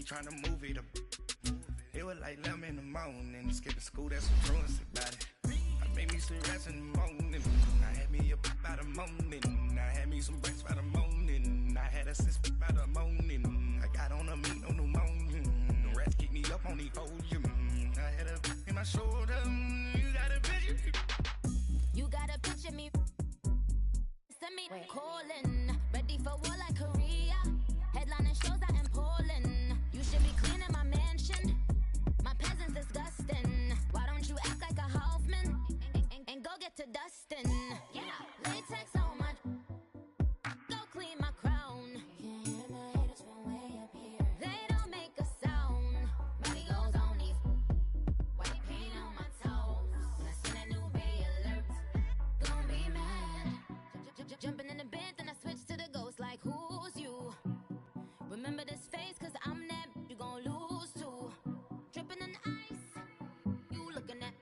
trying to move it up. It was like 11 in the morning, skipping school, that's some truancy about it. I made me some rats in the morning, I had me a pop by the morning, I had me some breaks by the morning, I had a sis by the morning, I got on a meat on the morning, the rats keep me up on the podium, I had a in my shoulder, you got a picture. You got a picture me, send me calling, ready for war like Korea, headlining shows out in Poland, you should be cleaning my mansion, my peasants disgusting, why don't you act like a Hoffman, and go get to dustin', yeah, latex on my, go clean my crown, you can hear my haters from way up here, they don't make a sound, money goes on these, white paint on my toes, when I send a new Bay alert, gon' be mad, jumping in the bed, then I switch to the ghost like who's you, remember this face cause I'm that, you gon' lose too, dripping in ice, you looking at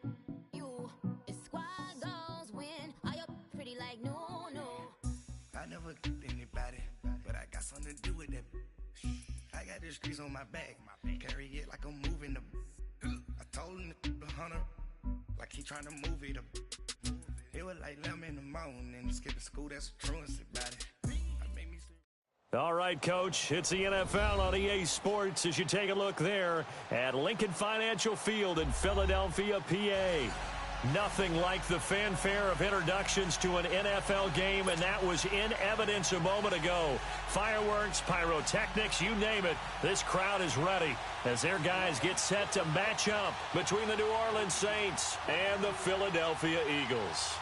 you, it's squad goals win, are you pretty like no. I never did anybody, but I got something to do with that. I got the streets on my back, carry it like I'm moving the. I told him the hunter, like he trying to move it up. It was like 11 in the morning, skipping school, that's some truancy about it. I made me see. All right, Coach, it's the NFL on EA Sports as you take a look there at Lincoln Financial Field in Philadelphia, PA. Nothing like the fanfare of introductions to an NFL game, and that was in evidence a moment ago. Fireworks, pyrotechnics, you name it. This crowd is ready as their guys get set to match up between the New Orleans Saints and the Philadelphia Eagles.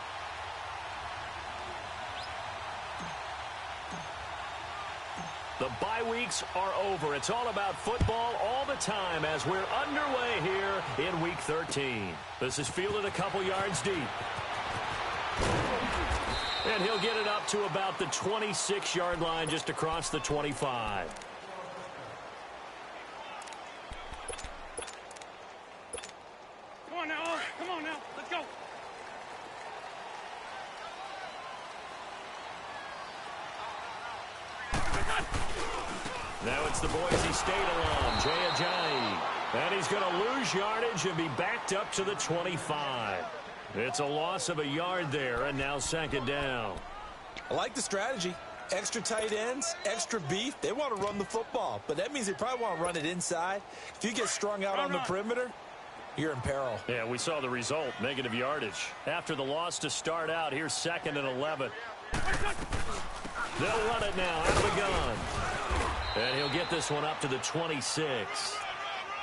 The bye weeks are over. It's all about football all the time as we're underway here in Week 13. This is fielded a couple yards deep. And he'll get it up to about the 26-yard line just across the 25. Come on now, let's go. Now it's the Boise State alum, Jay Ajayi. And he's going to lose yardage and be backed up to the 25. It's a loss of a yard there, and now second down. I like the strategy. Extra tight ends, extra beef. They want to run the football, but that means they probably want to run it inside. If you get strung out on the perimeter, you're in peril. Yeah, we saw the result, negative yardage. After the loss to start out, here's 2nd and 11. They'll run it now out of the gun. And he'll get this one up to the 26.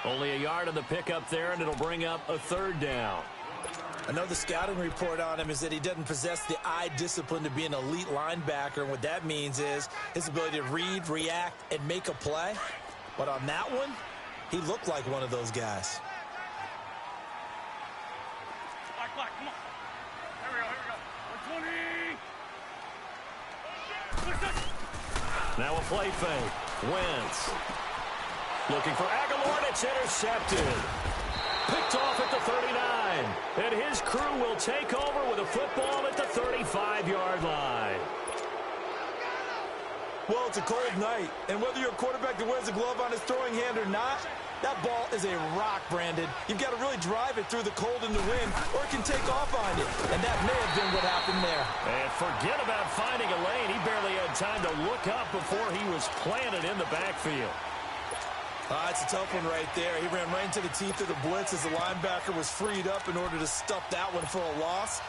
Only a yard on the pickup there, and it'll bring up a third down. I know the scouting report on him is that he doesn't possess the eye discipline to be an elite linebacker. And what that means is his ability to read, react, and make a play. But on that one, he looked like one of those guys. Black, come on. Here we go. 120. Now a play fake. Wentz looking for Aguilar, and it's intercepted. Picked off at the 39. And his crew will take over with a football at the 35-yard line. Well, it's a cold night, and whether you're a quarterback that wears a glove on his throwing hand or not, that ball is a rock, Brandon. You've got to really drive it through the cold and the wind, or it can take off on you. And that may have been what happened there. And forget about finding a lane. He barely had time to look up before he was planted in the backfield. It's a tough one right there. He ran right into the teeth of the blitz as the linebacker was freed up in order to stuff that one for a loss.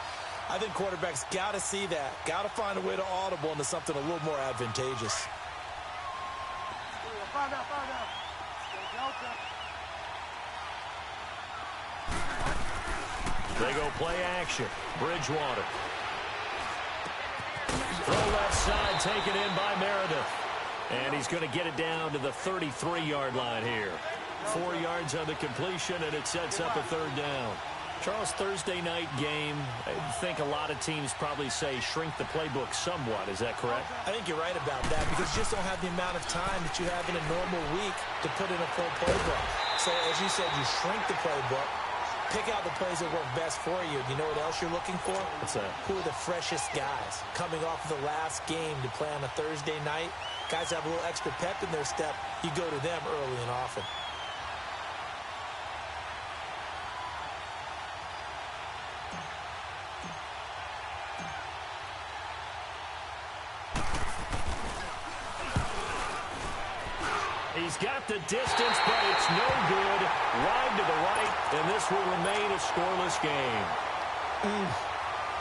I think quarterbacks got to see that. Got to find a way to audible into something a little more advantageous. Find out. They go play action. Bridgewater. Throw left side, taken in by Meredith. And he's going to get it down to the 33-yard line here. 4 yards on the completion, and it sets up a third down. Charles, Thursday night game, I think a lot of teams probably say shrink the playbook somewhat. Is that correct? I think you're right about that because you just don't have the amount of time that you have in a normal week to put in a full playbook. So, as you said, you shrink the playbook. Pick out the plays that work best for you. You know what else you're looking for? What's that? Who are the freshest guys coming off of the last game to play on a Thursday night? Guys have a little extra pep in their step. You go to them early and often. He's got the distance, but it's no good. Wide to the right, and this will remain a scoreless game.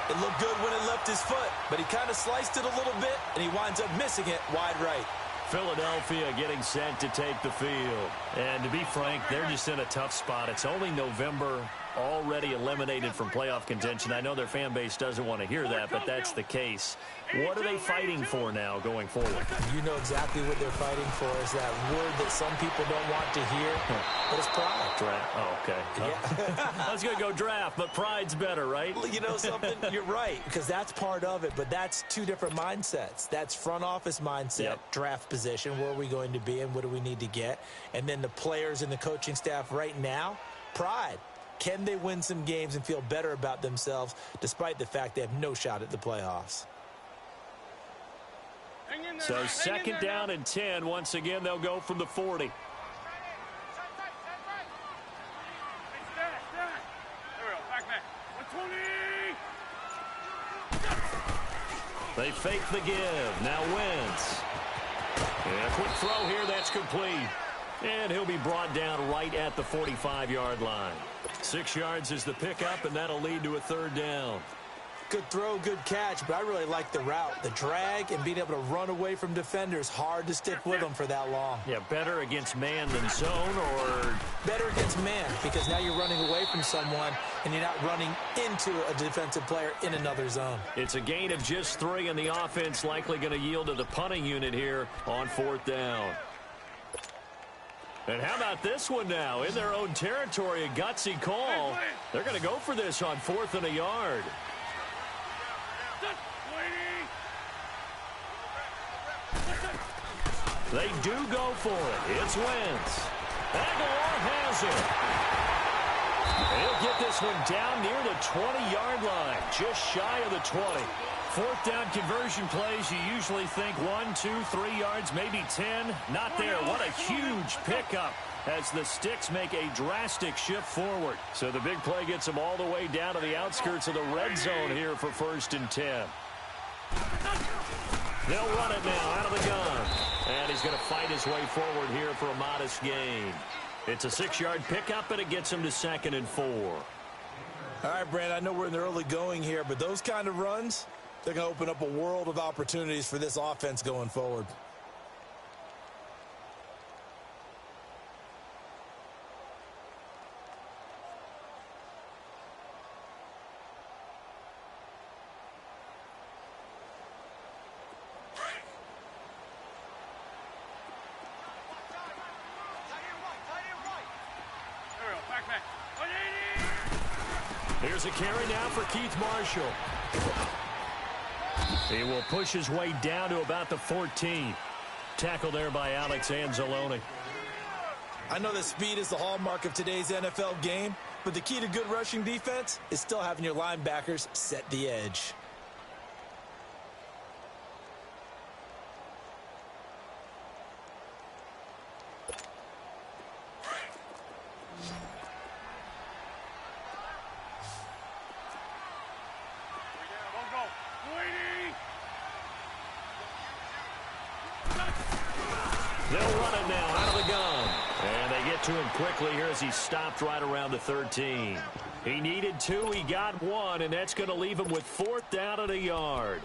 It looked good when it left his foot, but he kind of sliced it a little bit, and he winds up missing it wide right. Philadelphia getting set to take the field. And to be frank, they're just in a tough spot. It's only November, already eliminated from playoff contention. I know their fan base doesn't want to hear that, but that's the case. What are they fighting for now going forward? You know exactly what they're fighting for is that word that some people don't want to hear, but it's pride. Draft. Oh, okay. Yeah. I was going to go draft, but pride's better, right? You know something? You're right, because that's part of it, but that's two different mindsets. That's front office mindset, draft position, where are we going to be and what do we need to get? And then the players and the coaching staff right now, pride. Can they win some games and feel better about themselves despite the fact they have no shot at the playoffs? So second down and 10. Once again, they'll go from the 40. There we go. Back. 120. They fake the give. Now Wentz. And a quick throw here. That's complete. And he'll be brought down right at the 45-yard line. 6 yards is the pickup, and that'll lead to a third down. Good throw, good catch, but I really like the route. The drag and being able to run away from defenders, hard to stick with them for that long. Yeah, better against man than zone, or better against man, because now you're running away from someone and you're not running into a defensive player in another zone. It's a gain of just 3, and the offense likely going to yield to the punting unit here on 4th down. And how about this one now? In their own territory, a gutsy call. They're going to go for this on 4th and a yard. They do go for it. It's Wentz. Aguilar has it. He'll get this one down near the 20-yard line, just shy of the 20. 4th down conversion plays, you usually think 1, 2, 3 yards, maybe 10. Not there. What a huge pickup as the Sticks make a drastic shift forward. So the big play gets them all the way down to the outskirts of the red zone here for 1st and 10. They'll run it now out of the gun. And he's going to fight his way forward here for a modest gain. It's a 6-yard pickup, and it gets him to 2nd and 4. All right, Brand, I know we're in the early going here, but those kind of runs, they're going to open up a world of opportunities for this offense going forward. Here's a carry now for Keith Marshall. He will push his way down to about the 14. Tackle there by Alex Anzalone. I know that speed is the hallmark of today's NFL game, but the key to good rushing defense is still having your linebackers set the edge. They'll run it now out of the gun. And they get to him quickly here as he stopped right around the 13. He needed 2, he got 1, and that's going to leave him with 4th down and a yard.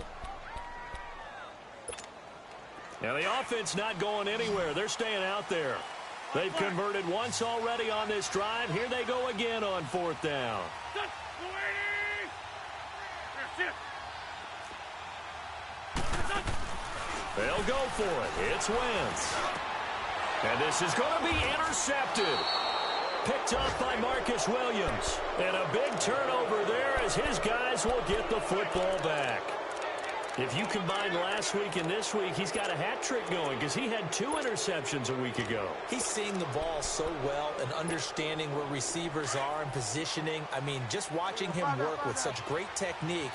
Now the offense not going anywhere. They're staying out there. They've converted once already on this drive. Here they go again on 4th down. They'll go for it. It's Wentz. And this is going to be intercepted. Picked up by Marcus Williams. And a big turnover there as his guys will get the football back. If you combine last week and this week, he's got a hat trick going because he had 2 interceptions a week ago. He's seeing the ball so well and understanding where receivers are and positioning. I mean, just watching him work with such great technique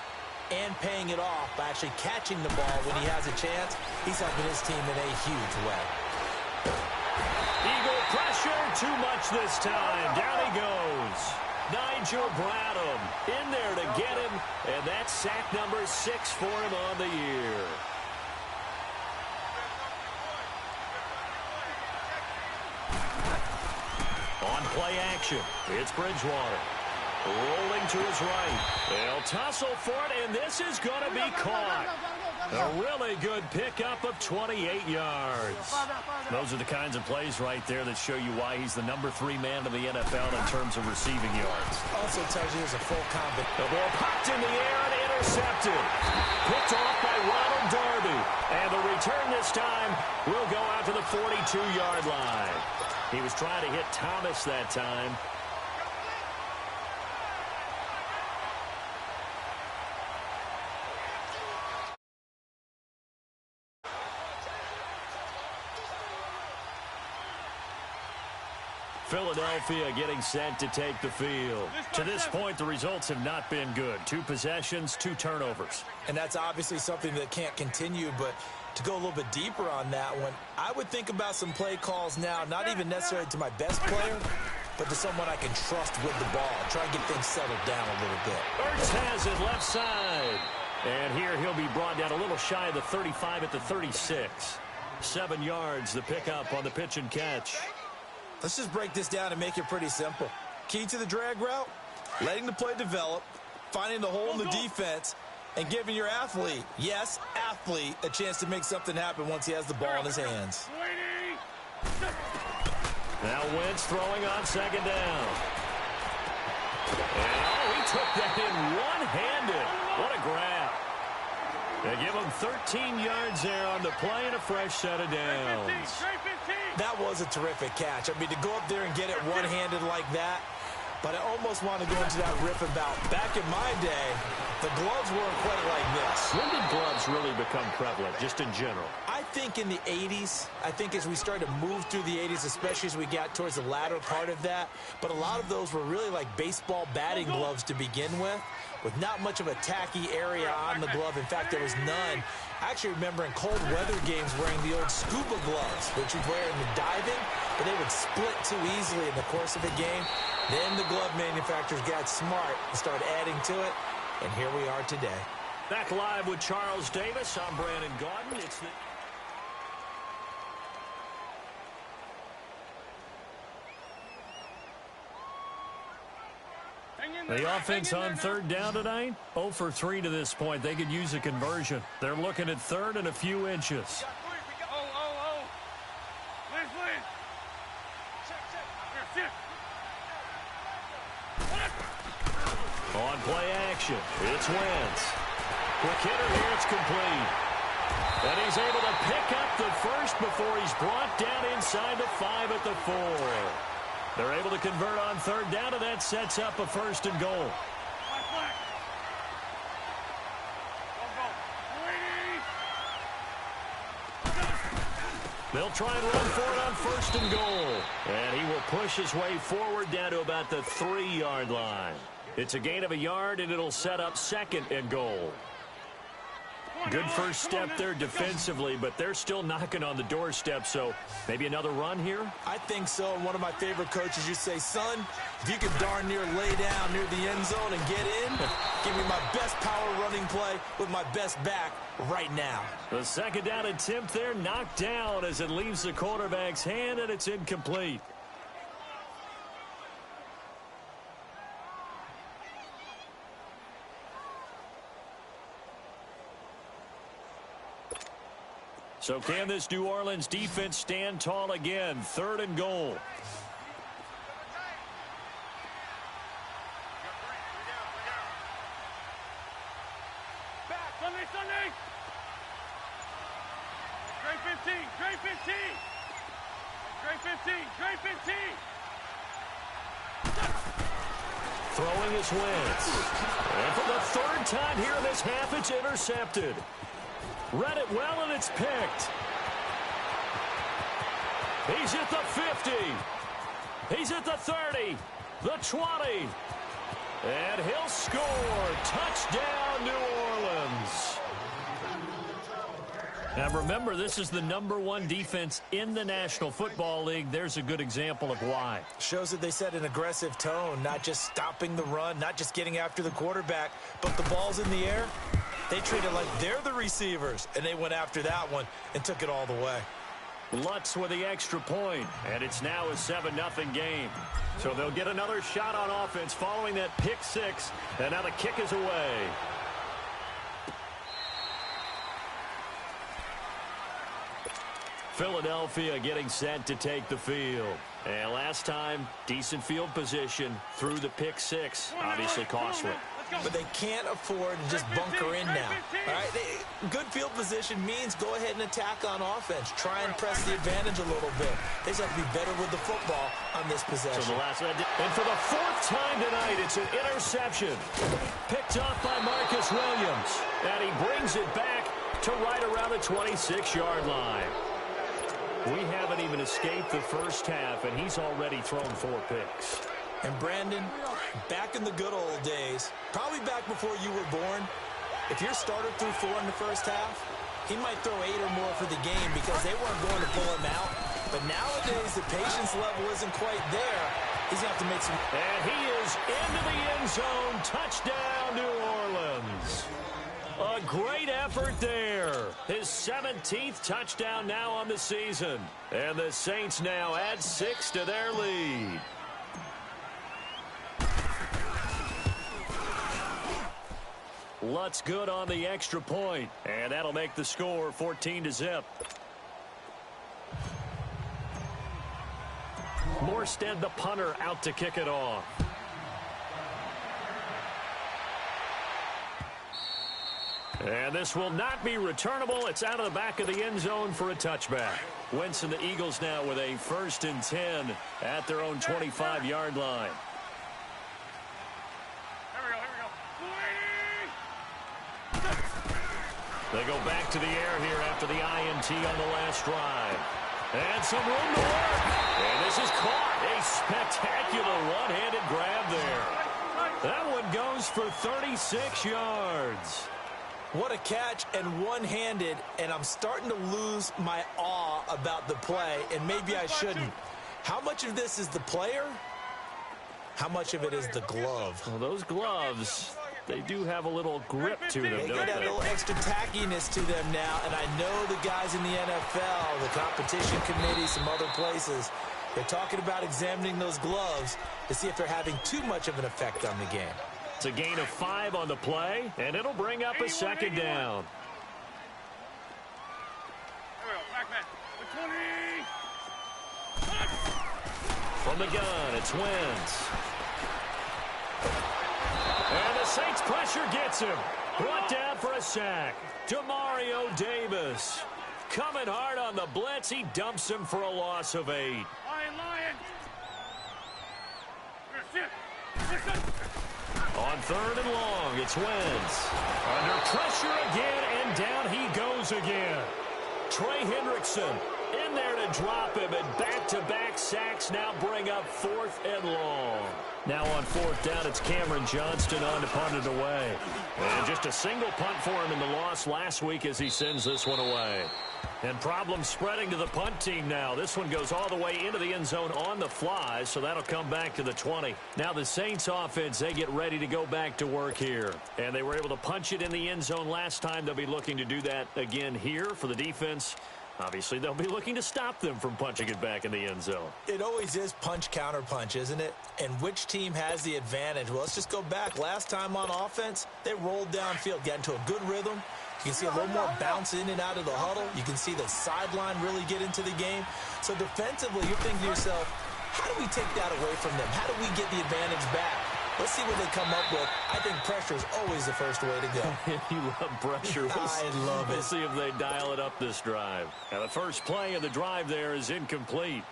and paying it off by actually catching the ball when he has a chance, he's helping his team in a huge way. Eagle pressure, too much this time. Down he goes. Nigel Bradham in there to get him, and that's sack number 6 for him on the year. On play action, it's Bridgewater. Rolling to his right. They'll tussle for it, and this is going to be caught. A really good pickup of 28 yards. Those are the kinds of plays right there that show you why he's the number 3 man in the NFL in terms of receiving yards. Also tells you there's a full combo. The ball popped in the air and intercepted. Picked off by Ronald Darby. And the return this time will go out to the 42-yard line. He was trying to hit Thomas that time. Philadelphia getting set to take the field. To this point, the results have not been good. 2 possessions, 2 turnovers. And that's obviously something that can't continue, but to go a little bit deeper on that one, I would think about some play calls now, not even necessarily to my best player, but to someone I can trust with the ball. Try and get things settled down a little bit. Ertz has it left side. And here he'll be brought down a little shy of the 35 at the 36. 7 yards, the pickup on the pitch and catch. Let's just break this down and make it pretty simple. Key to the drag route, letting the play develop, finding the hole in the defense, and giving your athlete, yes, athlete, a chance to make something happen once he has the ball in his hands. Now Wentz throwing on 2nd down. And he took that in one-handed. What a grab. They give him 13 yards there on the play and a fresh set of downs. That was a terrific catch. I mean, to go up there and get it one-handed like that, but I almost want to go into that riff about back in my day, the gloves weren't quite like this. When did gloves really become prevalent, just in general? I think in the 80s. I think as we started to move through the 80s, especially as we got towards the latter part of that. But a lot of those were really like baseball batting gloves to begin with not much of a tacky area on the glove. In fact, there was none. I actually remember in cold weather games wearing the old scuba gloves, which you'd wear in the diving, but they would split too easily in the course of a game. Then the glove manufacturers got smart and started adding to it, and here we are today. Back live with Charles Davis. I'm Brandon Gaudin. It's the offense on 3rd down tonight, 0 for 3 to this point. They could use a conversion. They're looking at 3rd and a few inches. On play action, it's Wentz. Quick hitter here, it's complete. And he's able to pick up the first before he's brought down inside the 5 at the 4. They're able to convert on 3rd down, and that sets up a 1st and goal. They'll try and run for it on 1st and goal. And he will push his way forward down to about the 3-yard line. It's a gain of a yard, and it'll set up 2nd and goal. Good first step there defensively, but they're still knocking on the doorstep, so maybe another run here? I think so. And one of my favorite coaches used to say, son, if you could darn near lay down near the end zone and get in, give me my best power running play with my best back right now. The 2nd down attempt there knocked down as it leaves the quarterback's hand, and it's incomplete. So can this New Orleans defense stand tall again? 3rd and goal. Back, Sunday. Great 15, great 15. Great 15. Throwing his Wentz. And for the 3rd time here in this half, it's intercepted. Read it well, and it's picked. He's at the 50. He's at the 30, the 20. And he'll score. Touchdown, New Orleans. Now, remember, this is the #1 defense in the National Football League. There's a good example of why. Shows that they set an aggressive tone, not just stopping the run, not just getting after the quarterback, but the ball's in the air. They treat it like they're the receivers, and they went after that one and took it all the way. Lutz with the extra point, and it's now a 7-0 game. So they'll get another shot on offense following that pick six, and now the kick is away. Philadelphia getting set to take the field. And last time, decent field position through the pick six. Obviously costly. But they can't afford to just bunker in now. All right? Good field position means go ahead and attack on offense. Try and press the advantage a little bit. They just have to be better with the football on this possession. So the last, and for the 4th time tonight, it's an interception. Picked off by Marcus Williams. And he brings it back to right around the 26-yard line. We haven't even escaped the first half, and he's already thrown 4 picks. And Brandon, back in the good old days, probably back before you were born, if your starter threw 4 in the first half, he might throw 8 or more for the game because they weren't going to pull him out. But nowadays, the patience level isn't quite there. He's going to have to make some... And he is into the end zone. Touchdown, New Orleans. A great effort there. His 17th touchdown now on the season. And the Saints now add 6 to their lead. Lutz good on the extra point, and that'll make the score 14-0. Morstead, the punter, out to kick it off. And this will not be returnable. It's out of the back of the end zone for a touchback. Wentz and the Eagles now with a 1st and 10 at their own 25-yard line. They go back to the air here after the INT on the last drive. And some room to work. And this is caught. A spectacular one-handed grab there. That one goes for 36 yards. What a catch, and one-handed, and I'm starting to lose my awe about the play, and maybe I shouldn't. How much of this is the player? How much of it is the glove? Well, those gloves, they do have a little grip to them, They don't got a they? little extra tackiness to them now, and I know the guys in the NFL, the competition committee, some other places, they're talking about examining those gloves to see if they're having too much of an effect on the game. It's a gain of 5 on the play, and it'll bring up a 2nd down. From the gun, it's Wentz. And the Saints pressure gets him. Brought down for a sack. Demario Davis. Coming hard on the blitz. He dumps him for a loss of 8. Lion. On 3rd and long, it's Wentz. Under pressure again, and down he goes again. Trey Hendrickson in there to drop him, and back-to-back sacks now bring up 4th and long. Now on 4th down, it's Cameron Johnston on to punt it away. And just a single punt for him in the loss last week as he sends this one away. And problems spreading to the punt team now. This one goes all the way into the end zone on the fly, so that'll come back to the 20. Now the Saints offense, they get ready to go back to work here. And they were able to punch it in the end zone last time. They'll be looking to do that again here for the defense. Obviously, they'll be looking to stop them from punching it back in the end zone. It always is punch-counter-punch, isn't it? And which team has the advantage? Well, let's just go back. Last time on offense, they rolled downfield, got into a good rhythm. You can see a little more bounce in and out of the huddle. You can see the sideline really get into the game. So defensively, you're thinking to yourself, how do we take that away from them? How do we get the advantage back? Let's see what they come up with. I think pressure is always the first way to go. You love pressure. I love it. We'll see if they dial it up this drive. Now, the first play of the drive there is incomplete.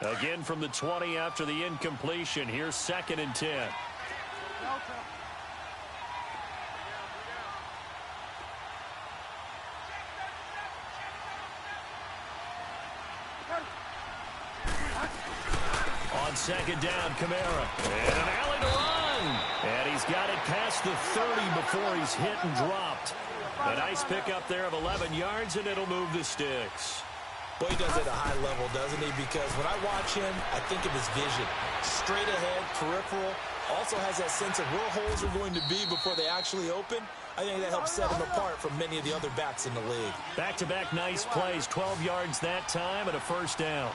Again from the 20 after the incompletion. Here's 2nd and 10. second down, Kamara. And an alley to run. And he's got it past the 30 before he's hit and dropped. A nice pickup there of 11 yards, and it'll move the sticks. Well, he does it at a high level, doesn't he? Because when I watch him, I think of his vision. Straight ahead, peripheral. Also has that sense of where holes are going to be before they actually open. I think that helps set him apart from many of the other backs in the league. Back-to-back nice plays, 12 yards that time and a first down.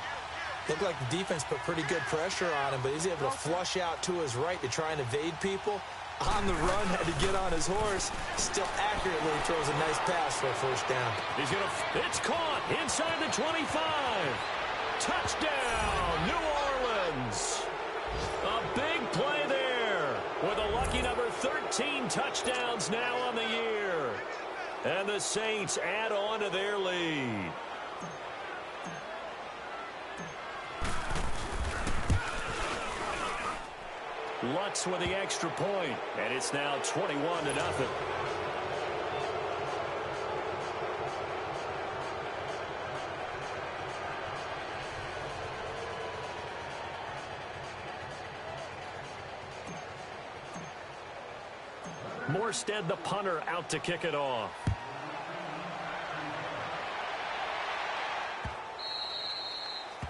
Looked like the defense put pretty good pressure on him, but he's able to flush out to his right to try and evade people. On the run, had to get on his horse. Still accurately throws a nice pass for a first down. It's caught inside the 25. Touchdown, New Orleans. A big play there with a lucky number 13 touchdowns now on the year. And the Saints add on to their lead. Lutz with the extra point, and it's now 21-0. Morstead, the punter, out to kick it off.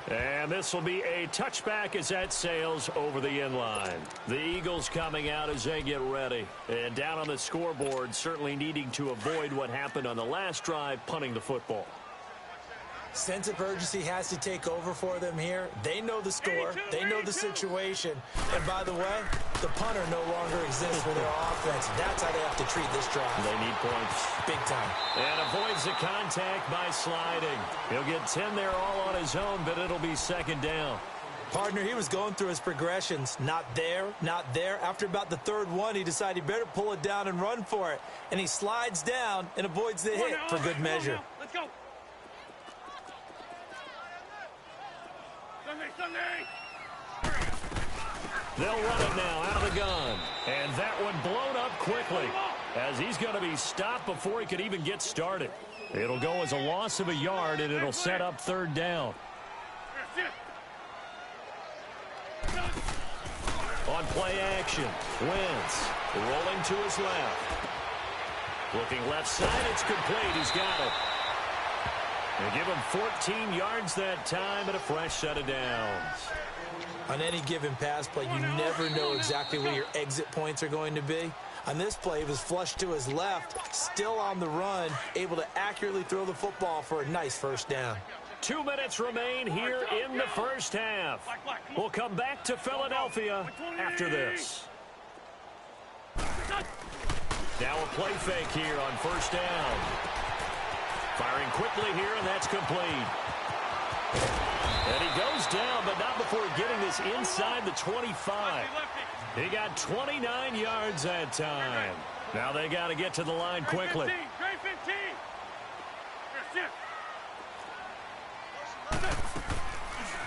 And this will be a touchback as that sails over the end line. The Eagles coming out as they get ready. And down on the scoreboard, certainly needing to avoid what happened on the last drive, punting the football. Sense of urgency has to take over for them here. They know the score. They know the situation. And by the way, the punter no longer exists for their offense. That's how they have to treat this drive. They need points. Big time. And avoids the contact by sliding. He'll get 10 there all on his own, but it'll be second down. Partner, he was going through his progressions. Not there, not there. After about the third one, he decided he better pull it down and run for it. And he slides down and avoids the hit for good measure. Let's go. Sunday. They'll run it now out of the gun. And that one blown up quickly as he's going to be stopped before he could even get started. It'll go as a loss of a yard, and it'll set up third down. On play action, Wentz rolling to his left. Looking left side, it's complete. He's got it. They give him 14 yards that time and a fresh set of downs. On any given pass play, you never know exactly where your exit points are going to be. On this play, he was flushed to his left, still on the run, able to accurately throw the football for a nice first down. 2 minutes remain here in the first half. We'll come back to Philadelphia after this. Now a play fake here on first down. Firing quickly here, and that's complete. And he goes down, but not before getting this inside the 25. He got 29 yards that time. Now they got to get to the line quickly.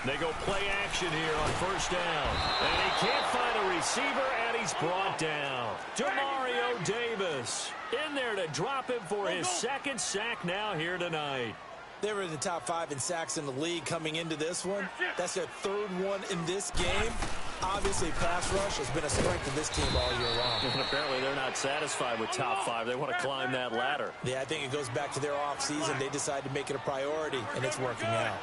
They go play action here on first down. And he can't find a receiver, and he's brought down. Demario Davis in there to drop him for his second sack now here tonight. They were in the top 5 in sacks in the league coming into this one. That's their third one in this game. Obviously, pass rush has been a strength of this team all year long. And apparently they're not satisfied with top 5. They want to climb that ladder. Yeah, I think it goes back to their offseason. They decided to make it a priority, and it's working out.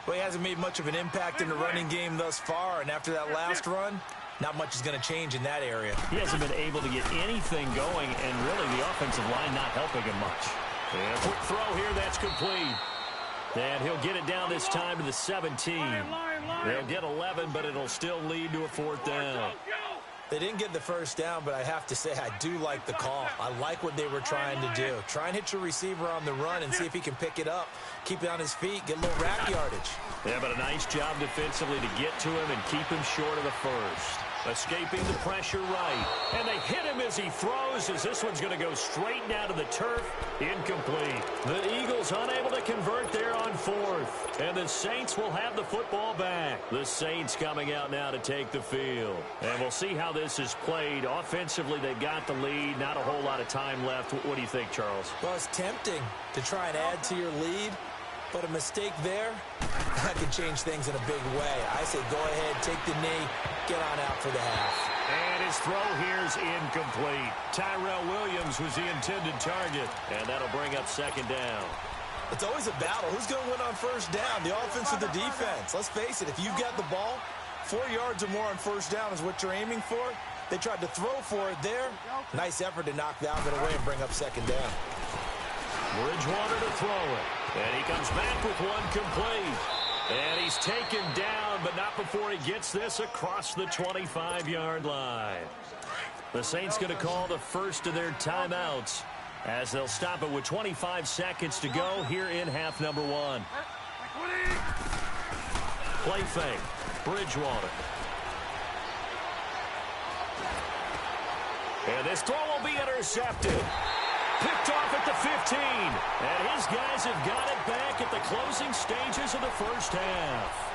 Well, he hasn't made much of an impact in the running game thus far, and after that last run, not much is going to change in that area. He hasn't been able to get anything going, and really the offensive line not helping him much. And a quick throw here, that's complete. And he'll get it down this time to the 17. They'll get 11, but it'll still lead to a fourth down. They didn't get the first down, but I have to say I do like the call. I like what they were trying to do. Try and hit your receiver on the run and see if he can pick it up. Keep it on his feet, get a little rack yardage. Yeah, but a nice job defensively to get to him and keep him short of the first. Escaping the pressure right. And they hit him as he throws, as this one's going to go straight down to the turf. Incomplete. The Eagles unable to convert there on fourth. And the Saints will have the football back. The Saints coming out now to take the field. And we'll see how this is played. Offensively, they got the lead. Not a whole lot of time left. What do you think, Charles? Well, it's tempting to try and add to your lead. But a mistake there That could change things in a big way. I say go ahead, take the knee, get on out for the half. And his throw here's incomplete. Tyrell Williams was the intended target, and that'll bring up second down. It's always a battle. Who's going to win on first down, the offense or the defense? Let's face it, if you've got the ball, 4 yards or more on first down is what you're aiming for. They tried to throw for it there. Nice effort to knock that one away and bring up second down. Bridgewater to throw it. And he comes back with one complete. And he's taken down, but not before he gets this across the 25-yard line. The Saints going to call the first of their timeouts as they'll stop it with 25 seconds to go here in half number one. Play fake. Bridgewater. And this throw will be intercepted. Picked off at the 15. And his guys have got it back at the closing stages of the first half.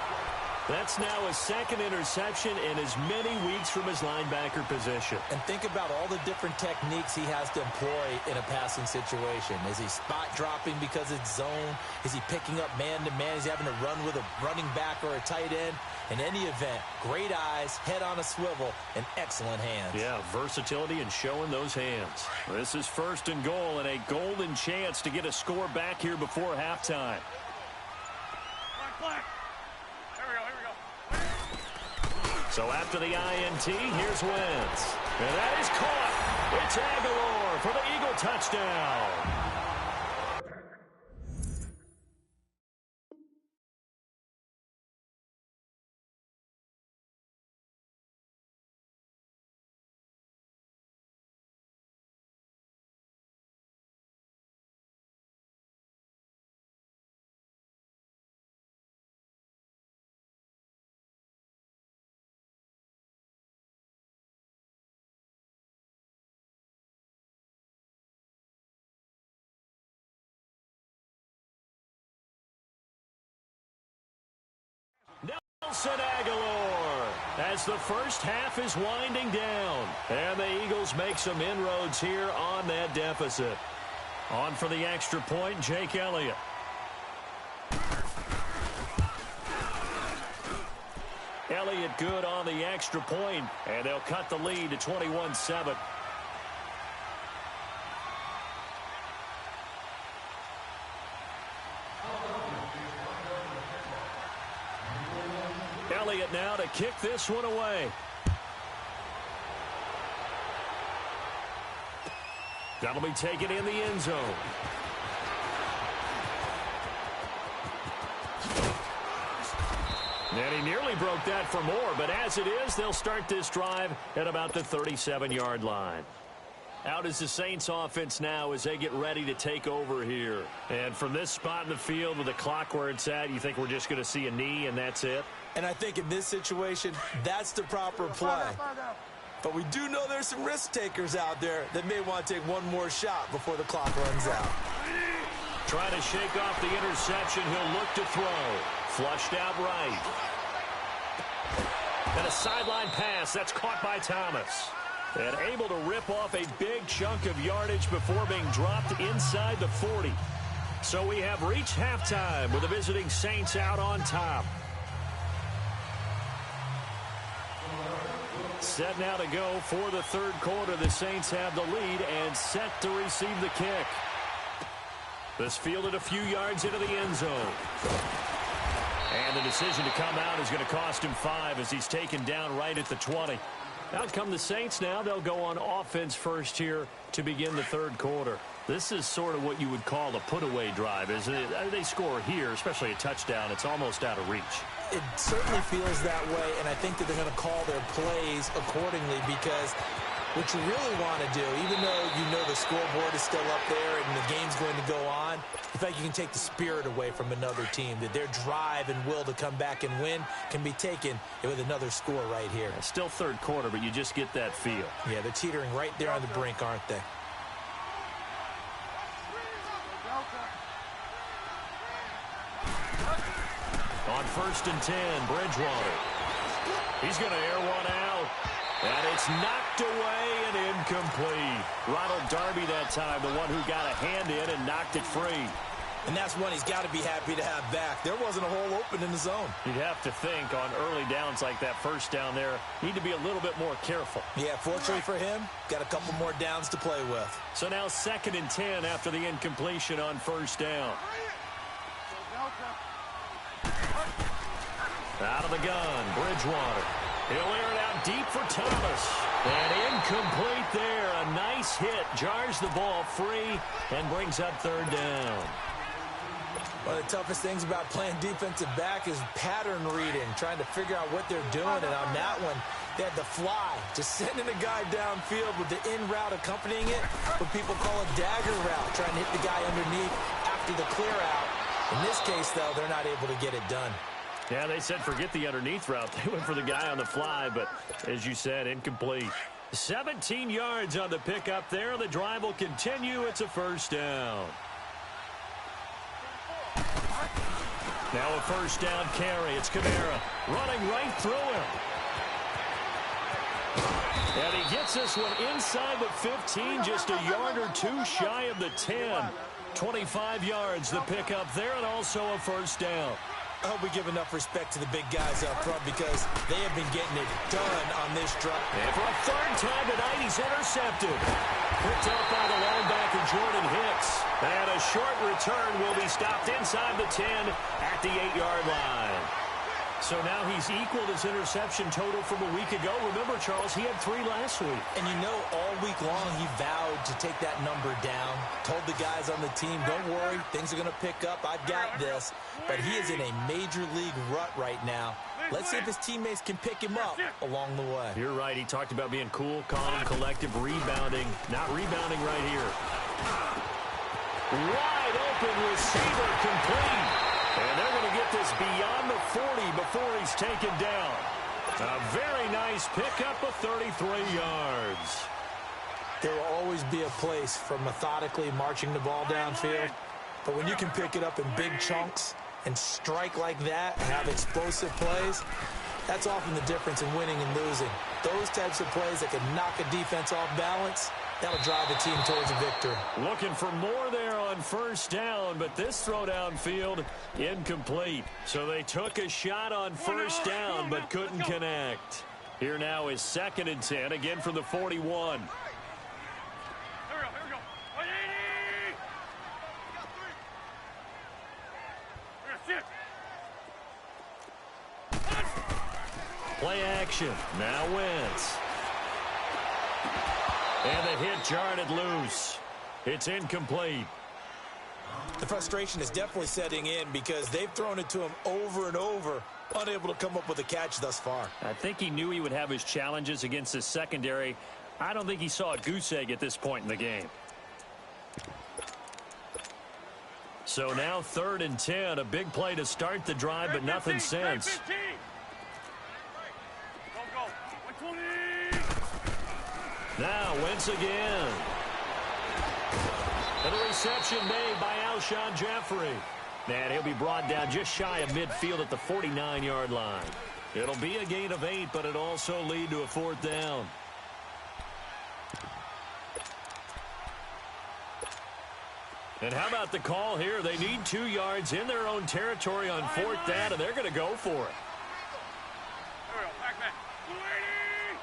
That's now his second interception in as many weeks from his linebacker position. And think about all the different techniques he has to employ in a passing situation. Is he spot dropping because it's zone? Is he picking up man-to-man? Is he having to run with a running back or a tight end? In any event, great eyes, head on a swivel, and excellent hands. Yeah, versatility and showing those hands. This is first and goal and a golden chance to get a score back here before halftime. So after the INT, here's Wentz. And that is caught. It's Aguilar for the Eagle touchdown. Nelson Aguilar as the first half is winding down. And the Eagles make some inroads here on that deficit. On for the extra point, Jake Elliott. Elliott good on the extra point, and they'll cut the lead to 21-7. Elliott now to kick this one away. That'll be taken in the end zone. And he nearly broke that for more, but as it is, they'll start this drive at about the 37-yard line. Out is the Saints offense now as they get ready to take over here. And from this spot in the field with the clock where it's at, you think we're just going to see a knee and that's it? And I think in this situation, that's the proper play. But we do know there's some risk takers out there that may want to take one more shot before the clock runs out. Trying to shake off the interception. He'll look to throw. Flushed out right. And a sideline pass. That's caught by Thomas. And able to rip off a big chunk of yardage before being dropped inside the 40. So we have reached halftime with the visiting Saints out on top. Set now to go for the third quarter. The Saints have the lead and set to receive the kick. This fielded a few yards into the end zone. And the decision to come out is going to cost him 5 as he's taken down right at the 20. Out come the Saints now. They'll go on offense first here to begin the third quarter. This is sort of what you would call a put-away drive, isn't it? They score here, especially a touchdown. It's almost out of reach. It certainly feels that way, and I think that they're going to call their plays accordingly because what you really want to do, even though you know the scoreboard is still up there and the game's going to go on, in fact, you can take the spirit away from another team, that their drive and will to come back and win can be taken with another score right here. It's still third quarter, but you just get that feel. Yeah, they're teetering right there on the brink, aren't they? On 1st and 10, Bridgewater. He's going to air one out. And it's knocked away and incomplete. Ronald Darby that time, the one who got a hand in and knocked it free. And that's one he's got to be happy to have back. There wasn't a hole open in the zone. You'd have to think on early downs like that first down there, need to be a little bit more careful. Yeah, fortunately for him, got a couple more downs to play with. So now 2nd and 10 after the incompletion on first down. Out of the gun, Bridgewater. He'll air it out deep for Thomas. And incomplete there. A nice hit. Jars the ball free and brings up 3rd down. One of the toughest things about playing defensive back is pattern reading, trying to figure out what they're doing. And on that one, they had the fly, just sending a guy downfield with the in route accompanying it, what people call a dagger route, trying to hit the guy underneath after the clear out. In this case, though, they're not able to get it done. Yeah, they said forget the underneath route. They went for the guy on the fly, but as you said, incomplete. 17 yards on the pickup there. The drive will continue. It's a 1st down. Now a 1st down carry. It's Kamara running right through him. And he gets this one inside the 15, just a yard or two shy of the 10. 25 yards the pickup there, and also a 1st down. I hope we give enough respect to the big guys up front because they have been getting it done on this drive. And for a 3rd time tonight, he's intercepted. Picked up by the linebacker, Jordan Hicks. And a short return will be stopped inside the 10 at the 8-yard line. So now he's equaled his interception total from a week ago. Remember, Charles, he had 3 last week. And you know, all week long he vowed to take that number down. Told the guys on the team, don't worry, things are going to pick up. I've got this. But he is in a major league rut right now. Let's see if his teammates can pick him up along the way. You're right. He talked about being cool, calm, collective, rebounding. Not rebounding right here. Wide open receiver complete. And they're going to get this beyond the 40 before he's taken down. A very nice pickup of 33 yards. There will always be a place for methodically marching the ball downfield. But when you can pick it up in big chunks and strike like that and have explosive plays, that's often the difference in winning and losing. Those types of plays that can knock a defense off balance, that'll drive the team towards a victory. Looking for more there on 1st down, but this throw downfield incomplete. So they took a shot on 1st down, but couldn't connect. Here now is 2nd and 10, again from the 41. Here we go. 180! That's it. Play action. Now Wentz. And the hit jarred it loose. It's incomplete. The frustration is definitely setting in because they've thrown it to him over and over, unable to come up with a catch thus far. I think he knew he would have his challenges against his secondary. I don't think he saw a goose egg at this point in the game. So now 3rd and 10, a big play to start the drive, but nothing since. Go. 120. Now Wentz again. And a reception made by Alshon Jeffrey. And he'll be brought down just shy of midfield at the 49-yard line. It'll be a gain of 8, but it'll also lead to a 4th down. And how about the call here? They need 2 yards in their own territory on 4th down, and they're going to go for it. Here we go. Back. 280.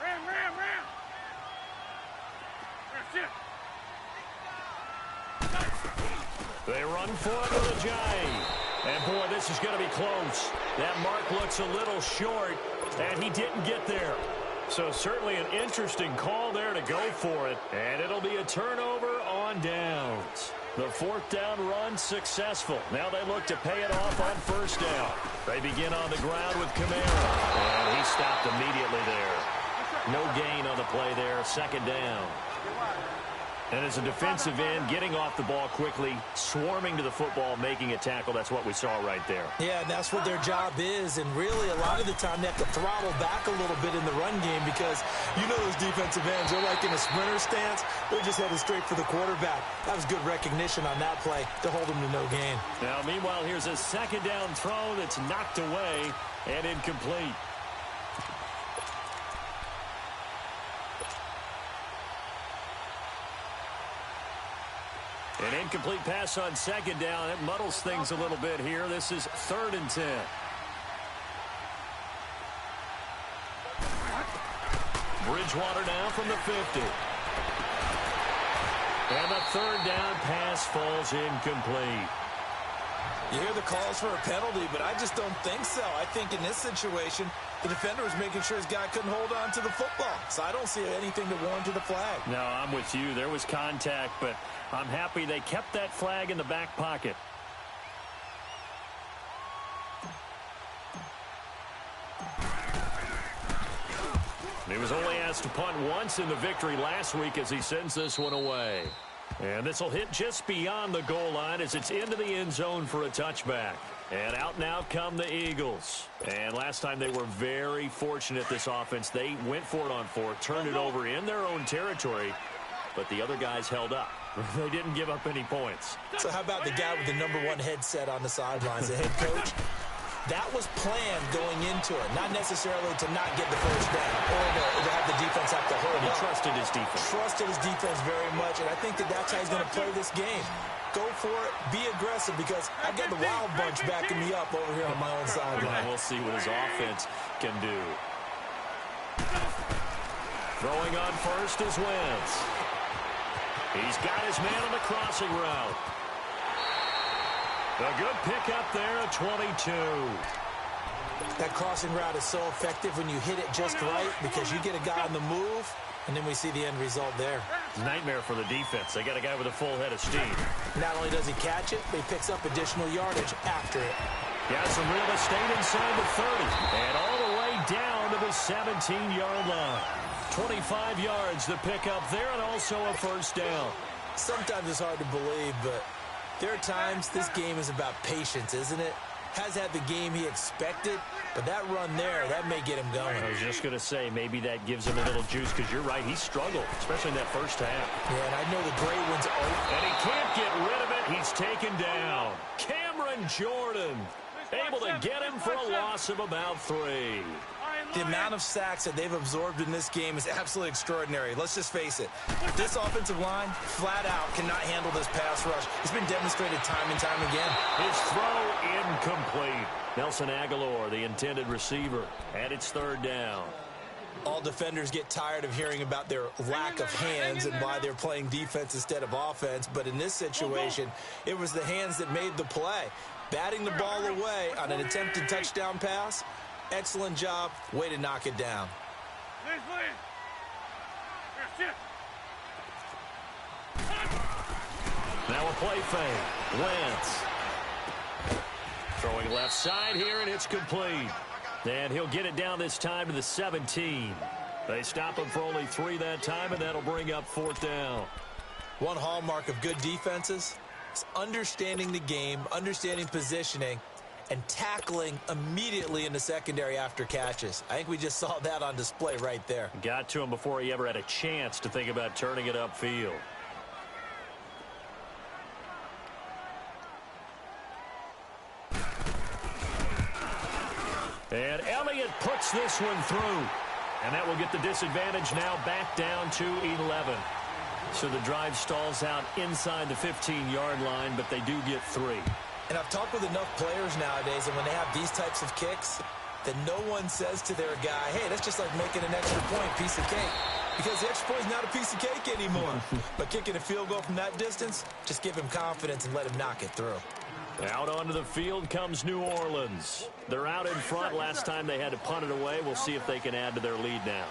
Ram. That's it. They run for it with Ajayi. And, boy, this is going to be close. That mark looks a little short, and he didn't get there. So certainly an interesting call there to go for it. And it'll be a turnover on downs. The 4th down run successful. Now they look to pay it off on 1st down. They begin on the ground with Kamara. And he stopped immediately there. No gain on the play there. 2nd down. And as a defensive end, getting off the ball quickly, swarming to the football, making a tackle, that's what we saw right there. Yeah, and that's what their job is. And really, a lot of the time, they have to throttle back a little bit in the run game because you know those defensive ends, they're like in a sprinter stance. They're just headed straight for the quarterback. That was good recognition on that play to hold them to no gain. Now, meanwhile, here's a 2nd down throw that's knocked away and incomplete. An incomplete pass on second down. It muddles things a little bit here. This is 3rd and 10. Bridgewater now from the 50. And the 3rd down pass falls incomplete. You hear the calls for a penalty, but I just don't think so. I think in this situation, the defender was making sure his guy couldn't hold on to the football. So I don't see anything to warrant to the flag. No, I'm with you. There was contact, but I'm happy they kept that flag in the back pocket. He was only asked to punt once in the victory last week as he sends this one away. And this will hit just beyond the goal line as it's into the end zone for a touchback. And out now come the Eagles. And last time they were very fortunate, this offense. They went for it on 4, turned it over in their own territory, but the other guys held up. They didn't give up any points. So how about the guy with the #1 headset on the sidelines, the head coach? That was planned going into it, not necessarily to not get the first down or to have the defense have to hold. He trusted his defense. Trusted his defense very much, and I think that's how he's going to play this game. Go for it, be aggressive, because I've got the Wild Bunch backing me up over here on my own sideline. We'll see what his offense can do. Throwing on first is Wentz. He's got his man on the crossing route. A good pickup there at 22. That crossing route is so effective when you hit it just right, because you get a guy on the move, and then we see the end result there. Nightmare for the defense. They got a guy with a full head of steam. Not only does he catch it, but he picks up additional yardage after it. Got some real estate inside the 30. And all the way down to the 17-yard line. 25 yards to pick up there, and also a first down. Sometimes it's hard to believe, but there are times this game is about patience, isn't it? Has had the game he expected, but that run there, that may get him going. I was just going to say, maybe that gives him a little juice, because you're right, he struggled, especially in that first half. Yeah, and I know the great ones are. And he can't get rid of it. He's taken down. Cameron Jordan, able to get him for a loss of about 3. The amount of sacks that they've absorbed in this game is absolutely extraordinary. Let's just face it. This offensive line, flat out, cannot handle this pass rush. It's been demonstrated time and time again. His throw incomplete. Nelson Aguilar, the intended receiver, and it's 3rd down. All defenders get tired of hearing about their lack of hands and why they're playing defense instead of offense. But in this situation, it was the hands that made the play. Batting the ball away on an attempted touchdown pass. Excellent job. Way to knock it down. Now a play fake. Wentz. Throwing left side here, and it's complete. And he'll get it down this time to the 17. They stop him for only 3 that time, and that'll bring up 4th down. One hallmark of good defenses is understanding the game, understanding positioning, and tackling immediately in the secondary after catches. I think we just saw that on display right there. Got to him before he ever had a chance to think about turning it upfield. And Elliott puts this one through. And that will get the disadvantage now back down to 11. So the drive stalls out inside the 15-yard line, but they do get 3. And I've talked with enough players nowadays, and when they have these types of kicks, that no one says to their guy, hey, that's just like making an extra point, piece of cake. Because the extra point is not a piece of cake anymore. But kicking a field goal from that distance, just give him confidence and let him knock it through. Out onto the field comes New Orleans. They're out in front. Last time they had to punt it away. We'll see if they can add to their lead now.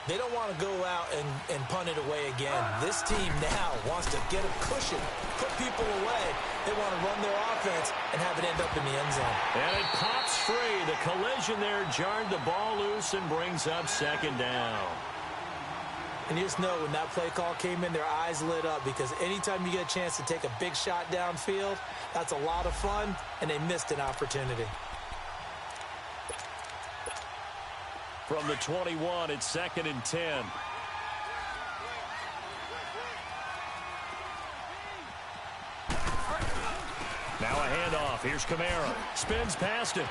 They don't want to go out and punt it away again. This team now wants to get a cushion, put people away. They want to run their offense and have it end up in the end zone. And it pops free. The collision there jarred the ball loose and brings up 2nd down. And you just know when that play call came in, their eyes lit up, because anytime you get a chance to take a big shot downfield, that's a lot of fun, and they missed an opportunity. From the 21, it's 2nd and 10. Now a handoff. Here's Kamara. Spins past him.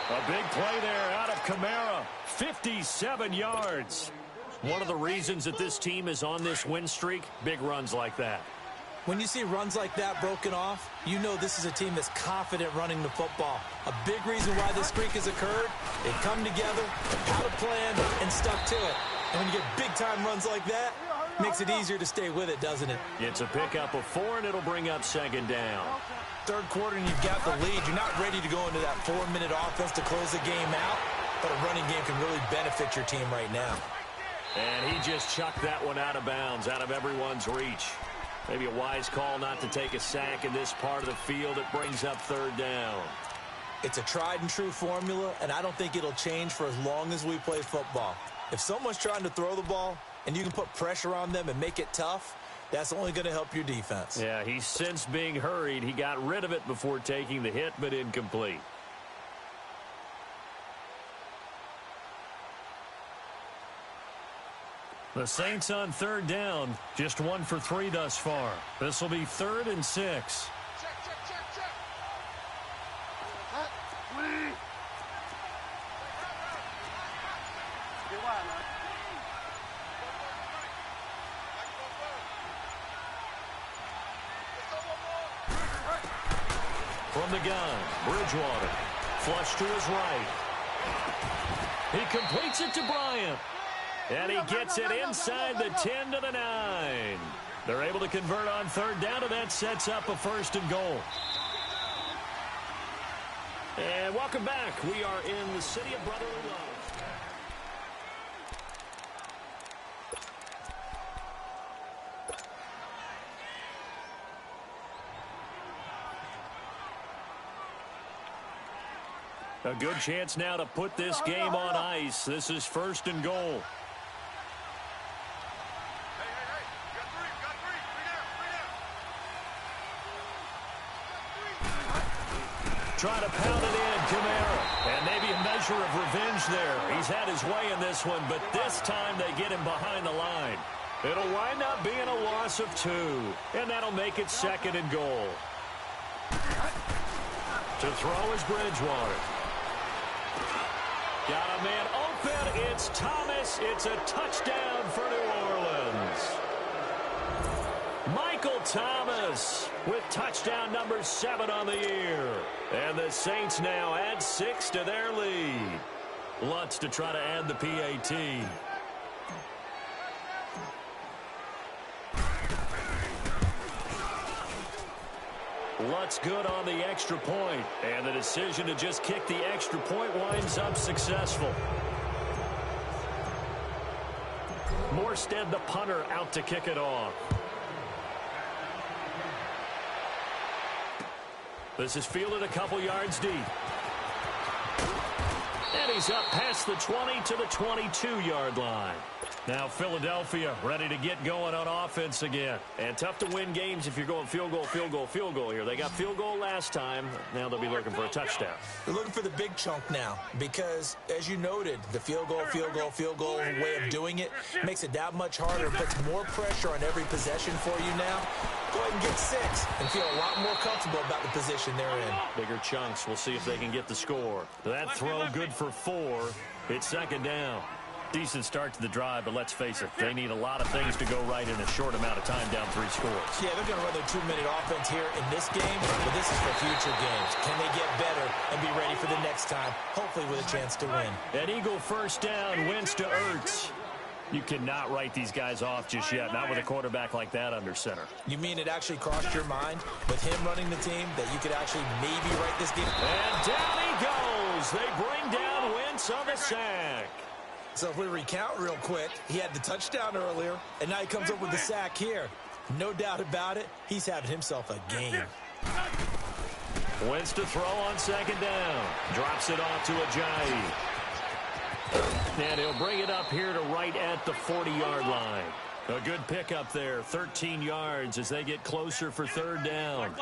A big play there out of Kamara. 57 yards. One of the reasons that this team is on this win streak, big runs like that. When you see runs like that broken off, you know this is a team that's confident running the football. A big reason why this streak has occurred, they've come together, had a plan, and stuck to it. And when you get big-time runs like that, it makes it easier to stay with it, doesn't it? It's a pickup of 4, and it'll bring up second down. Third quarter, and you've got the lead. You're not ready to go into that 4-minute offense to close the game out, but a running game can really benefit your team right now. And he just chucked that one out of bounds, out of everyone's reach. Maybe a wise call not to take a sack in this part of the field. It brings up third down. It's a tried-and-true formula, and I don't think it'll change for as long as we play football. If someone's trying to throw the ball and you can put pressure on them and make it tough, that's only going to help your defense. Yeah, he's since being hurried. He got rid of it before taking the hit, but incomplete. The Saints on third down, just 1 for 3 thus far. This will be 3rd and 6. From the gun, Bridgewater. Flush to his right. He completes it to Bryant. And he gets it inside the 10 to the 9. They're able to convert on third down, and that sets up a 1st and goal. And welcome back. We are in the city of brotherly love. A good chance now to put this game on ice. This is 1st and goal. Trying to pound it in, Kamara. And maybe a measure of revenge there. He's had his way in this one, but this time they get him behind the line. It'll wind up being a loss of 2, and that'll make it 2nd and goal. To throw is Bridgewater. Got a man open. It's Thomas. It's a touchdown for New Orleans. Michael Thomas with touchdown number 7 on the year. And the Saints now add 6 to their lead. Lutz to try to add the PAT. Lutz good on the extra point, and the decision to just kick the extra point winds up successful. Morstead, the punter, out to kick it off. This is fielded a couple yards deep. And he's up past the 20 to the 22-yard line. Now Philadelphia ready to get going on offense again. And tough to win games if you're going field goal, field goal, field goal here. They got field goal last time. Now they'll be looking for a touchdown. They're looking for the big chunk now because, as you noted, the field goal way of doing it makes it that much harder, puts more pressure on every possession for you now. Go ahead and get 6 and feel a lot more comfortable about the position they're in. Bigger chunks. We'll see if they can get the score. That throw good for 4. It's 2nd down. Decent start to the drive, but let's face it, they need a lot of things to go right in a short amount of time down 3 scores. Yeah, they're going to run their 2-minute offense here in this game, but this is for future games. Can they get better and be ready for the next time, hopefully with a chance to win? An Eagle 1st down, wins to Ertz. You cannot write these guys off just yet, not with a quarterback like that under center. You mean it actually crossed your mind with him running the team that you could actually maybe write this game? And down he goes. They bring down Wentz on the sack. So if we recount real quick, he had the touchdown earlier, and now he comes up with the sack here. No doubt about it, he's having himself a game. Wentz to throw on 2nd down. Drops it off to Ajayi. And he'll bring it up here to right at the 40-yard line. A good pickup there, 13 yards as they get closer for third down.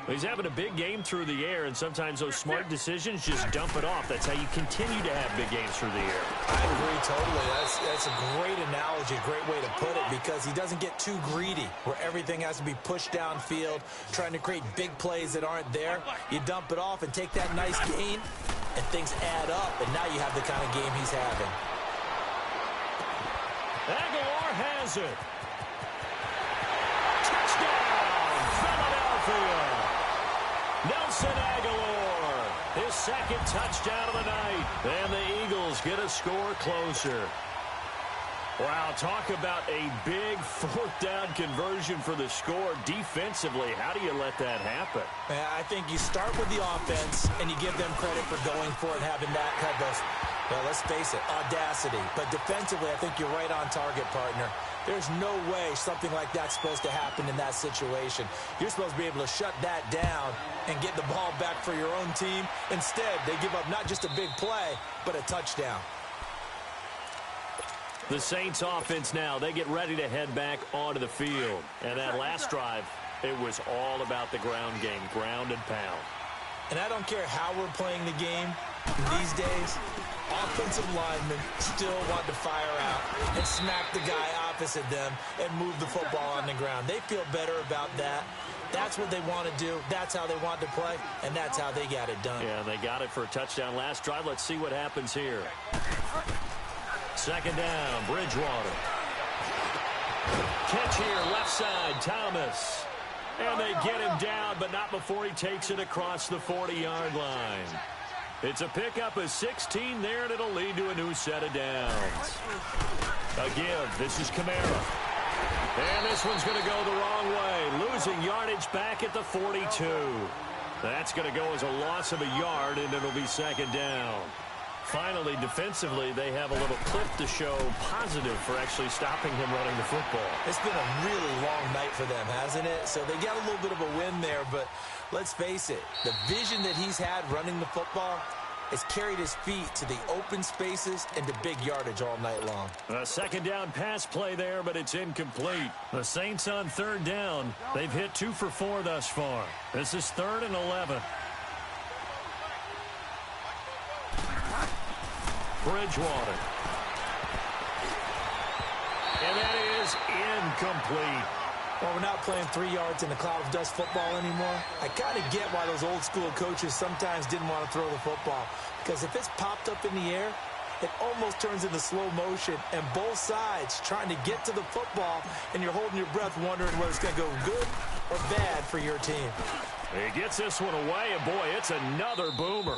He's having a big game through the air, and sometimes those smart decisions just dump it off. That's how you continue to have big games through the air. I agree totally. That's a great analogy, a great way to put it, because he doesn't get too greedy where everything has to be pushed downfield, trying to create big plays that aren't there. You dump it off and take that nice gain, and things add up, and now you have the kind of game he's having. Aguilar has it. Touchdown, Philadelphia. Nelson Aguilar, his second touchdown of the night. And the Eagles get a score closer. Wow, talk about a big fourth down conversion for the score. Defensively, how do you let that happen? I think you start with the offense, and you give them credit for going for it, having that kind of, well, let's face it, audacity. But defensively, I think you're right on target, partner. There's no way something like that's supposed to happen in that situation. You're supposed to be able to shut that down and get the ball back for your own team. Instead, they give up not just a big play, but a touchdown. The Saints offense now, they get ready to head back onto the field. And that last drive, it was all about the ground game, ground and pound. And I don't care how we're playing the game these days, offensive linemen still want to fire out and smack the guy opposite them and move the football on the ground. They feel better about that. That's what they want to do. That's how they want to play, and that's how they got it done. Yeah, they got it for a touchdown last drive. Let's see what happens here. Second down, Bridgewater. Catch here, left side, Thomas. And they get him down, but not before he takes it across the 40-yard line. It's a pickup of 16 there, and it'll lead to a new set of downs. A give. This is Kamara. And this one's going to go the wrong way. Losing yardage back at the 42. That's going to go as a loss of a yard, and it'll be second down. Finally, defensively, they have a little clip to show positive for actually stopping him running the football. It's been a really long night for them, hasn't it? So they got a little bit of a win there, but let's face it, the vision that he's had running the football has carried his feet to the open spaces and to big yardage all night long. A second down pass play there, but it's incomplete. The Saints on third down. They've hit 2 for 4 thus far. This is 3rd and 11. Bridgewater. And that is incomplete. Well, we're not playing 3 yards in a cloud of dust football anymore. I kind of get why those old school coaches sometimes didn't want to throw the football. Because if it's popped up in the air, it almost turns into slow motion. And both sides trying to get to the football, and you're holding your breath wondering whether it's going to go good or bad for your team. He gets this one away, and boy, it's another boomer.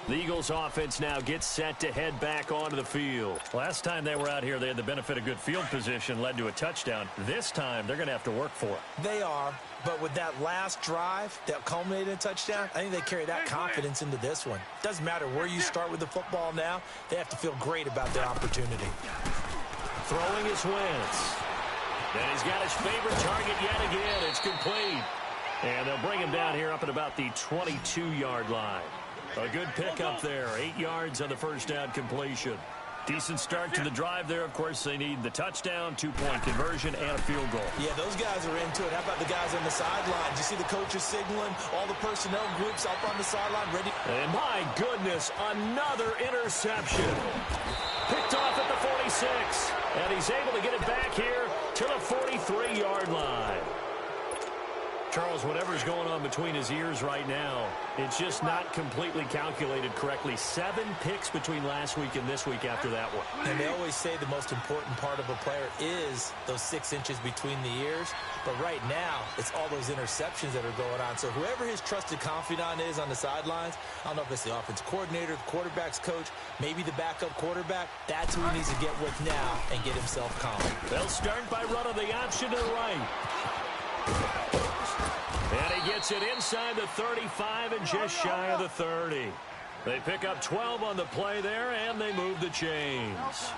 The Eagles offense now gets set to head back onto the field. Last time they were out here, they had the benefit of good field position, led to a touchdown. This time, they're going to have to work for it. They are, but with that last drive that culminated in a touchdown, I think they carry that confidence into this one. Doesn't matter where you start with the football now, they have to feel great about their opportunity. Throwing is Wentz. And he's got his favorite target yet again. It's complete. And they'll bring him down here up at about the 22-yard line. A good pickup there. 8 yards on the first down completion. Decent start to the drive there. Of course, they need the touchdown, 2-point conversion, and a field goal. Yeah, those guys are into it. How about the guys on the sideline? Do you see the coaches signaling? All the personnel groups up on the sideline ready. And my goodness, another interception. Picked off at the 46. And he's able to get it back here to the 43-yard line. Charles, whatever's going on between his ears right now, it's just not completely calculated correctly. 7 picks between last week and this week after that one. And they always say the most important part of a player is those 6 inches between the ears. But right now, it's all those interceptions that are going on. So whoever his trusted confidant is on the sidelines, I don't know if it's the offense coordinator, the quarterback's coach, maybe the backup quarterback, that's who he needs to get with now and get himself calm. They'll start by running the option to the right. And he gets it inside the 35 and just shy of the 30. They pick up 12 on the play there, and they move the chains.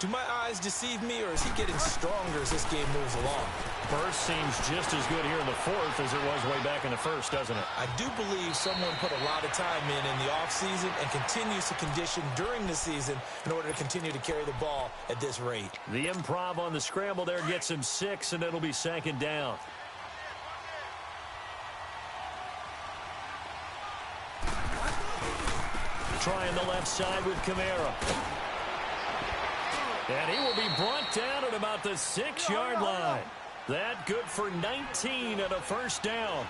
Do my eyes deceive me, or is he getting stronger as this game moves along? Burst seems just as good here in the fourth as it was way back in the first, doesn't it? I do believe someone put a lot of time in the offseason and continues to condition during the season in order to continue to carry the ball at this rate. The improv on the scramble there gets him 6, and it'll be second down. Trying the left side with Kamara. And he will be brought down at about the 6-yard line. That good for 19 and a first down.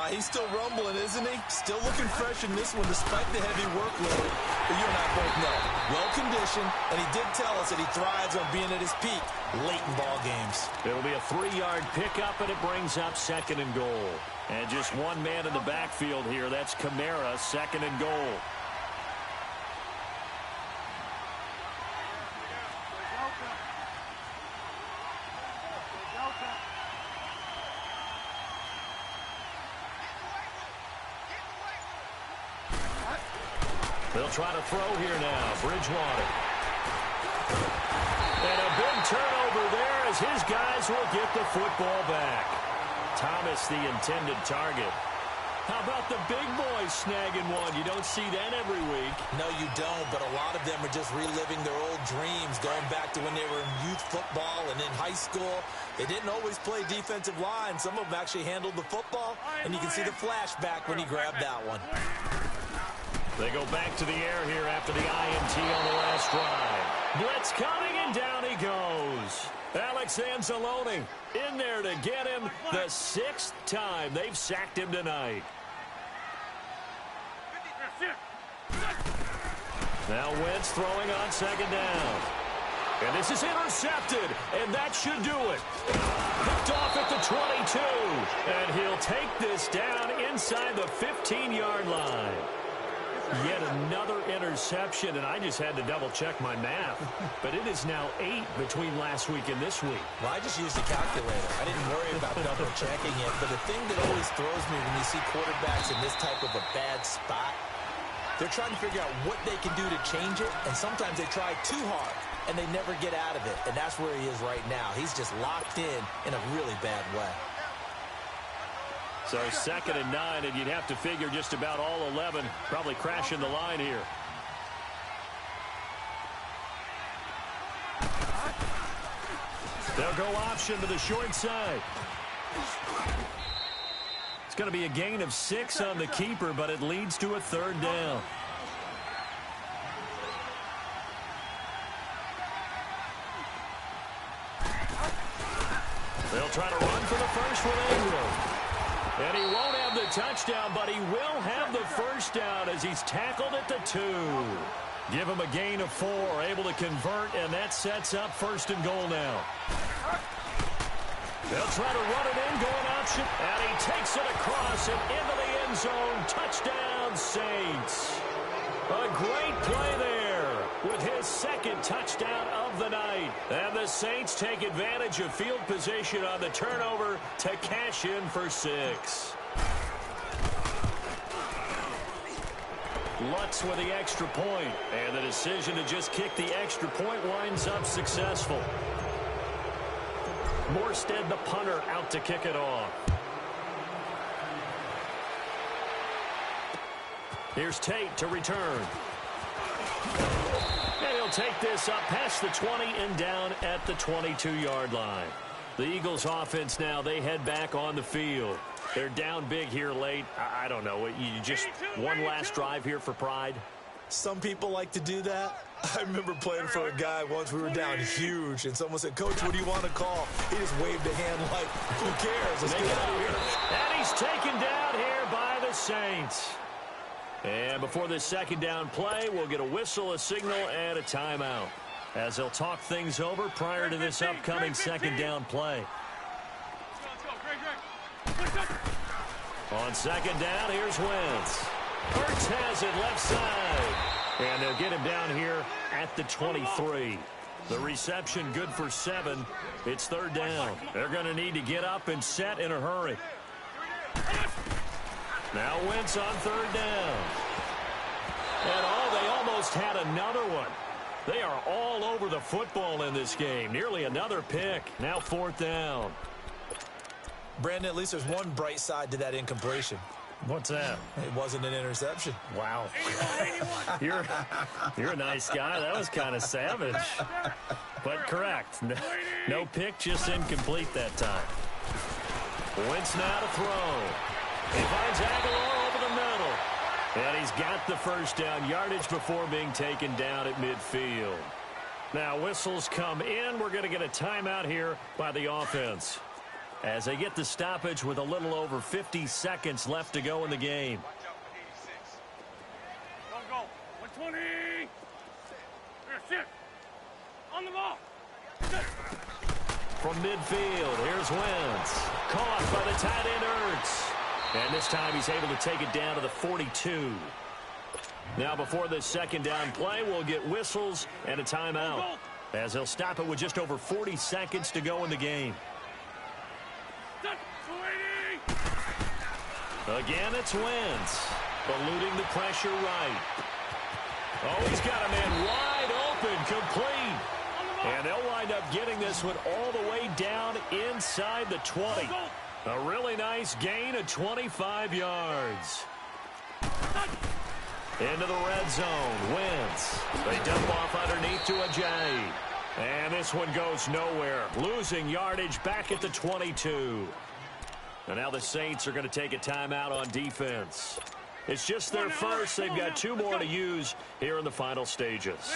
He's still rumbling, isn't he? Still looking fresh in this one despite the heavy workload. But you and I both know, well-conditioned, and he did tell us that he thrives on being at his peak late in ball games. It'll be a 3-yard pickup, and it brings up second and goal. And just one man in the backfield here. That's Kamara, second and goal. They'll try to throw here now. Bridgewater. And a big turnover there as his guys will get the football back. Thomas, the intended target. How about the big boys snagging one? You don't see that every week. No, you don't, but a lot of them are just reliving their old dreams, going back to when they were in youth football and in high school. They didn't always play defensive line. Some of them actually handled the football, and you can see the flashback when he grabbed that one. They go back to the air here after the INT on the last drive. Blitz coming, and down he goes. Alex Anzalone in there to get him the 6th time they've sacked him tonight. Now Wentz throwing on second down. And this is intercepted, and that should do it. Picked off at the 22, and he'll take this down inside the 15-yard line. Yet another interception, and I just had to double-check my math. But it is now 8 between last week and this week. Well, I just used a calculator. I didn't worry about double-checking it. But the thing that always throws me when you see quarterbacks in this type of a bad spot, they're trying to figure out what they can do to change it, and sometimes they try too hard, and they never get out of it. And that's where he is right now. He's just locked in a really bad way. So second and 9, and you'd have to figure just about all 11 probably crashing the line here. They'll go option to the short side. It's going to be a gain of 6 on the keeper, but it leads to a 3rd down. They'll try to run for the first with Ingram. And he won't have the touchdown, but he will have the first down as he's tackled at the 2. Give him a gain of 4, able to convert, and that sets up 1st and goal now. They'll try to run it in, going option, and he takes it across and into the end zone. Touchdown, Saints. A great play there with his 2nd touchdown of the night. And the Saints take advantage of field position on the turnover to cash in for 6. Lutz with the extra point, and the decision to just kick the extra point winds up successful. Morstead, the punter, out to kick it off. Here's Tate to return. And he'll take this up past the 20 and down at the 22-yard line. The Eagles offense now, they head back on the field. They're down big here late. I don't know. You just one last drive here for pride. Some people like to do that. I remember playing for a guy once. We were down huge, and someone said, "Coach, what do you want to call?" He just waved a hand like, "Who cares? Let's get out of here." And he's taken down here by the Saints. And before this 2nd down play, we'll get a whistle, a signal, and a timeout as they'll talk things over prior to this upcoming 2nd down play. On 2nd down, here's Wentz. Hurts has it left side. And they'll get him down here at the 23. The reception good for 7. It's 3rd down. They're going to need to get up and set in a hurry. Now Wentz on 3rd down. And they almost had another one. They are all over the football in this game. Nearly another pick. Now 4th down. Brandon, at least there's one bright side to that incompletion. What's that? It wasn't an interception. Wow. You're a nice guy. That was kind of savage. But correct. No pick, just incomplete that time. Wentz now to throw. He finds Aguilar over the middle. And he's got the first down yardage before being taken down at midfield. Now whistles come in. We're going to get a timeout here by the offense, as they get the stoppage with a little over 50 seconds left to go in the game. Go. 120. Here, sit. On the ball. Sit. From midfield, here's Wentz. Caught by the tight end Ertz. And this time he's able to take it down to the 42. Now before this second down play, we'll get whistles and a timeout, as he'll stop it with just over 40 seconds to go in the game. Again, it's Wentz, eluding the pressure right. Oh, he's got a man wide open, complete. And they'll wind up getting this one all the way down inside the 20. A really nice gain of 25 yards. Into the red zone, Wentz. They dump off underneath to Ajayi. And this one goes nowhere, losing yardage back at the 22. And now the Saints are going to take a timeout on defense. It's just their first. They've got 2 more to use here in the final stages.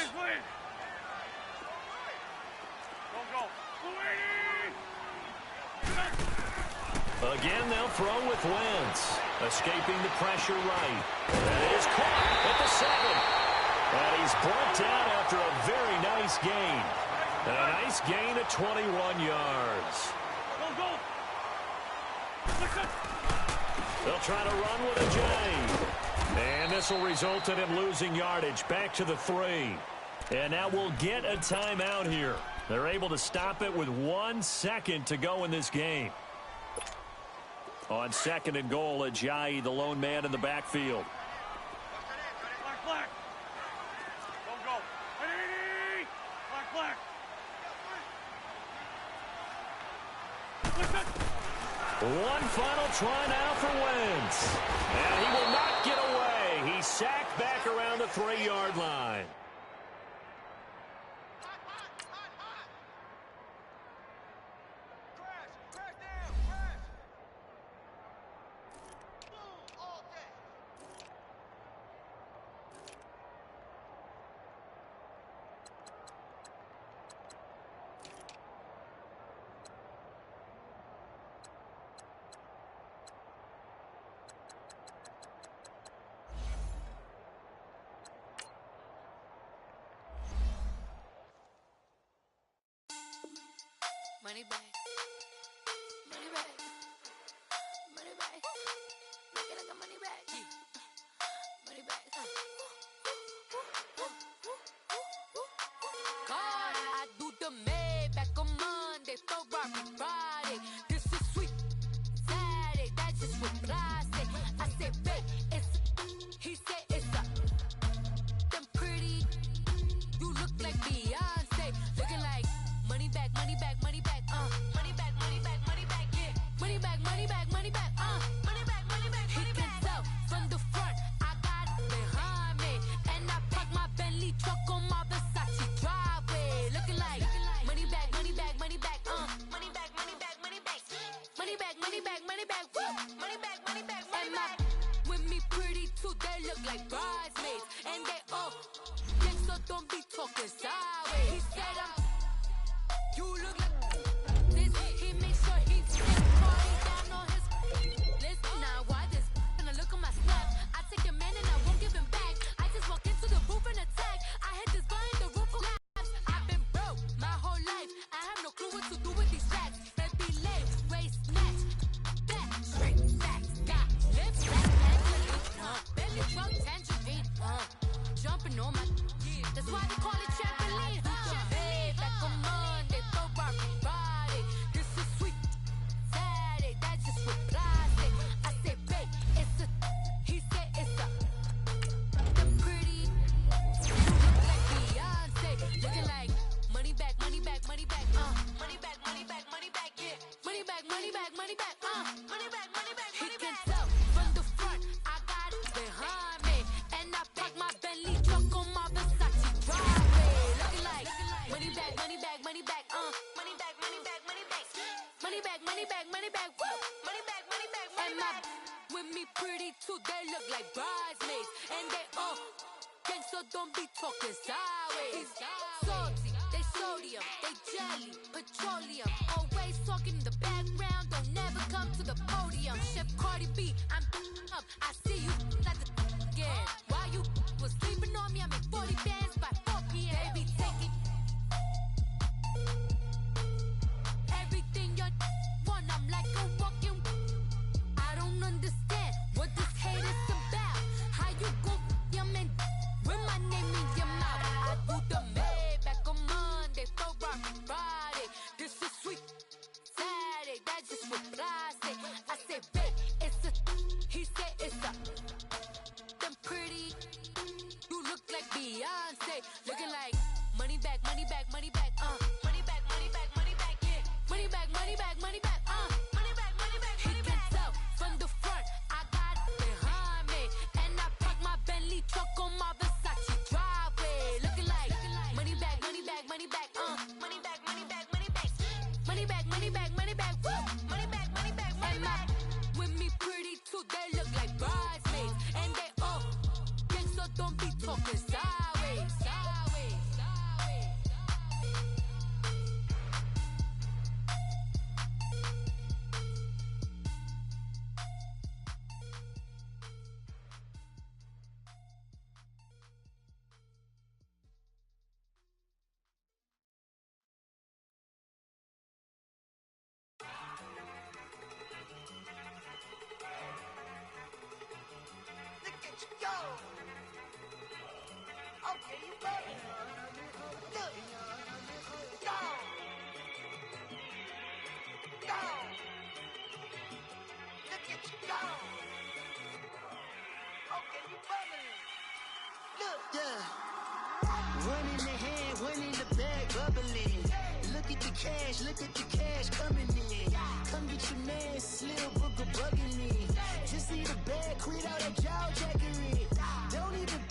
Again, they'll throw with Wentz, escaping the pressure right. That is caught at the 7. And he's brought down after a very nice gain. And a nice gain of 21 yards. They'll try to run with Ajayi. And this will result in him losing yardage back to the 3. And now we'll get a timeout here. They're able to stop it with 1 second to go in this game. On 2nd and goal, Ajayi, the lone man in the backfield. Black. Go. Ready. Black. One final try now for Wentz. And he will not get away. He's sacked back around the 3-yard line. Money back. Money back. Money back. Look at the money back. Money back. God, I do the Maybach on Monday, Ferrari Friday. This is sweet Saturday. That's just what I say. I say, babe, it's. He said it's a. Them pretty. You look like Beyonce. Looking like money back, money back, money back. Money back, money back, money back, yeah. Money back, money back, money back, money back, money back, money back. He can tell from the front, I got it behind me. And I park my Bentley truck on my Versace driveway. Looking like money back, money back, money back, money back, money back, money back. Money back, money back, money back, woo. Money back, money back, money back. With me pretty too, they look like bridesmaids. And they all, yeah, so don't be talking sideways. He said you look like this. He makes sure he party down on his money back, money back, money back, money back, money back. He can tell from the front, I got it behind me, and I park my Bentley truck on my Versace driveway, looking like money back, money back, money back, money back, money back, money back, money back, money back, money back, woo, money back, money back, money back. With me pretty too, they look like bridesmaids, and they all gang, so don't be talking sideways. Salty, they sodium, they jelly, petroleum. Always talking in the background, don't never come to the podium. Chef Cardi B, I'm up, I see you like the again. While you was sleeping on me, I make 40 bands by 4 p.m. They be taking everything you want, I'm like a walking. I don't understand what this hate is about. How you go your man with my name in your mouth? I do the Maybach on Monday, for Friday. This is sweet Saturday, that's just what I say. I say, babe, it's a. He said it's a. Them pretty. You look like Beyonce, looking like money back, money back, money back, money back, money back, money back, yeah, money back, money back, money back, money back, money back. He can tell from the front, I got it behind me, and I park my Bentley truck on my Versace driveway, looking like money back, money back, money back, money back, money back, money back, money back, money back, money back, woo, money back, money back, money back. With me pretty too, they look like bridesmaids, and they all gang, so don't be talking sideways, sideways, sideways. Look at you go. Okay, you better. Look. Go. Go. Look at you go. Okay, you better. Look. Yeah. One in the hand, one in the bag, bubbling. Look at the cash coming in. Come get your man, Slim Booker bugging me. Just need a bag, quit all that jaw jackery. Don't even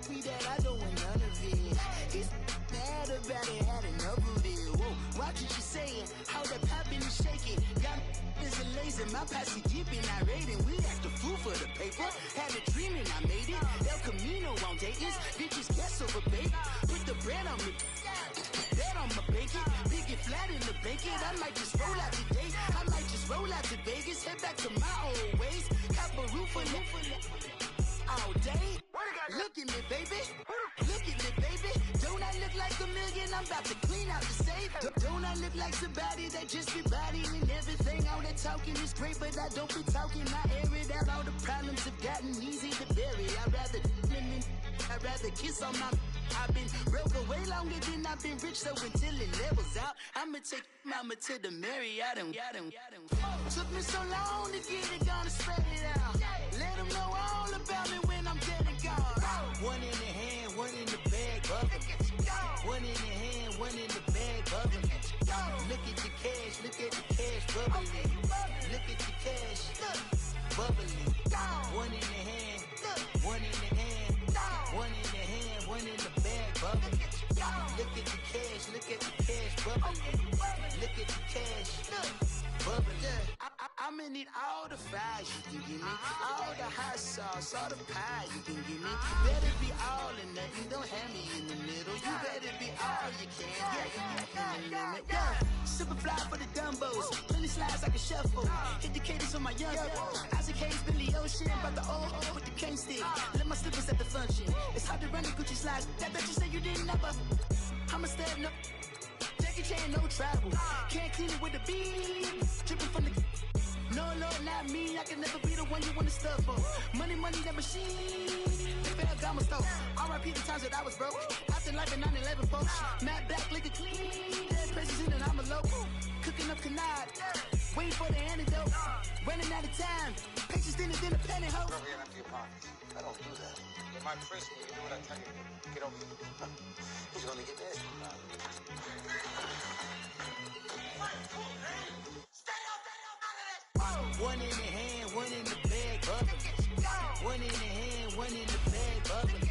be that, I don't want none of it. He's mad about it, had enough of it. Whoa, watch what you saying, how that poppin' and shaking. Got is a laser, my posse dipping, I raiding. We act a fool for the paper. Had a dream and I made it. El Camino on Dayton's, bitches guess over baby. Put the bread on me. Bet on my bacon, big and flat in the bacon. I might just roll out today. I might just roll out to Vegas, head back to my old ways. Have a roof for all day. Look at me, baby. Look at me, baby. Don't I look like a million? I'm about to clean out the safe. Don't I look like somebody that just be bodying everything? All that talking is great, but I don't be talking. I air it out. All the problems have gotten easy to bury. I'd rather kiss on my. I've been broke way longer than I've been rich, so until it levels out, I'ma take mama to the Marriott and took me so long to get it, gonna spread it out. Let them know all about me when I'm dead and gone. One in the hand, one in the bag, bubbling. One in the hand, one in the bag, bubbling. Look at the cash, bubbling. Look at the cash, bubbling. One in the hand, one in the hand, one in the hand, one in the bag, bubbling. Look at the cash, bubbling. Look at the cash, bubbling. I'ma need all the fries you can give me, all the hot sauce, all the pie you can give me. Better be all or nothing, don't have me in the middle. You better be all you can. Yeah. Super fly for the Dumbos, plenty slides like a shuffle. Hit the cadence on my young. Isaac Hayes, Billy Ocean, about the old with the cane stick. Let my slippers at the function. It's hard to run the Gucci slides. That bet you say you didn't never. I'ma stand up. Jackie Chan, no travel. Can't clean it with the beat. Dripping from the. No, Lord, not me. I can never be the one you wanna stuff for. Money, that machine. They fell Gamma store. R.I.P. the times that I was broke. After life in 9/11, folks. Matte black, liquor clean. Dead president and I'm a local. Cooking up canard. Waiting for the antidote. Running out of time. Patience thinner than a penny hoe. Over here in a few pockets. I don't do that. You might frisk me. You do what I tell you. Get over here. He's gonna get dead. Stay up. One in the hand, one in the bag, bubbling. One in the hand, one in the bag, bubbling.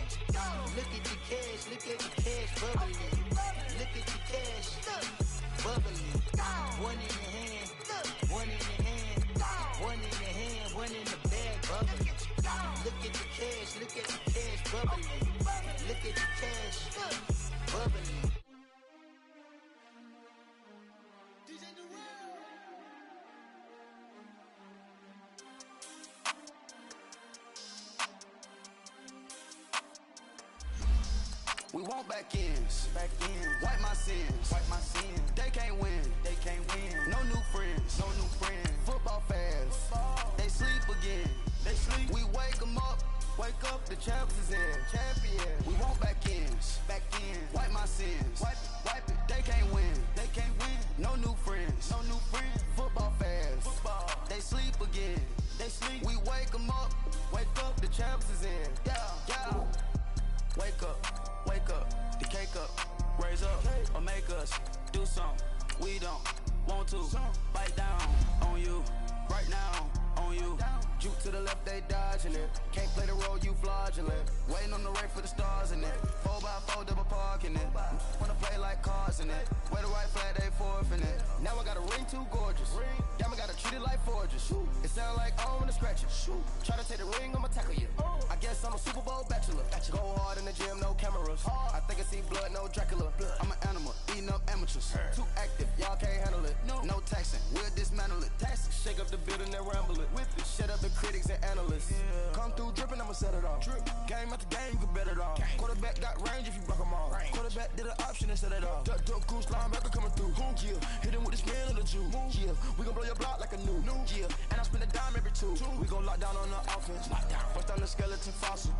Look at the cash, bubbling. Look at the cash, bubbling. One in the hand, one in the hand, one in the hand, one in the bag, bubbling. Look at the cash, bubbling. Look at the cash, bubbling. We want back ends, wipe my sins, They can't win, No new friends, Football fans, they sleep again, We wake them up, the champs is in, We want back ends, wipe my sins, wipe it. They can't win, No new friends, Football fans, they sleep again, We wake them up, the champs is in, yeah. Wake up, the cake up, raise up, or make us do something we don't want to. Bite down on you, right now on you. Juke to the left, they dodging it. Can't play the role, you fraudulent. Waiting on the rain for the stars in it. 4x4 double parking it. Wanna play like cars in it. Where the white flag, they forfeit it. Now I got a ring too gorgeous. Damn, I gotta treat it like forges. It sound like I wanna scratch it. Try to take the ring, I'ma tackle you. I guess I'm a Super Bowl bachelor. Go hard in the gym, no cameras. I think I see blood, no Dracula. I'm an animal, eating up amateurs. Too active, y'all can't handle it. No taxing, we'll dismantle it. Shake up the building and ramble it. Whip it, shut up the critics and analysts. Come through dripping, I'ma set it off. Game after game, you can bet it off. Quarterback got range if you block them all. Quarterback did an option and set it off. Duck, goose, linebacker coming through. Yeah, hit him with the spin of the Jew. Yeah, we gon' blow your block like a new. Yeah, and I spend a dime every two. We gon' lock down on the offense. Bust down the skeleton fossil.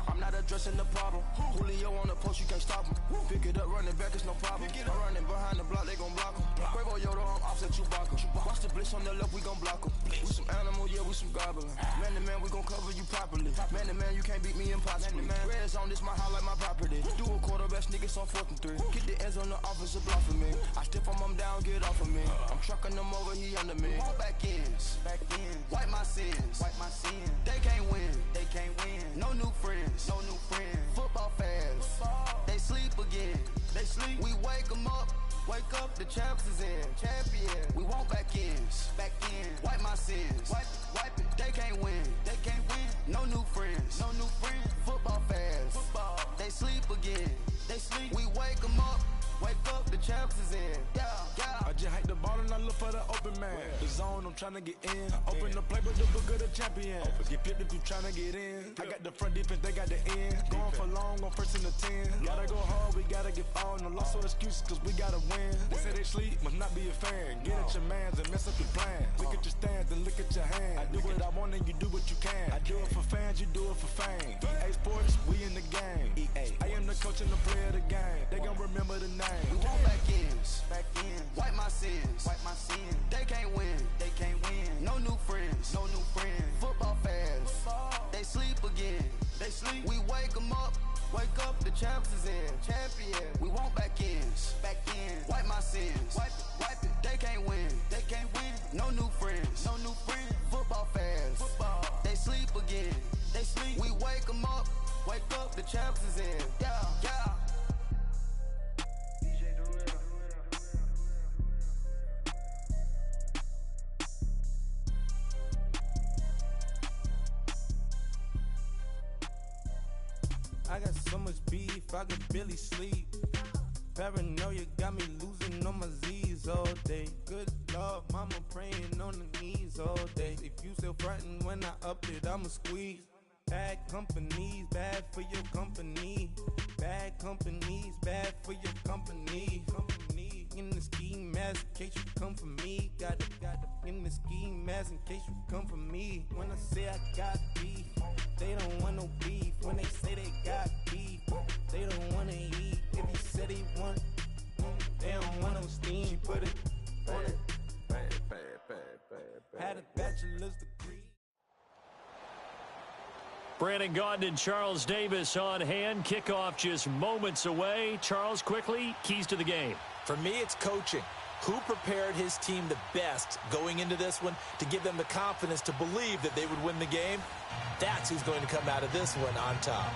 I'm not addressing the problem. Julio on the post, you can't stop him. Pick it up, running back, it's no problem. I'm running behind the block, they gon' block him. Quavo Yoda, I'm offset Chewbacca. Watch the blitz on the left, we gon' block him. We some animal, yeah, we some goblin. Man to man, we gon' cover you properly. Man to man, you can't beat me impossibly. Red zone, this my house like my property. Do a quarterback sneakers on 4th and 3. Get the ends on the offensive block for me. I step on them down, get off of me. I'm trucking them over, he under me. Back ends, wipe my sins, They can't win, No new friends, Football fans, they sleep again, We wake them up, the champs is in, We want back ends, wipe my sins, wipe it. They can't win, No new friends, Football fans, they sleep again, We wake them up, the champs is in, yeah. I just hike the ball and I look for the open man. The zone, I'm tryna get in. Open the playbook, the book of the champion. Get flipped if you tryna get in. I got the front defense, they got the end. Going for long, on 1st and 10. Gotta go hard, we gotta give all. No loss or excuses, cause we gotta win. They say they sleep, must not be a fan. Get at your mans and mess up your plans. Look at your stands and look at your hands. I do what I want and you do what you can. I do it for fans, you do it for fame. EA Sports, we in the game. I am the coach and the player of the game. They gon' remember the name. We want back ends, wipe my sins, They can't win, No new friends, Football fans, they sleep again, We wake them up, the champs is in, We want back ends, wipe my sins, wipe it. They can't win, No new friends, Football fans, they sleep again, We wake them up, the champs is in, yeah. I got so much beef, I could barely sleep. Paranoia got me losing on my Z's all day. Good Lord, mama praying on the knees all day. If you still frontin' when I up it, I'ma squeeze. Bad companies, bad for your company. Bad companies, bad for your company. In the ski mask in case you come for me. Got it in the ski mask in case you come for me. When I say I got beef, they don't want no beef. When they say they got beef, they don't wanna eat. If you said they want, they don't want no steam. Put it on it. Had a bachelor's degree. Brandon Gaudin and Charles Davis on hand. Kickoff just moments away. Charles, quickly, keys to the game. For me, it's coaching. who prepared his team the best going into this one to give them the confidence to believe that they would win the game. That's who's going to come out of this one on top.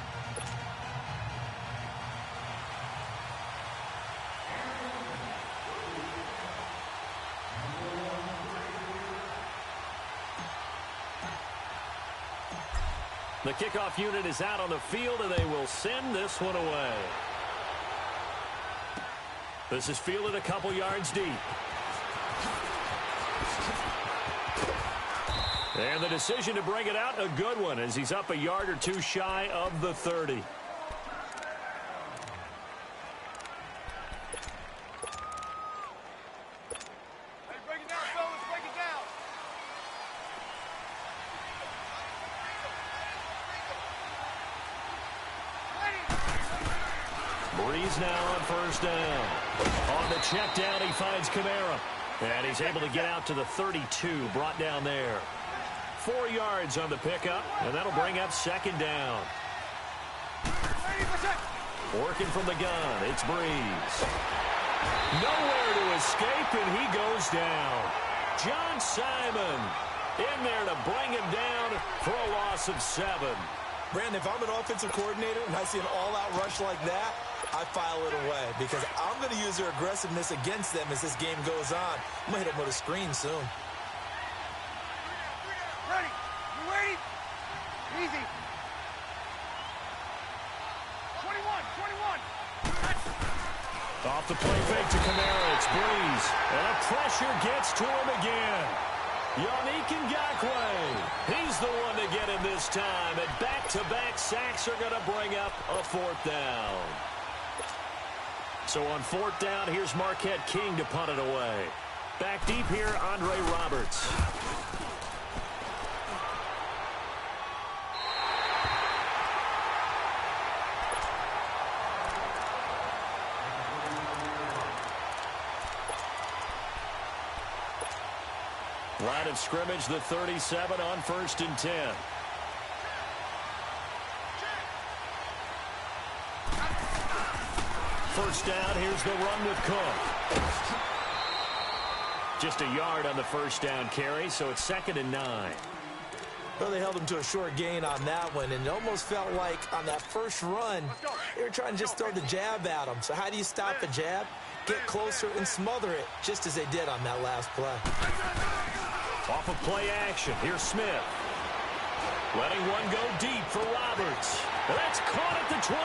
The kickoff unit is out on the field, and they will send this one away. This is fielded a couple yards deep. And the decision to bring it out, a good one, as he's up a yard or two shy of the 30. Breeze now on first down. On the check down, he finds Kamara. And he's able to get out to the 32, brought down there. 4 yards on the pickup, and that'll bring up second down. Working from the gun, it's Breeze. Nowhere to escape, and he goes down. John Simon in there to bring him down for a loss of 7. Brandon, if I'm an offensive coordinator and I see an all-out rush like that, I file it away because I'm going to use their aggressiveness against them as this game goes on. I'm going to hit them with a screen soon. Ready? You ready? Easy. 21. Off the play fake to Kamara, it's Breeze. And the pressure gets to him again. Yannick Ngakoue. He's the one to get him this time. And back-to-back sacks are going to bring up a 4th down. So on 4th down, here's Marquette King to punt it away. Back deep here, Andre Roberts. Line of scrimmage, the 37 on 1st and 10. First down, here's the run with Cook. Just a yard on the first down carry, so it's 2nd and 9. Well, they held him to a short gain on that one, and it almost felt like on that first run, they were trying to just throw the jab at him. So how do you stop a jab? Get closer and smother it, just as they did on that last play. Off of play action, here's Smith. Letting one go deep for Roberts. That's caught at the 25.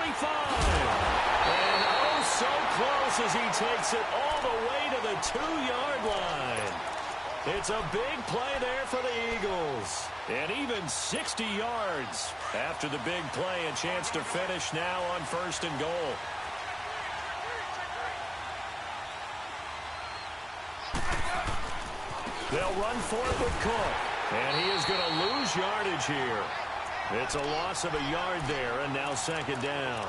And oh, so close as he takes it all the way to the 2-yard line. It's a big play there for the Eagles. And even 60 yards after the big play. A chance to finish now on 1st and goal. They'll run for it with Cook. And he is going to lose yardage here. It's a loss of a yard there, and now 2nd down.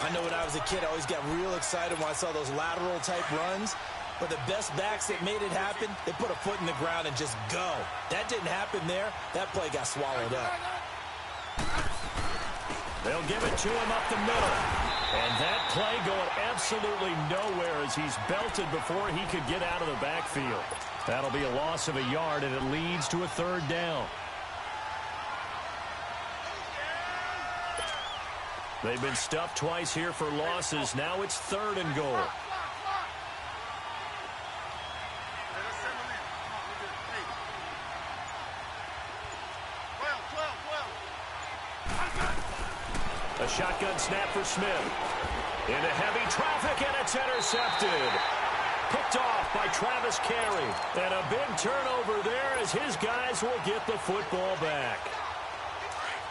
I know when I was a kid, I always got real excited when I saw those lateral-type runs. But the best backs that made it happen, they put a foot in the ground and just go. That didn't happen there. That play got swallowed up. They'll give it to him up the middle. And that play going absolutely nowhere as he's belted before he could get out of the backfield. That'll be a loss of a yard, and it leads to a 3rd down. They've been stuffed twice here for losses. Now it's 3rd and goal. A shotgun snap for Smith. Into heavy traffic, and it's intercepted. Picked off by Travis Carey. And a big turnover there as his guys will get the football back.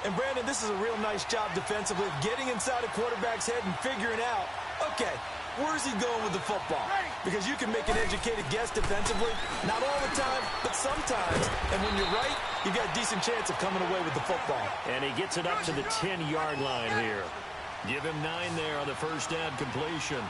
And, Brandon, this is a real nice job defensively, getting inside a quarterback's head and figuring out, okay, where's he going with the football? Because you can make an educated guess defensively, not all the time, but sometimes. And when you're right, you've got a decent chance of coming away with the football. And he gets it up to the 10-yard line here. Give him 9 there on the first down completion.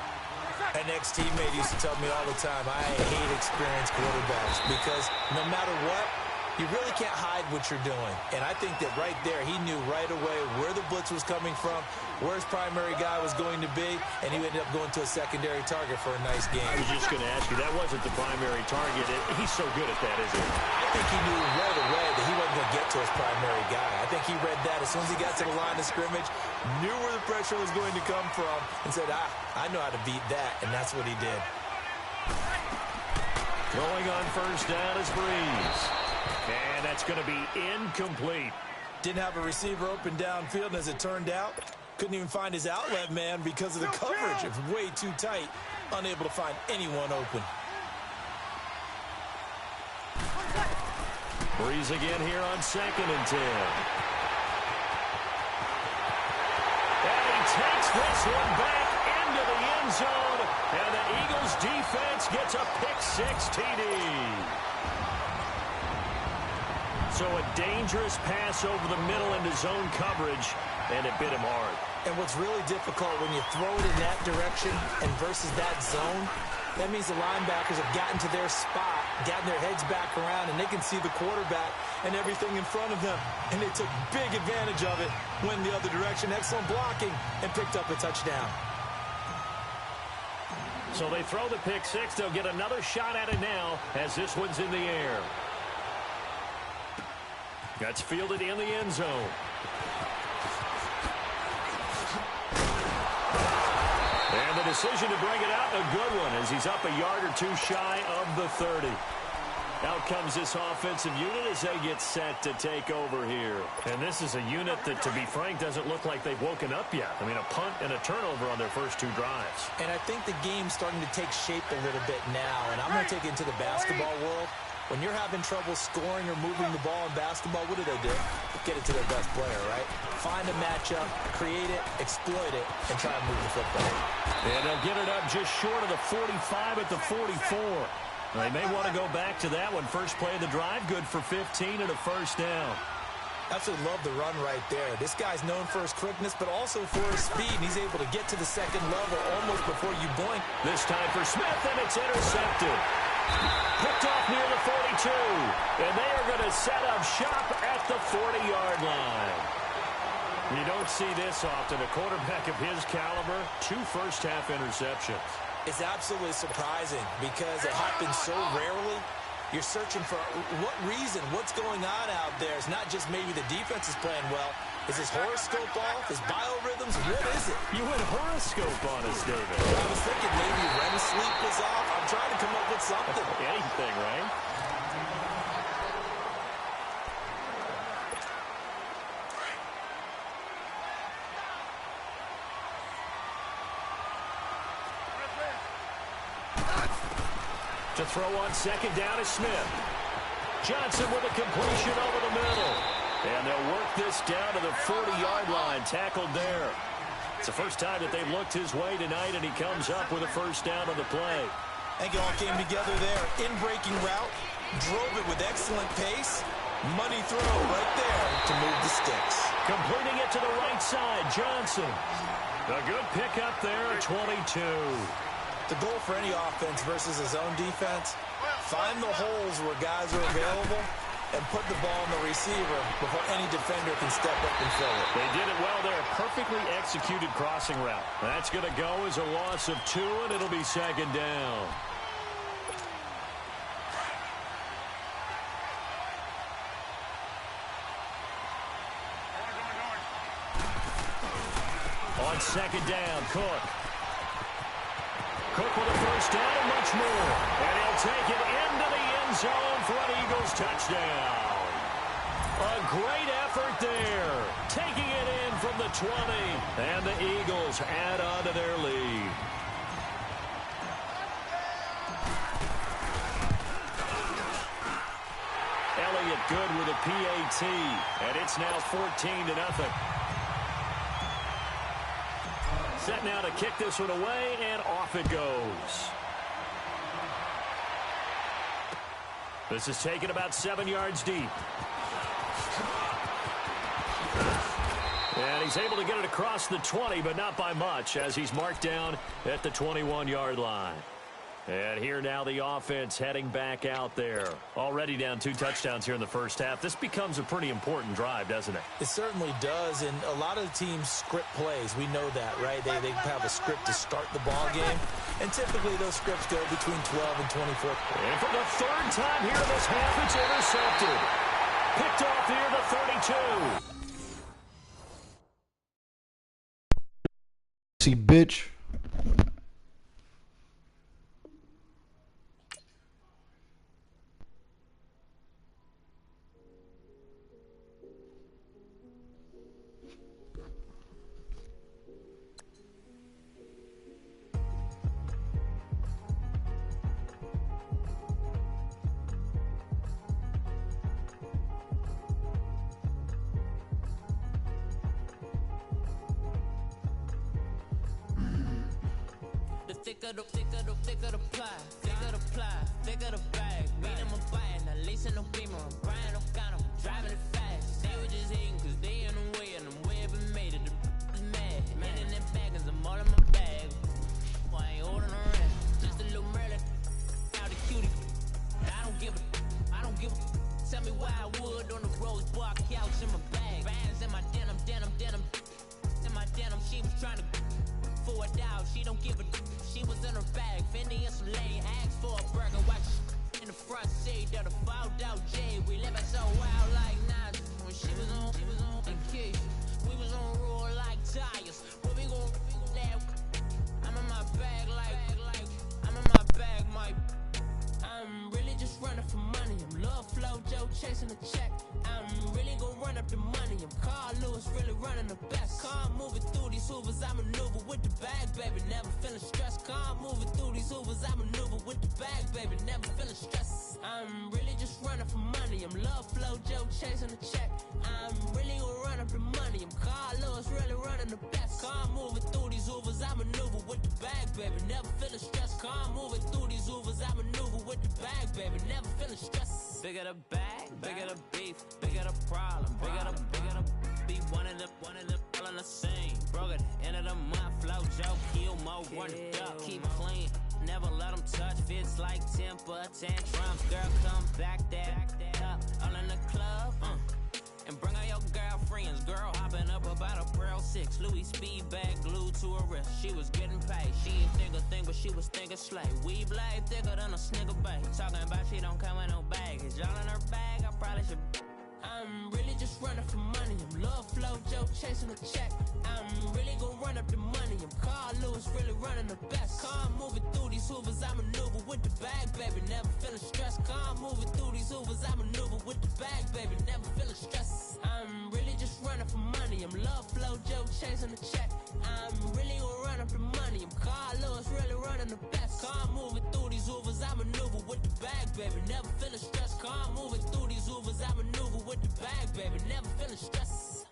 An ex-teammate used to tell me all the time, I hate experienced quarterbacks because no matter what, You really can't hide what you're doing. And I think that right there, he knew right away where the blitz was coming from, where his primary guy was going to be, and he ended up going to a secondary target for a nice game. I was just going to ask you, that wasn't the primary target. He's so good at that, isn't he? I think he knew right away that he wasn't going to get to his primary guy. I think he read that as soon as he got to the line of scrimmage, knew where the pressure was going to come from, and said, I know how to beat that, and that's what he did. Going on first down is Breeze. And that's going to be incomplete. Didn't have a receiver open downfield, and as it turned out, couldn't even find his outlet man because of the coverage. It was way too tight, unable to find anyone open. Breeze again here on 2nd and 10. And he takes this one back into the end zone, and the Eagles defense gets a pick-6 TD. So a dangerous pass over the middle into zone coverage, and it bit him hard. And what's really difficult when you throw it in that direction and versus that zone, that means the linebackers have gotten to their spot, gotten their heads back around, and they can see the quarterback and everything in front of them. And they took big advantage of it, went the other direction, excellent blocking, and picked up a touchdown. So they throw the pick-6. They'll get another shot at it now as this one's in the air. That's fielded in the end zone. And the decision to bring it out, a good one, as he's up a yard or two shy of the 30. Out comes this offensive unit as they get set to take over here. And this is a unit that, to be frank, doesn't look like they've woken up yet. I mean, a punt and a turnover on their first 2 drives. And I think the game's starting to take shape a little bit now. And I'm going to take it into the basketball world. When you're having trouble scoring or moving the ball in basketball, what do? Get it to their best player, right? Find a matchup, create it, exploit it, and try and move the football. And they'll get it up just short of the 45 at the 44. They may want to go back to that one. First play of the drive, good for 15 and a first down. Absolutely love the run right there. This guy's known for his quickness, but also for his speed. And he's able to get to the second level almost before you blink. This time for Smith, and it's intercepted. Picked off near the 42. And they are going to set up shop at the 40-yard line. You don't see this often. A quarterback of his caliber, 2 first-half interceptions. It's absolutely surprising because it happens so rarely. You're searching for what reason, what's going on out there. It's not just maybe the defense is playing well. Is his horoscope off? His biorhythms? What is it? You went horoscope on us, David. I was thinking maybe REM sleep was off. I'm trying to come up with something. Anything, right? To throw on second down is Smith. Johnson with a completion over the middle. And they'll work this down to the 40-yard line, tackled there. It's the first time that they've looked his way tonight, and he comes up with a first down on the play. I think it all came together there. In-breaking route, drove it with excellent pace. Money throw right there to move the sticks. Completing it to the right side, Johnson. A good pickup there, 22. The goal for any offense versus his own defense, find the holes where guys are available and put the ball on the receiver before any defender can step up and fill it. They did it well there. Perfectly executed crossing route. That's going to go as a loss of 2, and it'll be second down. On second down, Cook. Cook with a first down and much more. And he'll take it into the end zone for an Eagles touchdown. A great effort there. Taking it in from the 20. And the Eagles add on to their lead. Elliott good with a PAT. And it's now 14-0. Set now to kick this one away, and off it goes. This is taken about 7 yards deep. And he's able to get it across the 20, but not by much, as he's marked down at the 21-yard line. And here now the offense heading back out there. Already down 2 touchdowns here in the first half. This becomes a pretty important drive, doesn't it? It certainly does, and a lot of the teams script plays. We know that, right? They have a script to start the ball game, and typically those scripts go between 12 and 24. And for the third time here in this half, it's intercepted. Picked off near the 32. See, bitch. Thicker the ply, thicker the bag. Mean I'm buying, at least in no beamer. I'm buying, I'm got 'em, driving it fast. They were just hating cause they in the way, and I'm way up and made it. The is mad. Man in that bag, cause I'm all in my bag. Well, I ain't holding around. Just a little Merlin, out the cutie. I don't give a. Tell me why I would on the rose bar couch in my bag. Bands in my denim. In my denim, she was trying to for it out. She don't give a. She was in her bag, Fendi and some lane, asked for a burger, watch in the front seat of the fouled out J. We living so wild like Nas. When she was on and Keisha, we was on roll like tires. Where we gon' let? I'm in my bag like I'm in my bag, my. I'm really just running for money. I'm Love Flow Joe chasing the check. I'm really gon' run up the money. I'm Carl Lewis, really running the best. Car moving through these Hoovers, I maneuver with the bag, baby. Never feeling stressed. Car moving through these Hoovers, I maneuver with the bag, baby. Never feeling stressed. I'm really just running for money. I'm Love Flow Joe chasing the check. I'm really gon' run up the money. I'm Carl Lewis, really running the best. Car moving through these Hoovers, I maneuver with the bag, baby. Never feeling stressed. Car moving through these Hoovers, I maneuver with the bag, baby. Never feeling stressed. Bigger the bag, bigger the beef, bigger the problem, bigger the be one of the all in the same. Broke at the end of the month, Flow Joe, kill mo, run it up, keep clean. Never let them touch, fits like temper tantrums. Girl, come back up, all in the club, and bring all your girlfriends. Girl hopping up about a Pearl 6, Louis speed bag glued to her wrist. She was getting paid, she ain't think a thing, but she was thinking slay. We blade thicker than a Snicker bag. Talking about she don't come with no baggage. Y'all in her bag, I probably should. I'm really just running for money. I'm Love Flow Joe chasing the check. I'm really gon' run up the money. I'm Carl Lewis, really running the best. Car moving through these Hoovers, I maneuver with the bag, baby. Never feeling stressed. Car moving through these Hoovers, I maneuver with the bag, baby. Never feeling stressed. I'm really just running for money. I'm Love Flow Joe chasing the check. I'm really gon' run up the money. I'm Carl Lewis, really running the best. Car moving through these Hoovers, I maneuver with the bag, baby. Never feeling stressed. Car moving through these Hoovers, I maneuver with the bag, baby. Never feeling stressed.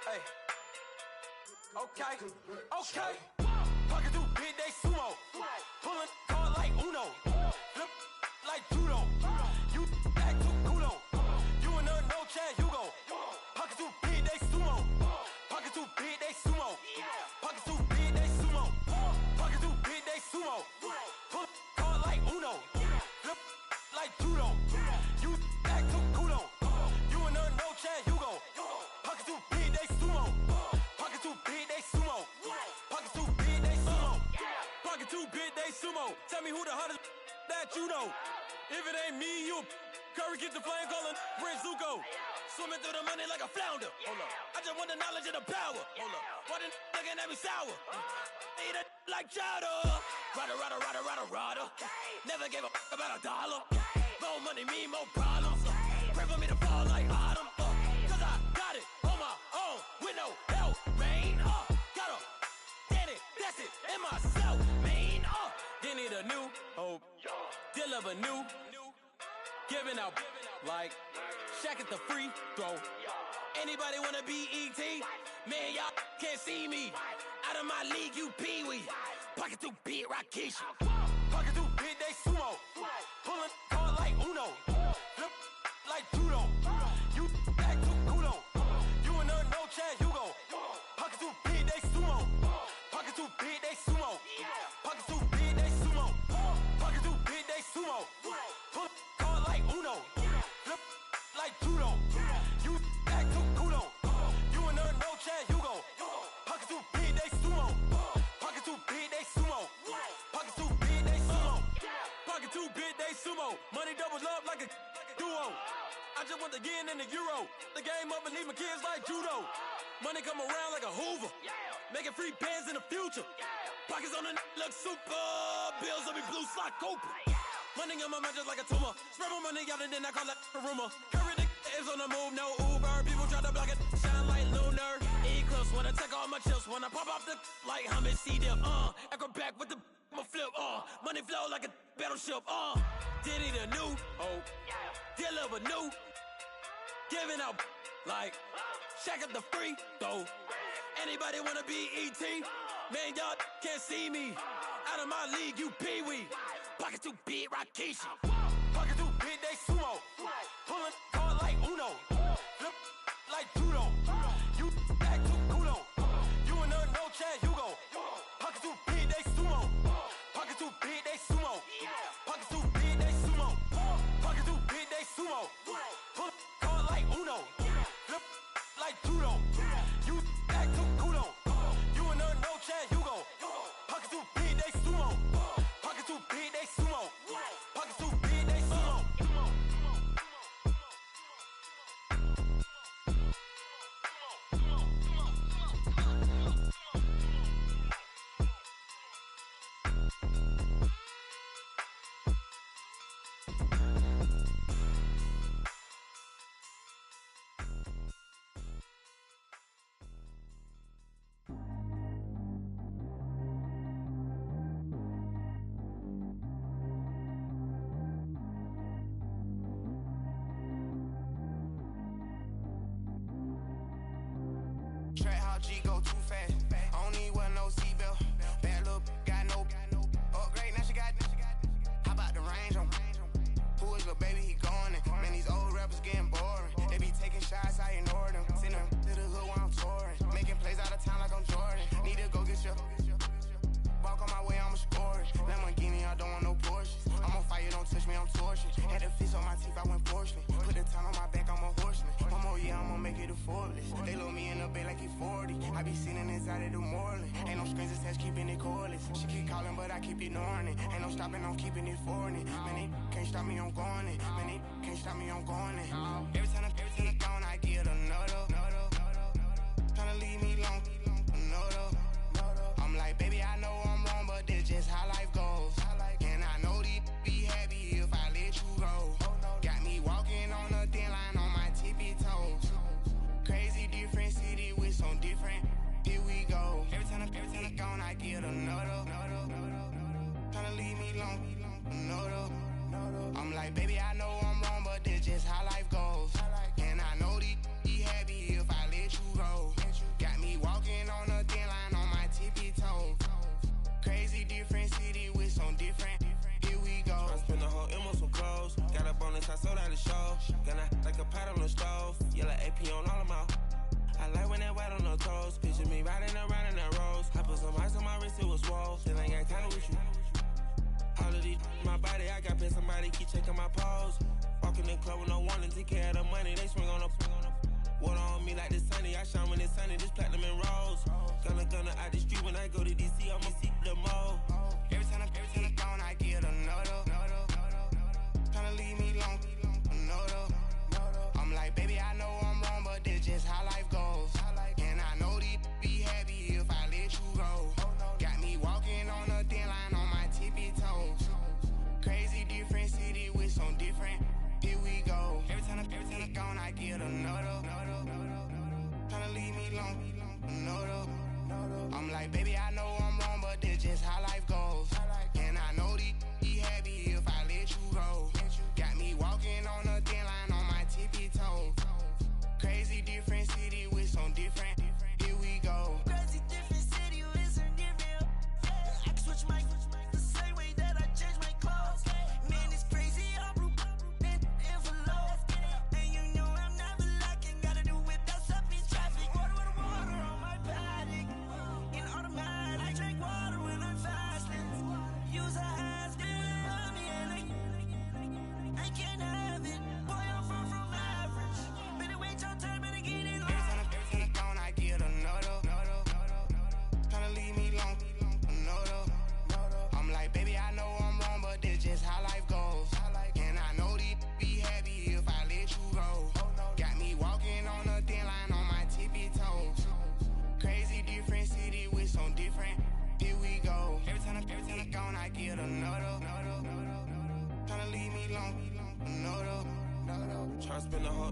Hey. Okay. Pocket through big day sumo. Pulling card like Uno. Flip like judo. You act too culo. You and her no chance, you go. Pocket through big day sumo. Pocket through big day sumo. Pocket through big day sumo. Pocket through big day sumo. Pull card like Uno. Flip like judo. You act too culo. You and her no chance, you go. Pocket through big day sumo. Pocket too big, they sumo. Pocket too big, they sumo. Pocket too big, they sumo. Tell me who the hottest that you know. If it ain't me, you Curry get the flame calling Prince Zuko. Swimming through the money like a flounder. Hold up. I just want the knowledge and the power. Hold up. Why the looking at me sour? Eat it like chowder. Rada. Never gave a about $1. More money, me, more problems. Pray for me to fall like autumn. Cause I got it on my own with no help, man. Gotta get it, that's it, in myself, man. They need a new hope, deal of a new Giving out like Shaq at the free throw. Anybody wanna be ET? Man, y'all can't see me. Out of my league, you pee-wee. Pocket too big, Rakesh. Pocket too big, they sumo. Pulling card like Uno. Flip like judo. You act too kudo. You and no Chad Hugo. Pocket too big, they sumo. Pocket too big, they sumo. Pocket too big, they sumo. Pocket too big, they sumo. Pull card like Uno. Flip like judo. You act too kudo. You and no Chad Hugo. Pocket too big, they sumo. Pocket too big, they sumo. Pocket too big, they sumo. Pocket too big, they sumo. Money doubles up like a duo. I just want the yen and the euro. The game up and leave my kids like judo. Money come around like a Hoover. Making free bands in the future. Pockets on the look super. Bills on me blue slot Cooper. Money on my mind just like a tumor. Spread my money out and then I call it a rumor. Curry the is on the move, no Uber. People try to block it, shine like lunar. Eclipse when I take all my chips. When I pop off the like Hummus C-Dip. Echo back with the flip. Money flow like a battleship. Diddy the new. Deliver new. Giving out like Shaq at the free throw. Anybody wanna be ET? Man, y'all can't see me. Out of my league, you pee-wee. Pocket too big, Rakesh. Pocket too big, they sumo. Pulling card like Uno. Flip like judo. You act too kudo. You and no Chad Hugo. Pocket too big, they sumo. Pocket too big, they sumo. Pocket too big, they sumo. Pocket too big, they sumo. Pull card like Uno. Flip like judo. You act too kudo. You and no Chad Hugo. Pocket too big, they sumo. Pocket too big, they sumo. Pocket too big, they sumo. Track how G go too fast. I don't need wear no seatbelt. Bad little got no upgrade. Now she got. How about the range on? Who is little baby? He going in. Man, these old rappers getting boring. They be taking shots, I ignore them. Send them to the hood while I'm touring. Making plays out of town like I'm Jordan. Need to go get your. Walk on my way, I'ma score it. Lamborghini, I don't want no Porsches. I'm on fire, don't touch me, I'm torching. Had the fish on my teeth, I went porcelain. Put the time on my back, I'm a horseman. One more year, I'ma make it effortless. They load me in the bay like he 40. I be sitting inside of the Moreland. Ain't no screens attached, keeping it cordless. She keep calling, but I keep ignoring it. Ain't no stopping, I'm keeping it foreign it. Man, they can't stop me, I'm going it. Man, they can't stop me, I'm going it. Every time I'm gone, I get another. Tryna leave me long, another. I'm like, baby, I know I'm wrong, but this just how life goes. And I know these be happy if I let you go. Got me walking on a thin line on my tippy toes. Crazy different city with some different. Here we go. Every time I'm gone, I get another. Tryna leave me long, another. I'm like, baby, I know I'm wrong, but this just how life goes. And I know these be happy if I let you go. Got me walking on a thin line on my tippy toes. Crazy different city with some different. Here we go. I spent the whole M on some clothes. Got up on this, I sold out the show. Gonna like a pot on the stove. Yellow AP on all of my. I like when that white on the toes. Picture me riding around in that rose. I put some ice on my wrist, it was swole. Still ain't got time with you. All of these my body, I got paid somebody keep checking my pose. Walking in club with no warning, take care of the money. They swing on the. Water on me like the sunny, I shine when it's sunny, this platinum and rose. Gonna out the street when I go to DC, I'ma see the mall. Every time I'm gone, I get another. Tryna leave me long, another. I'm like, baby, I know I'm wrong, but this just how life goes. And I know these be happy if I let you go. Got me walking on a thin line on my tippy toes. Crazy different city with some different. Here we go. Every time I'm gone, I get another. Tryna leave me long, another. I'm like, baby, I know I'm wrong, but this just how life goes. And I know these be happy if I let you go. Got me walking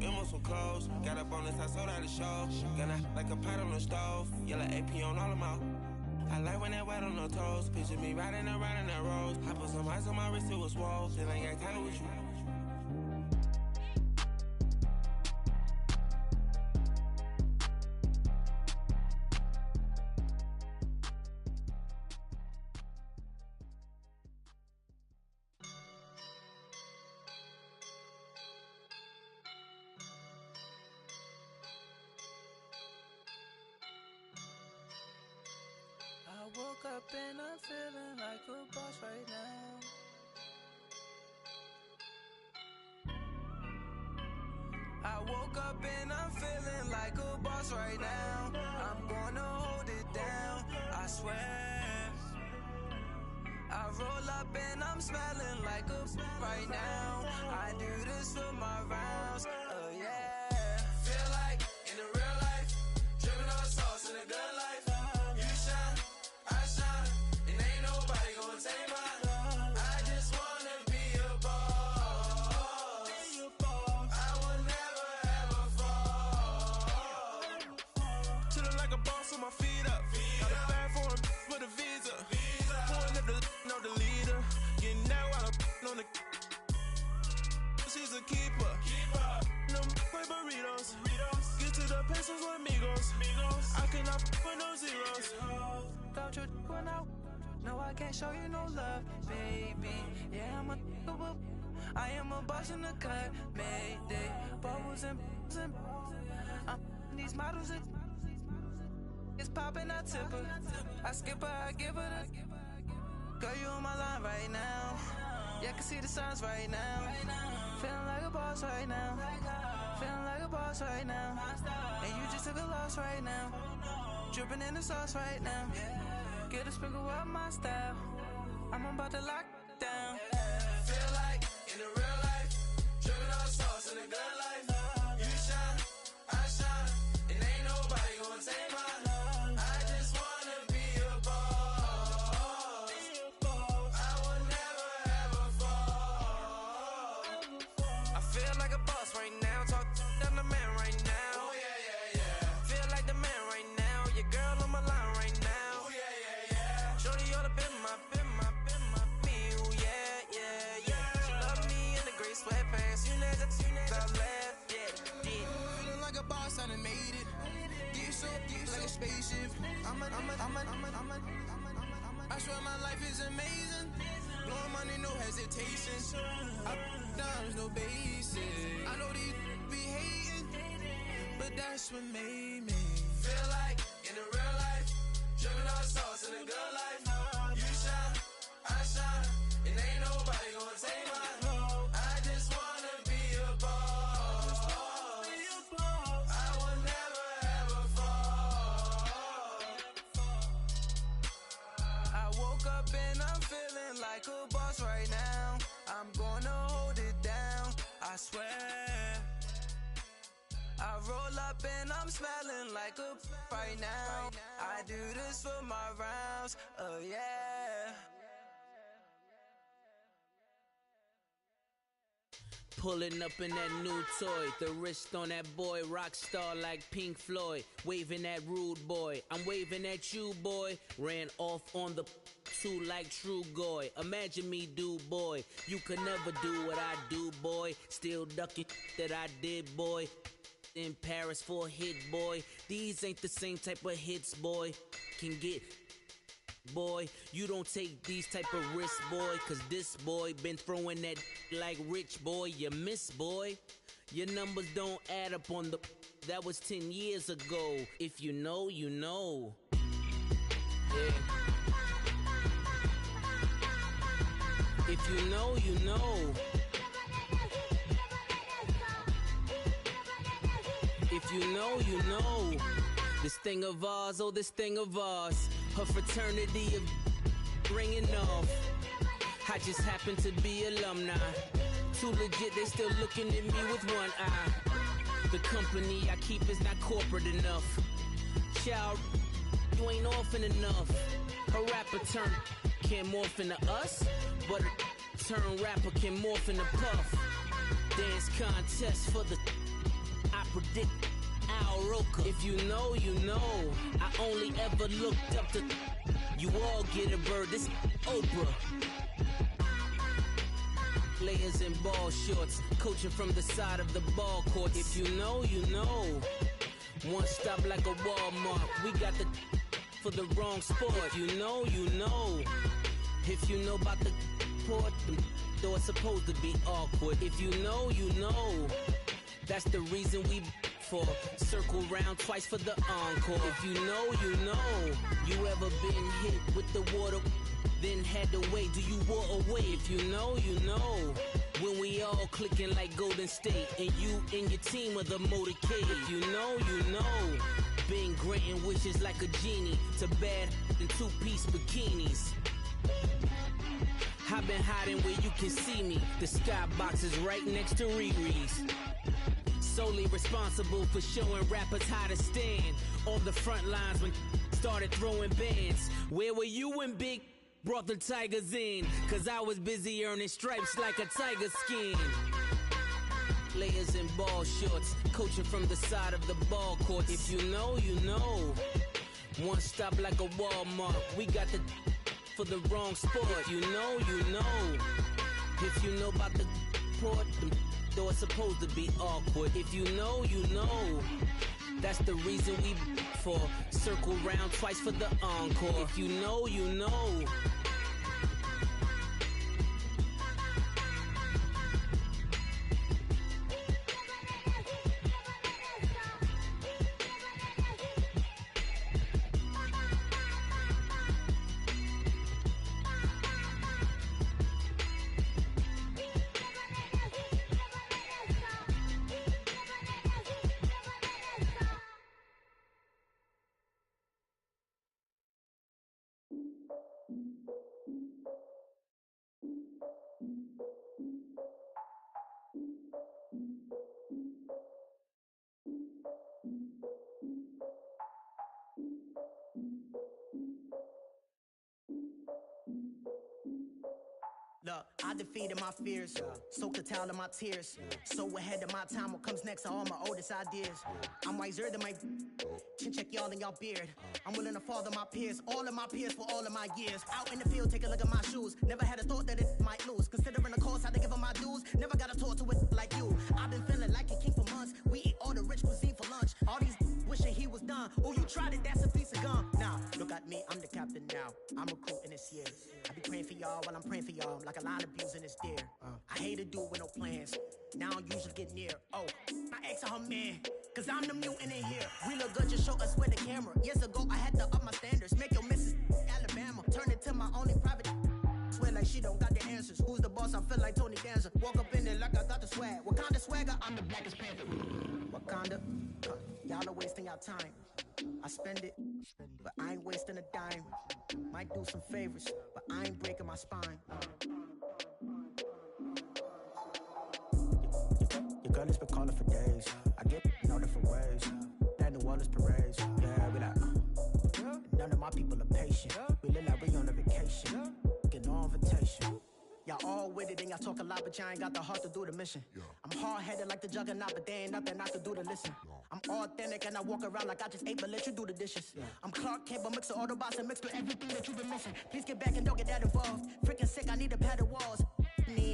M's, some clothes. Got up on this, I sold out the show. Gonna like a pot on the stove. Yellow AP on all of my. I like when that wet on the toes. Picture me riding around in that rose. I put some ice on my wrist, it was swole. Then I got time with you. I woke up and I'm feeling like a boss right now. I woke up and I'm feeling like a boss right now. I'm gonna hold it down, I swear. I roll up and I'm smelling like a right now. I do this for my rounds, oh yeah. Feel like in the real life, dripping on sauce in the good life. You shine, I shine, and ain't nobody gonna take mine. I just wanna be a boss. I will never ever fall. Chillin' like a boss with my feet up. Got a bag for him with a visa. Pulling up the know the leader. Getting out while I'm on the. She's a keeper. No play burritos. Get to the pesos with amigos. I cannot with no zeros. Don't you run out? No, I can't show you no love, baby. Yeah, I am a boss in the cut, Mayday. Bubbles and I'm these models. It's popping, I tip her. I skip her, I give her the. Girl, you on my line right now. Yeah, I can see the signs right now. Feeling like a boss right now. Feeling like a boss right now. And you just took a loss right now. Dripping in the sauce right now. Get a sprinkle up my style. I'm about to lock down. Feel like in the real life, dripping on sauce in the good life. You shine, I shine, and ain't nobody gonna take mine. I just wanna be a boss. I will never ever fall. I feel like a boss right now. Talk to the man right now. Oh yeah. Feel like the man right now. Your girl on my line right now. Oh yeah. Shorty oughta been my, me. Ooh yeah. She love me in the gray sweatpants. You never left, yeah. Feeling like a boss, I done made it. Get so like a spaceship. I swear my life is amazing. Blowing money, no hesitation. Up, downs, no basic. I know these be hating, but that's what made me. Feel like in the real life, dripping on sauce in the good life. You shine, I shine, and ain't nobody gonna take mine. I just wanna be a boss. I will never ever fall. I woke up and I'm feeling like a boss right now. I'm gonna hold it down, I swear. I roll up and I'm smelling like a right now. I do this for my rounds, oh yeah. Pulling up in that new toy, the wrist on that boy, rock star like Pink Floyd, waving at rude boy, I'm waving at you boy, ran off on the two like True Goy, imagine me do boy, you could never do what I do boy, still ducking that I did boy, in Paris for a hit boy, these ain't the same type of hits boy, can get boy, you don't take these type of risks, boy, cause this boy been throwing that like rich boy, you miss, boy. Your numbers don't add up on the, that was 10 years ago. If you know, you know. Yeah. If you know, you know. If you know, you know. This thing of ours, oh, this thing of ours. Her fraternity of ringing off. I just happen to be alumni. Too legit, they still looking at me with one eye. The company I keep is not corporate enough. Child, you ain't orphan enough. A rapper turn can't morph into us, but a turn rapper can morph into puff. Dance contest for the predict Al Roker. If you know, you know. I only ever looked up to you all get a bird. This Oprah. Players in ball shorts, coaching from the side of the ball court. If you know, you know. One stop like a Walmart. We got the for the wrong sport. If you know, you know. If you know about the port, though it's supposed to be awkward. If you know, you know. That's the reason we for circle round twice for the encore. If you know, you know. You ever been hit with the water, then had to wait? Do you walk away? If you know, you know. When we all clicking like Golden State, and you and your team are the motorcade. If you know, you know. Been granting wishes like a genie to bad in two-piece bikinis. I've been hiding where you can see me. The skybox is right next to Riri's. Solely responsible for showing rappers how to stand on the front lines when started throwing bands. Where were you when Big brought the Tigers in? Cause I was busy earning stripes like a tiger skin. Players in ball shorts, coaching from the side of the ball court. If you know, you know. One stop like a Walmart. We got the for the wrong sport. If you know, you know. If you know about the port, though it's supposed to be awkward. If you know, you know. That's the reason we for circle round twice for the encore. If you know, you know. Look, I defeated my fears, soaked the towel in my tears. So ahead of my time, what comes next are all my oldest ideas. I'm wiser than my chin check y'all in y'all beard. I'm willing to father my peers, all of my peers for all of my years. Out in the field, take a look at my shoes. Never had a thought that it might lose. Considering the cost, had to give them my dues. Never got a talk to it like you. I've been feeling like a king for months. We eat all the rich cuisine for lunch. All these wishing he was done. Oh, you tried it, that's a piece of gum. Now, look at me, I'm the captain now. I'm recruiting this year. I be praying for y'all while I'm praying for y'all. Like a line abusing this deer. I hate to do it with no plans. Now I usually get near. Oh, my ex her man. Cause I'm the mutant in here. We look good, just show us with the camera. Years ago, I had to up my standards. Make your missus Alabama. Turn it to my only private. Swear like she don't got the answers. Who's the boss? I feel like Tony Danza. Walk up in there like I got the swag. Wakanda swagger, I'm the blackest panther. Wakanda, y'all are wasting your time. I spend it, but I ain't wasting a dime. Might do some favors, but I ain't breaking my spine. Your girl has been calling for days. I get in all different ways. That New Orleans parades. Yeah, we like, none of my people are patient. We look like we on a vacation. Get no invitation. Y'all all with it and y'all talk a lot, but y'all ain't got the heart to do the mission. I'm hard-headed like the juggernaut, but there ain't nothing I can do to listen. I'm authentic and I walk around like I just ate, but let you do the dishes. I'm Clark Kent, but mix the Autobots and mixed with everything that you've been missing. Please get back and don't get that involved. Freaking sick, I need to pad the walls.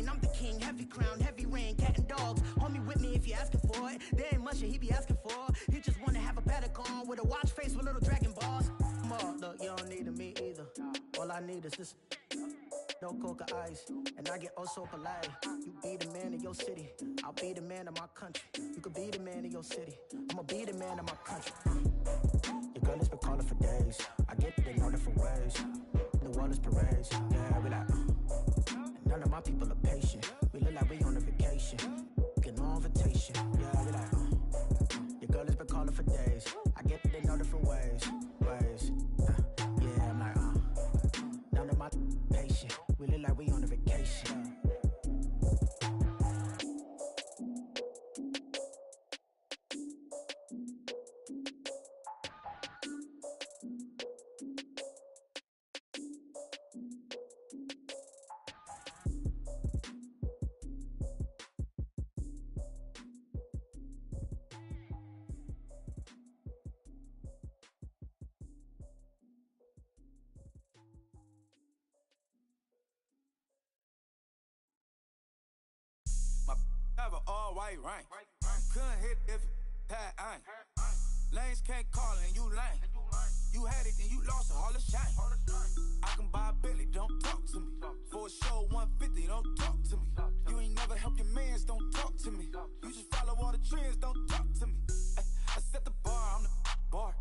I'm the king, heavy crown, heavy rain, cat and dogs. Homie with me if you're asking for it. There ain't much that he be asking for. He just wanna have a paddock on with a watch face with little dragon balls. Look, you don't need me either. All I need is this. No coca ice, and I get oh so polite. You be the man of your city, I'll be the man of my country. You could be the man of your city, I'ma be the man of my country. Your girl has been calling for days. I get it in all different ways. New Orleans parades, yeah, we like. None of my people are patient. We look like we on a vacation. Get no invitation, yeah, we like. Your girl has been calling for days. I get it in all different ways. Yeah, I'm like, none of my patient. We look like we on a vacation. all white rain. Couldn't hit if it had aim. Lanes can't call and you lame. You had it and you lost it, all the shame. I can buy a Bentley, don't talk to me. For a show 150, don't talk to me. You ain't never helped your mans, don't talk to me. You just follow all the trends, don't talk to me. I set the bar, I'm the bar.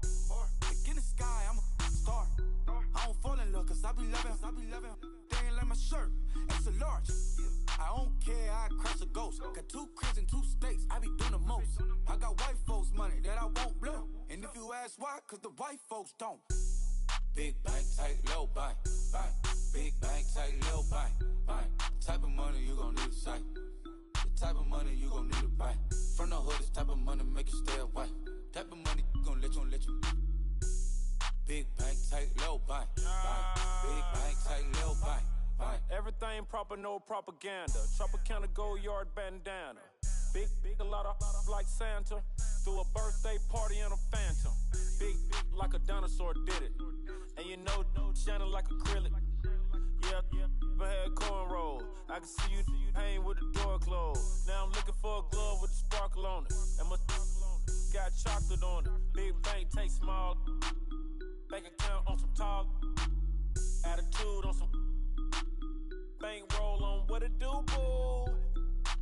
Like in the sky, I'm a star. I don't fall in love, cause I be loving. They ain't like my shirt, extra large. I don't care, I crush a ghost. Got 2 cribs in 2 states, I be doing the most. I got white folks money that I won't blow. And if you ask why, cause the white folks don't. Big bank, tight, low bank, bank. Big bank, tight, low bank, bank. Type of money you gon' need a sight. The type of money you gon' need a buy. From the hood, this type of money make you stay away. Type of money gon' let you. Big bank, tight, low bank, bank. Big bank, tight, low bank, bank. Everything proper, no propaganda. Tropicana gold yard bandana. Big, a lot of like Santa. Threw a birthday party in a phantom. Big like a dinosaur did it. And you know, shining like acrylic. Yeah, I had cornrows. I can see you hang with the door closed. Now I'm looking for a glove with a sparkle on it. And my got chocolate on it. Big bank, take small. Bank account on some tall. Attitude on some. Bank roll on what it do, boo.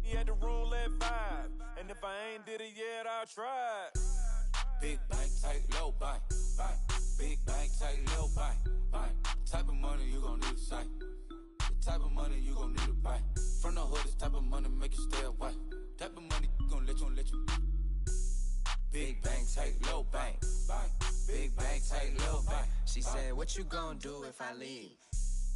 He had the roulette vibe. And if I ain't did it yet, I'll try. Big bank, tight, low bank, bank. Big bank, tight, low bank, bank. Type of money you gon' need a sight. The type of money you gon' need to buy. From the hood, this type of money make you stay away. Type of money gon' let you. Big bank, tight, low bank, bank. Big bank, tight, low bank. She said, what you gon' do if I leave?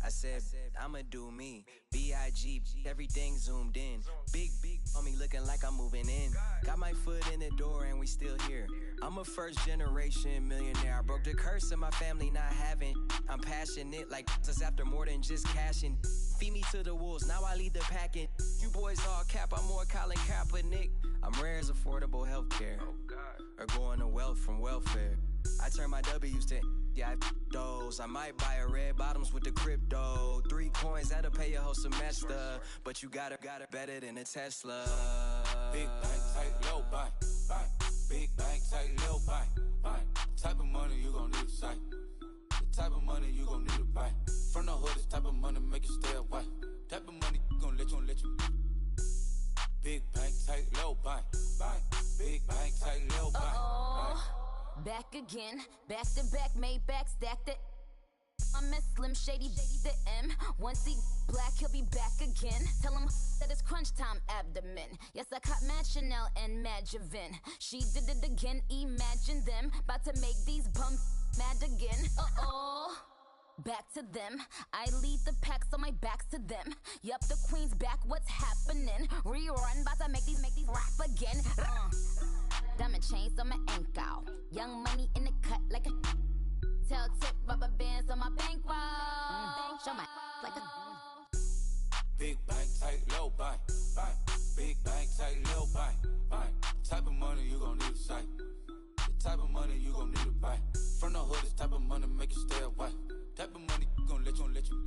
I said, I'ma do me. B.I.G. Everything zoomed in. Big on me looking like I'm moving in. Got my foot in the door and we still here. I'm a first generation millionaire. I broke the curse of my family not having. I'm passionate like this after more than just cashing. Feed me to the wolves, now I lead the packing. You boys all cap, I'm more Colin Kaepernick. I'm rare as affordable healthcare. Or going to wealth from welfare. I turn my W's to those. I might buy a red bottoms with the crypto. 3 coins, that'll pay your whole semester. But you gotta better than a Tesla. Big bank, tight, low bank, bank. Big bank, tight, low bank, bank. Type of money you gon' need a sight. The type of money you gon' need to buy. From the hood, this type of money make you stay away. Type of money gon' let you. Big bank, tight, low bank, bank. Big bank, tight, low bank, bank. Back again, back to back, made back, stacked it. I'm a Slim Shady, the M. Once he black, he'll be back again. Tell him that it's crunch time abdomen. Yes, I caught Mad Chanel and Mad Javin. She did it again, imagine them. About to make these bums mad again. Back to them. I lead the pack, so my back's to them. Yup, the queen's back, what's happening? Rerun, about to make these rap again. Diamond chains on my ankle. Young money in the cut like a tail tip, rubber bands on my bankroll. Show my like a big bank, tight, low bank, bank. Big bank, tight, low bank, bank. Type of money you gon' need a sight. The type of money you gon' need to buy. From the hood, this type of money make you stay away. Type of money gon' let you.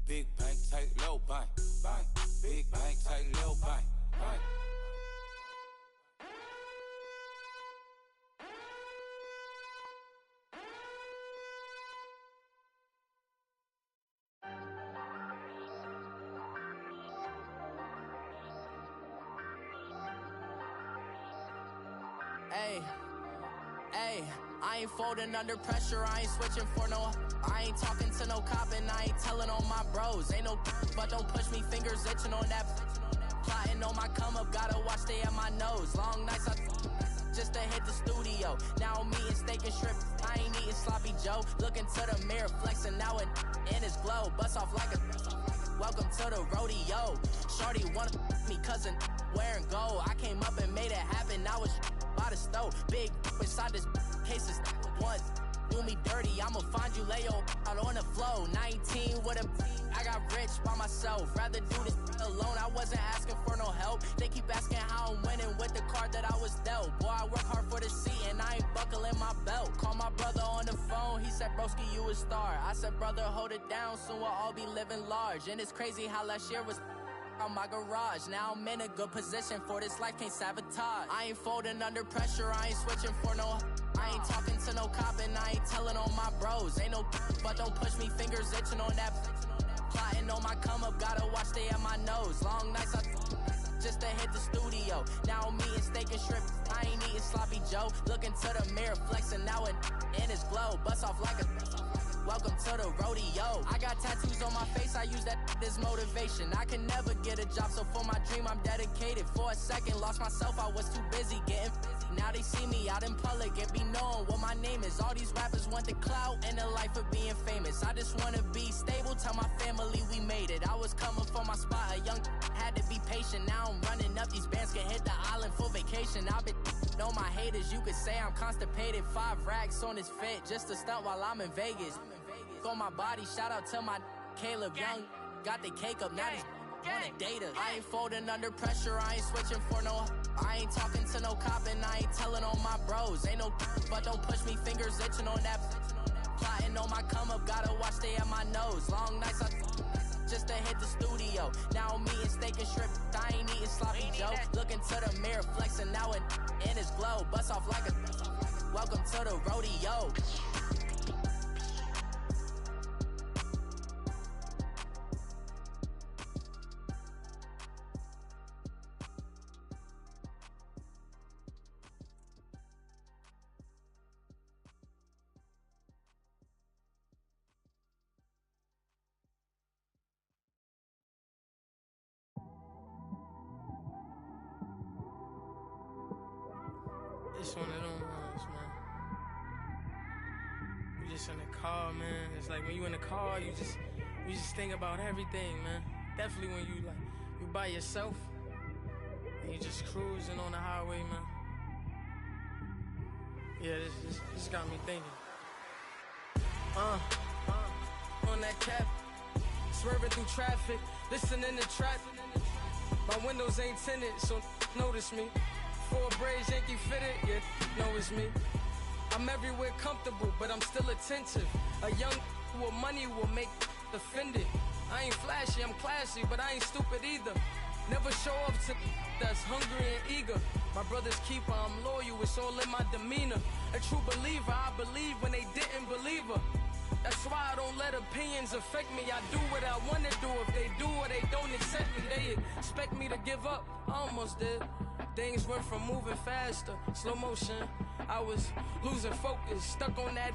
Big bank, tight, low bank, bank. Big bank, tight, low bank, bank. Hey, I ain't folding under pressure, I ain't switching for no. I ain't talking to no cop and I ain't telling on my bros. Ain't no but don't push me, fingers itching on that. Plotting on my come up, gotta watch stay at my nose. Long nights I just to hit the studio. Now I'm eating steak and shrimp, I ain't eating sloppy Joe. Looking to the mirror, flexing now it in his glow. Bust off like a welcome to the rodeo. Shorty wanna me cousin wearing gold. I came up and made it happen, now it's by the stove. Big inside this case is once. Do me dirty, I'ma find you lay your out on the floor. 19 with a I got rich by myself. Rather do this alone, I wasn't asking for no help. They keep asking how I'm winning with the card that I was dealt. Boy, I work hard for the seat and I ain't buckling my belt. Call my brother on the phone, he said, broski, you a star. I said, brother, hold it down, soon we'll all be living large. And it's crazy how last year was on my garage. Now I'm in a good position for this life, can't sabotage. I ain't folding under pressure, I ain't switching for no. I ain't talking to no cop and I ain't telling on my bros. Ain't no but don't push me, fingers itching on that. Plotting on my come up, gotta watch stay at my nose. Long nights I just to hit the studio. Now I'm eating steak and shrimp, I ain't eating sloppy Joe. Looking to the mirror, flexing now and in his glow. Bust off like a welcome to the rodeo. I got tattoos on my face, I use that as motivation. I can never get a job, so for my dream I'm dedicated. For a second, lost myself, I was too busy getting now they see me out in public and be knowing what my name is. All these rappers want the clout and the life of being famous. I just wanna be stable, tell my family we made it. I was coming for my spot, a young had to be patient. Now I'm running up, these bands can hit the island for vacation. I've been on my haters, you could say I'm constipated. 5 racks on his fit, just to stunt while I'm in Vegas. On my body, shout out to my Caleb Young. Got the cake up, now these on the data. I ain't folding under pressure, I ain't switching for no. I ain't talking to no cop and I ain't telling on my bros. Ain't no but don't push me, fingers itching on that. Plotting on my come up, gotta watch stay at my nose. Long nights I just to hit the studio. Now I'm eating steak and shrimp, I ain't eating sloppy Joe. Looking to the mirror, flexing now and in his glow. Bust off like a welcome to the rodeo. It's one of them ones, man. You just in the car, man. It's like when you in the car, you just think about everything, man. Definitely when you by yourself and you just cruising on the highway, man. Yeah, this got me thinking. On that cap, swerving through traffic, listening to trap. My windows ain't tinted, so notice me. 4 braids, Yankee fitted, yeah, know it's me. I'm everywhere comfortable, but I'm still attentive. A young with money will make offended. I ain't flashy, I'm classy, but I ain't stupid either. Never show up to that's hungry and eager. My brother's keeper, I'm loyal, it's all in my demeanor. A true believer, I believe when they didn't believe her. That's why I don't let opinions affect me. I do what I wanna do. If they do or they don't accept me, they expect me to give up. I almost did. Things went from moving faster, slow motion. I was losing focus, stuck on that.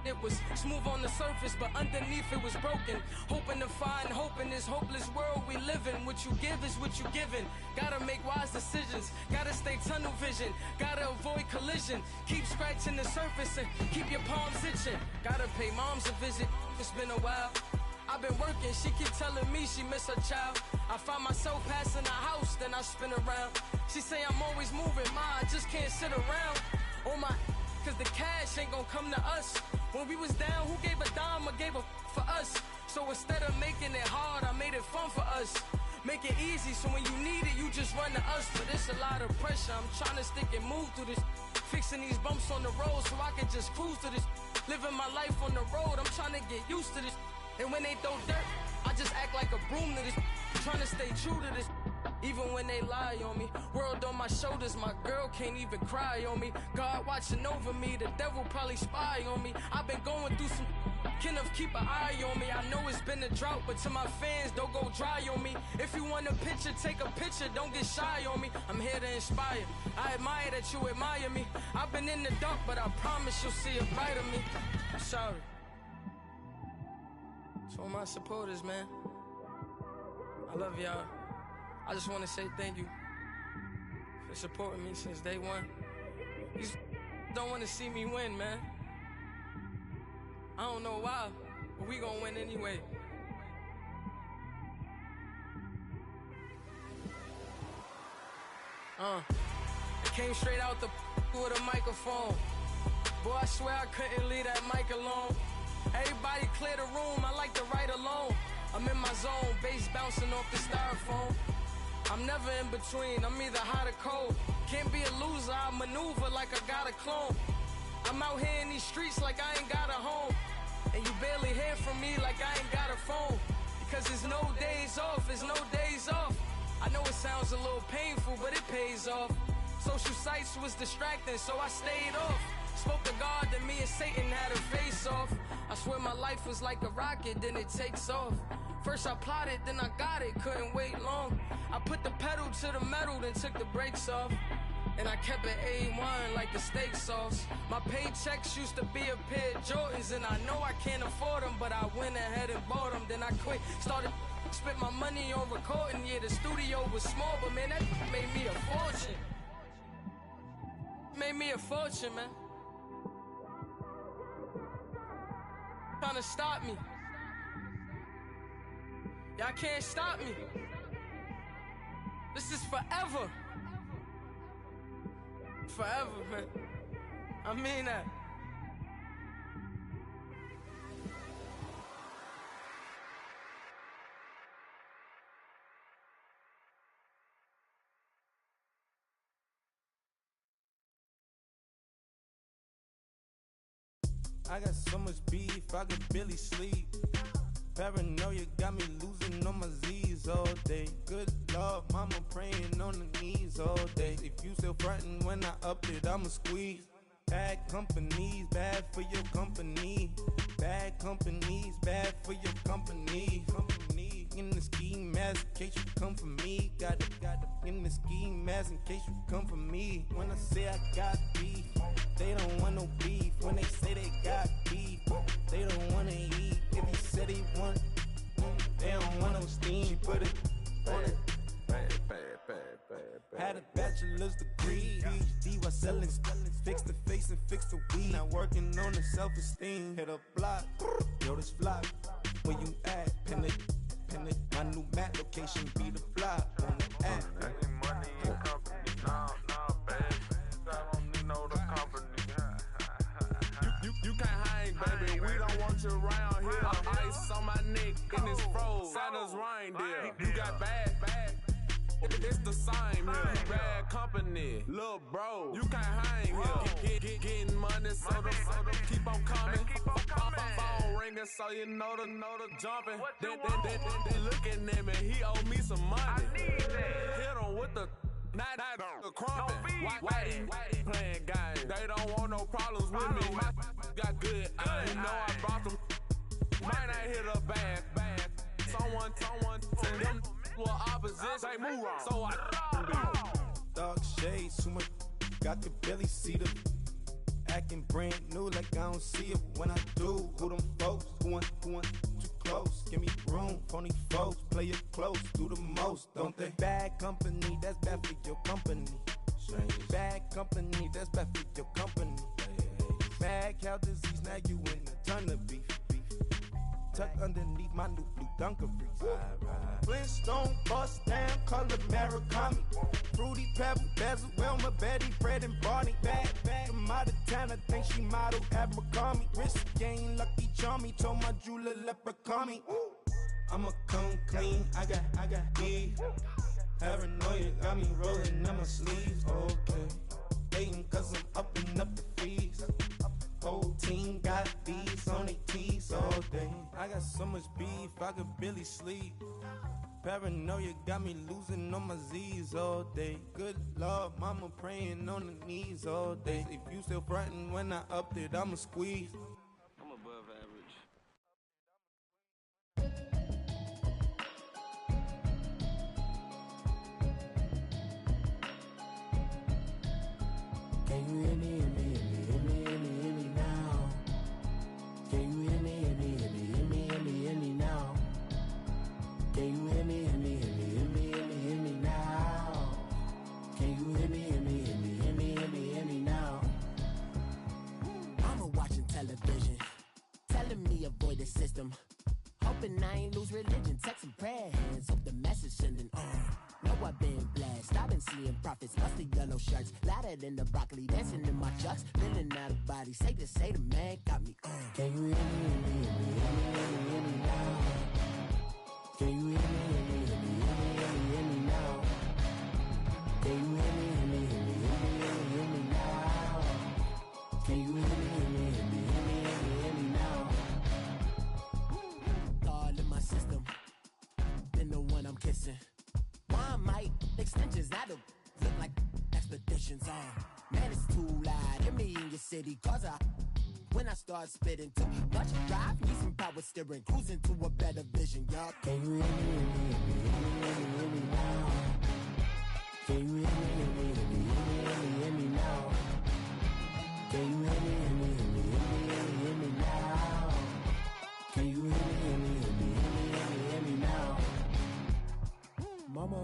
It was smooth on the surface, but underneath it was broken. Hoping to find hope in this hopeless world we live in. What you give is what you given. Gotta make wise decisions. Gotta stay tunnel vision. Gotta avoid collision. Keep scratching the surface and keep your palms itching. Gotta pay moms a visit. It's been a while. I've been working, she keep telling me she miss her child. I find myself passing the house, then I spin around. She say I'm always moving, ma, I just can't sit around. Oh my, cause the cash ain't gonna come to us. When we was down, who gave a dime or gave a for us? So instead of making it hard, I made it fun for us. Make it easy, so when you need it, you just run to us. But it's a lot of pressure, I'm trying to stick and move through this. Fixing these bumps on the road so I can just cruise to this. Living my life on the road, I'm trying to get used to this. And when they throw dirt, I just act like a broom to this. Trying to stay true to this. Even when they lie on me. World on my shoulders, my girl can't even cry on me. God watching over me, the devil probably spy on me. I've been going through some. Kenneth, keep an eye on me. I know it's been a drought, but to my fans, don't go dry on me. If you want a picture, take a picture, don't get shy on me. I'm here to inspire. I admire that you admire me. I've been in the dark, but I promise you'll see a bright of me. I'm sorry. To all my supporters, man. I love y'all. I just want to say thank you for supporting me since day one. You don't want to see me win, man. I don't know why, but we gonna win anyway. I came straight out the with a microphone. Boy, I swear I couldn't leave that mic alone. Everybody clear the room, I like to write alone. I'm in my zone, bass bouncing off the styrofoam. I'm never in between, I'm either hot or cold. Can't be a loser, I maneuver like I got a clone. I'm out here in these streets like I ain't got a home. And you barely hear from me like I ain't got a phone. cause there's no days off, there's no days off. I know it sounds a little painful, but it pays off. Social sites was distracting, so I stayed off. Spoke to God that me and Satan had a face off. I swear my life was like a rocket, then it takes off. First I plotted, then I got it, couldn't wait long. I put the pedal to the metal, then took the brakes off. And I kept it A1 like the steak sauce. My paychecks used to be a pair of Jordans, and I know I can't afford them, but I went ahead and bought them. Then I quit, started spent my money on recording. Yeah, the studio was small, but man, that made me a fortune. Made me a fortune, man. Trying to stop me. Y'all can't stop me. This is forever. Forever, man. I mean that. I got so much beef, I could barely sleep. Paranoia got me losing on my Z's all day. Good Lord, mama praying on the knees all day. If you still frontin' when I up it, I'ma squeeze. Bad companies, bad for your company. Bad companies, bad for your company. Company in the ski mask in case you come for me. Got it in the ski mask in case you come for me. When I say I got beef, they don't want no beef. When they say they got beef, they don't wanna eat. If he said he want, they don't want no steam. She put it on it. Had a bachelor's degree, PhD while selling. Fix the face and fix the weed. Now working on the self-esteem. Hit a block, yo this flock. Where you at? Pin it. My new mat location be the flop on the app. Money and company, nah, baby. I don't need no company. You can't hang, baby. We don't want you around here. Ice on my neck in this froze. Santa's reindeer. You got bad. It's the same here. Bad company, little bro. You can't hang here. Getting money, so the keep on coming. Phone ringing, so you know the jumping. They looking at me. He owe me some money. Hit him with the the crumping. Whitey playing games. They don't want no problems with me. My got good. I know I brought them. Might not hit a bad. Someone send them. Opposition, they move wrong. So I dark shades, too much. Got to barely see them. Acting brand new like I don't see it when I do. Who them folks? Who want too close? Give me room, phony folks. Play it close, do the most, don't they? Bad company, that's bad for your company. Bad company, that's bad for your company. Mad cow disease, now you in a ton of beef. Tuck underneath my new blue Dunkaroos. Flintstone bust down, color Murakami. Fruity Pebble, Bezel, Wilma, Betty, Fred, and Barney. Bad from out of town, I think she modeled at McCarmy. Wrist game, Lucky Charmy, told my jeweler leprechaun me. I'ma come clean, I got beef. Paranoia got me rolling on my sleeves. Okay, hating cause I'm upping up the fees. Whole team got these on their tees all day. I got so much beef, I could barely sleep. Paranoia got me losing on my Z's all day. Good Lord, mama praying on the knees all day. If you still frontin' when I upped it, I'ma squeeze. I'm above average. Can you hear me? System. Hoping I ain't lose religion. Text some prayer hands. Hope the message sending know I've been blessed. I've been seeing prophets, musty yellow shirts, louder than the broccoli, dancing in my chucks, feeling out of body. Say the man got me. Can you hear me? Hear me now? Can you hear me? Hear me now? Can you hear me? Hear me now? Can you hear me? Hear me now? System. visions on. Man, it's too loud in me in your city, cause when I start spitting too much drive, need some power steering, cruising to a better vision, y'all. Can you hear me now? Can you hear me now? Can you hear me now? Can you hear me now? Mama,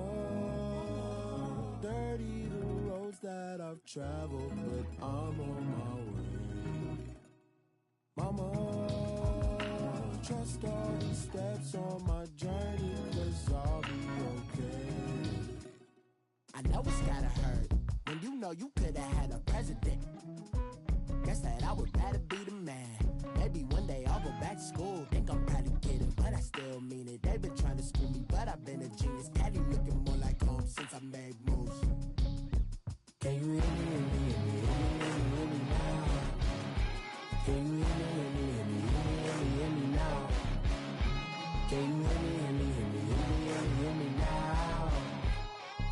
dirty the roads that I've traveled, but I'm on my way. Mama, trust all these steps on my journey, 'cause I'll be okay. I know it's gotta hurt when you know you could've had a president. Guess that I would rather be the man. Maybe one day I'll go back to school. Think I'm probably kidding, but I still mean it. They've been trying to school me, but I've been a genius. Caddy looking more like home since I made moves. Can you hear me now? Can you hear me now? Can you hear me now?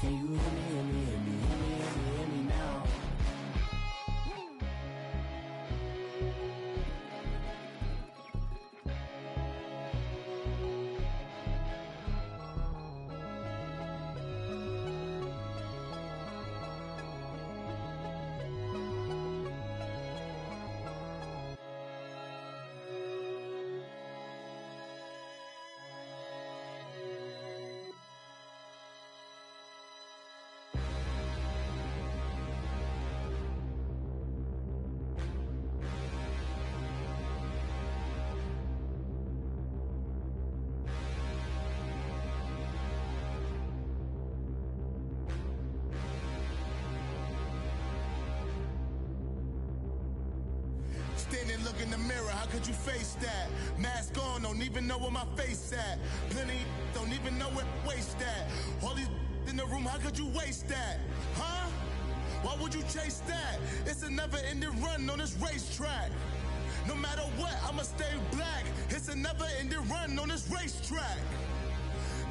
Can you hear me now? Standing, look in the mirror, how could you face that? Mask on, don't even know where my face at. Plenty, don't even know where waste at. All these in the room, how could you waste that? Huh? Why would you chase that? It's a never-ending run on this racetrack. No matter what, I'ma stay black. It's a never-ending run on this racetrack.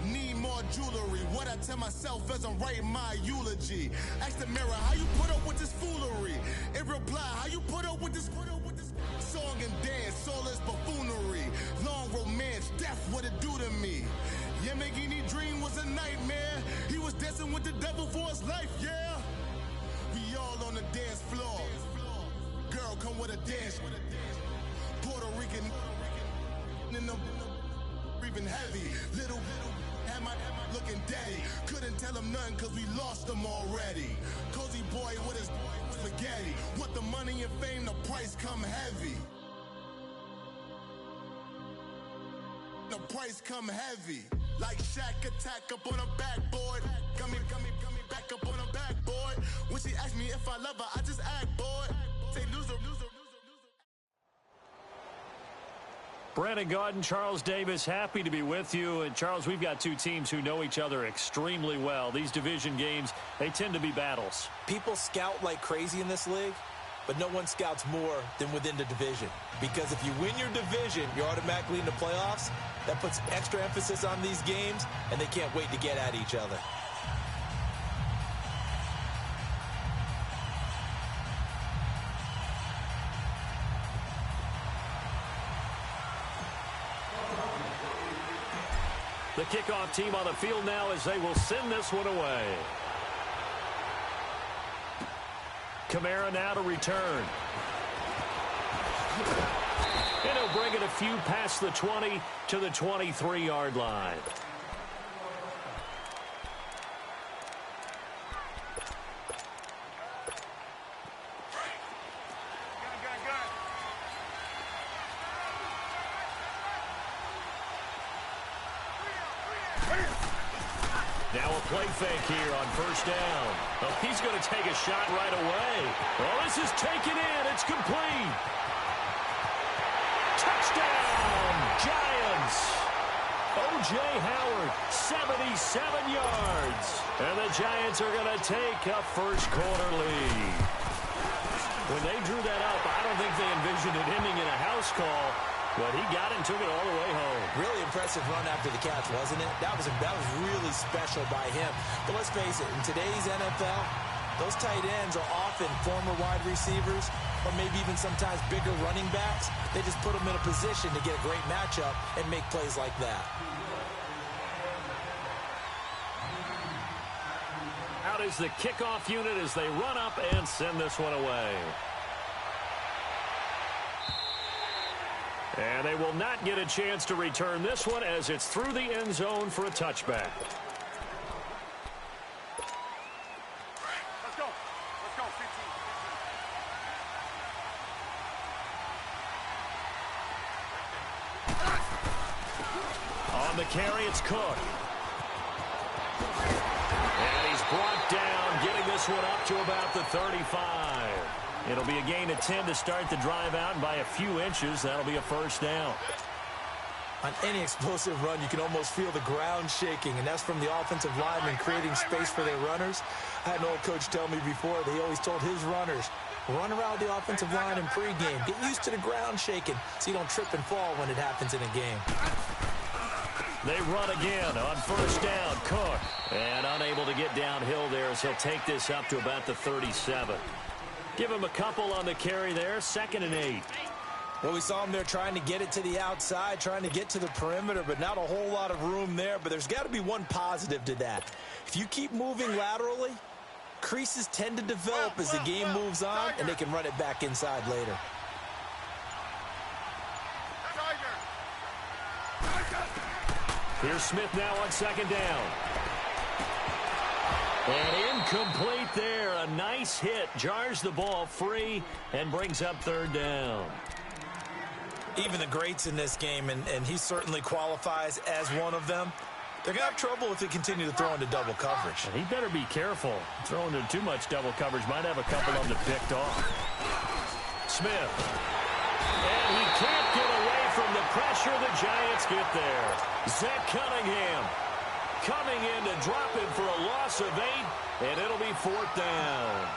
Need more jewelry, what I tell myself as I'm writing my eulogy. Ask the mirror, how you put up with this foolery? In reply, how you put up with this song and dance, soulless buffoonery. Long romance, death, what it do to me? Yamagini dream was a nightmare. He was dancing with the devil for his life, yeah. We all on the dance floor. Girl, come with a dance. Puerto Rican in the breathing heavy. Little am I looking daddy. Couldn't tell him nothing cause we lost him already. Cozy boy with his spaghetti. Want the money and fame, the price come heavy. The price come heavy. Like Shaq attack up on a backboard. Gummy, back up on a backboard. When she asked me if I love her, I just act bored. Say loser. Brandon Gaudin, Charles Davis, happy to be with you. And Charles, we've got two teams who know each other extremely well. These division games, they tend to be battles. People scout like crazy in this league, but no one scouts more than within the division. Because if you win your division, you're automatically in the playoffs. That puts extra emphasis on these games, and they can't wait to get at each other. The kickoff team on the field now as they will send this one away. Kamara now to return. And he'll bring it a few past the 20 to the 23-yard line. Now a play fake here on first down. Oh, he's going to take a shot right away. Well, this is taken in. It's complete. Touchdown, Giants. O.J. Howard, 77 yards. And the Giants are going to take a first-quarter lead. When they drew that up, I don't think they envisioned it ending in a house call. But he got it and took it all the way home. Really impressive run after the catch, wasn't it? That was really special by him. But let's face it, in today's NFL, Those tight ends are often former wide receivers or maybe even sometimes bigger running backs. They just put them in a position to get a great matchup and make plays like that. Out is the kickoff unit as they run up and send this one away. And they will not get a chance to return this one as it's through the end zone for a touchback. Let's go. Let's go. 15. On the carry, it's Cook. And he's brought down, getting this one up to about the 35. It'll be a gain of 10 to start the drive out, and by a few inches, that'll be a first down. On any explosive run, you can almost feel the ground shaking, and that's from the offensive linemen creating space for their runners. I had an old coach tell me before that he always told his runners, run around the offensive line in pregame. Get used to the ground shaking so you don't trip and fall when it happens in a game. They run again on first down. Cook, and unable to get downhill there as he'll take this up to about the 37. Give him a couple on the carry there, 2nd and 8. Well, we saw him there trying to get it to the outside, trying to get to the perimeter, but not a whole lot of room there. But there's got to be one positive to that. If you keep moving laterally, creases tend to develop as the game moves on, and they can run it back inside later. Here's Smith now on 2nd down. And incomplete there. A nice hit. Jars the ball free and brings up 3rd down. Even the greats in this game, and he certainly qualifies as one of them, they're going to have trouble if they continue to throw into double coverage. He better be careful. Throwing into too much double coverage might have a couple of them picked off. Smith. And he can't get away from the pressure. The Giants get there. Zach Cunningham coming in to drop him for a loss of 8, and it'll be 4th down.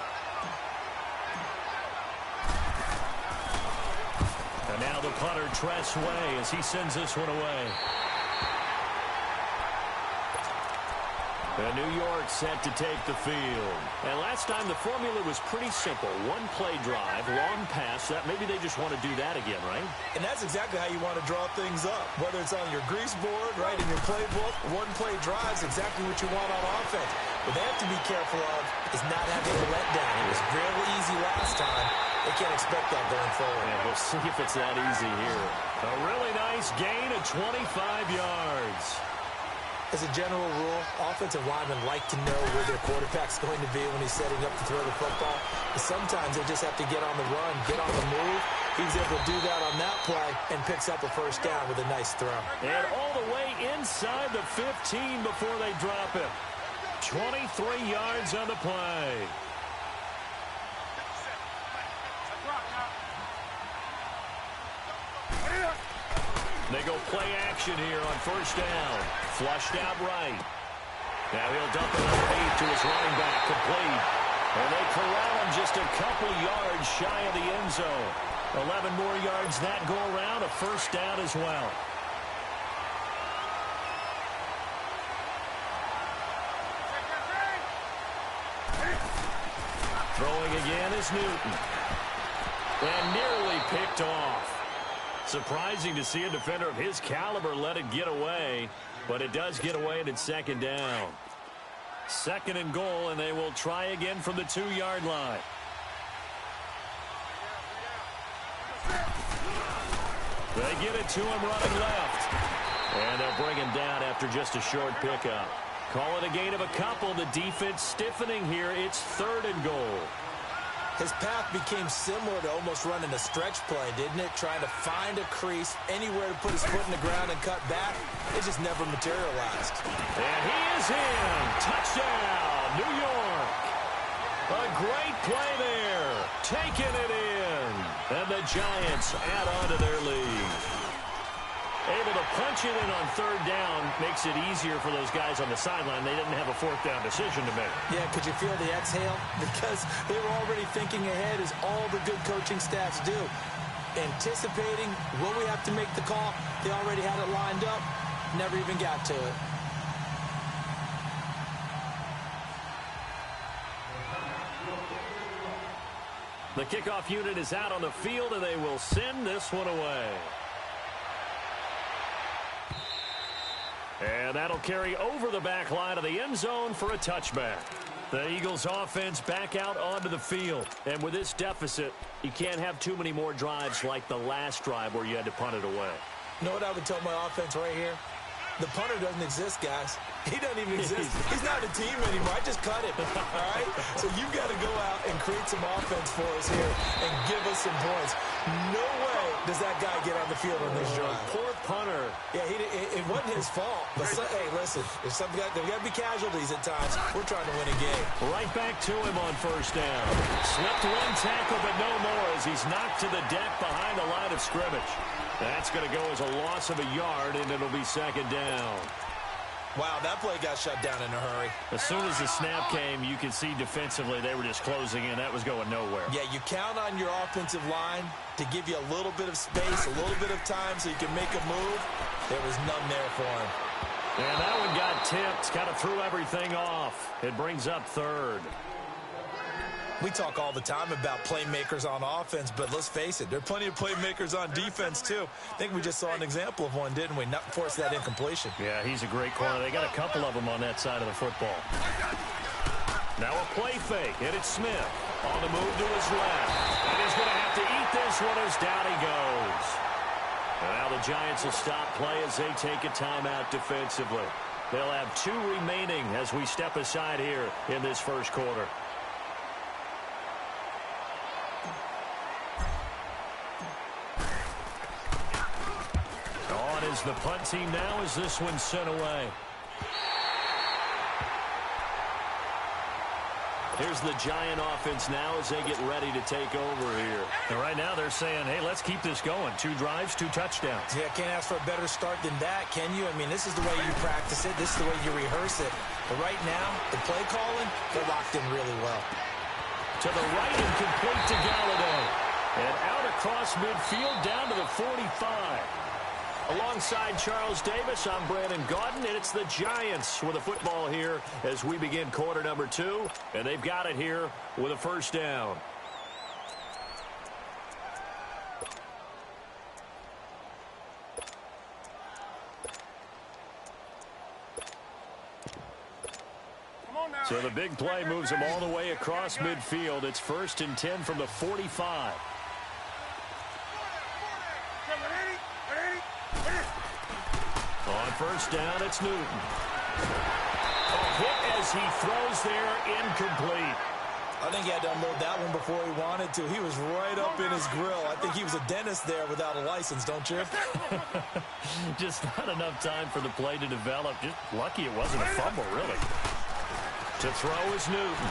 And now the punter, Tress Way, as he sends this one away. And New York set to take the field. And last time the formula was pretty simple. One play drive, long pass. That maybe they just want to do that again, right? And that's exactly how you want to draw things up. Whether it's on your grease board, right, in your playbook, one play drive is exactly what you want on offense. What they have to be careful of is not having a letdown. It was real easy last time. They can't expect that going forward. And we'll see if it's that easy here. A really nice gain of 25 yards. As a general rule, offensive linemen like to know where their quarterback's going to be when he's setting up to throw the football. But sometimes they just have to get on the run, get on the move. He was able to do that on that play and picks up a first down with a nice throw. And all the way inside the 15 before they drop him. 23 yards on the play. They go play action here on first down. Flushed out right. Now he'll dump it underneath to his running back, complete. And they corral him just a couple yards shy of the end zone. 11 more yards that go around, a first down as well. Throwing again is Newton. And nearly picked off. Surprising to see a defender of his caliber let it get away, but it does get away and it's 2nd down. 2nd and goal, and they will try again from the 2-yard line. They get it to him running left. And they'll bring him down after just a short pickup. Call it a gain of a couple. The defense stiffening here. It's 3rd and goal. His path became similar to almost running a stretch play, didn't it? Trying to find a crease, anywhere to put his foot in the ground and cut back. It just never materialized. And he is in. Touchdown, New York. A great play there. Taking it in. And the Giants add on to their lead. Able to punch it in on 3rd down makes it easier for those guys on the sideline. They didn't have a 4th down decision to make. Yeah, could you feel the exhale? Because they were already thinking ahead, as all the good coaching staffs do. Anticipating, will we have to make the call? They already had it lined up, never even got to it. The kickoff unit is out on the field, and they will send this one away. And that'll carry over the back line of the end zone for a touchback. The Eagles offense back out onto the field. And with this deficit, you can't have too many more drives like the last drive where you had to punt it away. You know what I would tell my offense right here? The punter doesn't exist, guys. He doesn't even exist. He's not a team anymore. I just cut him, all right? So you've got to go out and create some offense for us here and give us some points. No way does that guy get on the field on this drive. Poor punter. Yeah, it wasn't his fault. But hey, listen, there's got to be casualties at times. We're trying to win a game. Right back to him on first down. Slipped one tackle, but no more as he's knocked to the deck behind the line of scrimmage. That's going to go as a loss of a yard, and it'll be second down. Wow, that play got shut down in a hurry. As soon as the snap came, you could see defensively they were just closing in. That was going nowhere. Yeah, you count on your offensive line to give you a little bit of space, a little bit of time so you can make a move. There was none there for him. And that one got tipped, kind of threw everything off. It brings up third. We talk all the time about playmakers on offense, but let's face it, there are plenty of playmakers on defense, too. I think we just saw an example of one, didn't we? Not force that incompletion. Yeah, he's a great corner. They got a couple of them on that side of the football. Now a play fake, and it's Smith on the move to his left. And he's going to have to eat this one as down he goes. And now the Giants will stop play as they take a timeout defensively. They'll have 2 remaining as we step aside here in this first quarter. The punt team now as this one's sent away. Here's the Giant offense now as they get ready to take over here. And right now they're saying, hey, let's keep this going. 2 drives, 2 touchdowns. Yeah, can't ask for a better start than that, can you? I mean, this is the way you practice it. This is the way you rehearse it. But right now, the play calling, they're locked in really well. To the right and complete to Galladay. And out across midfield down to the 45. Alongside Charles Davis, I'm Brandon Gaudin, and it's the Giants with a football here as we begin quarter number 2, and they've got it here with a first down. So the big play moves them all the way across midfield. It's 1st and 10 from the 45. On first down, it's Newton. A hit as he throws there, incomplete. I think he had to unload that one before he wanted to. He was right up in his grill. I think he was a dentist there without a license, don't you? Just not enough time for the play to develop. Just lucky it wasn't a fumble, really. To throw is Newton.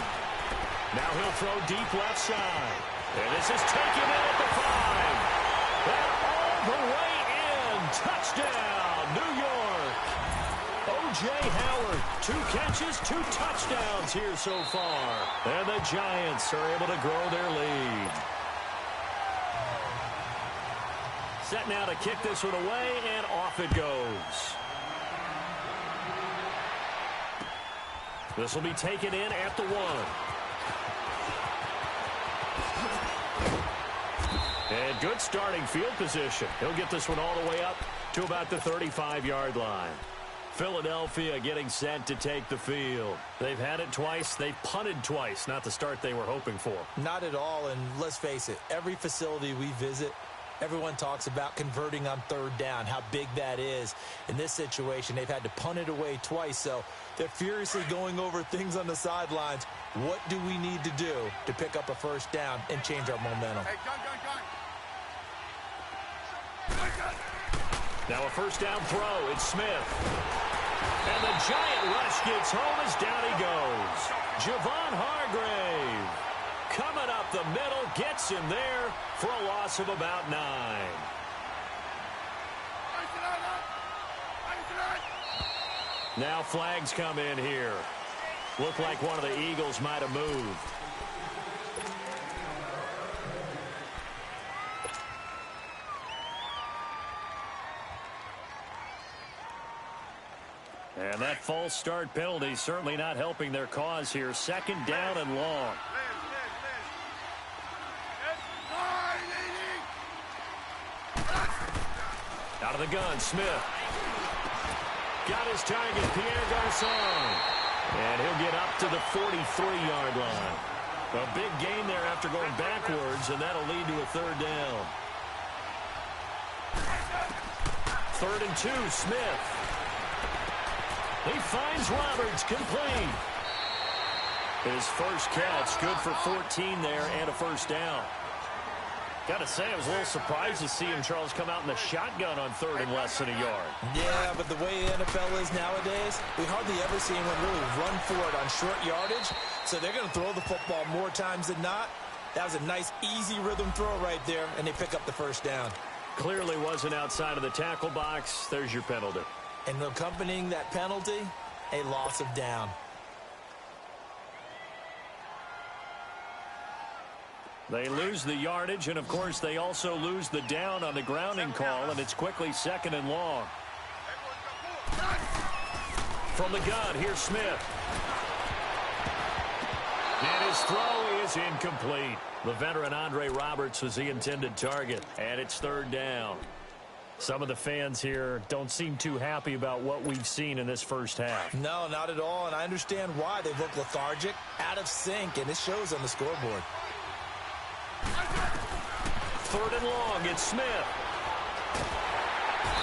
Now he'll throw deep left side. And this is taken in at the 5. And all the way in. Touchdown, New York. O.J. Howard, 2 catches, 2 touchdowns here so far. And the Giants are able to grow their lead. Set now to kick this one away, and off it goes. This will be taken in at the 1. And good starting field position. He'll get this one all the way up to about the 35-yard line. Philadelphia getting set to take the field. They've had it twice. They've punted twice. Not the start they were hoping for. Not at all, and let's face it, every facility we visit, everyone talks about converting on 3rd down, how big that is. In this situation, they've had to punt it away twice, so they're furiously going over things on the sidelines. What do we need to do to pick up a first down and change our momentum? Hey, gun. Now a first down throw. It's Smith. And the Giant rush gets home as down he goes. Javon Hargrave coming up the middle, gets him there for a loss of about 9. Now flags come in here. Looked like one of the Eagles might have moved. And that false start penalty certainly not helping their cause here. 2nd down and long. Out of the gun, Smith. Got his target, Pierre Garçon. And he'll get up to the 43-yard line. A big gain there after going backwards, and that'll lead to a third down. 3rd and 2, Smith. He finds Roberts, complete. His first catch, good for 14 there and a first down. Got to say, I was a little surprised to see him, Charles, come out in the shotgun on 3rd and less than a yard. Yeah, but the way the NFL is nowadays, we hardly ever see anyone really run for it on short yardage. So they're going to throw the football more times than not. That was a nice, easy rhythm throw right there, and they pick up the first down. Clearly wasn't outside of the tackle box. There's your penalty. And accompanying that penalty, a loss of down. They lose the yardage, and, of course, they also lose the down on the grounding call, and it's quickly 2nd and long. From the gun, here's Smith. And his throw is incomplete. The veteran Andre Roberts was the intended target, and it's 3rd down. Some of the fans here don't seem too happy about what we've seen in this first half. No, not at all, and I understand why. They look lethargic, out of sync, and it shows on the scoreboard. 3rd and long, it's Smith.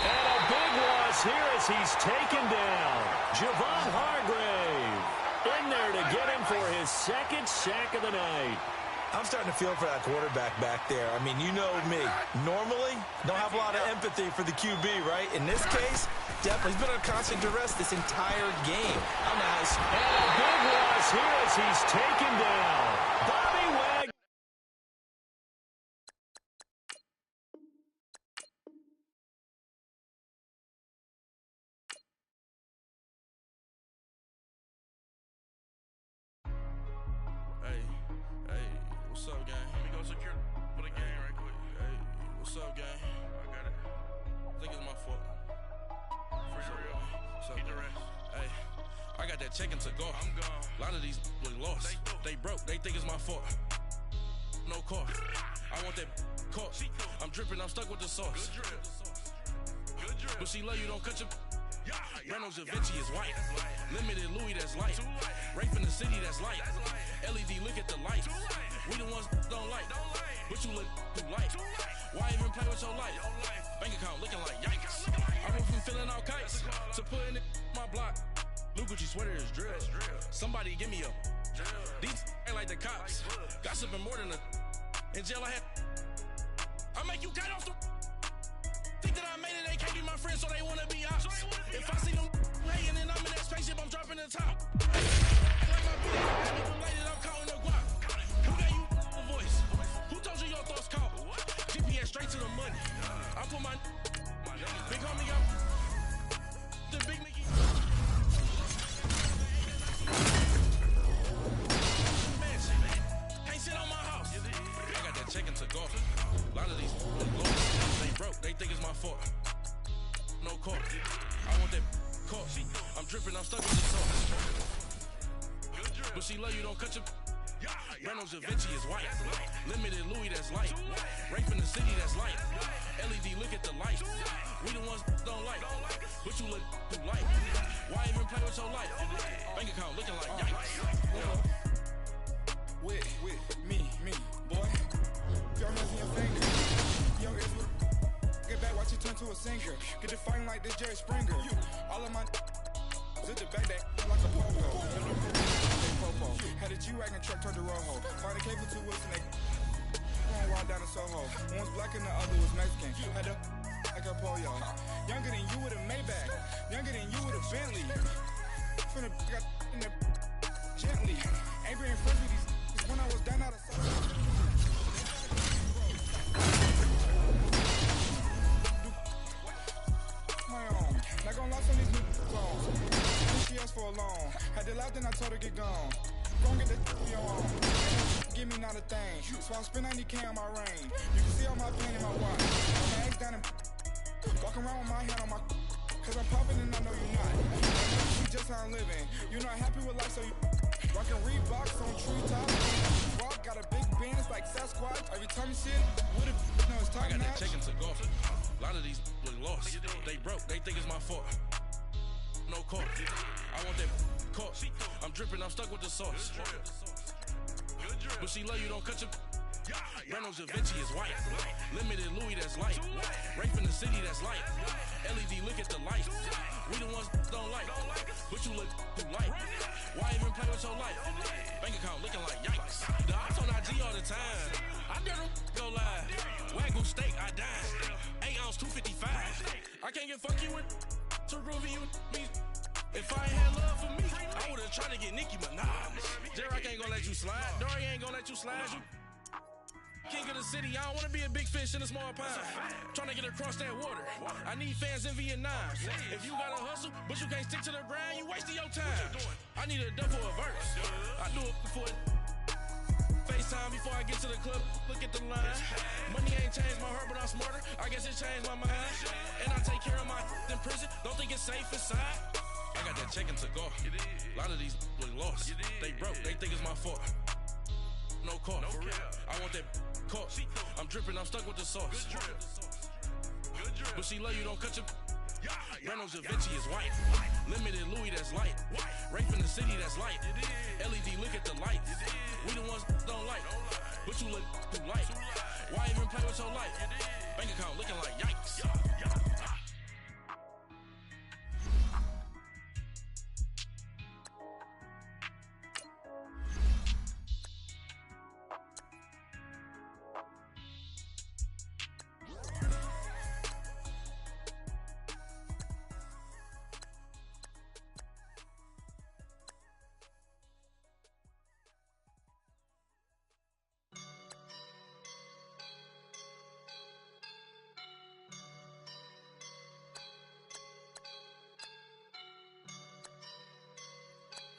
And a big loss here as he's taken down. Javon Hargrave in there to get him for his 2nd sack of the night. I'm starting to feel for that quarterback back there. I mean, you know me. Normally, don't have a lot of empathy for the QB, right? In this case, definitely. He's been under constant duress this entire game. How nice. And a big loss here as he's taken down. Bobby Wagner. What's up, gang? Let me go secure for the game right quick. Hey, what's up, gang? I got it. I think it's my fault. For real. What's up, the rest. Hey, I got that check-in to go. I'm gone. A lot of these look lost. They broke. They think it's my fault. No car. I want that caught. I'm dripping. I'm stuck with the sauce. Good drip. Good drip. But she love you. Don't cut your... Reynolds Da Vinci is white. Limited Louis, that's light. Rape in the city, that's light. LED, look at the light. We the ones don't like. But you look too light. Why even play with your life? Bank account looking like yikes. I went from filling out kites to putting it in my block. Blue Gucci sweater is drill. Somebody give me a. These ain't like the cops. Gossiping more than a. In jail I had. I make you get off the. Think that I made it, they can't be my friends, so they wanna be ops. If I see them hating and I'm in that spaceship, I'm dropping the top. Like my bitch, had me related, I'm counting the guap. Who gave you a voice? Who told you your thoughts count? GPS straight to the money. I put my big homie got the big Mickey. Mansion. Can't sit on my house. I got that check-in to go. A lot of these they broke, they think it's my fault. No car. I want that car. I'm dripping, I'm stuck with the sauce. But she love you, don't cut your. Reynolds Da Vinci is white. Limited Louis, that's light. Rape in the city, that's light. LED, look at the light. We the ones don't like. But you look too light. Why even play with your life? Bank account looking like yikes. With me, boy. Your hands in your finger. Yo, get back, watch it turn to a singer. Get the fighting like this Jerry Springer. All of my zip the back that like a pogo. Had a G-Wagon truck turned to Rojo. Find a cable 2 wheels and they going wild down in Soho. One was black and the other was Mexican. Had a like a pollo. Younger than you with a Maybach. Younger than you with a Bentley. From the got in the gently. Ain't being friends with these when I was down out of my own. Not gonna lie on these new clones. She asked for a loan. Had to laugh, then I told her get gone. Gon' get that your own. Give me not a thing. So I spend 90K on my range. You can see all my pain in my watch. My eggs down and walking around with my hand on my. Cause I'm popping and I know you're not. I know you just how I'm living. You're not happy with life, so you rockin' Reeboks on treetops. Rock got a big band, it's like Sasquatch. Every time you see it, with it, no, it's talking. I got that check-in to go. A A lot of these look lost. They broke, they think it's my fault. No court. I want that court. I'm dripping, I'm stuck with the sauce. But she love you, don't cut your. Reynolds Da Vinci is white. Limited Louis, that's light. Rape in the city, that's light. LED, look at the light. We the ones don't like. But you look too light. Why even play with your life? Bank account looking like yikes. The ops on IG all the time. I dare them go live. Wagyu steak, I dine. 8 ounce, 255. I can't get funky with to groovy you me. If I ain't had love for me, I would've tried to get Nicki Minaj. J-Rock ain't gonna let you slide. Dory ain't gonna let you slide. You king of the city, I don't wanna be a big fish in a small pond. Trying to get across that water. I need fans in Vietnam. If you gotta hustle, but you can't stick to the grind, you wasting your time. I need a dub for a verse. I do it for FaceTime before I get to the club. Look at the line. Money ain't changed my heart, but I'm smarter. I guess it changed my mind. And I take care of my in prison. Don't think it's safe inside. I got that check to go. A lot of these look lost. They broke, they think it's my fault. No court, for real. I want that court. I'm dripping, I'm stuck with the sauce. But she love you, don't cut your. Reynolds Da Vinci is white. Limited Louis, that's light. Rape in the city, that's light. LED, look at the lights. We the ones don't like. But you look too light. Why even play with your life? Bank account looking like yikes.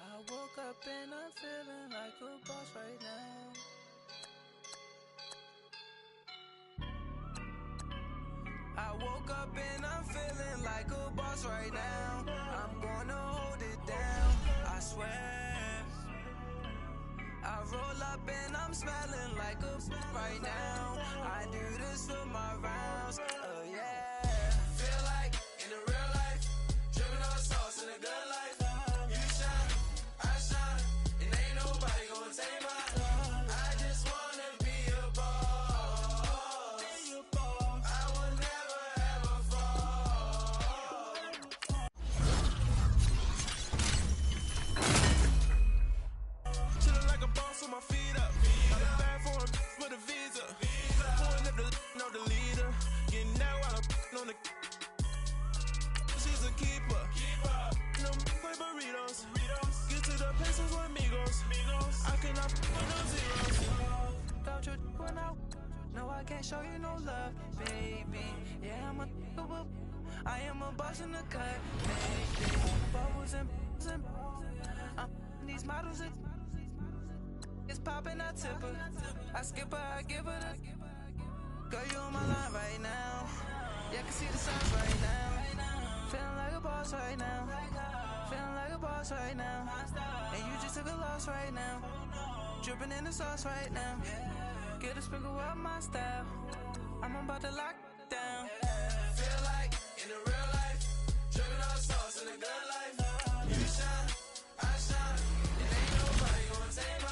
I woke up and I'm feeling like a boss right now. I woke up and I'm feeling like a boss right now. I'm gonna hold it down, I swear. I roll up and I'm smelling like a right now. I do this for my rounds, oh yeah. Feel like in the real life, dripping on sauce in a good life. My feet up, got a bag for a with a visa. Pulling up the leader, getting out while I'm on the. She's a keeper. No play burritos. Get to the pesos with amigos. I cannot put no zeros. Don't you run out? No, I can't show you no love, baby. Yeah, I am a boss in the cut, baby. Bubbles and these models are. It's poppin', I tip her. I skip her, I give her the. Girl, you on my line right now. Yeah, I can see the signs right now. Feeling like a boss right now. Feeling like a boss right now. And you just took a loss right now. Dripping in the sauce right now. Get a sprinkle up my style. I'm about to lock down. Feel like in the real life, dripping on sauce in the good life. You shine, I shine. And ain't nobody gonna take my.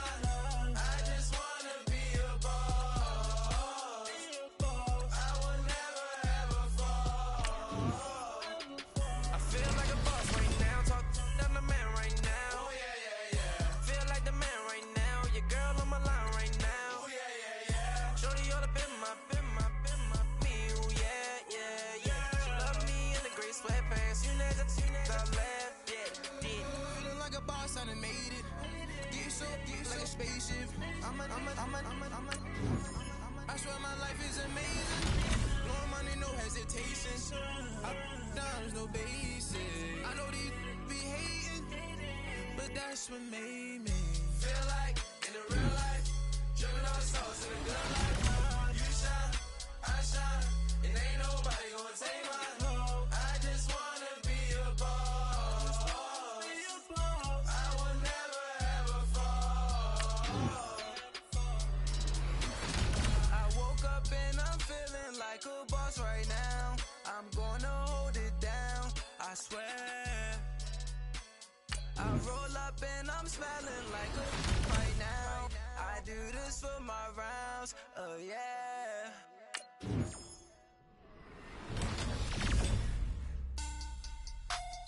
Spaceship. I swear my life is amazing. Blowing money, no hesitation. Up, downs, no basic. I know these be hating, but that's what made me feel like in the real life, dripping on sauce in the good life. You shine, I shine, and ain't nobody gonna take my home. I just wanna be a boss. I will never ever fall. I woke up and I'm feeling like a boss right now. I'm gonna hold it down, I swear. I roll up and I'm smelling like a right now. I do this for my rounds, oh yeah.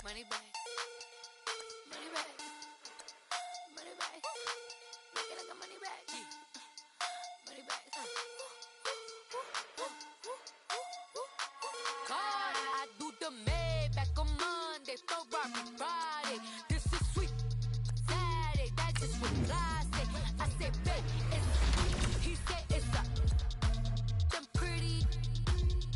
Money back. Money back. Money back. Make it like a money back. Money back. God, I do the Maybach on Monday, Ferrari Friday. This is sweet Saturday, that's just what I say. I say, babe, it's he said it's a them pretty.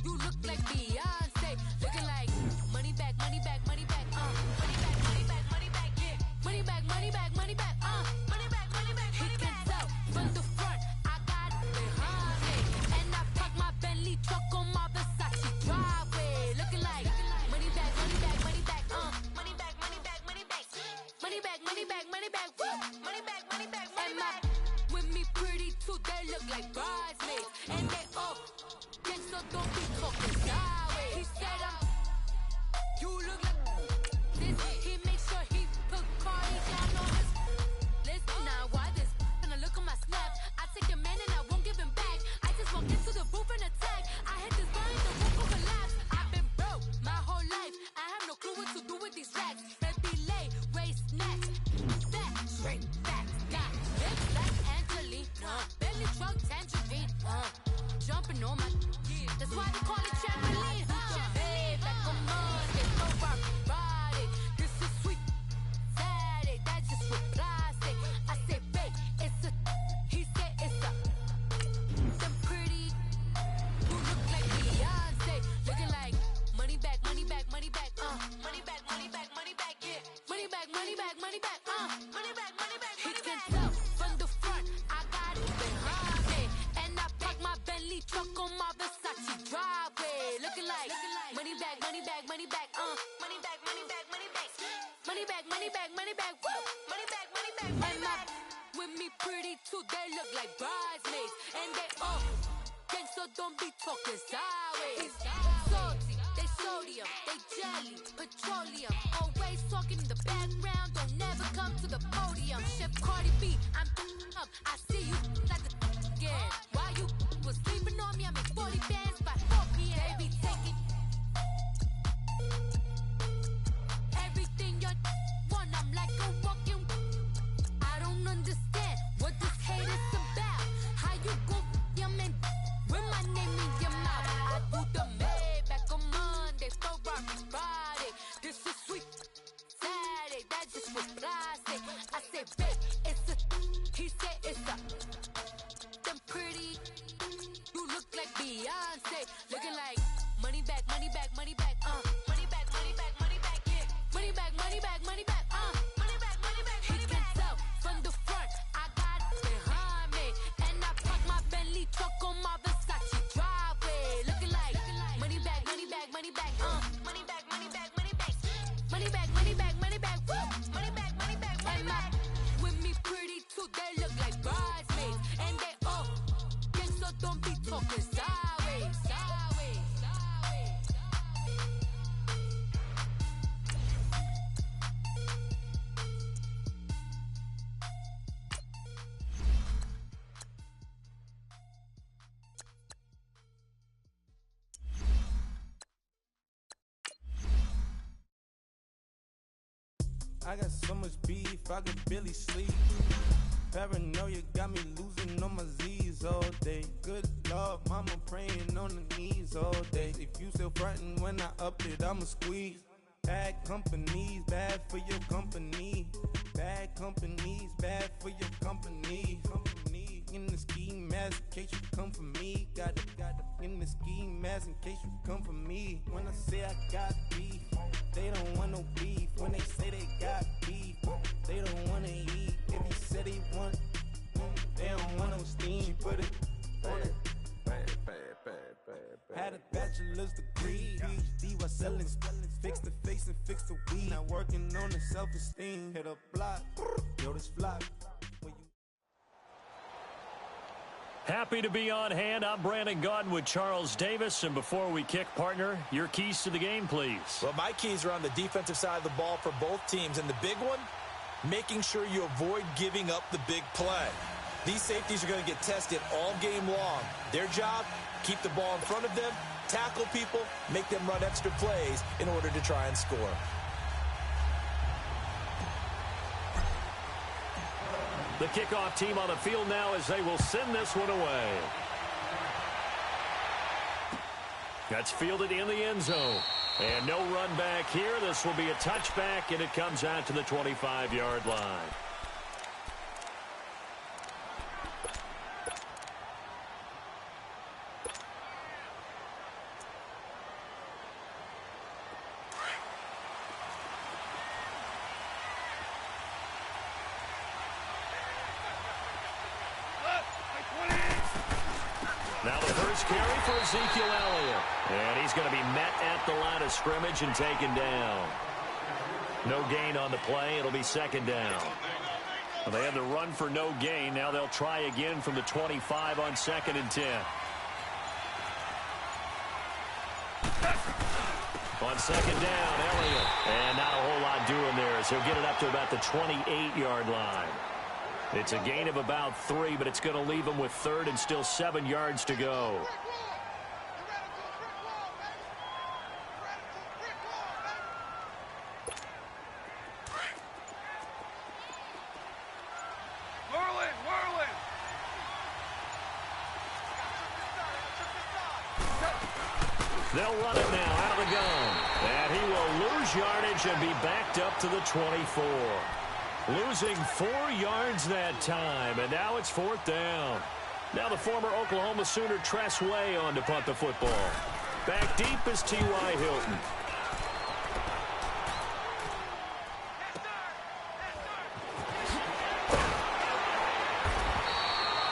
You look like Beyonce, looking like money back, money back, money back, money back, money back, money back, yeah, money back, money back, money back, money back, money back. He can tell from the front, I got it behind me, and I park my Bentley truck on my Versace driveway, looking like money back, money back, money back, money back, money back, money back, money back, money back, money back, money back, money back, money back. With me pretty too, they look like bridesmaids, and they all gang, so don't be talking sideways. He said you look like this. He make sure he put Cardi down on his list. Now why this? Gonna look on my snap. I take your man and I won't give him back. I just walk into the roof and attack. I hit this gun and the roof will collapse. I've been broke my whole life. I have no clue what to do with these racks. Baby lay, race snatch, fat, straight facts. Got lips like Angelina, belly truck tangerine, jumping on my. That's why they call it trampoline. Hey, back on Monday, Ferrari Friday. This is sweet Saturday, that's just what I say. I say, babe, it's a. He said it's a. Them pretty. You look like Beyonce, looking like money back, money back, money back, money back, money back, money back, yeah, money back, money back, money back, money back, money back. He can tell from the front, I got it behind me, and I park my Bentley truck on my Versace driveway, looking like money back, money back, money back, money back, money back, money back, money back, money back, money back, money back, money back, money back. With me pretty too, they look like bridesmaids, and they all gang, so don't be talking sideways. Salty, they sodium, they jelly, petroleum, always talking in the background, don't never come to the podium. Chef Cardi B, I'm up, I see you like the again. Why you was sleeping on me? I make 40 bands by 4 p.m. Baby, take it. Everything you want, I'm like a walking. I don't understand what this hate is about. How you go your man with my name in your mouth? I do the Maybach on Monday, Ferrari Friday. This is sweet Saturday, that's just what I say. I say, babe, it's a. He said it's a. Them pretty. You look like Beyonce, looking like money back, money back, money back, money back, money back, money back, yeah, money back, money back, money back, money back, money back. He can tell from the front, I got it behind me, and I park my Bentley truck on my Versace driveway, looking like money back, money back, money back, money back, money back, money back, money back, money back, money back, money back, money back, money back. With me pretty too, they look like bridesmaids, and they all gang, so don't be talking sideways, sideways, sideways. I got so much beef, I could barely sleep. Paranoia got me losing on my Z's all day. Good Lord, mama praying on the knees all day. If you still frontin' when I up it, I'ma squeeze. Bad companies, bad for your company. Bad companies, bad for your company. Company in the ski mask in case you come for me. Got it in the ski mask in case you come for me. When I say I got beef, they don't want no beef. When they say they got beef, they don't wanna eat. If he said he want, they don't want no steam. She put it on it. Had a bachelor's degree, PhD while selling. Fix the face and fix the weed. Now working on the self-esteem. Hit a block, yo, this flock. Happy to be on hand. I'm Brandon Gaudin with Charles Davis. And before we kick, partner, your keys to the game, please. Well, my keys are on the defensive side of the ball for both teams. And the big one, making sure you avoid giving up the big play. These safeties are going to get tested all game long. Their job, keep the ball in front of them, tackle people, make them run extra plays in order to try and score. The kickoff team on the field now as they will send this one away. That's fielded in the end zone. And no run back here. This will be a touchback, and it comes out to the 25-yard line. Now the first carry for Ezekiel Elliott. And he's going to be met at the line of scrimmage and taken down. No gain on the play. It'll be second down. Well, they had the run for no gain. Now they'll try again from the 25 on 2nd and 10. On 2nd down, Elliott. And not a whole lot doing there as he'll get it up to about the 28-yard line. It's a gain of about 3, but it's going to leave him with 3rd and still 7 yards to go. They'll run it now out of the gun. And he will lose yardage and be backed up to the 24. Losing 4 yards that time, and now it's 4th down. Now the former Oklahoma Sooner Tress Way on to punt the football. Back deep is T.Y. Hilton.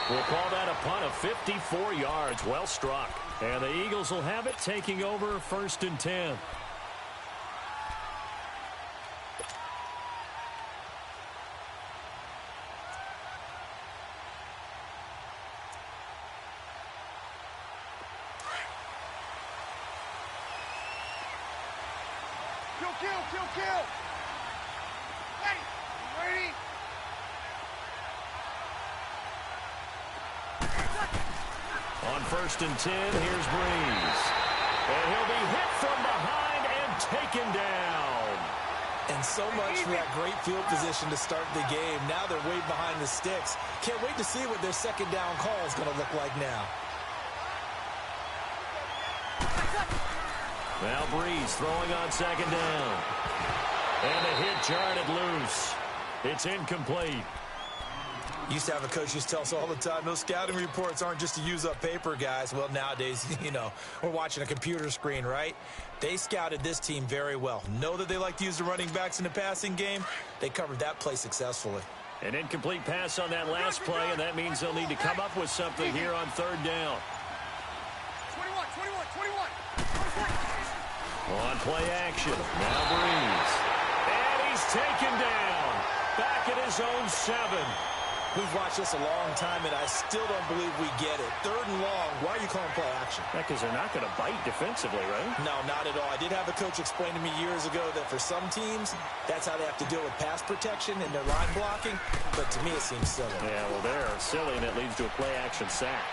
We'll call that a punt of 54 yards. Well struck. And the Eagles will have it, taking over 1st and 10. Kill. Hey, ready? On 1st and 10, here's Breeze. And he'll be hit from behind and taken down. And so much for that great field position to start the game. Now they're way behind the sticks. Can't wait to see what their second down call is going to look like now. Now Breeze throwing on 2nd down. And the hit jarred it loose. It's incomplete. Used to have a coach used to tell us all the time, those scouting reports aren't just to use up paper, guys. Well, nowadays, we're watching a computer screen, right? They scouted this team very well. Know that they like to use the running backs in the passing game. They covered that play successfully. An incomplete pass on that last play, and that means they'll need to come up with something here on 3rd down. 21. On play action, now Breeze. And he's taken down. Back at his own 7. We've watched this a long time, and I still don't believe we get it. 3rd and long, why are you calling play action? Because they're not going to bite defensively, right? No, not at all. I did have a coach explain to me years ago that for some teams, that's how they have to deal with pass protection and their line blocking. But to me, it seems silly. Yeah, well, they're silly, and it leads to a play action sack.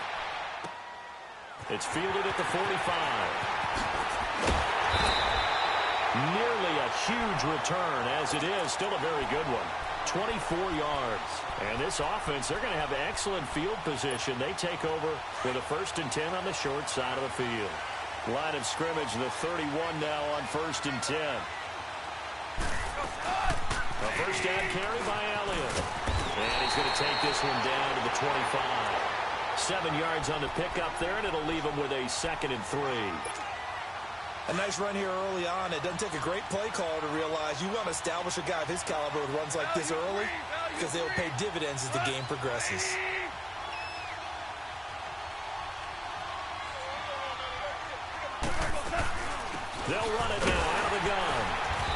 It's fielded at the 45. Nearly a huge return, as it is. Still a very good one. 24 yards. And this offense, they're going to have excellent field position. They take over with a 1st and 10 on the short side of the field. Line of scrimmage, the 31 now on 1st and 10. A first down carry by Elliott. And he's going to take this one down to the 25. 7 yards on the pickup there, and it'll leave him with a 2nd and 3. A nice run here early on. It doesn't take a great play caller to realize you want to establish a guy of his caliber with runs like this early because they'll pay dividends as the game progresses. They'll run it now out of the gun.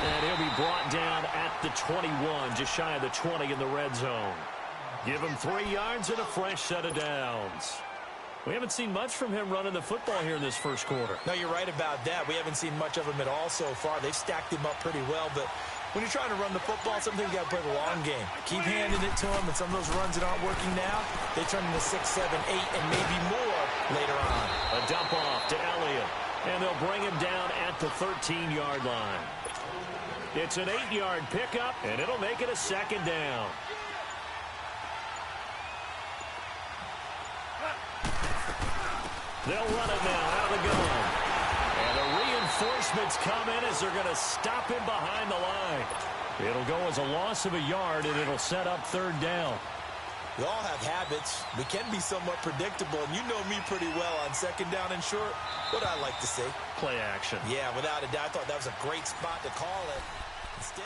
And he'll be brought down at the 21, just shy of the 20 in the red zone. Give him 3 yards and a fresh set of downs. We haven't seen much from him running the football here in this first quarter. No, you're right about that. We haven't seen much of him at all so far. They've stacked him up pretty well, but when you're trying to run the football, sometimes you got to play the long game. Keep handing it to him, and some of those runs that aren't working now, they turn into 6, 7, 8, and maybe more later on. A dump off to Elliott, and they'll bring him down at the 13-yard line. It's an 8-yard pickup, and it'll make it a second down. They'll run it now out of the gun. And the reinforcements come in as they're going to stop him behind the line. It'll go as a loss of a yard, and it'll set up third down. We all have habits. We can be somewhat predictable, and you know me pretty well on second down and short. What I like to say? Play action. Yeah, without a doubt. I thought that was a great spot to call it. Instead...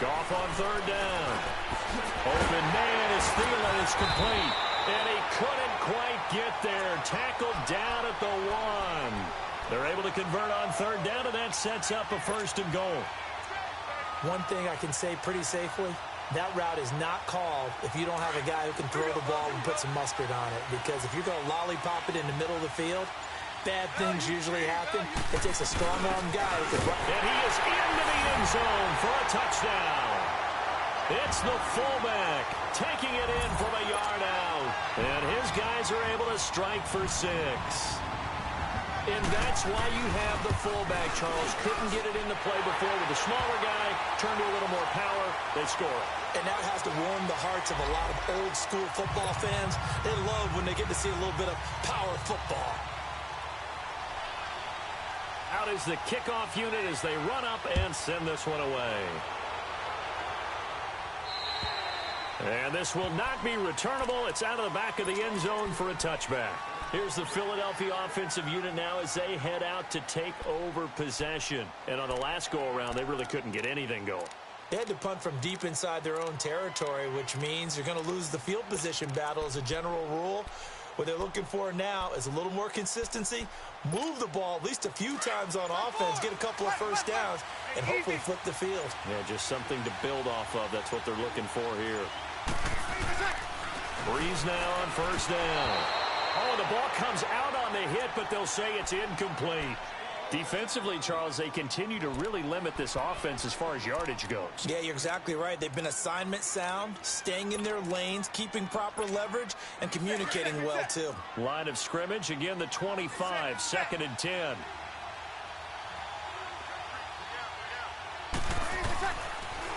Goff on third down. Open man is Thielen. It's complete. And he couldn't quite get there. Tackled down at the 1. They're able to convert on third down, and that sets up a first and goal. One thing I can say pretty safely, that route is not called if you don't have a guy who can throw the ball and put some mustard on it. Because if you're going to lollipop it in the middle of the field, bad things usually happen. It takes a strong-arm guy who can run. And he is into the end zone for a touchdown. It's the fullback taking it in from a yard out. And his guys are able to strike for 6. And that's why you have the fullback, Charles. Couldn't get it into play before with the smaller guy. Turned to a little more power. They score. And that has to warm the hearts of a lot of old-school football fans. They love when they get to see a little bit of power football. Out is the kickoff unit as they run up and send this one away. And this will not be returnable. It's out of the back of the end zone for a touchback. Here's the Philadelphia offensive unit now as they head out to take over possession. And on the last go-around, they really couldn't get anything going. They had to punt from deep inside their own territory, which means you're going to lose the field position battle as a general rule. What they're looking for now is a little more consistency, move the ball at least a few times on offense, get a couple of first downs, and hopefully flip the field. Yeah, just something to build off of. That's what they're looking for here. Breeze now on first down. Oh, the ball comes out on the hit, but they'll say it's incomplete. Defensively, Charles, they continue to really limit this offense as far as yardage goes. Yeah, you're exactly right. They've been assignment sound, staying in their lanes, keeping proper leverage, and communicating well, too. Line of scrimmage, again, the 25, 2nd and 10.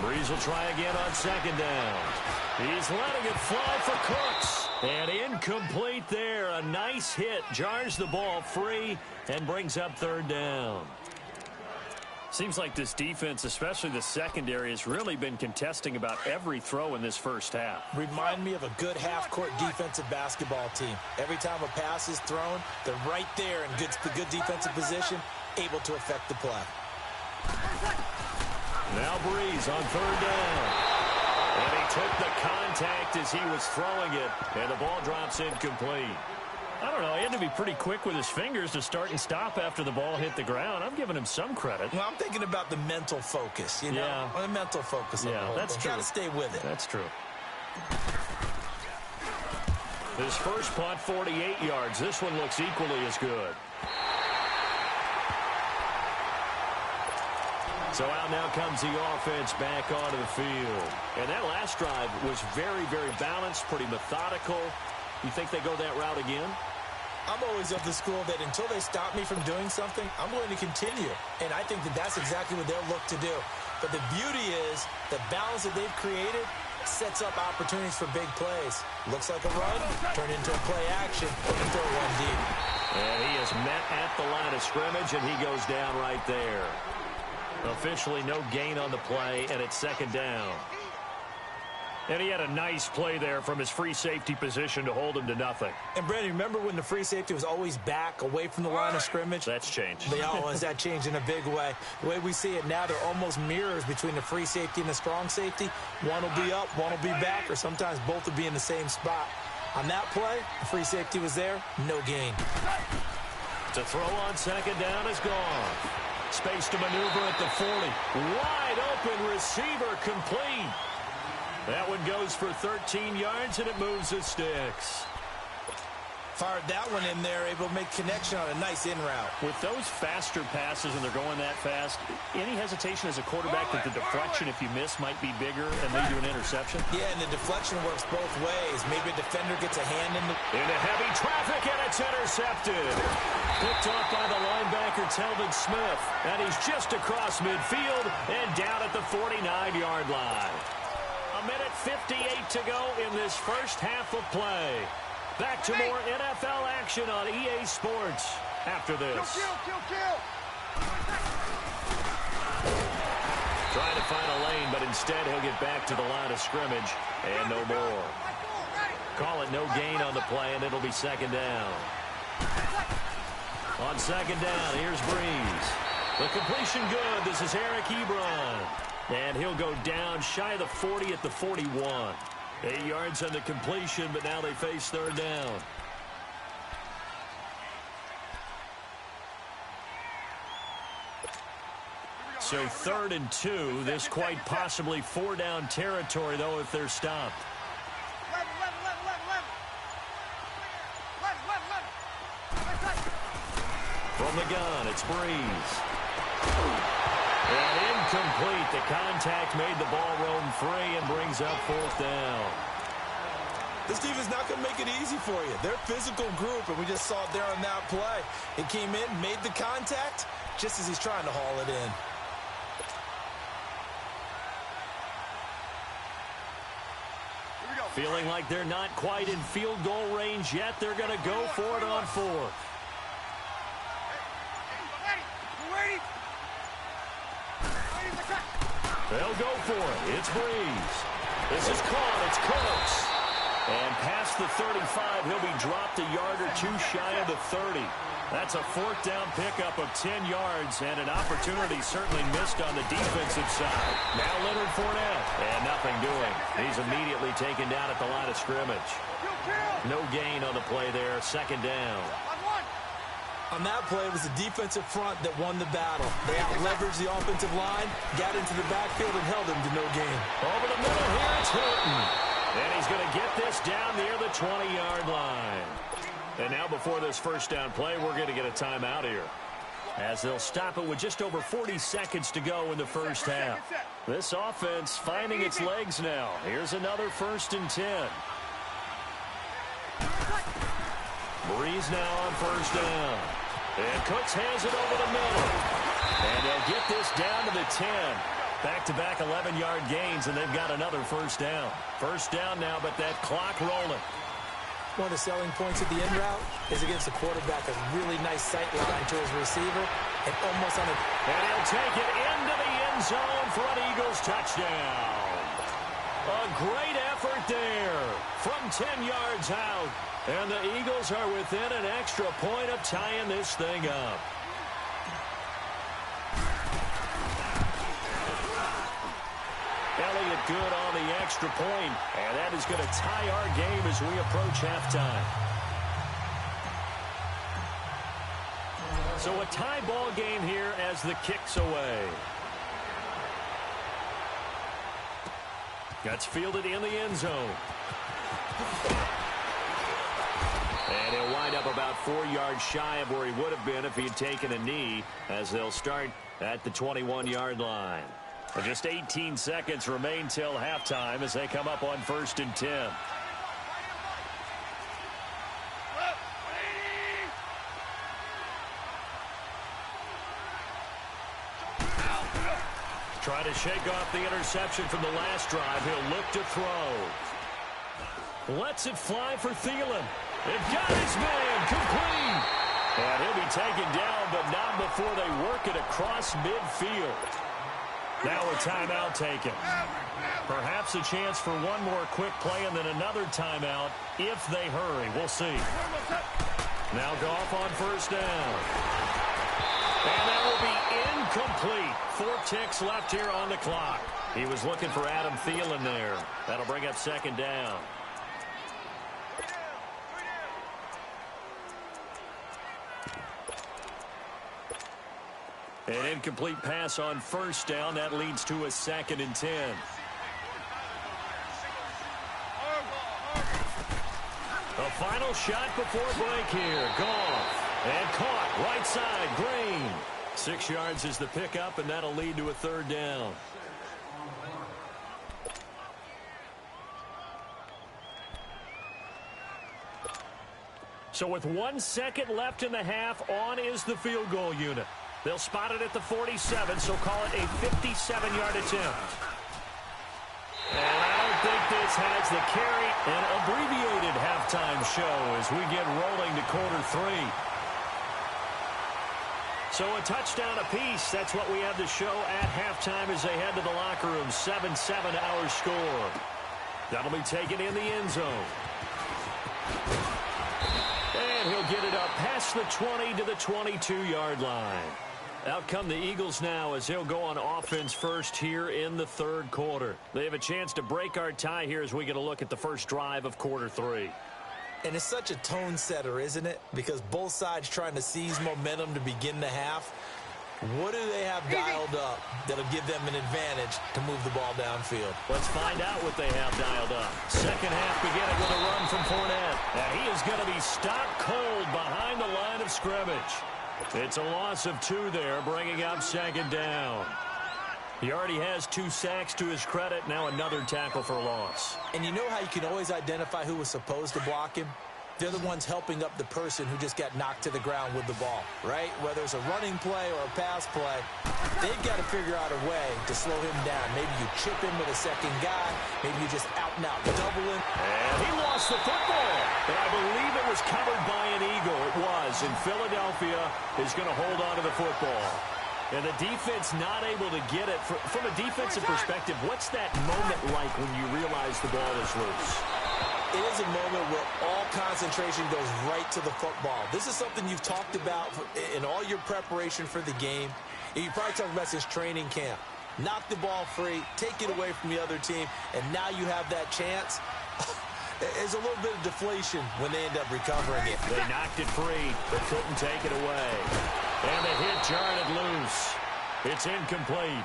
Breeze will try again on second down. He's letting it fly for Cooks. And incomplete there. A nice hit. Jars the ball free and brings up third down. Seems like this defense, especially the secondary, has really been contesting about every throw in this first half. Remind me of a good half-court defensive basketball team. Every time a pass is thrown, they're right there in good defensive position, able to affect the play. Now Breeze on third down. And he took the contact as he was throwing it, and the ball drops incomplete. I don't know. He had to be pretty quick with his fingers to start and stop after the ball hit the ground. I'm giving him some credit. Well, I'm thinking about the mental focus, you know? Yeah. The mental focus. Yeah, that's true. Got to stay with it. That's true. His first punt, 48 yards. This one looks equally as good. So out now comes the offense back onto the field. And that last drive was very, very balanced, pretty methodical. You think they go that route again? I'm always of the school that until they stop me from doing something, I'm going to continue. And I think that that's exactly what they'll look to do. But the beauty is the balance that they've created sets up opportunities for big plays. Looks like a run, turn into a play action, and throw one deep. And he is met at the line of scrimmage, and he goes down right there. Officially no gain on the play, and it's second down. And he had a nice play there from his free safety position to hold him to nothing. And, Brandon, remember when the free safety was always back, away from the line of scrimmage? That's changed. That changed in a big way. The way we see it now, they're almost mirrors between the free safety and the strong safety. One will be up, one will be back, or sometimes both will be in the same spot. On that play, the free safety was there, no gain. To throw on second down is gone. Space to maneuver at the 40. Wide open receiver complete. That one goes for 13 yards, and it moves the sticks. Fired that one in there, able to make connection on a nice in route. With those faster passes and they're going that fast, any hesitation as a quarterback that the deflection, if you miss, might be bigger and lead to an interception? Yeah, and the deflection works both ways. Maybe a defender gets a hand into heavy traffic, and it's intercepted. Picked off by the linebacker, Telvin Smith. And he's just across midfield and down at the 49-yard line. A minute 58 to go in this first half of play. Back to more NFL action on EA Sports after this. Kill. Trying to find a lane, but instead he'll get back to the line of scrimmage, and no more. Call it no gain on the play, and it'll be second down. On second down, here's Breeze. The completion good. This is Eric Ebron. And he'll go down shy of the 40 at the 41. 8 yards on the completion, but now they face third down. So 3rd and 2. This quite possibly 4-down territory, though, if they're stopped. From the gun, it's Breeze. And incomplete. The contact made the ball roam free and brings up 4th down. This defense is not going to make it easy for you. They're a physical group, and we just saw it there on that play. It came in, made the contact, just as he's trying to haul it in. Feeling like they're not quite in field goal range yet. They're going to go for it on 4th. They'll go for it. It's Breeze. This is caught. It's Cooks. And past the 35, he'll be dropped a yard or two shy of the 30. That's a 4th down pickup of 10 yards, and an opportunity certainly missed on the defensive side. Now Leonard Fournette, and nothing doing. He's immediately taken down at the line of scrimmage. No gain on the play there. Second down. On that play, it was the defensive front that won the battle. They out-leveraged the offensive line, got into the backfield, and held them to no gain. Over the middle here, it's Hilton. And he's going to get this down near the 20-yard line. And now before this first down play, we're going to get a timeout here, as they'll stop it with just over 40 seconds to go in the first half. This offense finding its legs now. Here's another 1st and 10. Breeze now on 1st down. And Cooks has it over the middle. And they'll get this down to the 10. Back-to-back 11-yard gains, and they've got another 1st down. 1st down now, but that clock rolling. One of the selling points of the in route is against the quarterback, a really nice sight line to his receiver, and almost on a... And he'll take it into the end zone for an Eagles touchdown. A great effort there from 10 yards out. And the Eagles are within an extra point of tying this thing up. Elliott good on the extra point, and that is going to tie our game as we approach halftime. So a tie ball game here as the kick's away. Gets fielded in the end zone. And he'll wind up about 4 yards shy of where he would have been if he had taken a knee, as they'll start at the 21-yard line. Just 18 seconds remain till halftime as they come up on 1st and 10. Try to shake off the interception from the last drive. He'll look to throw. Lets it fly for Thielen. They've got his man complete. And he'll be taken down, but not before they work it across midfield. Now a timeout taken. Perhaps a chance for one more quick play and then another timeout if they hurry. We'll see. Now Goff on 1st down. And that will be incomplete. 4 ticks left here on the clock. He was looking for Adam Thielen there. That'll bring up 2nd down. An incomplete pass on first down. That leads to a 2nd and 10. The final shot before break here. Goff. And caught right side. Green. 6 yards is the pickup, and that'll lead to a 3rd down. So with 1 second left in the half, on is the field goal unit. They'll spot it at the 47, so call it a 57-yard attempt. And I don't think this has the carry. An abbreviated halftime show as we get rolling to quarter 3. So a touchdown apiece. That's what we have to show at halftime as they head to the locker room. 7-7 our score. That'll be taken in the end zone. And he'll get it up past the 20 to the 22-yard line. Out come the Eagles now as they'll go on offense first here in the 3rd quarter. They have a chance to break our tie here as we get a look at the first drive of quarter 3. And it's such a tone setter, isn't it? Because both sides trying to seize momentum to begin the half. What do they have dialed up that'll give them an advantage to move the ball downfield? Let's find out what they have dialed up. Second half beginning with a run from Fournette. And he is going to be stopped cold behind the line of scrimmage. It's a loss of 2 there, bringing up 2nd down. He already has 2 sacks to his credit. Now another tackle for loss. And you know how you can always identify who was supposed to block him? They're the ones helping up the person who just got knocked to the ground with the ball, right? Whether it's a running play or a pass play, they've got to figure out a way to slow him down. Maybe you chip him with a second guy. Maybe you just out-and-out double him. And he lost the football. But I believe it was covered by an Eagle. It was. And Philadelphia is going to hold on to the football. And the defense not able to get it. From a defensive perspective, what's that moment like when you realize the ball is loose? It is a moment where all concentration goes right to the football. This is something you've talked about in all your preparation for the game. You probably talked about since training camp. Knock the ball free, take it away from the other team, and now you have that chance. There's a little bit of deflation when they end up recovering it. They knocked it free, but couldn't take it away. And the hit jarred it loose. It's incomplete.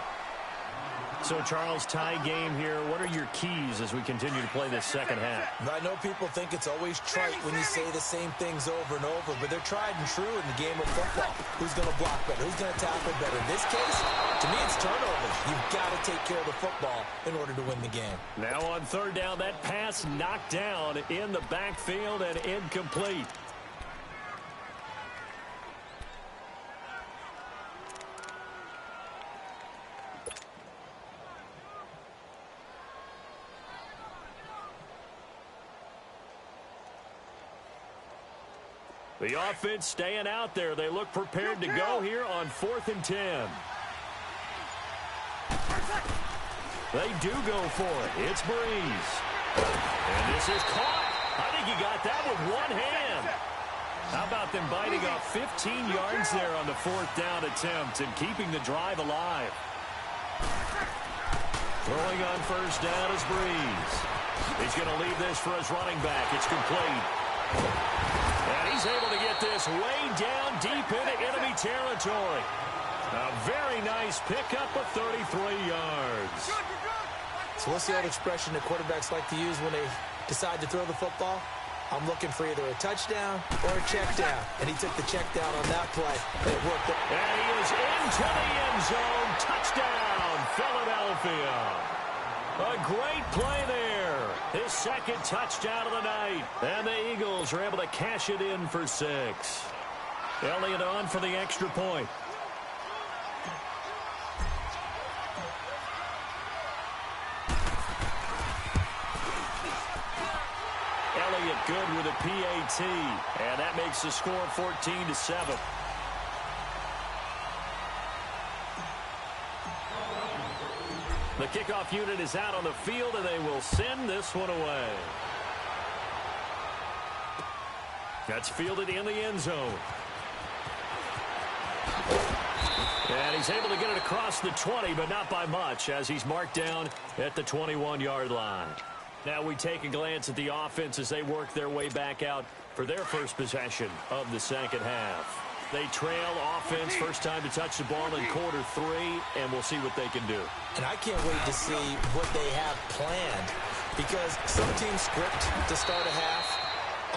So, Charles, tie game here. What are your keys as we continue to play this second half? I know people think it's always trite when you say the same things over and over, but they're tried and true in the game of football. Who's going to block better? Who's going to tackle better? In this case, to me, it's turnovers. You've got to take care of the football in order to win the game. Now on 3rd down, that pass knocked down in the backfield and incomplete. The offense staying out there. They look prepared to go here on 4th and 10. They do go for it. It's Breeze. And this is caught. I think he got that with one hand. How about them biting off 15 yards there on the 4th down attempt and keeping the drive alive? Throwing on 1st down is Breeze. He's going to leave this for his running back. It's complete. And he's able to get this way down deep into enemy territory. A very nice pickup of 33 yards. So what's the old expression that quarterbacks like to use when they decide to throw the football? I'm looking for either a touchdown or a check down. And he took the check down on that play. And it worked. And he is into the end zone. Touchdown, Philadelphia. A great play there. His 2nd touchdown of the night. And the Eagles are able to cash it in for 6. Elliott on for the extra point. Elliott good with a PAT. And that makes the score 14-7. The kickoff unit is out on the field, and they will send this one away. That's fielded in the end zone. And he's able to get it across the 20, but not by much, as he's marked down at the 21-yard line. Now we take a glance at the offense as they work their way back out for their first possession of the second half. They trail offense, first time to touch the ball in quarter 3, and we'll see what they can do. And I can't wait to see what they have planned, because some teams script to start a half.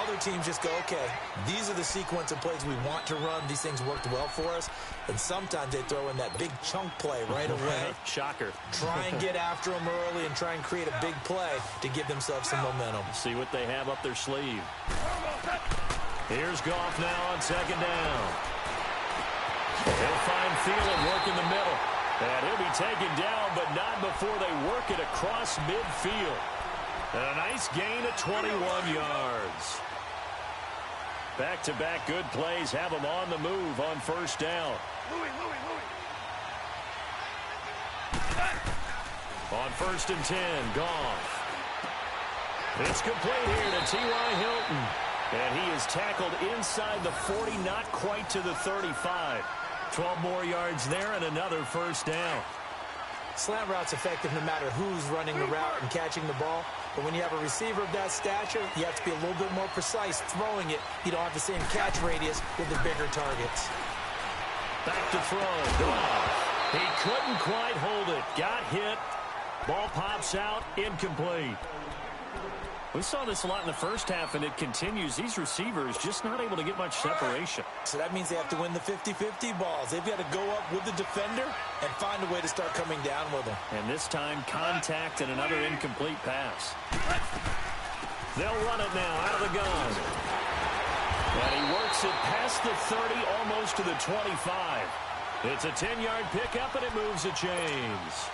Other teams just go, okay, these are the sequence of plays we want to run. These things worked well for us. And sometimes they throw in that big chunk play right away. Shocker. Try and get after them early and try and create a big play to give themselves some momentum. See what they have up their sleeve. Here's Goff now on second down. He'll find Thielen work in the middle. And he'll be taken down, but not before they work it across midfield. And a nice gain of 21 yards. Back-to-back good plays have them on the move on first down. On 1st and 10, Goff. It's complete here to T.Y. Hilton. And he is tackled inside the 40, not quite to the 35. 12 more yards there and another first down. Slant route's effective no matter who's running the route and catching the ball. But when you have a receiver of that stature, you have to be a little bit more precise throwing it. You don't have the same catch radius with the bigger targets. Back to throw. Goff. He couldn't quite hold it. Got hit. Ball pops out. Incomplete. We saw this a lot in the first half, and it continues. These receivers just not able to get much separation. So that means they have to win the 50-50 balls. They've got to go up with the defender and find a way to start coming down with them. And this time, contact and another incomplete pass. They'll run it now out of the gun. And he works it past the 30, almost to the 25. It's a 10-yard pickup, and it moves the chains.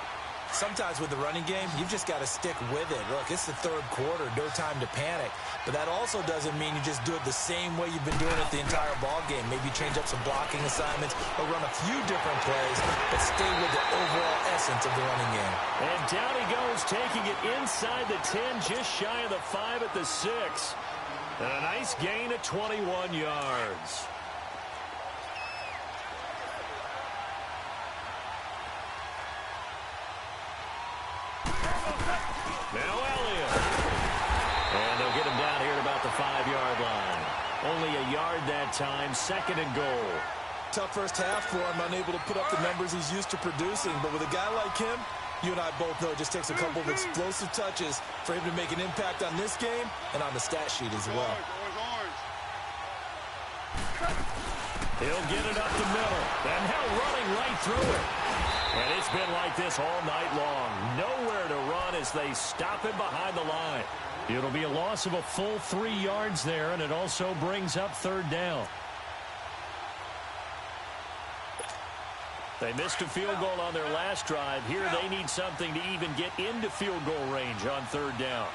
Sometimes with the running game, you've just got to stick with it. Look, it's the third quarter, no time to panic. But that also doesn't mean you just do it the same way you've been doing it the entire ball game. Maybe change up some blocking assignments or run a few different plays, but stay with the overall essence of the running game. And down he goes, taking it inside the 10, just shy of the 5 at the 6. And a nice gain of 21 yards. Now Elliott. And they'll get him down here at about the 5-yard line. Only a yard that time, 2nd and goal. Tough first half for him, unable to put up the numbers he's used to producing. But with a guy like him, you and I both know it just takes a couple of explosive touches for him to make an impact on this game and on the stat sheet as well. He'll get it up the middle. And now running right through it. And it's been like this all night long. Nowhere to run as they stop him behind the line. It'll be a loss of a full 3 yards there, and it also brings up 3rd down. They missed a field goal on their last drive. Here they need something to even get into field goal range on 3rd down.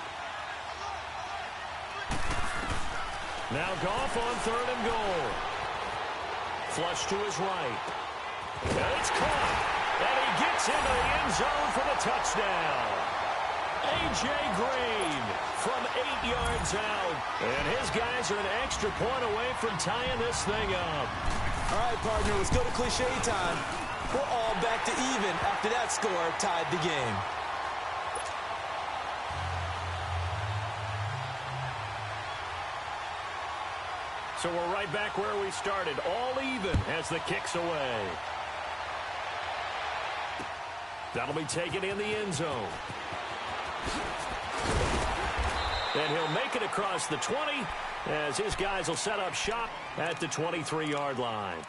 Now Goff on 3rd and goal. Flush to his right. And it's caught. And he gets into the end zone for the touchdown. A.J. Green from 8 yards out. And his guys are an extra point away from tying this thing up. All right, partner, let's go to cliche time. We're all back to even after that score tied the game. So we're right back where we started. All even as the kick's away. That'll be taken in the end zone. And he'll make it across the 20 as his guys will set up shop at the 23-yard line.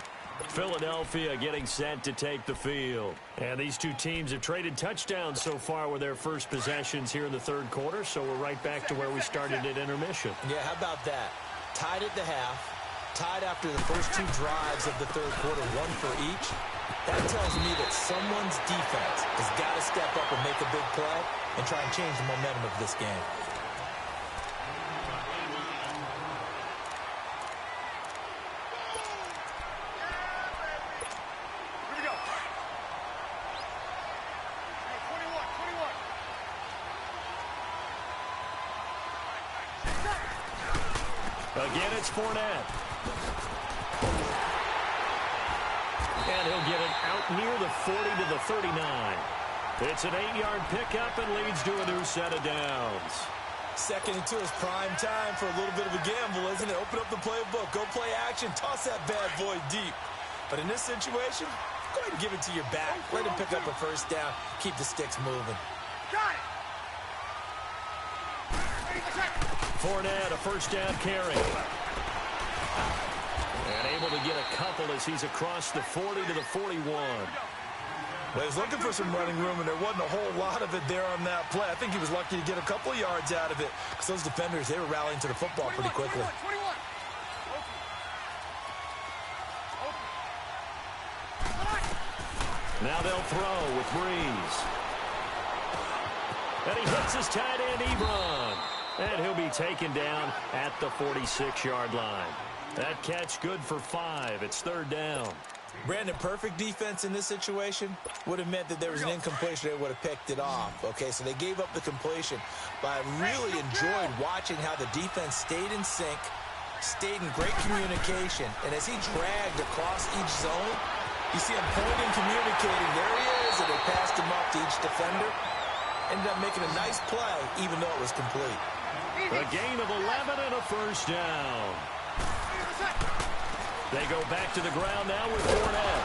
Philadelphia getting set to take the field. And these two teams have traded touchdowns so far with their first possessions here in the 3rd quarter, so we're right back to where we started at intermission. Yeah, how about that? Tied at the half, tied after the first 2 drives of the 3rd quarter, 1 for each. That tells me that someone's defense has got to step up and make a big play and try and change the momentum of this game. Again, it's Fournette. And he'll get it out near the 40 to the 39. It's an 8-yard pickup and leads to a new set of downs. Second and 2 is prime time for a little bit of a gamble, isn't it? Open up the playbook, go play action, toss that bad boy deep. But in this situation, go ahead and give it to your back. Let him pick up a first down, keep the sticks moving. Got it. Fournette, a first down carry. And able to get a couple as he's across the 40 to the 41. Well, he was looking for some running room, and there wasn't a whole lot of it there on that play. I think he was lucky to get a couple of yards out of it because those defenders, they were rallying to the football pretty quickly. 21. Now they'll throw with Breeze. And he hits his tight end, Ebron. And he'll be taken down at the 46-yard line. That catch good for 5. It's third down. Brandon, perfect defense in this situation would have meant that there was an incompletion. They would have picked it off. Okay, so they gave up the completion. But I really enjoyed watching how the defense stayed in sync, stayed in great communication. And as he dragged across each zone, you see him pointing, communicating. There he is, and they passed him up to each defender. Ended up making a nice play, even though it was complete. A gain of 11 and a first down. They go back to the ground now with Fournette.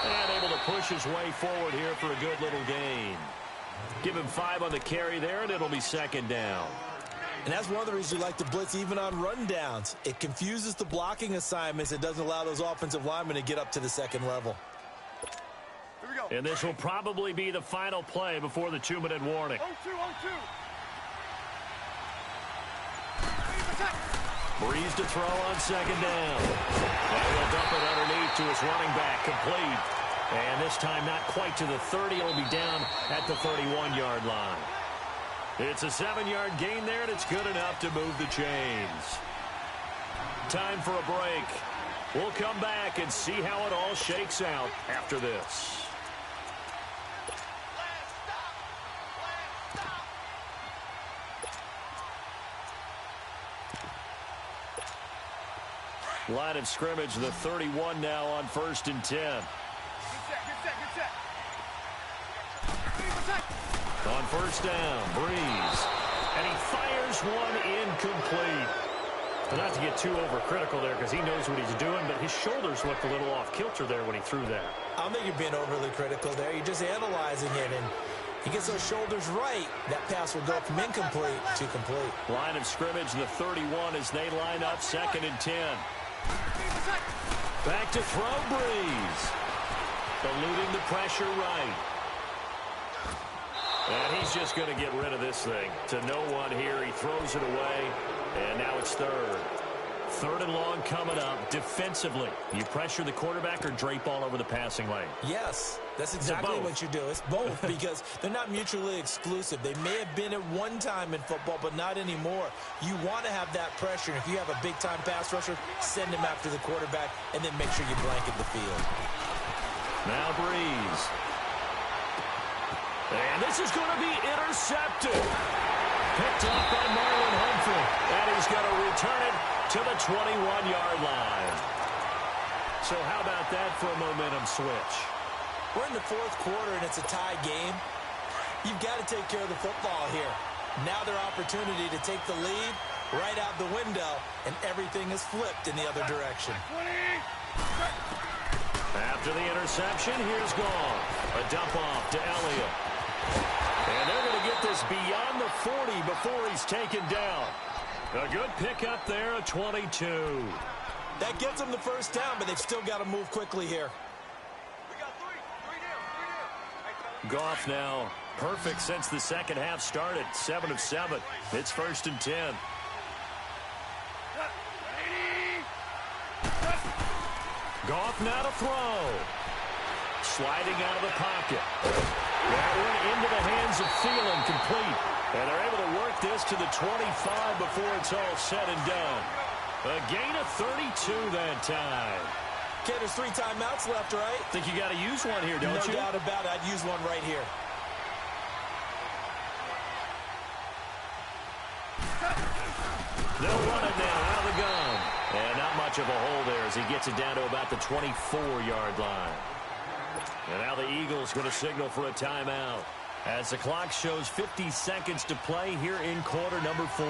And able to push his way forward here for a good little gain. Give him 5 on the carry there, and it'll be second down. And that's one of the reasons you like to blitz even on rundowns. It confuses the blocking assignments. It doesn't allow those offensive linemen to get up to the second level. Here we go. And this will probably be the final play before the 2-minute warning. 0-2, 0-2. Breeze to throw on second down. And he'll dump it underneath to his running back, complete. And this time not quite to the 30. It'll be down at the 31-yard line. It's a 7-yard gain there, and it's good enough to move the chains. Time for a break. We'll come back and see how it all shakes out after this. Line of scrimmage, the 31 now on 1st and 10. Good set. On first down, Breeze. And he fires one incomplete. But not to get too overcritical there because he knows what he's doing, but his shoulders looked a little off kilter there when he threw that. I don't think you're being overly critical there. You're just analyzing it, and he gets those shoulders right. That pass will go from incomplete to complete. Line of scrimmage, the 31 as they line up 2nd and 10. Back to throw, Breeze. Eluding the pressure right. And he's just going to get rid of this thing. To no one here. He throws it away. And now it's third. 3rd and long coming up. Defensively, you pressure the quarterback or drape all over the passing lane? Yes, that's exactly what you do. It's both because they're not mutually exclusive. They may have been at one time in football, but not anymore. You want to have that pressure. And if you have a big-time pass rusher, send him after the quarterback and then make sure you blanket the field. Now Breeze. And this is going to be intercepted. Picked off by Marlon Humphrey. And he's going to return it to the 21-yard line. So how about that for a momentum switch? We're in the 4th quarter, and it's a tie game. You've got to take care of the football here. Now their opportunity to take the lead right out the window, and everything is flipped in the other direction. After the interception, here's Gone. A dump off to Elliott. And they're going to get this beyond the 40 before he's taken down. A good pickup there, a 22. That gets them the first down, but they've still got to move quickly here. Goff now perfect since the second half started. 7 of 7. It's 1st and 10. Goff now to throw. Sliding out of the pocket. That one into the hands of Thielen, complete. And they're able to work this to the 25 before it's all said and done. A gain of 32 that time. Okay, there's 3 timeouts left, right? Think you got to use one here, don't you? No doubt about it. I'd use one right here. They'll run it now out of the gun. And not much of a hole there as he gets it down to about the 24-yard line. And now the Eagles going to signal for a timeout. as the clock shows 50 seconds to play here in quarter number 4.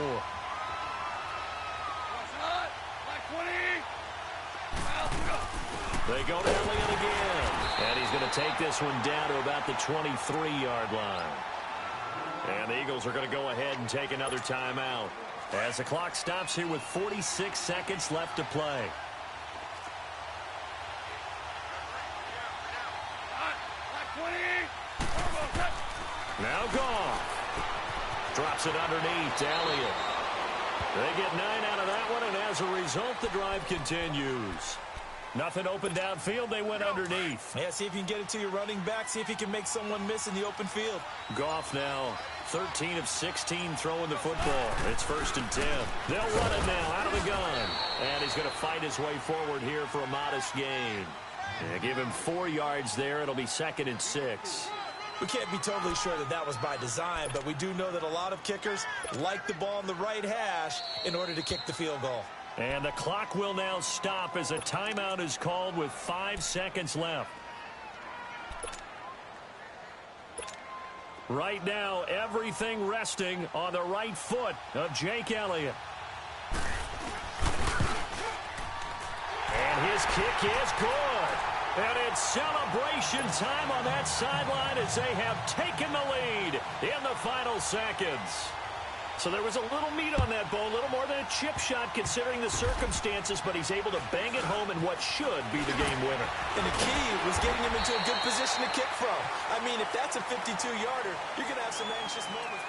They go to Elliott again, and he's going to take this one down to about the 23-yard line. And the Eagles are going to go ahead and take another timeout as the clock stops here with 46 seconds left to play. Now Goff drops it underneath to Elliott. They get 9 out of that one, and as a result, the drive continues. Nothing open downfield. They went underneath. Yeah, see if you can get it to your running back. See if you can make someone miss in the open field. Goff now 13 of 16 throwing the football. It's 1st and 10. They'll run it now out of the gun. And he's going to fight his way forward here for a modest gain. Yeah, give him 4 yards there. It'll be 2nd and 6. We can't be totally sure that that was by design, but we do know that a lot of kickers like the ball on the right hash in order to kick the field goal. And the clock will now stop as a timeout is called with 5 seconds left. Right now, everything resting on the right foot of Jake Elliott. And his kick is good. And it's celebration time on that sideline as they have taken the lead in the final seconds. So there was a little meat on that ball, a little more than a chip shot considering the circumstances, but he's able to bang it home in what should be the game winner. And the key was getting him into a good position to kick from. I mean, if that's a 52-yarder, you're going to have some anxious moments.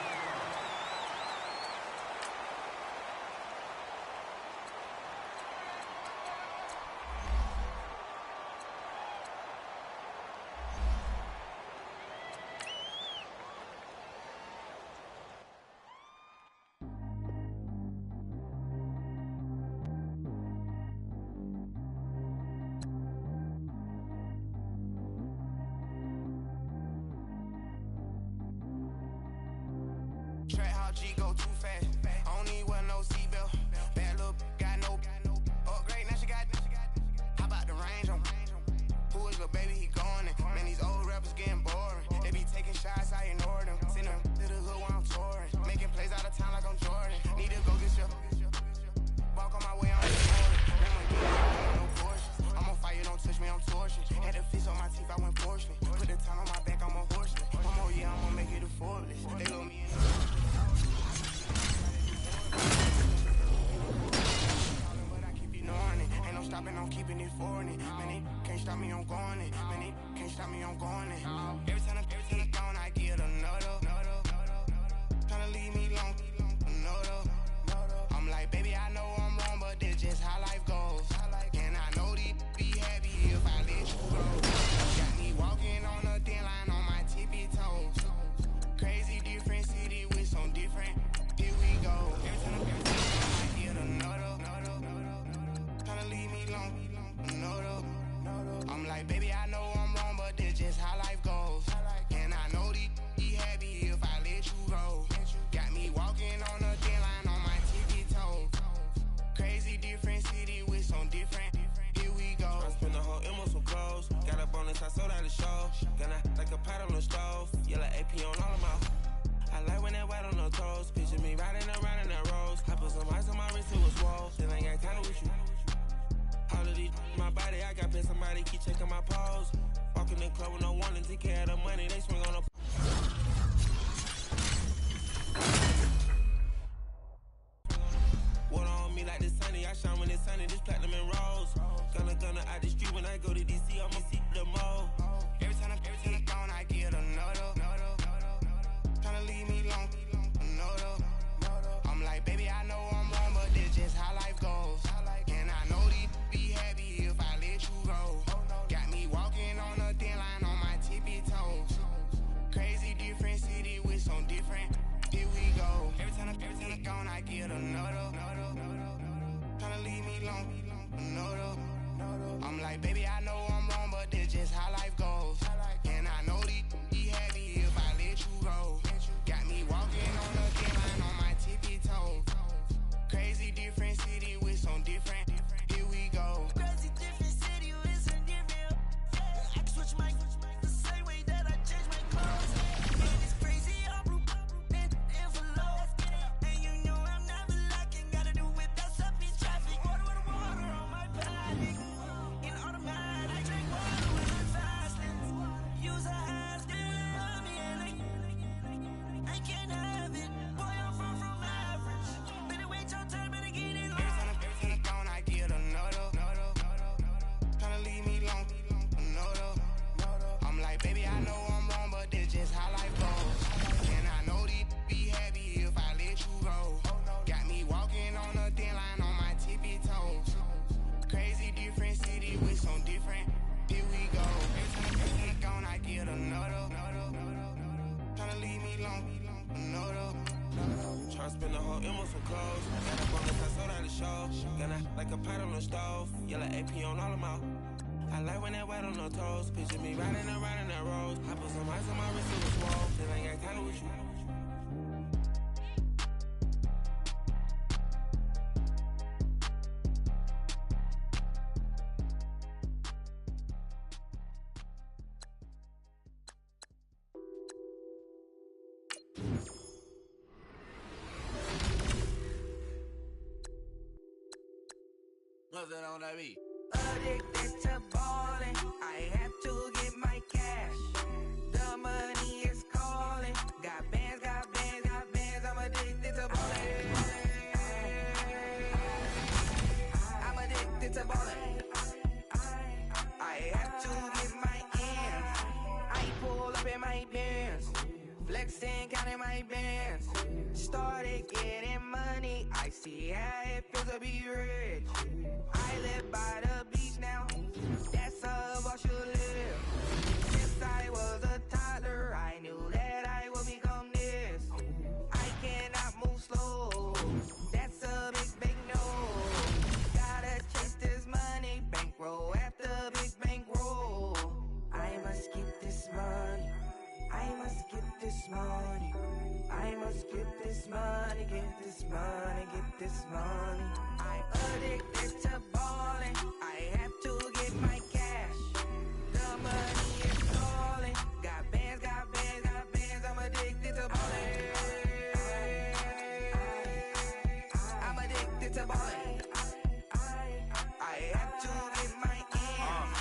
Track how G go too fast. I don't need wear no seatbelt. Bad look, got no upgrade. Now she got. How about the range on? Who is the baby? He going in. Man, these old rappers getting boring. They be taking shots, I ignore them. Send them to the hood while I'm touring. Making plays out of town like I'm Jordan. Need to go get your. Walk on my way, I'm no Porsche. I'm on fire, don't touch me, I'm torching. Had the fist on my teeth, I went porcelain. Put the time on my back, I'm a horseman. One more year, I'm gonna make it a Forbes. They love me in the stopping, I'm keeping it for it. Man, they can't stop me, I'm going it. Man, they can't stop me, I'm going it. Every time I'm gone, I get another. Tryna leave me long, another. I'm like, baby, I know I'm wrong, but that's just how life goes. And I know these be happy if I let you go. Got me walking on a thin line on my tippy toes. Crazy different city with some different. Here we go. Every time I get another. Leave me long, another. I'm like, baby, I know I'm wrong, but that's just how life goes. And I know these be happy if I let you go. Got me walking on a thin line on my tippy toes. Crazy different city with some different. Here we go. I spent the whole M on some clothes. Got a bonus, I sold out the show. Gonna like a pot on the stove. Yellow AP on all of my. I like when that white on the toes. Picture me riding around in that rose. I put some ice on my wrist, it was swole. Still ain't got time with you. All of these, my body, I got been somebody keep checking my pose. Walking in the club with no warning, take care of the money, they swing on the. Water on me like the sunny, I shine when it's sunny, this platinum and rose. Gonna out the street when I go to DC, I'ma see the mo. Every time I'm gone, I get another. Tryna leave me long, another. I'm like, baby, I know I'm wrong, but that's just how life goes. And I know these be happy if I let you go. Got me walking on a thin line on my tippy toes. Crazy different city with some different. Here we go. Every time I'm gone, I get another. Tryna leave me long, another. I'm like, baby, I know I'm wrong, but that's just how life goes. And I know these be happy if I let you go. Got me walking on a thin line on my tippy toes. Crazy different city with some different. Here we go. Crazy different city with some different. I switch my the same way that I change my clothes. Man, it's long. No, though. Tryna spend the whole M on some clothes. Got a bonus, I sold out the show. Gonna like a pot on the stove. Yellow AP on all of my. I like when that white on the toes. Picture me riding that rose. I put some ice on my wrist, it was swole. Still ain't got time with you. What's that on that beat? Addicted to ballin', I have to get my cash. The money is calling. Got bands, I'm addicted to ballin'. I'm addicted to ballin'. I have to get my ends. I pull up in my bands, flexing, counting my bands. Started getting money, I see how it feels to be rich. I live by the beach now, that's how I should live. Since I was a toddler, I knew that I would become this. I cannot move slow, that's a big no. Gotta chase this money, bankroll after big bankroll. I must get this money, I must get this money. I must get this money, get this money, get this money. I'm addicted to ballin', I have to get my cash. The money is calling. Got bands, I'm addicted to ballin'. I'm addicted to ballin'. I have to get my ends.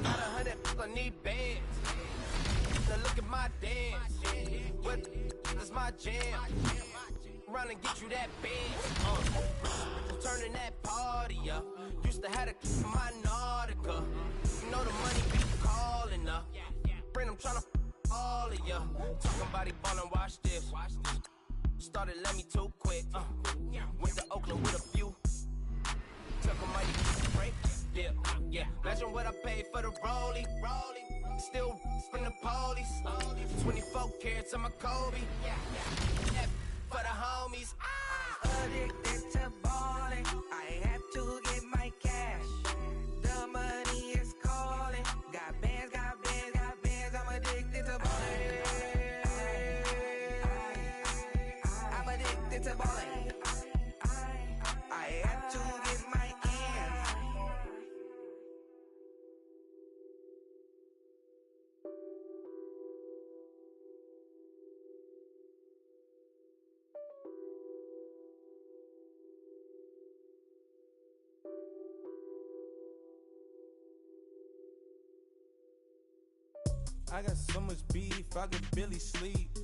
Got 100, I need bands. Now look at my dance. What is my jam? Run and get you that band. Turning that party up. Used to have to keep my Nautica. You know the money be calling up. Friend, I'm tryna all of ya. Talking about he ballin', watch this. Started let me too quick. Went to Oakland with a few. Took a mighty break. Yeah. Imagine what I paid for the rollie. Still from the police. 24 carats on my Kobe. Yeah. For the homies. I'm addicted to ballin', I have to get my cash. The money is calling. Got bands, I'm addicted to ballin'. I'm addicted to ballin'. I have to get my ends. I got so much beef, I could barely sleep.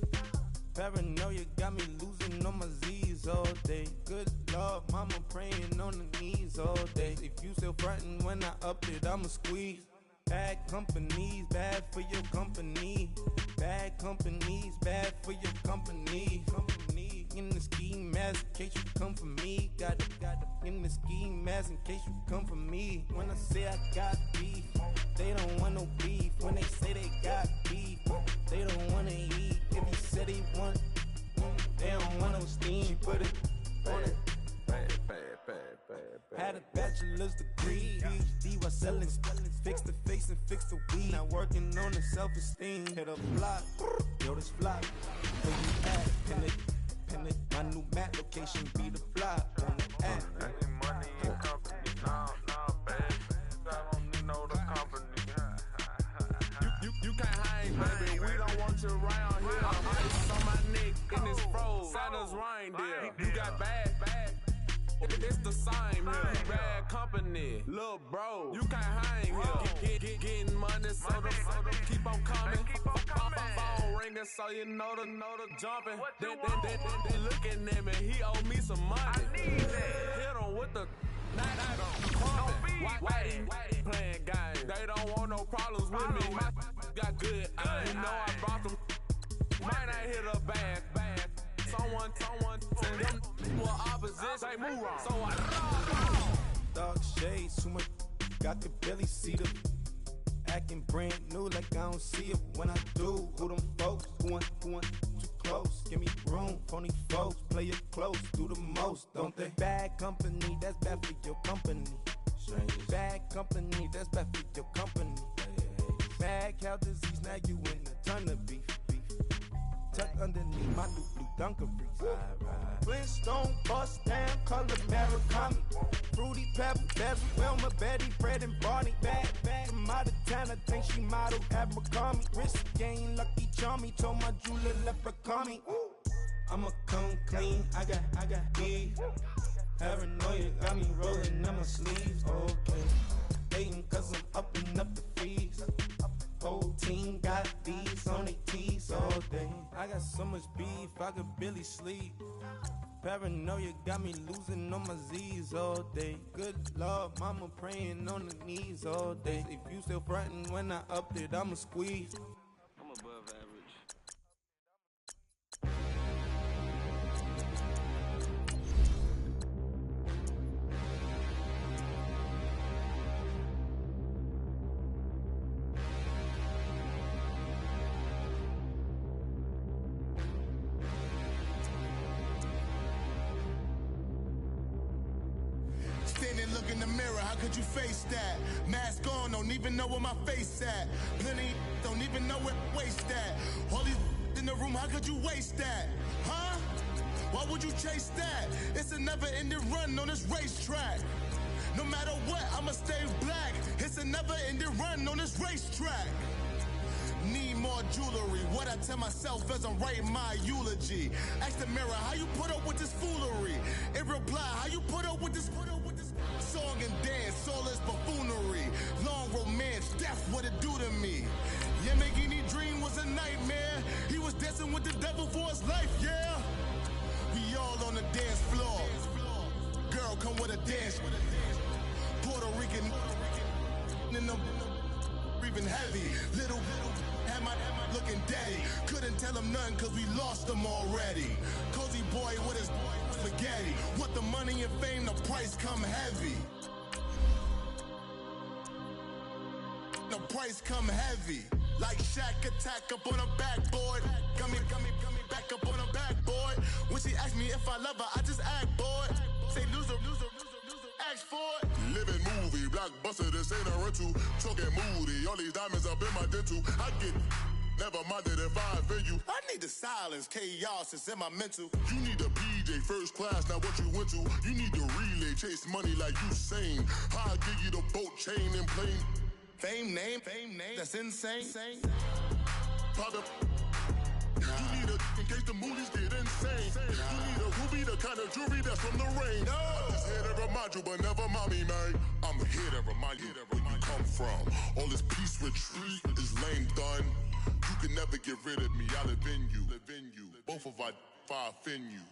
Paranoia got me losing on my Z's all day. Good Lord, mama praying on the knees all day. If you still frontin' when I up it, I'ma squeeze. Bad companies, bad for your company. Bad companies, bad for your company. In the ski mask, in case you come for me. Got in the ski mask, in case you come for me. When I say I got beef, they don't want no beef. When they say they got beef, they don't wanna eat. If you said they want, they don't want no steam. She put it on it. Had a bachelor's degree, PhD while selling. Fix the face and fix the weed. Now working on the self-esteem. Hit a block, yo this block. Where you at? Pin it. My new mat location be the block on the app. Money and company, no, baby. I don't need no the company. You can't hang, baby. We don't want you around here. Ice on my neck in this froze. Santa's reindeer. You got bad. It's the same here. Bad company, little bro. You can't hang here. Getting money, so the keep on coming. Phone ringing, so you know the jumping. They looking at me. He owe me some money. I need that. Hit him with the Why playing games? They don't want no problems with me. My got good. You know I brought them. Might not hit a bad. Someone tell them for opposition. They move wrong. So I dark shades, too much. I could barely see them. Acting brand new like I don't see it when I do. Who them folks? Who want too close? ghost. Give me room, phony folks, play it close, do the most, don't they? Bad company, that's bad for your company. Bad company, that's bad for your company. Mad cow disease, now you in a ton of beef. Tuck underneath my new blue Dunkaroos. Flintstone, bust down, color Murakami. Fruity Pebble, Bezel, Wilma, Betty, Fred, and Barney. Bad, from out of town, I think she modeled Abercrombie. Wrist game, Lucky Charmy, told my jeweler left her call me. I'ma come clean, I got beef. Paranoia got me rolling on my sleeves, okay. Hating cause I'm upping up the fees. Whole team got these on their tees all day. I got so much beef, I could barely sleep. Paranoia got me losing on my Z's all day. Good Lord, mama praying on the knees all day. If you still frontin' when I upped it, I'ma squeeze. I'm above average. Standing, look in the mirror, how could you face that? Mask on, don't even know where my face at. Plenty, don't even know where waste at. All these in the room, how could you waste that? Huh? Why would you chase that? It's a never-ending run on this racetrack. No matter what, I'ma stay black. It's a never-ending run on this racetrack. Need more jewelry, what I tell myself as I'm writing my eulogy. Ask the mirror, how you put up with this foolery? It reply, how you put up with this song and dance, all this buffoonery. Long romance, death, what it do to me? Yamagini dream was a nightmare. He was dancing with the devil for his life, yeah. We all on the dance floor. Girl, come with a dance. Puerto Rican in the breathing heavy. Little had my looking daddy. Couldn't tell him nothing cause we lost him already. Cozy boy with his spaghetti. What the money and fame, the price come heavy. The price come heavy. Like Shaq attack up on a backboard. Got me back up on a backboard. When she asked me if I love her, I just act bored. Say loser, ask for it. Living movie, blockbuster, this ain't a rental. Talking moody, all these diamonds up in my dental. I get never minded if I offend you. I need the silence, chaos is in my mental. You need a PJ first class, not what you went to. You need the relay, chase money like you sane. How I give you the boat chain and plane. Fame name, that's insane. Private. You need a in case the movies get insane. You need a ruby, the kind of jewelry that's from the rain. No. I'm just here to remind you, but never mommy, man. I'm here to remind you where you come from. All this peace retreat is lame done. You can never get rid of me. I live in you. Both of our fire offend you.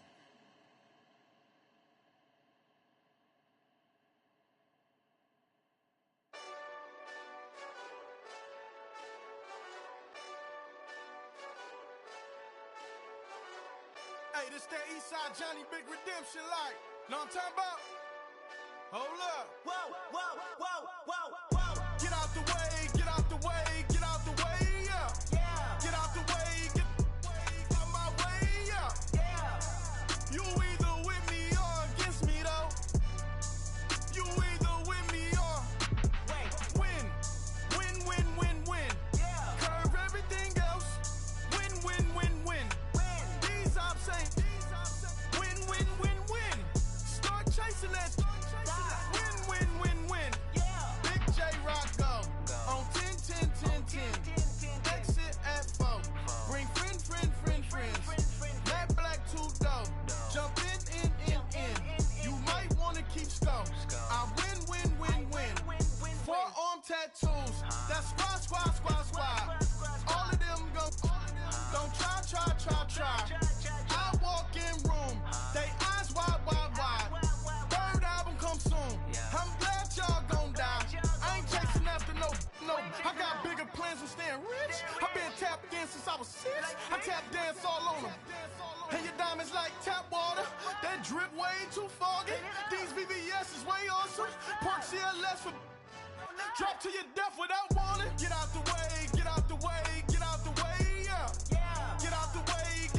Hey, this that Eastside Johnny Big Redemption like. Know what I'm talking about? Hold up. Whoa, whoa, whoa, whoa, whoa. Get out the way, get out the way, get out the way, yeah. Yeah. Get out the way, get out my way, yeah. Yeah. You either with me or against me though. You either with me or win. Win. Yeah. Curve everything else. Win. These I'm saying. Win. Start chasing that. Win. Yeah. Big J Rock go. On 10. Exit at 4. Bring friends. Matt Black 2 dope. Jump in. You might wanna keep score. I win. 4 arm tattoos. That's squad. All of them go. Don't try. I walk in room. They eyes wide. Third album come soon. I'm glad y'all gon' die. I ain't chasing after no. I got bigger plans than staying rich. I been tapped in since I was 6. I tap dance all on them. And your diamonds like tap water. That drip way too foggy. These VVS is way awesome. Park CLS for drop to your death without warning. Get out the way, yeah. Get out the way,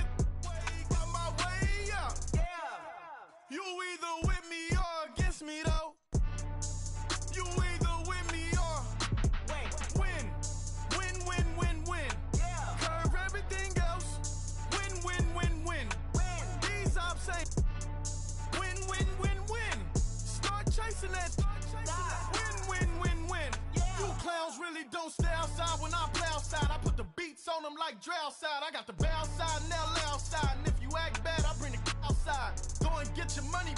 don't stay outside when I play outside. I put the beats on them like Dre outside. I got the bow side and LA outside. And if you act bad, I bring the outside. Go and get your money.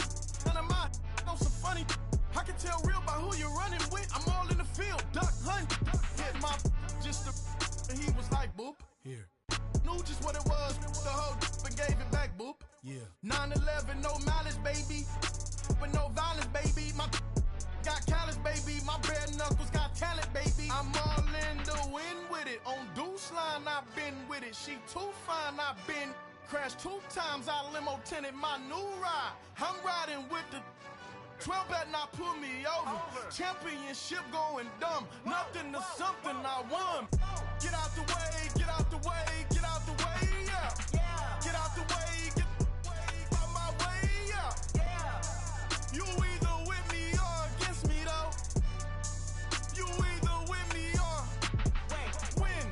None of my know some funny. I can tell real by who you're running with. I'm all in the field, duck hunt. Hit my just the and he was like, boop. Here. Knew just what it was. The whole and gave it back, boop. Yeah. 9/11, no malice, baby. But no violence, baby. My got callous, baby. My bare knuckles got talent, baby. I'm all in the wind with it. On Deuce Line, I've been with it. She too fine, I've been crashed 2 times. I limo tinted my new ride. I'm riding with the 12 better not pull me over. Championship going dumb. Nothing to something I won. Get out the way, get out the way, get out the way, yeah. Get out the way, get out my way, yeah. You either with me or against me, though. You either with me or win.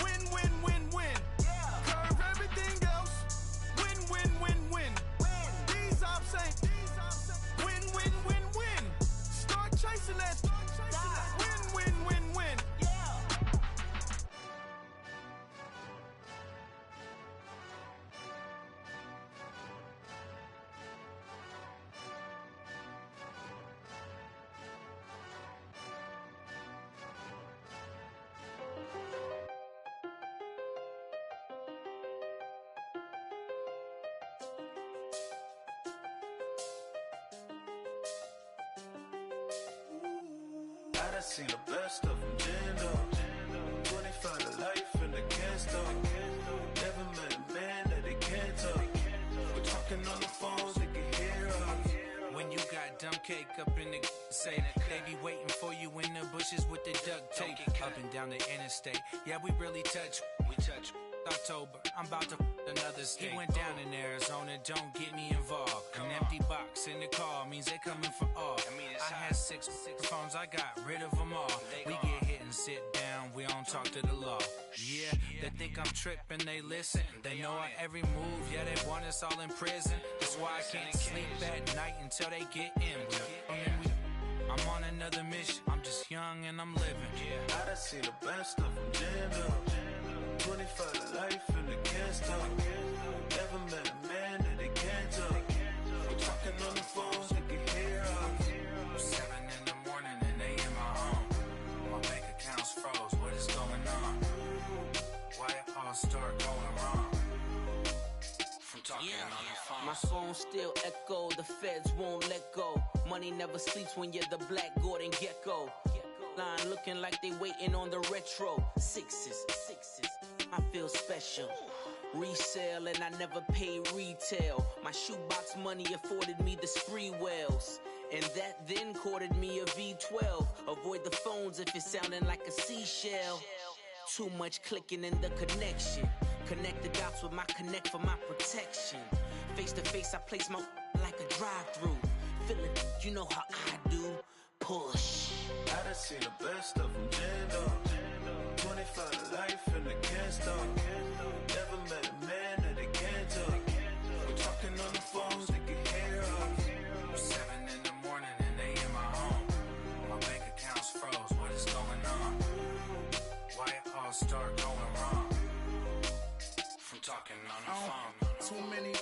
Win, win, win, win. Curve everything else. Win, win, win, win. These ops ain't. Win, win, win, win. Start chasing that. Win, win, win, win. I done seen the best of them, Jando. 25 to life in the can't stop. Never met a man that they can't talk. We're talking on the phones, they can hear us. When you got dumb cake up in the say, they be waiting for you in the bushes with the duct tape. Up and down the interstate, yeah, we really touch. We touch. October, I'm about to another state. He went down in Arizona, don't get me involved. An empty box in the car means they coming for all. I had 6 phones, I got rid of them all. We get hit and sit down, we don't talk to the law. Yeah, they think I'm tripping, they listen. They know our every move, yeah, they want us all in prison. That's why I can't sleep at night until they get in. I'm on another mission, I'm just young and I'm living. I done seen the best of them, Jando. 25 to life in the can't stop. Never met a man that they can't talk. We're talking on the phones, they can hear us. 7 in the morning and they in my home. My bank account's froze, what is going on? Why it all start going wrong? From talking on the phone. My phone still echo, the feds won't let go. Money never sleeps when you're the Black Gordon Gecko. Line looking like they waiting on the retro. Sixes, I feel special. Resale and I never pay retail. My shoebox money afforded me the spree wells. And that then courted me a V12. Avoid the phones if it's sounding like a seashell. Too much clicking in the connection. Connect the dots with my connect for my protection. Face to face I place my like a drive-through. Feeling, you know how I do. Push. I done seen the best of them, Jando. 25 to life in the can't stop. Never met a man that they can't talk. We're talking on the phones, they can hear us. 7 in the morning and they in my home. My bank account's froze, what is going on? Why it all start going wrong? From talking on the phone. Too many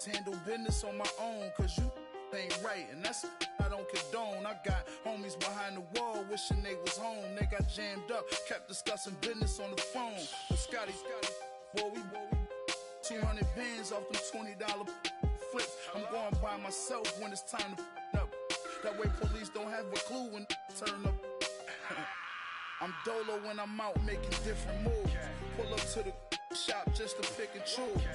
handle business on my own, cause you ain't right, and that's I don't condone. I got homies behind the wall wishing they was home. They got jammed up, kept discussing business on the phone. But Scotty, boy, we 200 bands off them $20 flips. I'm going by myself when it's time to up. That way police don't have a clue when turn up. I'm dolo when I'm out making different moves. Pull up to the shop just to pick and choose.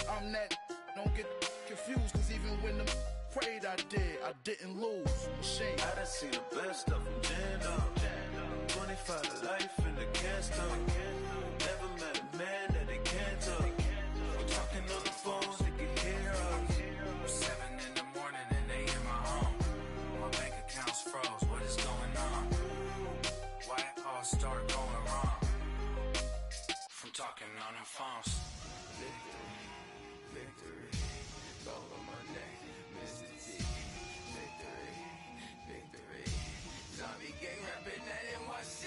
I'm that, don't get confused, cause even when them prayed I didn't lose. Machine. I done seen the best of them, Jando. 25 to life in the can't stop. Never met a man that they can't talk. We're talking on the phones, they can hear us. 7 in the morning and they in my home. My bank account's froze, what is going on? Why it all start going wrong? From talking on the phones. Victory, gold on my neck, Mr. T. Victory, zombie gang rapping that NYC.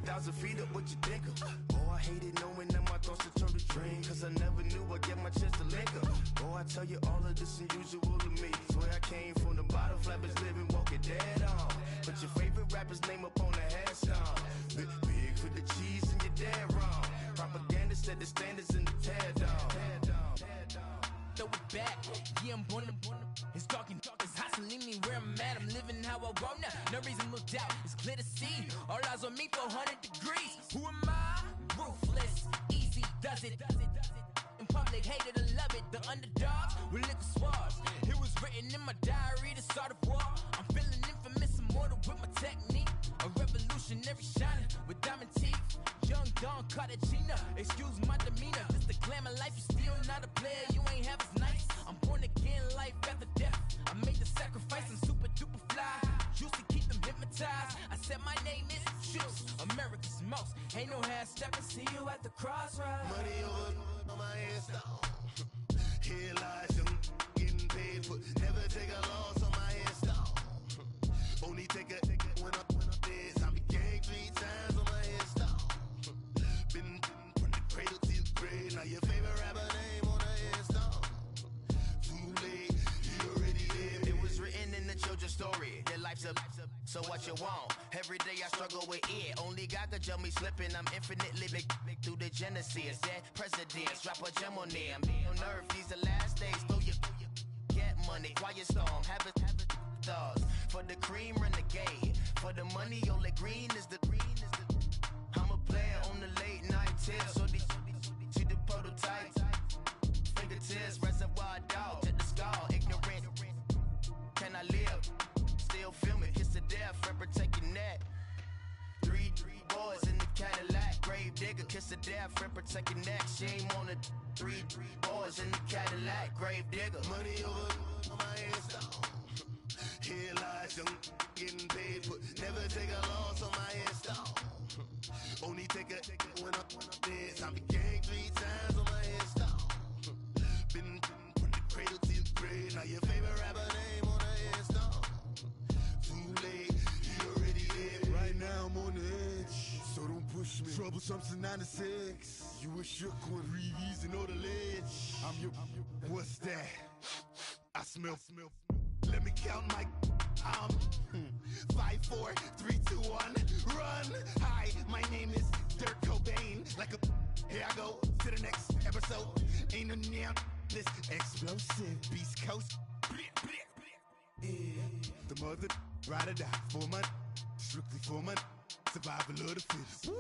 1,000 feet up, what you think of? Oh, I hated knowing that my thoughts would turn to dream, cause I never knew I'd get my chance to link up. Oh, I tell you all of this unusual to me. Swear I came from the bottom, flappers living, walking dead on. But your favorite rapper's name up on the headstone. Big for the cheese and you're dead wrong. Propaganda set the standards in the tear down. Throw it back, yeah, I'm born to. It's dark and dark, it's hot, so leave me where I'm at. I'm living how I want now, no reason to doubt. It's clear to see, all eyes on me for 100 degrees. Who am I? Ruthless, easy, does it. In public, hated or love it. The underdogs with liquor swabs. It was written in my diary, the start of war. I'm feeling infamous, immortal with my technique. A revolutionary shining with diamond teeth. Young Don Cartagena, excuse my demeanor. This the glamour life, you still not a player, you ain't half as nice. I'm born again, life after death. I made the sacrifice, I'm super duper fly. Used to keep them hypnotized. I said my name is Juice, America's most. Ain't no half stepping, see you at the crossroads. Money over on my headstone. Here lies young, getting paid for. Never take a loss on my headstone. Only take a when I'm dead. I be gang 3 times on my headstone. Been from the cradle to the grave. Now your favorite rapper name on the headstone. Too late, you already dead. It was written in the children's story. Their life's a so what you want? Every day I struggle with it. Only God could jump me slipping. I'm infinitely big through the genesis. Dead presidents, drop a gem on them. On earth, these the last days. Throw your get money, quiet storm. Have it stars. For the cream, renegade. For the money, only green is the I'm a player on the late night tips. So these see the prototype. Fingertips, reservoir dog. Check the skull, ignorant. Can I live? Still film it, kiss to death, rep protecting that. Three boys in the Cadillac, grave digger, kiss to death, rep protecting that. Shame on the three boys in the Cadillac, grave digger. Money over on my headstone. Here lies young, getting paid for. Never take a loss on my headstone. Only take a when I'm dead. I be gang 3 times on my headstone. Been from the cradle to the grave. Now your favorite rapper name on the headstone. Too late, you already dead. Right now I'm on the edge, so don't push me. Troublesome to 9 to 6. You a shook one, breathe and know the ledge. I'm your. What's that? I smell. Let me count my. 5, 4, 3, 2, 1, run. Hi, my name is Dirk Cobain. Like a. Here I go to the next episode. Ain't no damn this explosive Beast Coast. The mother ride or die for my. Strictly for my. Survival of the fittest.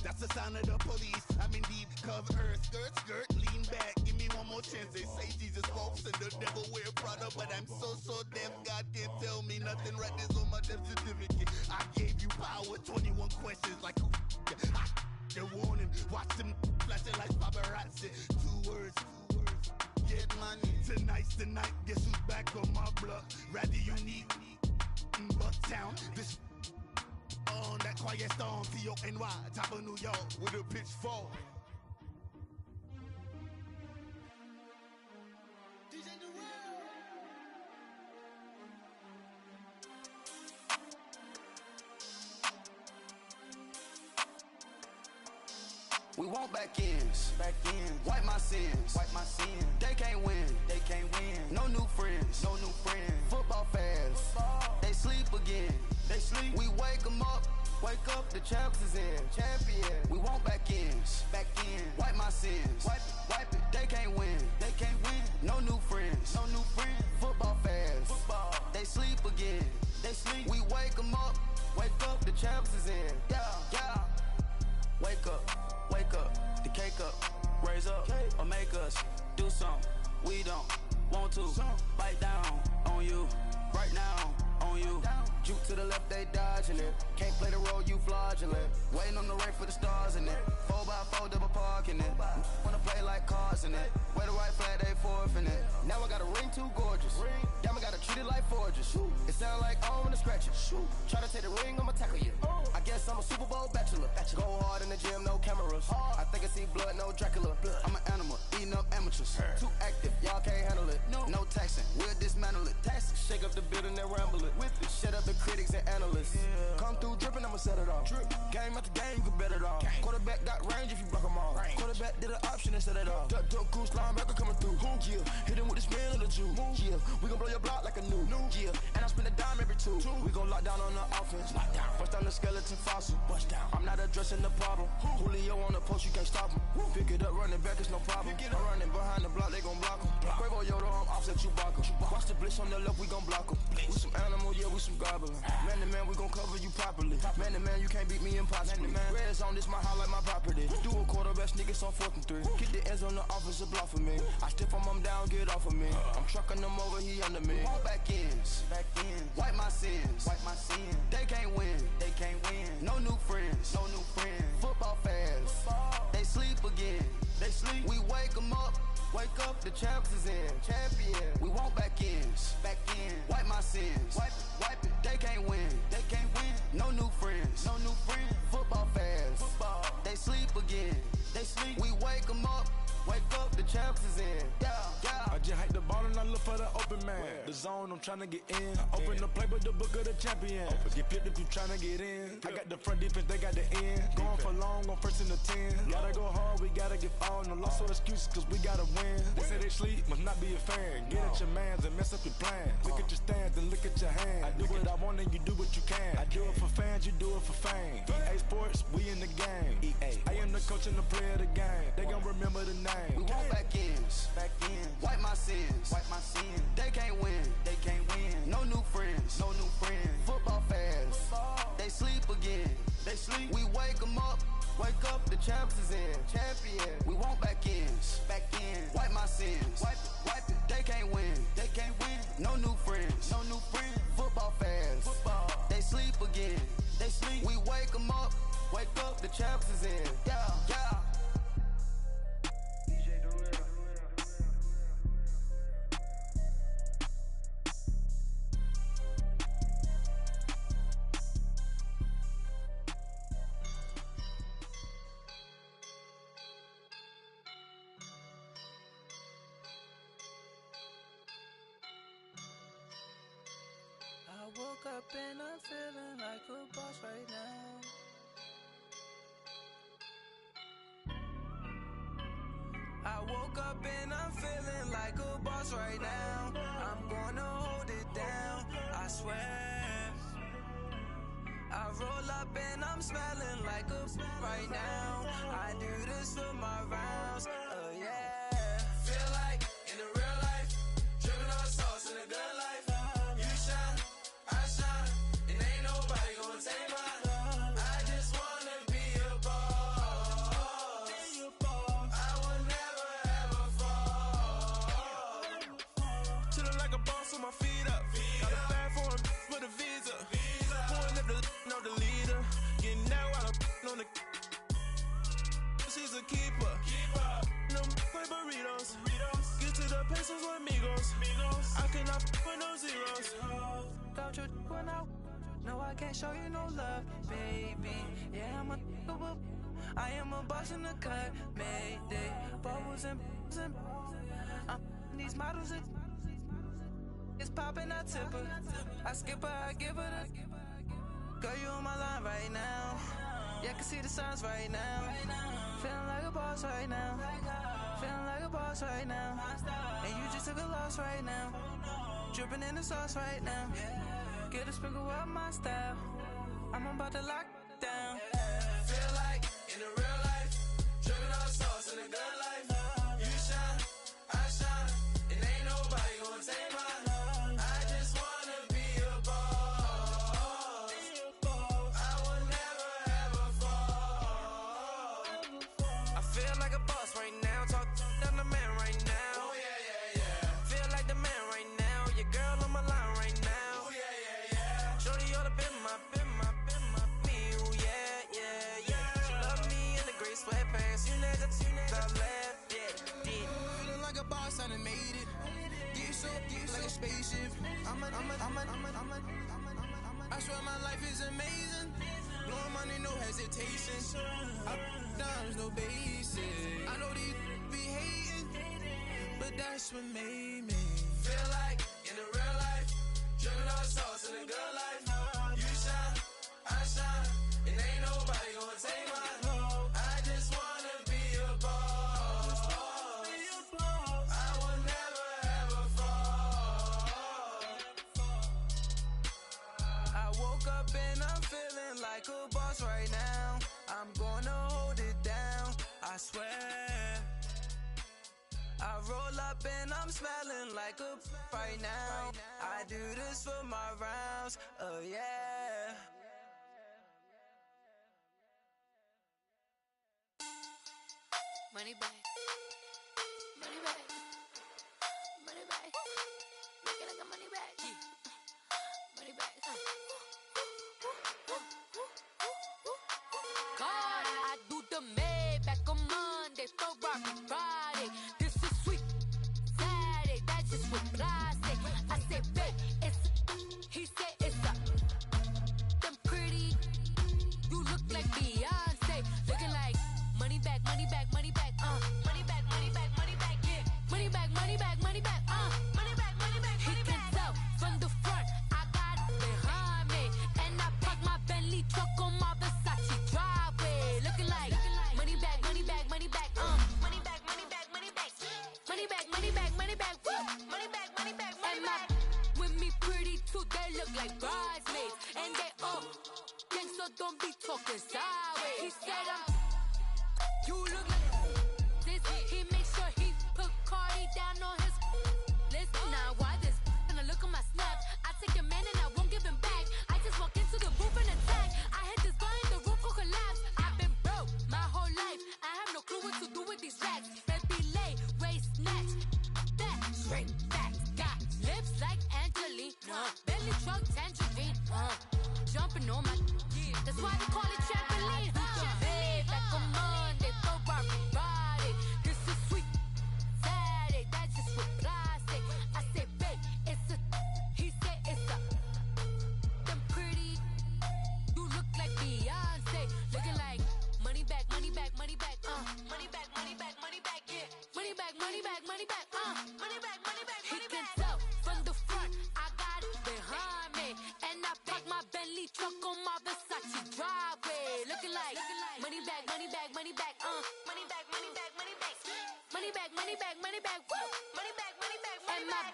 That's the sound of the police. I'm indeed cover earth, skirt, lean back. Give me one more chance. They say Jesus walks and the devil wear Prada, but I'm so deaf. God can't tell me nothing. Right there's on my death certificate. I gave you power. 21 questions like who? They're warning. Watch them flashing like paparazzi. 2 words. Get money. Tonight's the night. Guess who's back on my block? Rather unique. Bucktown. This. On that quiet storm, T-O-N-Y, top of New York, with a pitchfork. We want back ends. Wipe my sins. They can't win. No new friends. Football fans. They sleep again. We wake them up. The champs is in. Champion. We want back ends. Wipe my sins. Wipe it. They can't win. No new friends. Football fans. They sleep again. We wake them up. The champs is in. Yeah. Wake up. The cake up. Raise up. Or make us do something we don't want to. Bite down on you. Right now on you. Juke to the left, they dodging it. Can't play the role, you fraudulent. Waiting on the rain for the stars in it. 4x4 double parking it. Wanna play like cars in it. Wear the right flag, they forfeiting it. Now I got a ring too gorgeous. Damn, I gotta treat it like forges. It sound like I wanna scratch it. Try to take the ring, I'ma tackle you. I guess I'm a Super Bowl bachelor. Go hard in the gym, no cameras. I think I see blood, no Dracula. I'm an animal, eating up animals. amateurs. Too active, y'all can't handle it. No taxing, we'll dismantle it. Shake up the building and ramble it. Shut up the critics and analysts. Come through dripping, I'ma set it off. Game after game, you can bet it off. Quarterback got range if you block them all. Quarterback did an option and set it off. Duck goose linebacker coming through. Yeah, hit him with the spin of the Jew. Yeah, we gon' blow your block like a new. Yeah, and I spend a dime every two. We gon' lock down on the offense. Bust down the skeleton fossil. I'm not addressing the problem. Julio on the post, you can't stop him. Pick it up, running back, it's no problem. I'm running behind the block, they gon' block him. Quavo Yoda, I'm offset Chewbacca. Watch the blitz on the left, we gon' block him. We some animal, yeah, we some gobbler. Man to man, we gon' cover you properly. Man to man, you can't beat me impossibly. Red zone, this my highlight, my property. Do a quarterback, niggas on 4th and 3. Kick the ends on the offensive block for me. I stiff him, I'm down, get off of me. I'm trucking them over, he under me. Back ends, wipe my sins, They can't win, No new friends, Football fans, they sleep again. We wake them up. Wake up, the champs is in. Champion. We want back ends. Wipe my sins. Wipe it. They can't win. No new friends. Football fans. They sleep again. We wake them up. Wake up, the champs is in. Yeah. I just hike the ball and I look for the open man. The zone, I'm trying to get in. Open the play with the book of the champion. Get flipped if you trying to get in. I got the front defense, they got the end. Going for long on 1st and the 10. Gotta go hard, we gotta give all. No loss or excuses, cause we gotta win. They say they sleep, must not be a fan. Get at your mans and mess up your plans. Look at your stands and look at your hands. I do what I want and you do what you can. I do it for fans, you do it for fame. EA Sports, we in the game. I am the coach and the player of the game. They gon' remember the name. We want back ends. Wipe my sins. They can't win. No new friends. Football fans. They sleep again. We wake them up. Wake up, the champs is in. Champion. We want back ends. Wipe my sins. Wipe it. They can't win. No new friends. Football fans. They sleep again. We wake them up. Wake up, the champs is in. Yeah. I woke up and I'm feeling like a boss right now. I woke up and I'm feeling like a boss right now. I'm gonna hold it down, I swear. I roll up and I'm smelling like a right now. I do this for my rounds, yeah. Feel like in the real life, dripping on sauce in a good life. You shine, I shine, and ain't nobody gonna take mine. I just wanna be a boss. I will never ever fall. Chillin' like a boss with my feet up. Got a bag for with a visa. Pulling up the leader. Getting out while I'm on the. She's a keeper. No play burritos. Get to the pesos with amigos. I cannot with no zeros. Don't you run out? No, I can't show you no love, baby. Yeah, I am a boss in the cut, Mayday. Bubbles and these models, it's popping, I tip her. I skip her, I give her the. Girl, you on my line right now. Yeah, I can see the signs right now. Feeling like a boss right now. Feeling like a boss right now. And you just took a loss right now. Dripping in the sauce right now. Get a sprinkle up my style. I'm about to lock down. Feel like in the real life, dripping on sauce in a good life. You shine, I shine, and ain't nobody gonna take mine. I just wanna be a boss. I will never ever fall. I feel like a boss right now. Talk to the man right now. Oh yeah. Feel like the man right now. Your girl on my line right now. Oh yeah. Shorty oughta been my me. Ooh yeah. She love me in the gray sweatpants. You never left, yeah. Feeling like a boss, I done made it. Get so like a spaceship. I swear my life is amazing. Blowing money, no hesitation. Up, downs, no basic. I know these be hating, that's what made me feel like in the real life, dripping on sauce in the good life. You shine, I shine, and ain't nobody gonna take mine. I just wanna be a boss. I will never ever fall. I woke up and I'm feeling like a boss right now. I'm gonna hold it down, I swear. I roll up and I'm smelling like a right now. I do this for my rounds, oh yeah. Money back, money back, money back. Make it like a money back, money back. God, I do the Maybach on Monday, Ferrari Friday. This is sweet Saturday, that's just what I say. I say, babe, it's he said it's a them pretty. You look like Beyonce, looking like money back, money back, money back, money back, money back, money back, yeah, money back, money back, money back, money back, money back. He can tell from the front, I got it behind me, and I park my Bentley truck on my Versace driveway, looking like money back, money back, money back, money back, money back, money back, money back, money back, money back, money back, money back, money back. With me pretty too, they look like bridesmaids, and they gang, so don't be talking sideways. He said you look like this. He makes sure he put Cardi down on his list. Now why this? Gonna look at my snap. I take your man and I won't give him back. I just walk into the booth and attack. I hit this button, the roof will collapse. I've been broke my whole life. I have no clue what to do with these racks. Baby lay, race snatch, that straight facts. Got lips like Angelina, belly truck tangerine, jumping on my. That's why they call it trampoline. Back on Monday, Ferrari Friday. This is sweet Saturday, that's just what I say. I say, babe, it's a. He said it's a. Them pretty. You look like Beyonce, looking like money back, money back, money back, money back, money back, money back, yeah, money back, money back, money back, money back, money back. He can tell from the front, I got it behind me, and I park my Bentley truck on my Versace driveway, looking like money back, money back, money back, money back, money back, money back, money back, money back, money back, money back, money back, money back.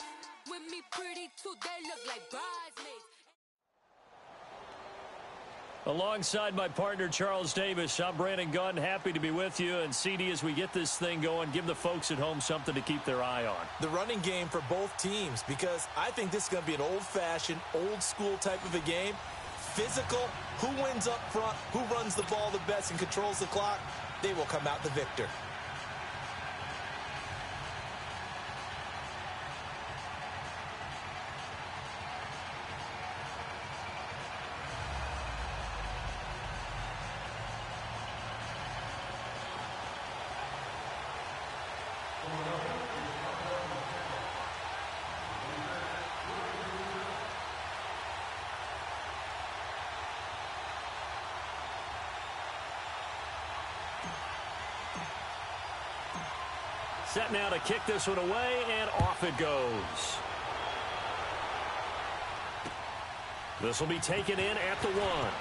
With me pretty too, they look like bridesmaids. Alongside my partner, Charles Davis, I'm Brandon Gunn. Happy to be with you. And, CD, as we get this thing going, give the folks at home something to keep their eye on. The running game for both teams, because I think this is going to be an old-fashioned, old-school type of a game. Physical, who wins up front, who runs the ball the best and controls the clock, they will come out the victor. Set now to kick this one away, and off it goes. This will be taken in at the 1.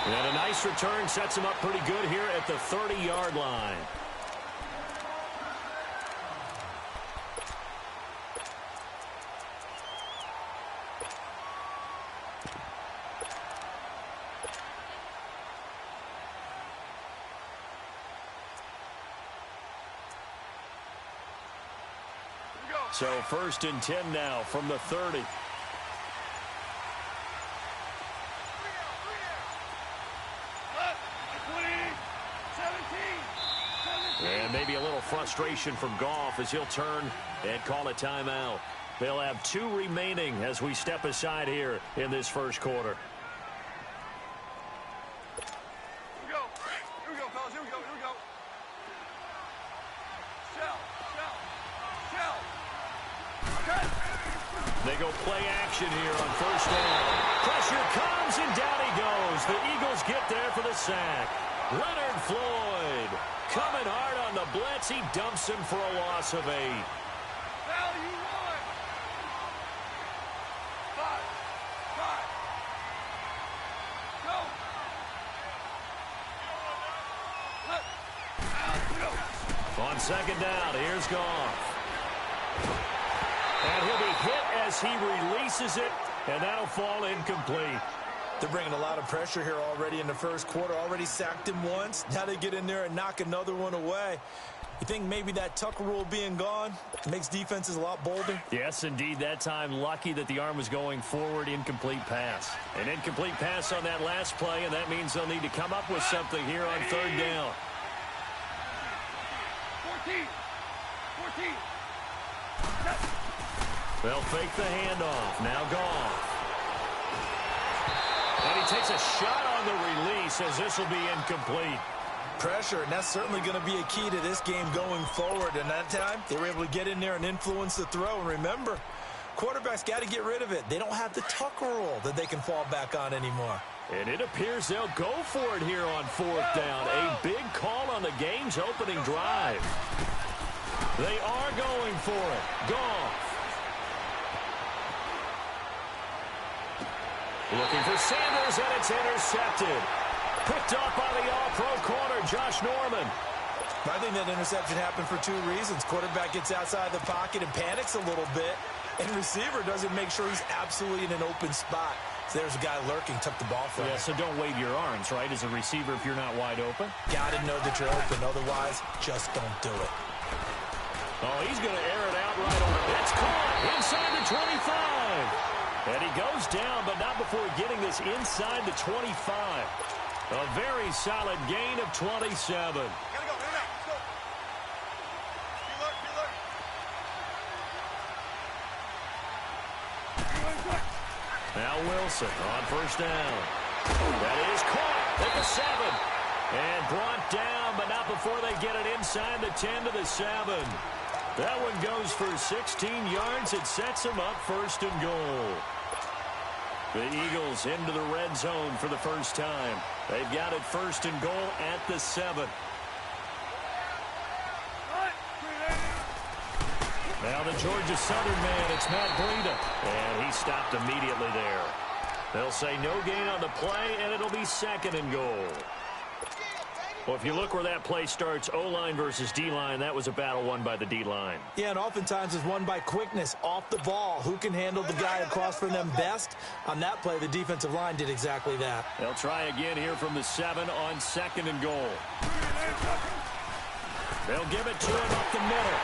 And a nice return sets him up pretty good here at the 30-yard line. So 1st and 10 now from the 30. And maybe a little frustration from Goff as he'll turn and call a timeout. They'll have 2 remaining as we step aside here in this first quarter. They go play action here on 1st down. Pressure comes, and down he goes. The Eagles get there for the sack. Leonard Floyd coming hard on the blitz. He dumps him for a loss of 8. Hell, you won. 5. Go. On second down, here's Goff. And he'll be hit as he releases it, and that'll fall incomplete. They're bringing a lot of pressure here already in the first quarter. Already sacked him once. Now they get in there and knock another one away. You think maybe that Tucker rule being gone makes defenses a lot bolder? Yes, indeed. That time, lucky that the arm was going forward. Incomplete pass. An incomplete pass on that last play, and that means they'll need to come up with something here on third down. 14. They'll fake the handoff. Now Goff. And he takes a shot on the release as this will be incomplete. Pressure, and that's certainly going to be a key to this game going forward. And that time, they were able to get in there and influence the throw. And remember, quarterbacks got to get rid of it. They don't have the Tucker rule that they can fall back on anymore. And it appears they'll go for it here on fourth down. A big call on the game's opening drive. They are going for it. Goff. Looking for Sanders, and it's intercepted. Picked up by the all-pro corner, Josh Norman. I think that interception happened for 2 reasons. Quarterback gets outside the pocket and panics a little bit, and receiver doesn't make sure he's absolutely in an open spot. So there's a guy lurking, took the ball from him. Yeah, so don't wave your arms, right, as a receiver if you're not wide open? Got to know that you're open. Otherwise, just don't do it. Oh, he's going to air it out right over. It's caught inside the 25. And he goes down, but not before getting this inside the 25. A very solid gain of 27. Gotta go. Let's go. Now Wilson on first down. That is caught at the 7. And brought down, but not before they get it inside the 10 to the 7. That one goes for 16 yards. It sets them up first and goal. The Eagles into the red zone for the first time. They've got it first and goal at the 7. Now the Georgia Southern man, it's Matt Breida. And he stopped immediately there. They'll say no gain on the play, and it'll be second and goal. Well, if you look where that play starts, O-line versus D-line, that was a battle won by the D-line. Yeah, and oftentimes it's won by quickness off the ball. Who can handle the guy across from them best? On that play, the defensive line did exactly that. They'll try again here from the 7 on second and goal. They'll give it to him up the middle.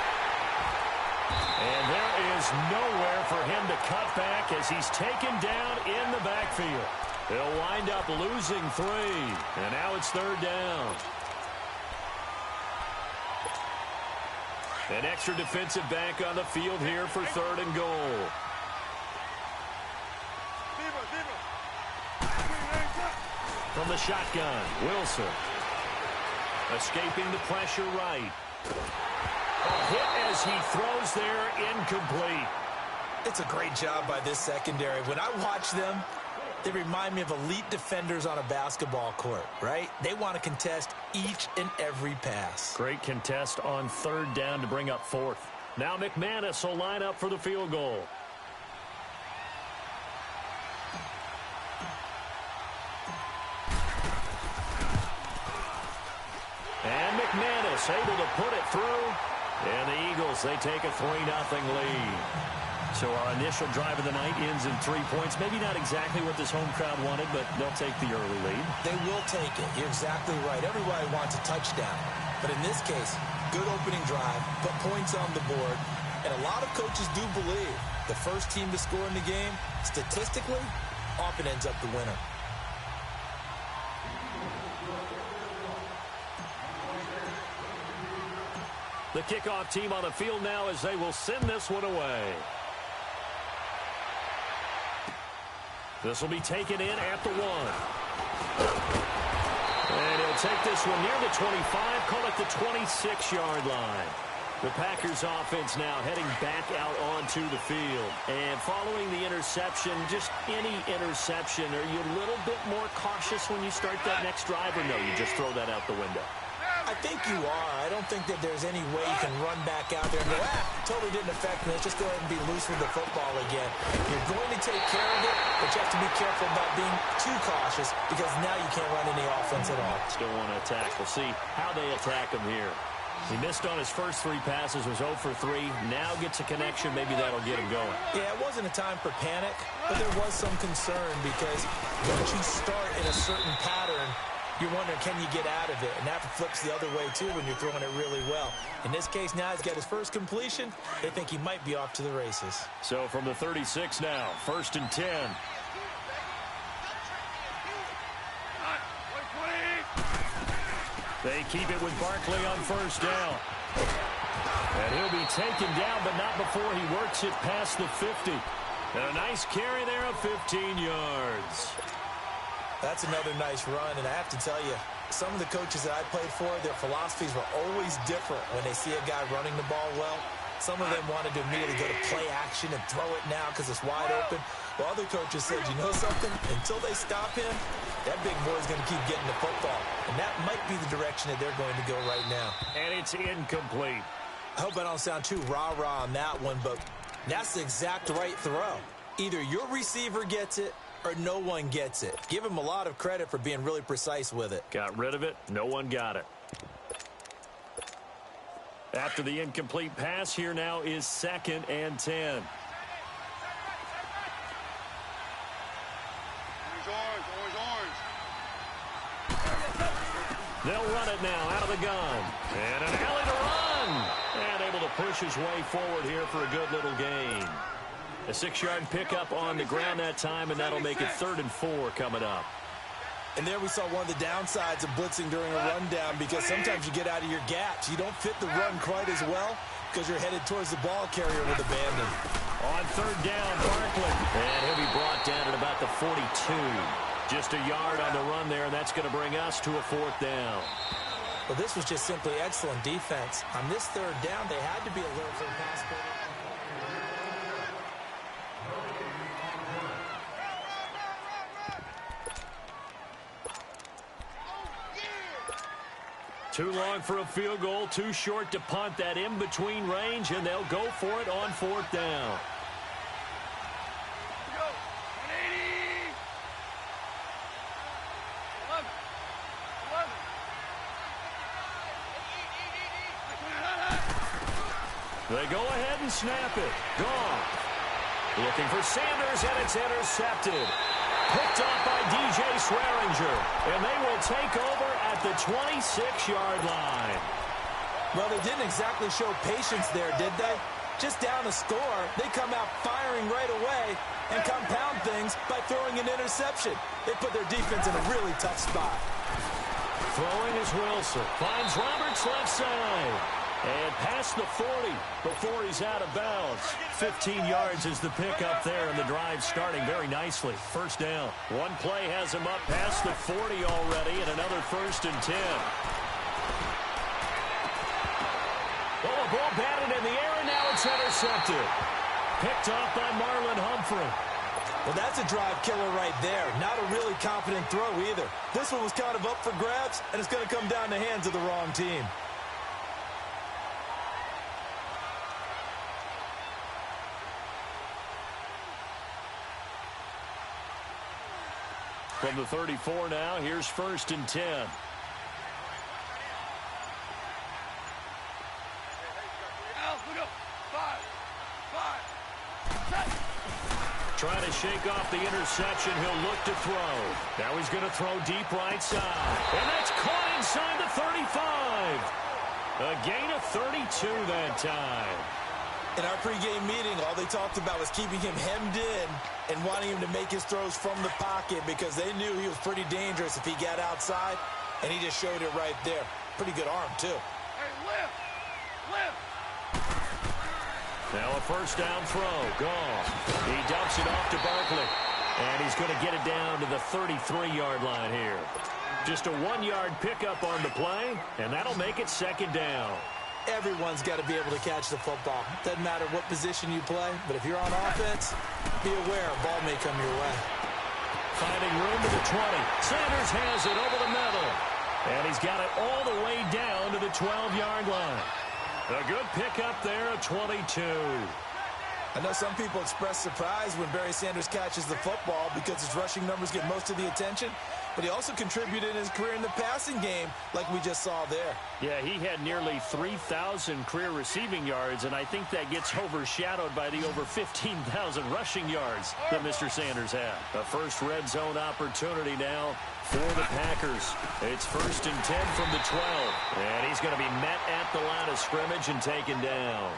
And there is nowhere for him to cut back as he's taken down in the backfield. They'll wind up losing 3, and now it's third down. An extra defensive back on the field here for third and goal. From the shotgun, Wilson. Escaping the pressure right. A hit as he throws there, incomplete. It's a great job by this secondary. When I watch them, they remind me of elite defenders on a basketball court, right? They want to contest each and every pass. Great contest on third down to bring up fourth. Now McManus will line up for the field goal. And McManus able to put it through. And the Eagles, they take a 3-0 lead. So our initial drive of the night ends in 3 points. Maybe not exactly what this home crowd wanted, but they'll take the early lead. They will take it. You're exactly right. Everybody wants a touchdown. But in this case, good opening drive, put points on the board. And a lot of coaches do believe the first team to score in the game, statistically, often ends up the winner. The kickoff team on the field now as they will send this one away. This will be taken in at the 1. And he'll take this one near the 25, call it the 26-yard line. The Packers offense now heading back out onto the field. And following the interception, just any interception, are you a little bit more cautious when you start that next drive, or no, you just throw that out the window? I think you are. I don't think that there's any way you can run back out there and go, totally didn't affect me. Let's just go ahead and be loose with the football again. You're going to take care of it, but you have to be careful about being too cautious because now you can't run any offense at all. Still want to attack. We'll see how they attack him here. He missed on his first 3 passes, was 0 for 3. Now gets a connection. Maybe that'll get him going. Yeah, it wasn't a time for panic, but there was some concern because once you start in a certain pattern, you're wondering, can you get out of it? And that flips the other way, too, when you're throwing it really well. In this case, now he's got his first completion. They think he might be off to the races. So from the 36 now, 1st and 10. They keep it with Barkley on 1st down. And he'll be taken down, but not before he works it past the 50. And a nice carry there of 15 yards. That's another nice run, and I have to tell you, some of the coaches that I played for, their philosophies were always different when they see a guy running the ball well. Some of them wanted to immediately go to play action and throw it now because it's wide open. While other coaches said, you know something? Until they stop him, that big boy's going to keep getting the football. And that might be the direction that they're going to go right now. And it's incomplete. I hope I don't sound too rah-rah on that one, but that's the exact right throw. Either your receiver gets it or no one gets it. Give him a lot of credit for being really precise with it. Got rid of it. No one got it. After the incomplete pass, here now is 2nd and 10. They'll run it now out of the gun. And an alley to run. And able to push his way forward here for a good little gain. A 6-yard pickup on the ground that time, and that'll make it 3rd and 4 coming up. And there we saw one of the downsides of blitzing during a rundown because sometimes you get out of your gaps. You don't fit the run quite as well because you're headed towards the ball carrier with abandon. On 3rd down, Barkley. And he'll be brought down at about the 42. Just a yard on the run there, and that's going to bring us to a 4th down. Well, this was just simply excellent defense. On this 3rd down, they had to be alert for the possibility. Too long for a field goal, too short to punt. That in-between range, and they'll go for it on 4th down. They go ahead and snap it. Gone. Looking for Sanders, and it's intercepted. Picked off by DJ Swearinger, and they will take over at the 26-yard line. Well, they didn't exactly show patience there, did they? Just down a score, they come out firing right away and compound things by throwing an interception. They put their defense in a really tough spot. Throwing is Wilson. Finds Roberts left side. And past the 40 before he's out of bounds. 15 yards is the pickup there, and the drive starting very nicely. 1st down. One play has him up past the 40 already, and another 1st and 10. Oh, a ball batted in the air, and now it's intercepted. Picked off by Marlon Humphrey. Well, that's a drive killer right there. Not a really confident throw either. This one was kind of up for grabs, and it's going to come down the hands of the wrong team. From the 34 now, here's 1st and 10. Trying to shake off the interception. He'll look to throw. Now he's going to throw deep right side. And that's caught inside the 35. A gain of 32 that time. In our pregame meeting, all they talked about was keeping him hemmed in and wanting him to make his throws from the pocket because they knew he was pretty dangerous if he got outside, and he just showed it right there. Pretty good arm, too. Hey, lift! Lift! Now a 1st down throw. Gone. He dumps it off to Barkley, and he's going to get it down to the 33-yard line here. Just a 1-yard pickup on the play, and that'll make it 2nd down. Everyone's got to be able to catch the football. Doesn't matter what position you play, but if you're on offense, be aware a ball may come your way. Finding room to the 20. Sanders has it over the middle. And he's got it all the way down to the 12-yard line. A good pickup there at 22. I know some people express surprise when Barry Sanders catches the football because his rushing numbers get most of the attention, but he also contributed in his career in the passing game like we just saw there. Yeah, he had nearly 3,000 career receiving yards, and I think that gets overshadowed by the over 15,000 rushing yards that Mr. Sanders had. A first red zone opportunity now for the Packers. It's 1st and 10 from the 12, and he's going to be met at the line of scrimmage and taken down.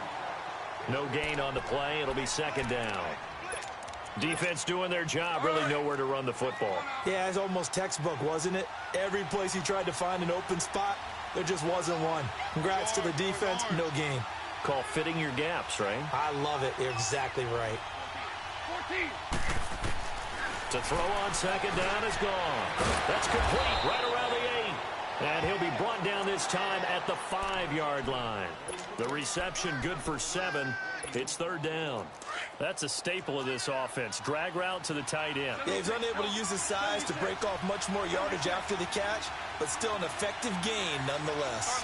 No gain on the play. It'll be 2nd down. Defense doing their job, really nowhere to run the football. Yeah, it's almost textbook, wasn't it? Every place he tried to find an open spot, there just wasn't one. Congrats to the defense, no gain. Call fitting your gaps, right? I love it. You're exactly right. 14. To throw on 2nd down is gone. That's complete right around the 8. And he'll be brought down this time at the 5-yard line. The reception good for 7. It's 3rd down. That's a staple of this offense. Drag route to the tight end. Yeah, he's unable to use his size to break off much more yardage after the catch, but still an effective gain nonetheless.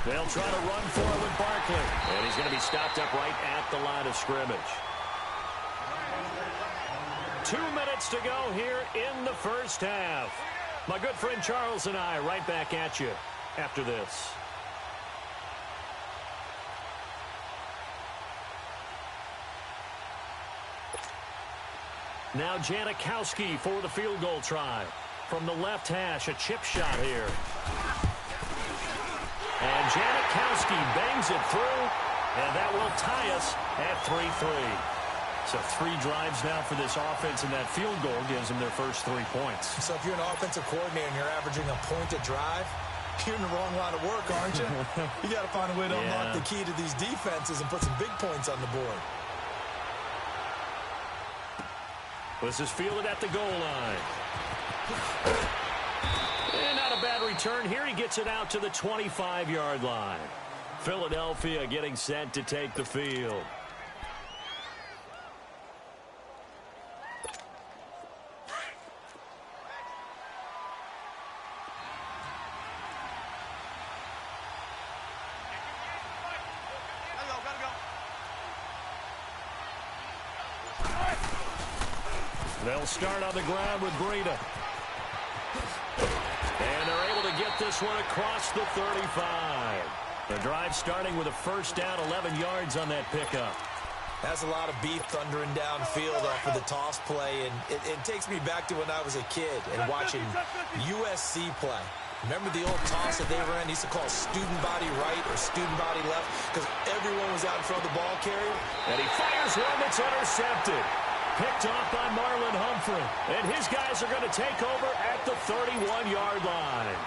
They'll try to run for it with Barkley. And he's going to be stopped up right at the line of scrimmage. 2 minutes to go here in the first half. My good friend Charles and I right back at you after this. Now Janikowski for the field goal try. From the left hash, a chip shot here. And Janikowski bangs it through, and that will tie us at 3-3. So 3 drives now for this offense, and that field goal gives them their first 3 points. So if you're an offensive coordinator and you're averaging a point a drive, you're in the wrong line of work, aren't you? You got to find a way to unlock the key to these defenses and put some big points on the board. This is fielded at the goal line. And not a bad return here. He gets it out to the 25-yard line. Philadelphia getting set to take the field. They'll start on the ground with Breida. And they're able to get this one across the 35. The drive starting with a first down, 11 yards on that pickup. That's a lot of beef thundering downfield off of the toss play, and it takes me back to when I was a kid and watching USC play. Remember the old toss that they ran? They used to call student body right or student body left because everyone was out in front of the ball carrier. And he fires one that's intercepted. Picked off by Marlon Humphrey. And his guys are going to take over at the 31-yard line.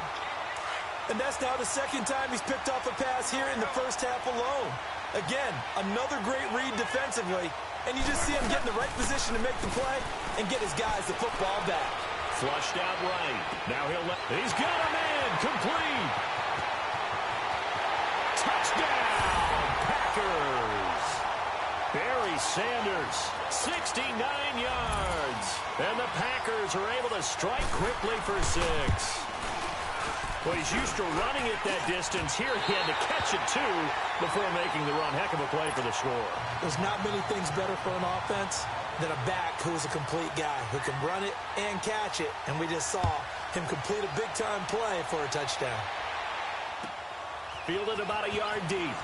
And that's now the 2nd time he's picked off a pass here in the first half alone. Again, another great read defensively. And you just see him get in the right position to make the play and get his guys the football back. Flushed out right. Now he's got a man. Complete. Touchdown, Packers. Barry Sanders, 69 yards. And the Packers are able to strike quickly for 6. Well, he's used to running it that distance. Here he had to catch it, too, before making the run. Heck of a play for the score. There's not many things better for an offense than a back who's a complete guy who can run it and catch it. And we just saw him complete a big-time play for a touchdown. Fielded about a yard deep.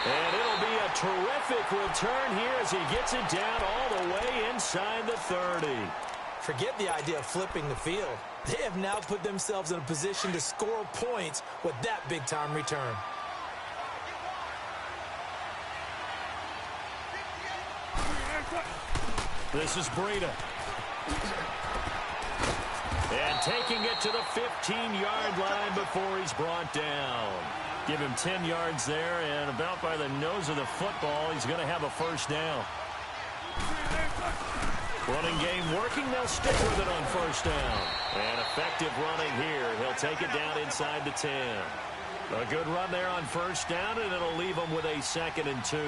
And it'll be a terrific return here as he gets it down all the way inside the 30. Forget the idea of flipping the field. They have now put themselves in a position to score points with that big-time return. This is Breida. And taking it to the 15-yard line before he's brought down. Give him 10 yards there, and about by the nose of the football, he's going to have a first down. Running game working. They'll stick with it on first down. And effective running here. He'll take it down inside the 10. A good run there on first down, and it'll leave them with a 2nd and 2.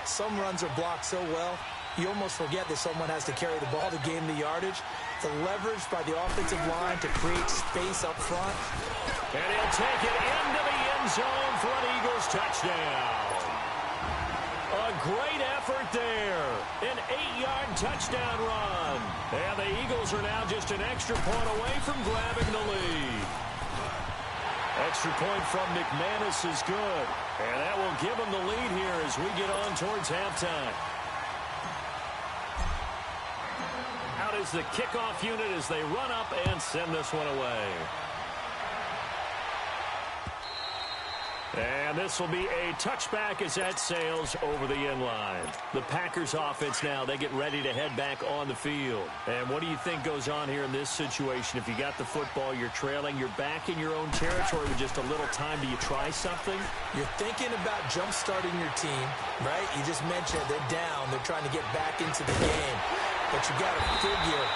Some runs are blocked so well, you almost forget that someone has to carry the ball to gain the yardage. The leverage by the offensive line to create space up front. And he'll take it into the end zone for an Eagles touchdown. A great effort there. An 8-yard touchdown run. And the Eagles are now just an extra point away from grabbing the lead. Extra point from McManus is good. And that will give them the lead here as we get on towards halftime. Out is the kickoff unit as they run up and send this one away. And this will be a touchback as that sails over the end line. The Packers offense now, they get ready to head back on the field. And what do you think goes on here in this situation? If you got the football, you're trailing, you're back in your own territory with just a little time. Do you try something? You're thinking about jump-starting your team, right? You just mentioned they're down. They're trying to get back into the game. But you got to figure,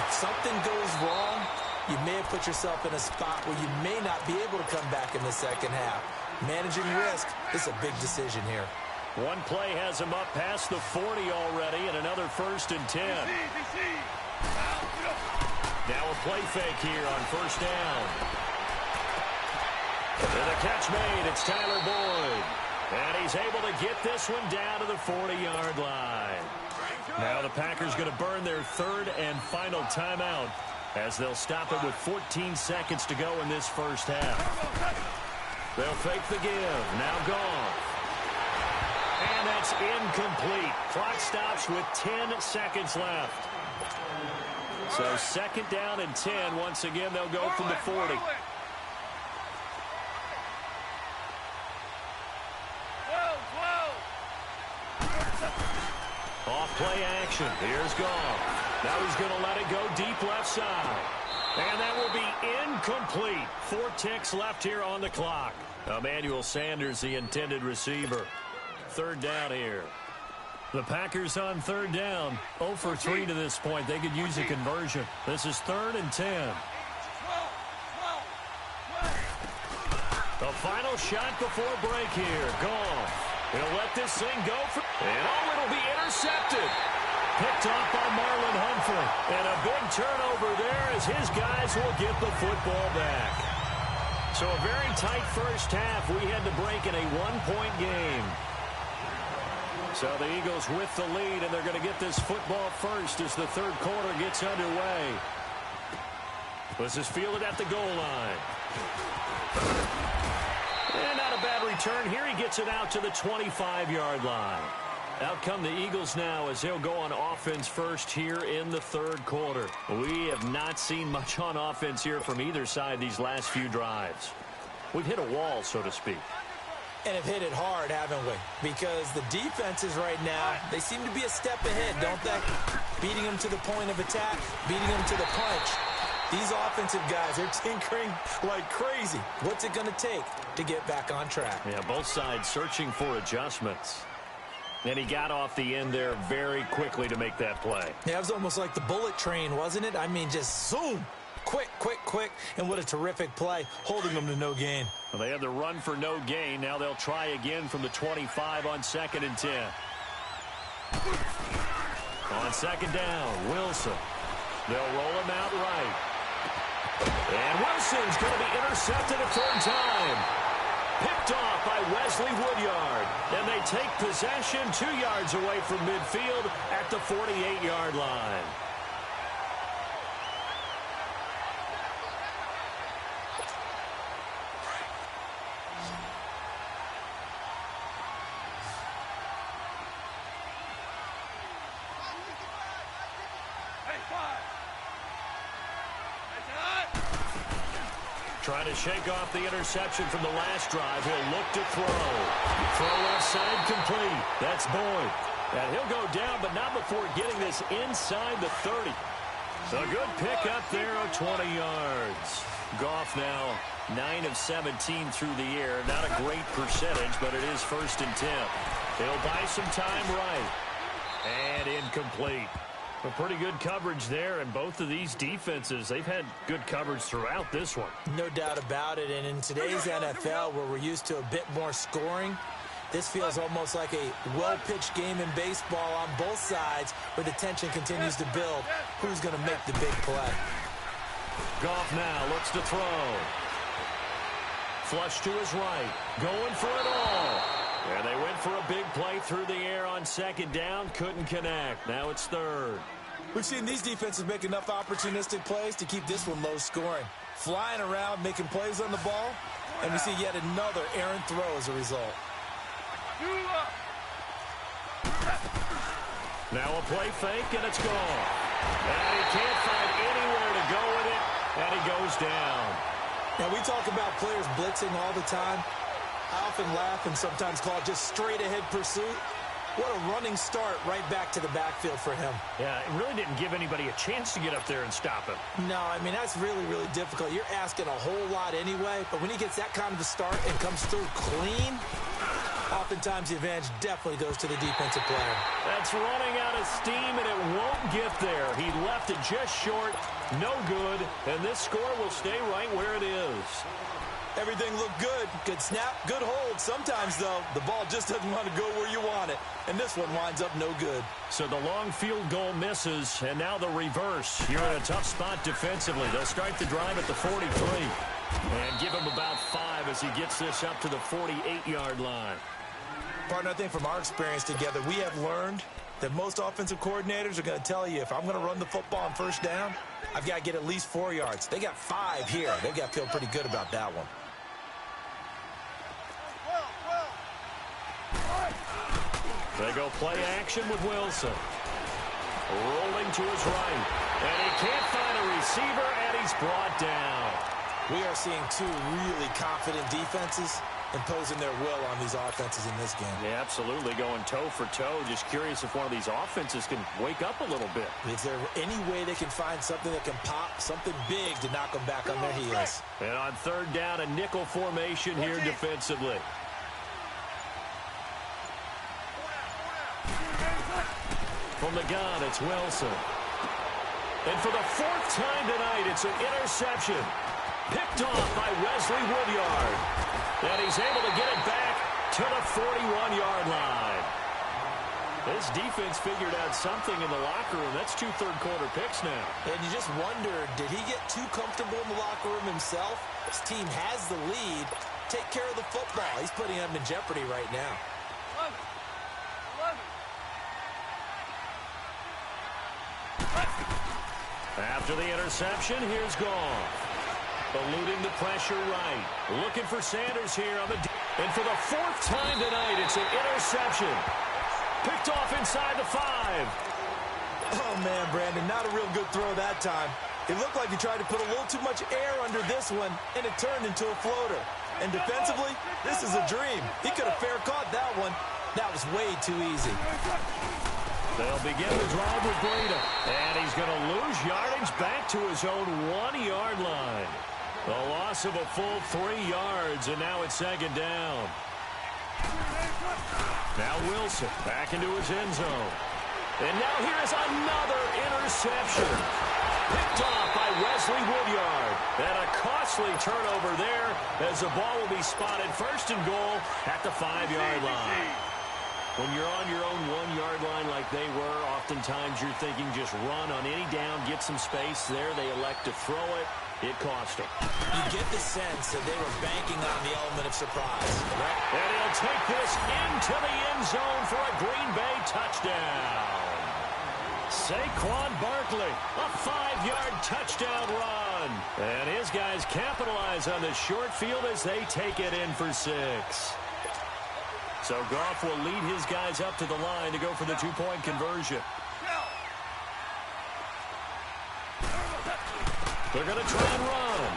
if something goes wrong, you may have put yourself in a spot where you may not be able to come back in the second half. Managing risk is a big decision here. One play has him up past the 40 already, and another 1st and 10. Now a play fake here on first down. And the catch made. It's Tyler Boyd. And he's able to get this one down to the 40-yard line. Now the Packers going to burn their 3rd and final timeout as they'll stop it with 14 seconds to go in this first half. They'll fake the give. Now gone. And that's incomplete. Clock stops with 10 seconds left. So 2nd down and 10. Once again, they'll go from the 40. Off play action. Here's Goff. Now he's going to let it go deep left side. And that will be incomplete. 4 ticks left here on the clock. Emmanuel Sanders, the intended receiver. 3rd down here. The Packers on 3rd down. 0 for 3 to this point. They could use a conversion. This is 3rd and 10. The final shot before break here. Goff. He'll let this thing go. And it'll be intercepted. Picked off by Marlon Humphrey. And a big turnover there as his guys will get the football back. So a very tight first half. We had to break in a 1-point game. So the Eagles with the lead, and they're going to get this football first as the 3rd quarter gets underway. This is fielded at the goal line. And not a bad return here. He gets it out to the 25-yard line. Out come the Eagles now as they'll go on offense first here in the 3rd quarter. We have not seen much on offense here from either side these last few drives. We've hit a wall, so to speak. And have hit it hard, haven't we? Because the defenses right now, they seem to be a step ahead, don't they? Beating them to the point of attack, beating them to the punch. These offensive guys, they're tinkering like crazy. What's it going to take to get back on track? Yeah, both sides searching for adjustments. And he got off the end there very quickly to make that play. Yeah, it was almost like the bullet train, wasn't it? I mean, just zoom. Quick, quick, quick. And what a terrific play, holding them to no gain. Well, they had the run for no gain. Now they'll try again from the 25 on 2nd and 10. On 2nd down, Wilson. They'll roll him out right. And Wilson's going to be intercepted a 3rd time. Picked off by Wesley Woodyard. And they take possession 2 yards away from midfield at the 48-yard line. Trying to shake off the interception from the last drive. He'll look to throw. Throw left side complete. That's Boyd. And he'll go down, but not before getting this inside the 30. So a good pick up there of 20 yards. Goff now 9 of 17 through the air. Not a great percentage, but it is 1st and 10. He'll buy some time right. And incomplete. A pretty good coverage there, and both of these defenses, they've had good coverage throughout this one. No doubt about it, and in today's NFL, where we're used to a bit more scoring, this feels almost like a well-pitched game in baseball on both sides, where the tension continues to build. Who's going to make the big play? Goff now looks to throw. Flush to his right, going for it all. And they went for a big play through the air on second down, couldn't connect. Now it's third. We've seen these defenses make enough opportunistic plays to keep this one low scoring. Flying around, making plays on the ball, and we see yet another errant throw as a result. Now a play fake, and it's gone. And he can't find anywhere to go with it, and he goes down. Now, we talk about players blitzing all the time. I often laugh and sometimes call it just straight-ahead pursuit. What a running start right back to the backfield for him. Yeah, it really didn't give anybody a chance to get up there and stop him. No, I mean, that's really, really difficult. You're asking a whole lot anyway, but when he gets that kind of a start and comes through clean, oftentimes the advantage definitely goes to the defensive player. That's running out of steam, and it won't get there. He left it just short, no good, and this score will stay right where it is. Everything looked good. Good snap, good hold. Sometimes, though, the ball just doesn't want to go where you want it. And this one winds up no good. So the long field goal misses, and now the reverse. You're in a tough spot defensively. They'll start the drive at the 43 and give him about 5 as he gets this up to the 48-yard line. Partner, I think from our experience together, we have learned that most offensive coordinators are going to tell you, if I'm going to run the football on first down, I've got to get at least 4 yards. They got 5 here. They've got to feel pretty good about that one. They go play action with Wilson. Rolling to his right. And he can't find a receiver, and he's brought down. We are seeing two really confident defenses imposing their will on these offenses in this game. Yeah, absolutely, going toe for toe. Just curious if one of these offenses can wake up a little bit. Is there any way they can find something that can pop, something big to knock them back on their heels? And on third down, a nickel formation here defensively. From the gun, it's Wilson. And for the 4th time tonight, it's an interception. Picked off by Wesley Woodyard. And he's able to get it back to the 41-yard line. This defense figured out something in the locker room. That's 2 third-quarter picks now. And you just wonder, did he get too comfortable in the locker room himself? His team has the lead. Take care of the football. He's putting them in jeopardy right now. After the interception, here's Goff. Eluding the pressure right. Looking for Sanders here on the and for the 4th time tonight, it's an interception. Picked off inside the 5. Oh, man, Brandon, not a real good throw that time. It looked like he tried to put a little too much air under this one, and it turned into a floater. And defensively, this is a dream. He could have fair caught that one. That was way too easy. They'll begin the drive with Breida. And he's going to lose yardage back to his own 1-yard line. A loss of a full 3 yards, and now it's second down. Now Wilson back into his end zone. And now here's another interception. Picked off by Wesley Woodyard. And a costly turnover there as the ball will be spotted first and goal at the 5-yard line. When you're on your own 1-yard line like they were, oftentimes you're thinking just run on any down, get some space. There they elect to throw it. It cost them. You get the sense that they were banking on the element of surprise. Right? And he'll take this into the end zone for a Green Bay touchdown. Saquon Barkley, a 5-yard touchdown run. And his guys capitalize on the short field as they take it in for 6. So Goff will lead his guys up to the line to go for the 2-point conversion. They're going to try and run.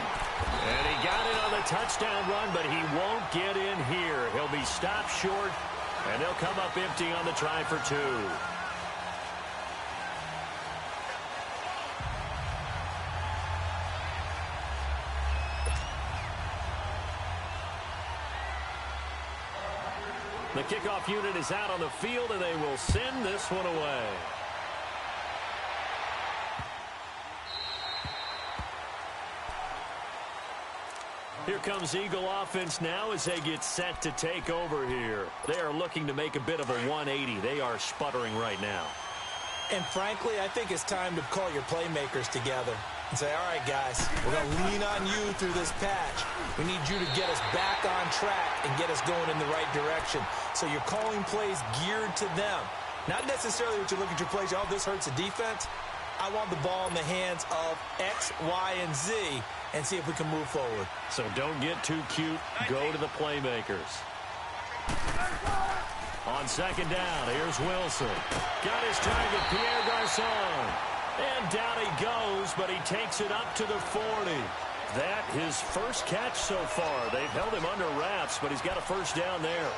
And he got it on the touchdown run, but he won't get in here. He'll be stopped short, and they'll come up empty on the try for 2. The kickoff unit is out on the field, and they will send this one away. Here comes Eagle offense now as they get set to take over here. They are looking to make a bit of a 180. They are sputtering right now. And frankly, I think it's time to call your playmakers together and say, all right, guys, we're going to lean on you through this patch. We need you to get us back on track and get us going in the right direction. So you're calling plays geared to them. Not necessarily what you look at your plays, oh, this hurts the defense. I want the ball in the hands of X, Y, and Z and see if we can move forward. So don't get too cute. Go to the playmakers. On second down, here's Wilson. Got his target, Pierre Garçon. And down he goes, but he takes it up to the 40. That his first catch so far. They've held him under wraps, but he's got a first down there.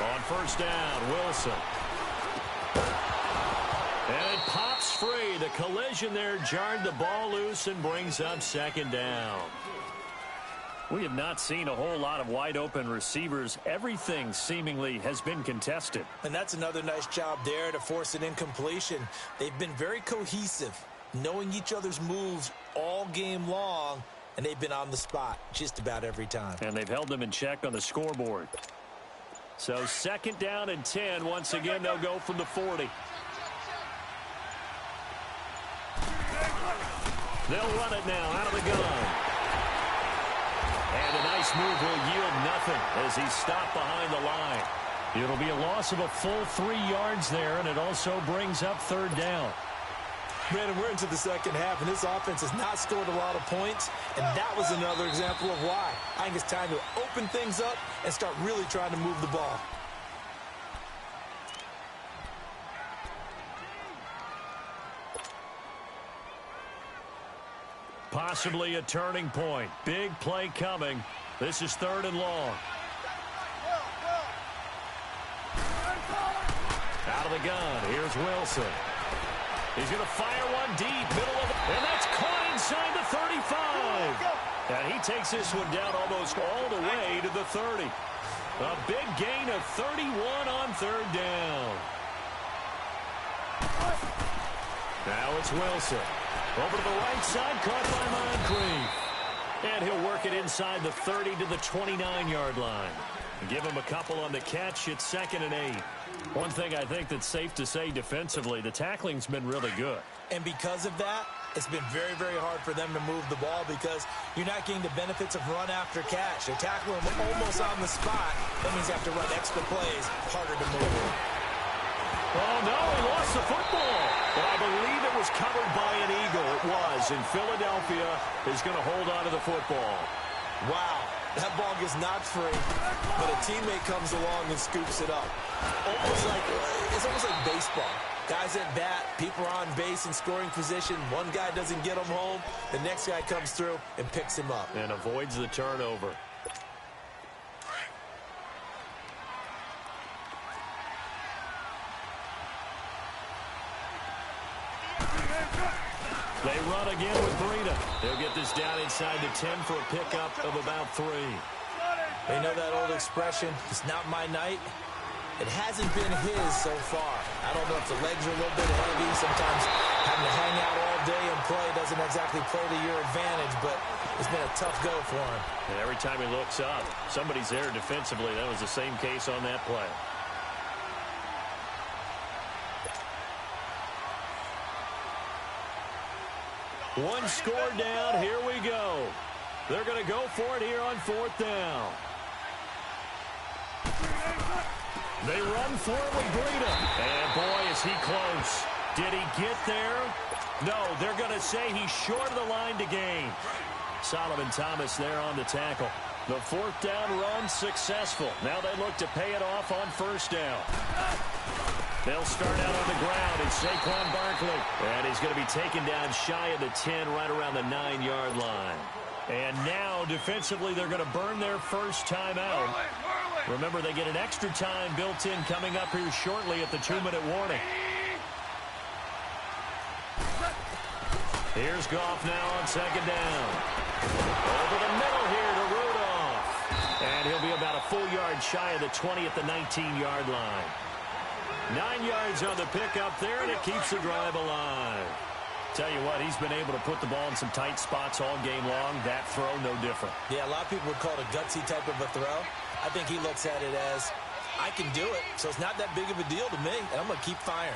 On first down, Wilson. And it pops free. The collision there jarred the ball loose and brings up second down. We have not seen a whole lot of wide open receivers. Everything seemingly has been contested. And that's another nice job there to force an incompletion. They've been very cohesive, knowing each other's moves all game long, and they've been on the spot just about every time. And they've held them in check on the scoreboard. So second down and 10. Once again, they'll go from the 40. They'll run it now out of the gun. And a nice move will yield nothing as he's stopped behind the line. It'll be a loss of a full 3 yards there, and it also brings up third down. Brandon, we're into the second half, and this offense has not scored a lot of points, and that was another example of why. I think it's time to open things up and start really trying to move the ball. Possibly a turning point. Big play coming. This is third and long. Out of the gun. Here's Wilson. He's going to fire one deep, middle of it, and that's caught inside the 35. And he takes this one down almost all the way to the 30. A big gain of 31 on third down. Now it's Wilson. Over to the right side, caught by Moncrief. And he'll work it inside the 30 to the 29-yard line. Give him a couple on the catch. It's 2nd and 8. One thing I think that's safe to say defensively, the tackling's been really good. And because of that, it's been very, very hard for them to move the ball because you're not getting the benefits of run after catch. They're tackling him almost on the spot. That means you have to run extra plays, harder to move. Oh, no, he lost the football. But I believe it was covered by an Eagle. It was, and Philadelphia is going to hold on to the football. Wow, that ball gets knocked free, but a teammate comes along and scoops it up. It's almost like baseball. Guys at bat, people are on base in scoring position. One guy doesn't get him home. The next guy comes through and picks him up. And avoids the turnover. They run again with Breida. They'll get this down inside the 10 for a pickup of about 3. They know that old expression, it's not my night. It hasn't been his so far. I don't know if the legs are a little bit heavy. Sometimes having to hang out all day and play doesn't exactly play to your advantage, but it's been a tough go for him. And every time he looks up, somebody's there defensively. That was the same case on that play. One score down. Here we go. They're going to go for it here on 4th down. They run for it with Breida. And, boy, is he close. Did he get there? No, they're going to say he's short of the line to gain. Solomon Thomas there on the tackle. The 4th down run successful. Now they look to pay it off on 1st down. They'll start out on the ground. It's Saquon Barkley. And he's going to be taken down shy of the 10, right around the 9-yard line. And now, defensively, they're going to burn their first timeout. Remember, they get an extra time built in coming up here shortly at the 2-minute warning. Here's Goff now on 2nd down. Over the middle here to Rui And he'll be about a full yard shy of the 20 at the 19-yard line. 9 yards on the pickup there, and it keeps the drive alive. Tell you what, he's been able to put the ball in some tight spots all game long. That throw, no different. Yeah, a lot of people would call it a gutsy type of a throw. I think he looks at it as, I can do it, so it's not that big of a deal to me, and I'm going to keep firing.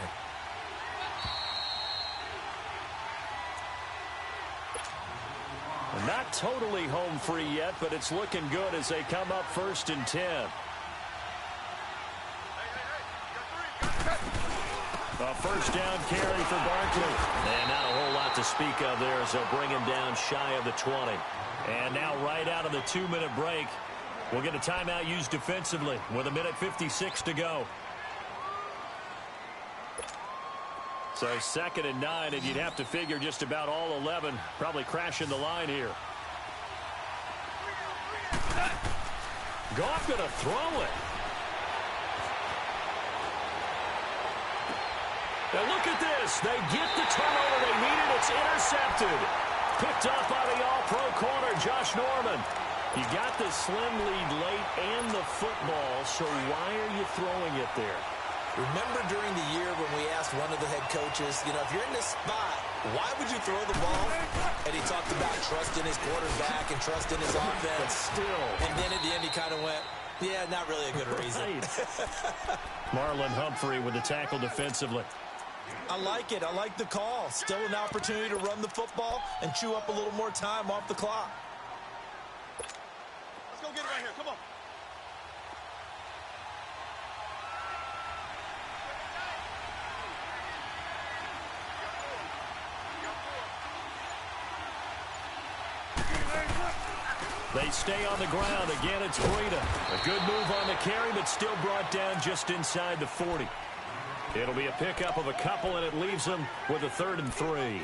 Not totally home free yet, but it's looking good as they come up 1st and 10. A first down carry for Barkley. And not a whole lot to speak of there as they'll bring him down shy of the 20. And now right out of the 2-minute break, we'll get a timeout used defensively with 1:56 to go. So 2nd and 9, and you'd have to figure just about all 11 probably crashing the line here. Goff going to throw it. Now look at this. They get the turnover they needed. It's intercepted. Picked up by the all-pro corner, Josh Norman. You got the slim lead late and the football, so why are you throwing it there? Remember during the year when we asked one of the head coaches, you know, if you're in this spot, why would you throw the ball? And he talked about trust in his quarterback and trust in his offense. But still. And then at the end he kind of went, yeah, not really a good reason. Marlon Humphrey with the tackle defensively. I like it. I like the call. Still an opportunity to run the football and chew up a little more time off the clock. Let's go get it right here. Come on. They stay on the ground. Again, it's Breida. A good move on the carry, but still brought down just inside the 40. It'll be a pickup of a couple, and it leaves them with a 3rd and 3.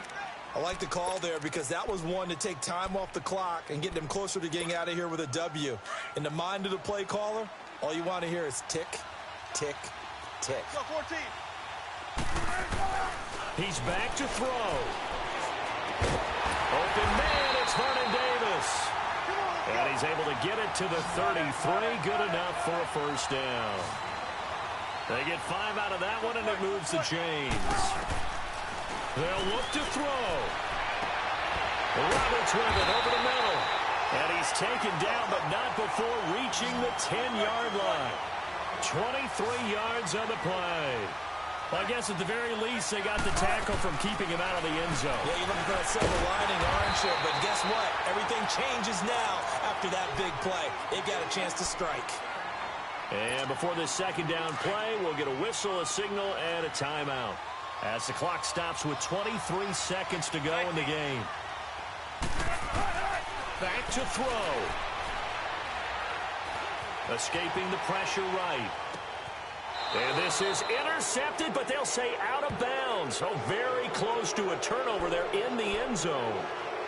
I like the call there because that was one to take time off the clock and get them closer to getting out of here with a W. In the mind of the play caller, all you want to hear is tick, tick, tick. Go 14. He's back to throw. Open man, it's Vernon Davis. And he's able to get it to the 33. Good enough for a first down. They get 5 out of that one, and it moves the chains. They'll look to throw. Roberts with it over the middle. And he's taken down, but not before reaching the 10-yard line. 23 yards on the play. Well, I guess at the very least, they got the tackle from keeping him out of the end zone. Yeah, you're looking for that silver lining, aren't you? But guess what? Everything changes now after that big play. They got a chance to strike. And before this 2nd down play, we'll get a whistle, a signal, and a timeout. As the clock stops with 23 seconds to go in the game. Back to throw. Escaping the pressure right. And this is intercepted, but they'll say out of bounds. Oh, very close to a turnover there in the end zone.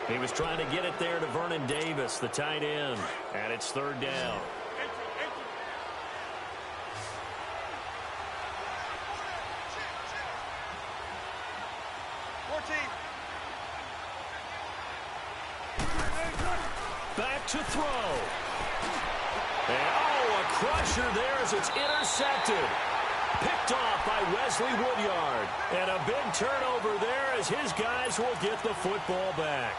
He was trying to get it there to Vernon Davis, the tight end. And it's 3rd down. 14. Back to throw. And, oh, a crusher there as it's intercepted. Picked off by Wesley Woodyard. And a big turnover there as his guys will get the football back.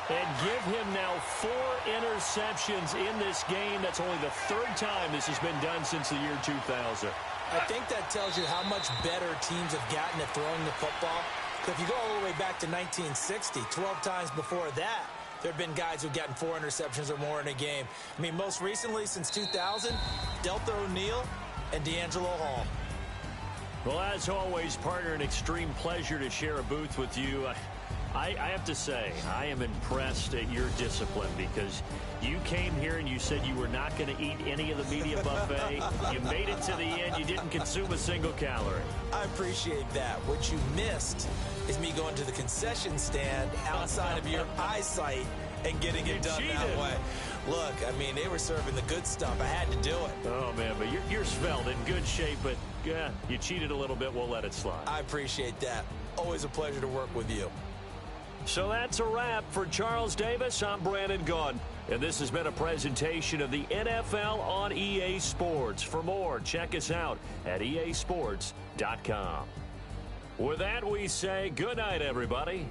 And give him now 4 interceptions in this game. That's only the 3rd time this has been done since the year 2000. I think that tells you how much better teams have gotten at throwing the football. If you go all the way back to 1960, 12 times before that, there have been guys who've gotten 4 interceptions or more in a game. I mean, most recently, since 2000, Deltha O'Neal and D'Angelo Hall. Well, as always, partner, an extreme pleasure to share a booth with you. I have to say, I am impressed at your discipline because you came here and you said you were not going to eat any of the media buffet. You made it to the end. You didn't consume a single calorie. I appreciate that. What you missed is me going to the concession stand outside of your eyesight and getting it done that way. Look, I mean, they were serving the good stuff. I had to do it. Oh, man, but you're svelte, in good shape, but yeah, you cheated a little bit. We'll let it slide. I appreciate that. Always a pleasure to work with you. So that's a wrap for Charles Davis. I'm Brandon Gaudin. And this has been a presentation of the NFL on EA Sports. For more, check us out at easports.com. With that, we say good night, everybody.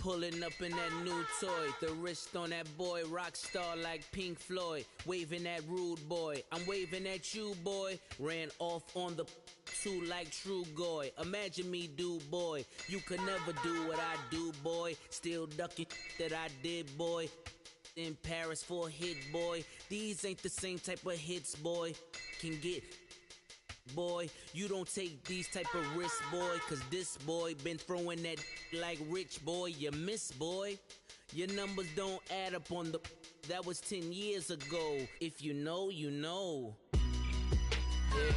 Pulling up in that new toy, the wrist on that boy, rock star like Pink Floyd, waving at rude boy, I'm waving at you boy, ran off on the two like True Goy, imagine me do boy, you could never do what I do boy, still ducking that I did boy, in Paris for a hit boy, these ain't the same type of hits boy, can get boy, you don't take these type of risks, boy, cause this boy been throwing that like rich boy, you miss boy, your numbers don't add up on the, that was 10 years ago, if you know, you know, yeah.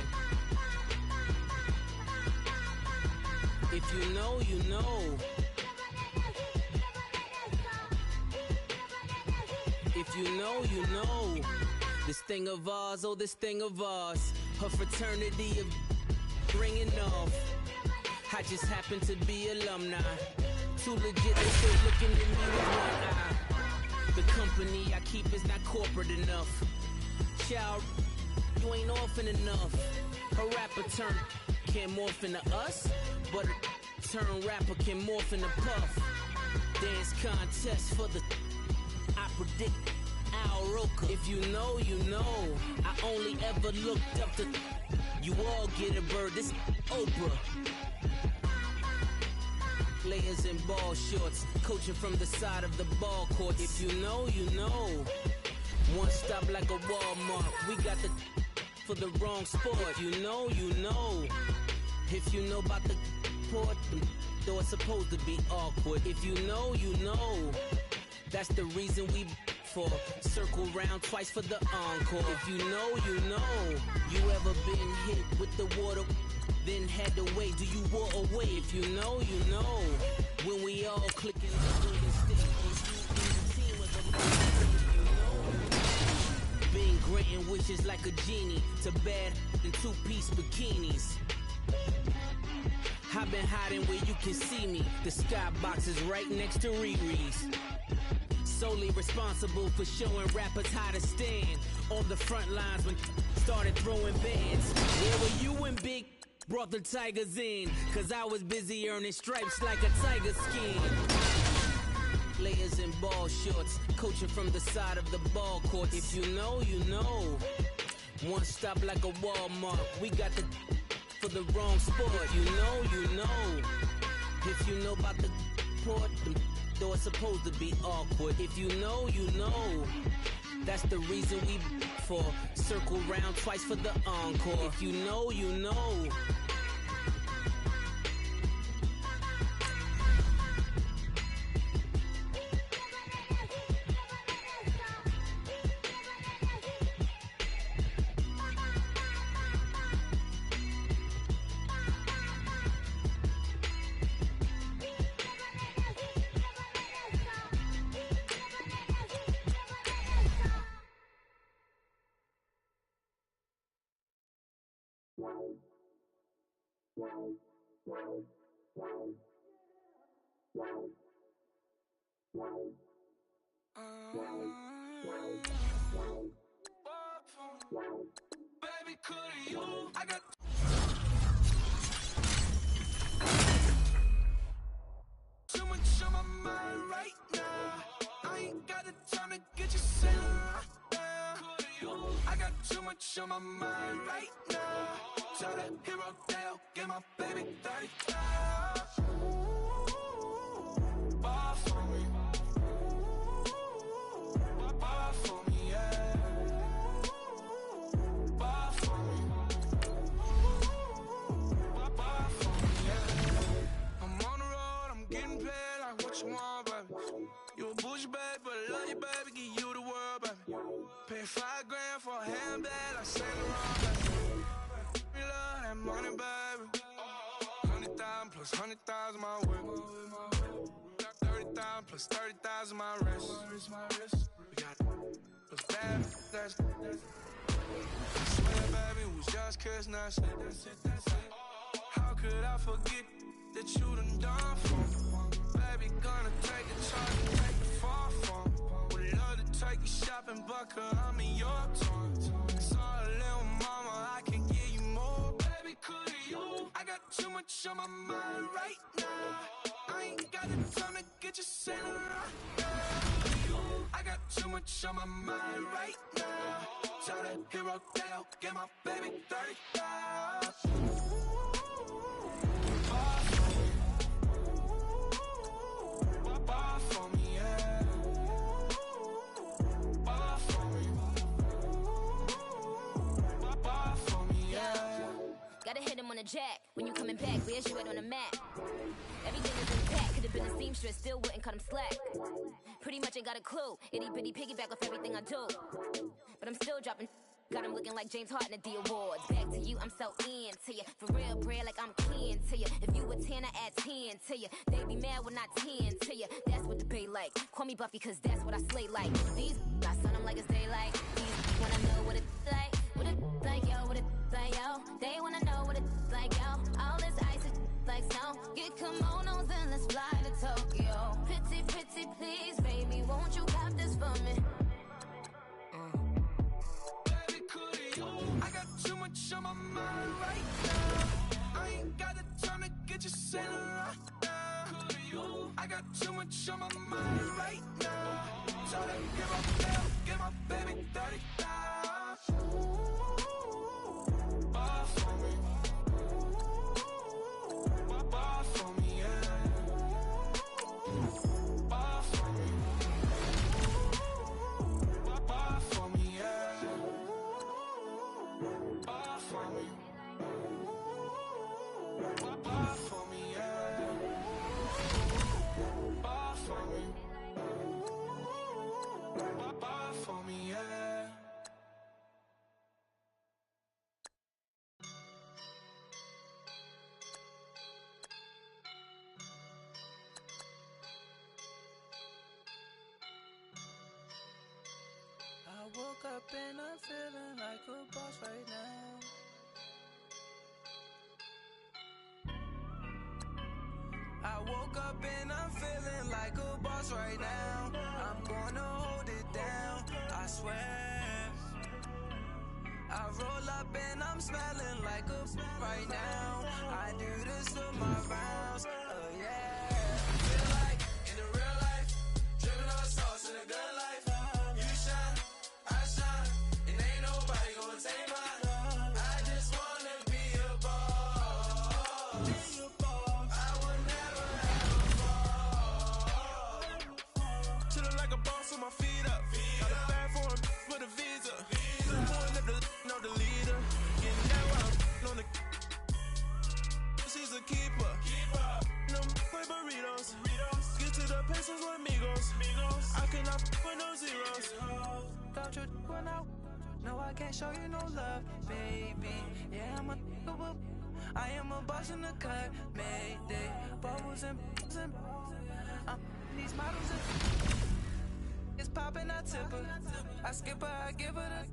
If you know, you know. If you know, you know. This thing of ours, oh, this thing of ours. Her fraternity of ringing off. I just happen to be alumni. Too legit, they still looking at me with one eye. The company I keep is not corporate enough. Child, you ain't orphan enough. A rapper turn can't morph into us, but a turn rapper can morph into Puff. Dance contest for the I predict Al Roker. If you know, you know. I only ever looked up to you all get a bird. This Oprah. Players in ball shorts, coaching from the side of the ball court. If you know, you know. One stop like a Walmart. We got the for the wrong sport. If you know, you know. If you know about the port, though it's supposed to be awkward. If you know, you know. That's the reason we for circle round twice for the encore. If you know, you know. You ever been hit with the water, then had to wait? Do you walk away? If you know, you know. When we all click in the room and stick on you in the team with a being granting wishes like a genie to bad in two-piece bikinis. I've been hiding where you can see me. The skybox is right next to Riri's. Solely responsible for showing rappers how to stand on the front lines when started throwing bands. Where were you when Big brought the Tigers in? Cause I was busy earning stripes like a tiger skin. Players in ball shorts, coaching from the side of the ball court. If you know, you know. One stop like a Walmart. We got the for the wrong sport. You know, you know. If you know about the port, though it's supposed to be awkward. If you know, you know. That's the reason we for circle round twice for the encore. If you know, you know. Baby, could you? I got get you sailing right now. I got too much on my mind right now. Tell that hero Dale, get my baby 30,000. Bar for me. Bar for me, yeah. Bar for me. Bar for me, yeah. I'm on the road, I'm getting paid like what you want, baby. You a bougie, baby, but I love you, baby. Give you the world, baby. Pay $5 grand for a handbag, like Saint Laurent, baby. We love that money, baby. 100,000 plus 100,000 my whip. 30,000 plus 30,000 my wrist. We got those bad, that's I swear, baby, it was just kiss, that's it. How could I forget that you done for me? Baby, gonna take a charge and take the fall from me. Would love to take you shopping, but I'm in your town. So little mama, I can give you more. Baby, could you? I got too much on my mind right now. I ain't got the time to get you sailing right now. I got too much on my mind right now. Tell that hero Dale, get my baby 30,000. Bar for me, yeah. Bar for me. Bar for me, yeah. Gotta hit him on the jack. When you coming back, where's you at on the map? Everything is intact. Could've been a seamstress, still wouldn't cut him slack. Pretty much ain't got a clue. Itty bitty piggyback off everything I do. But I'm still dropping. Got him looking like James Harden at the awards. Back to you, I'm so into you. For real, bread, like I'm kin to you. If you a 10, I add 10 to you. They be mad when I 10 to you. That's what the bay like. Call me Buffy, cause that's what I slay like. These, I son them like it's daylight. These wanna know what it's like. What it like, yo, what it like, yo. They wanna know what it's like, yo. All this ice is like snow. Get kimonos and let's fly to Tokyo. Pretty, pretty, please, baby, won't you cop this for me? I got too much on my mind right now. I ain't got the time to get you sailing right now. I got too much on my mind right now. So that give up Dale, get my baby 30,000. Bar for me. Bar for me, yeah. Bar for me. Bar for me, yeah. Bar for me. Bar for me, yeah. Bar for me. Bar for me, yeah. I woke up and I'm feeling like a boss right now. I woke up and I'm feeling like a boss right now. I'm gonna hold it down, I swear. I roll up and I'm smelling like a right now. I do this for my rounds, oh yeah. Feel like in the real life, dripping on sauce in a good life. You shine, I shine, and ain't nobody gonna take mine. I just wanna be a boss. I would never have a fall. Chillin' like a boss with my feet up. Got a bag for with a visa. Pulling up the know the leader. Getting that while I'm on the. She's a keeper. Them quick burritos. Get to the pesos with amigos. I cannot with no zeros. Don't you run out? No, I can't show you no love, baby. Yeah, I'm a whoop. I am a boss in the cut, Mayday. Bubbles and these models and it's popping, I tip her. I skip her, I give her the.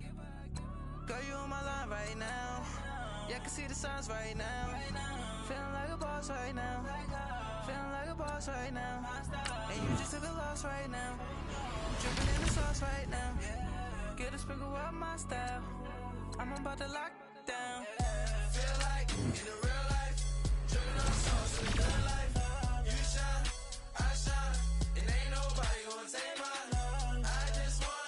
Girl, you on my line right now. Yeah, I can see the signs right now. Feeling like a boss right now. Feeling like a boss right now. And you just took a loss right now. Dripping in the sauce right now. Get a sprinkle up my style. I'm about to lock down. Feel like in the real life, dripping on sauce in the good life. You shine, I shine, and ain't nobody gonna take mine. I just want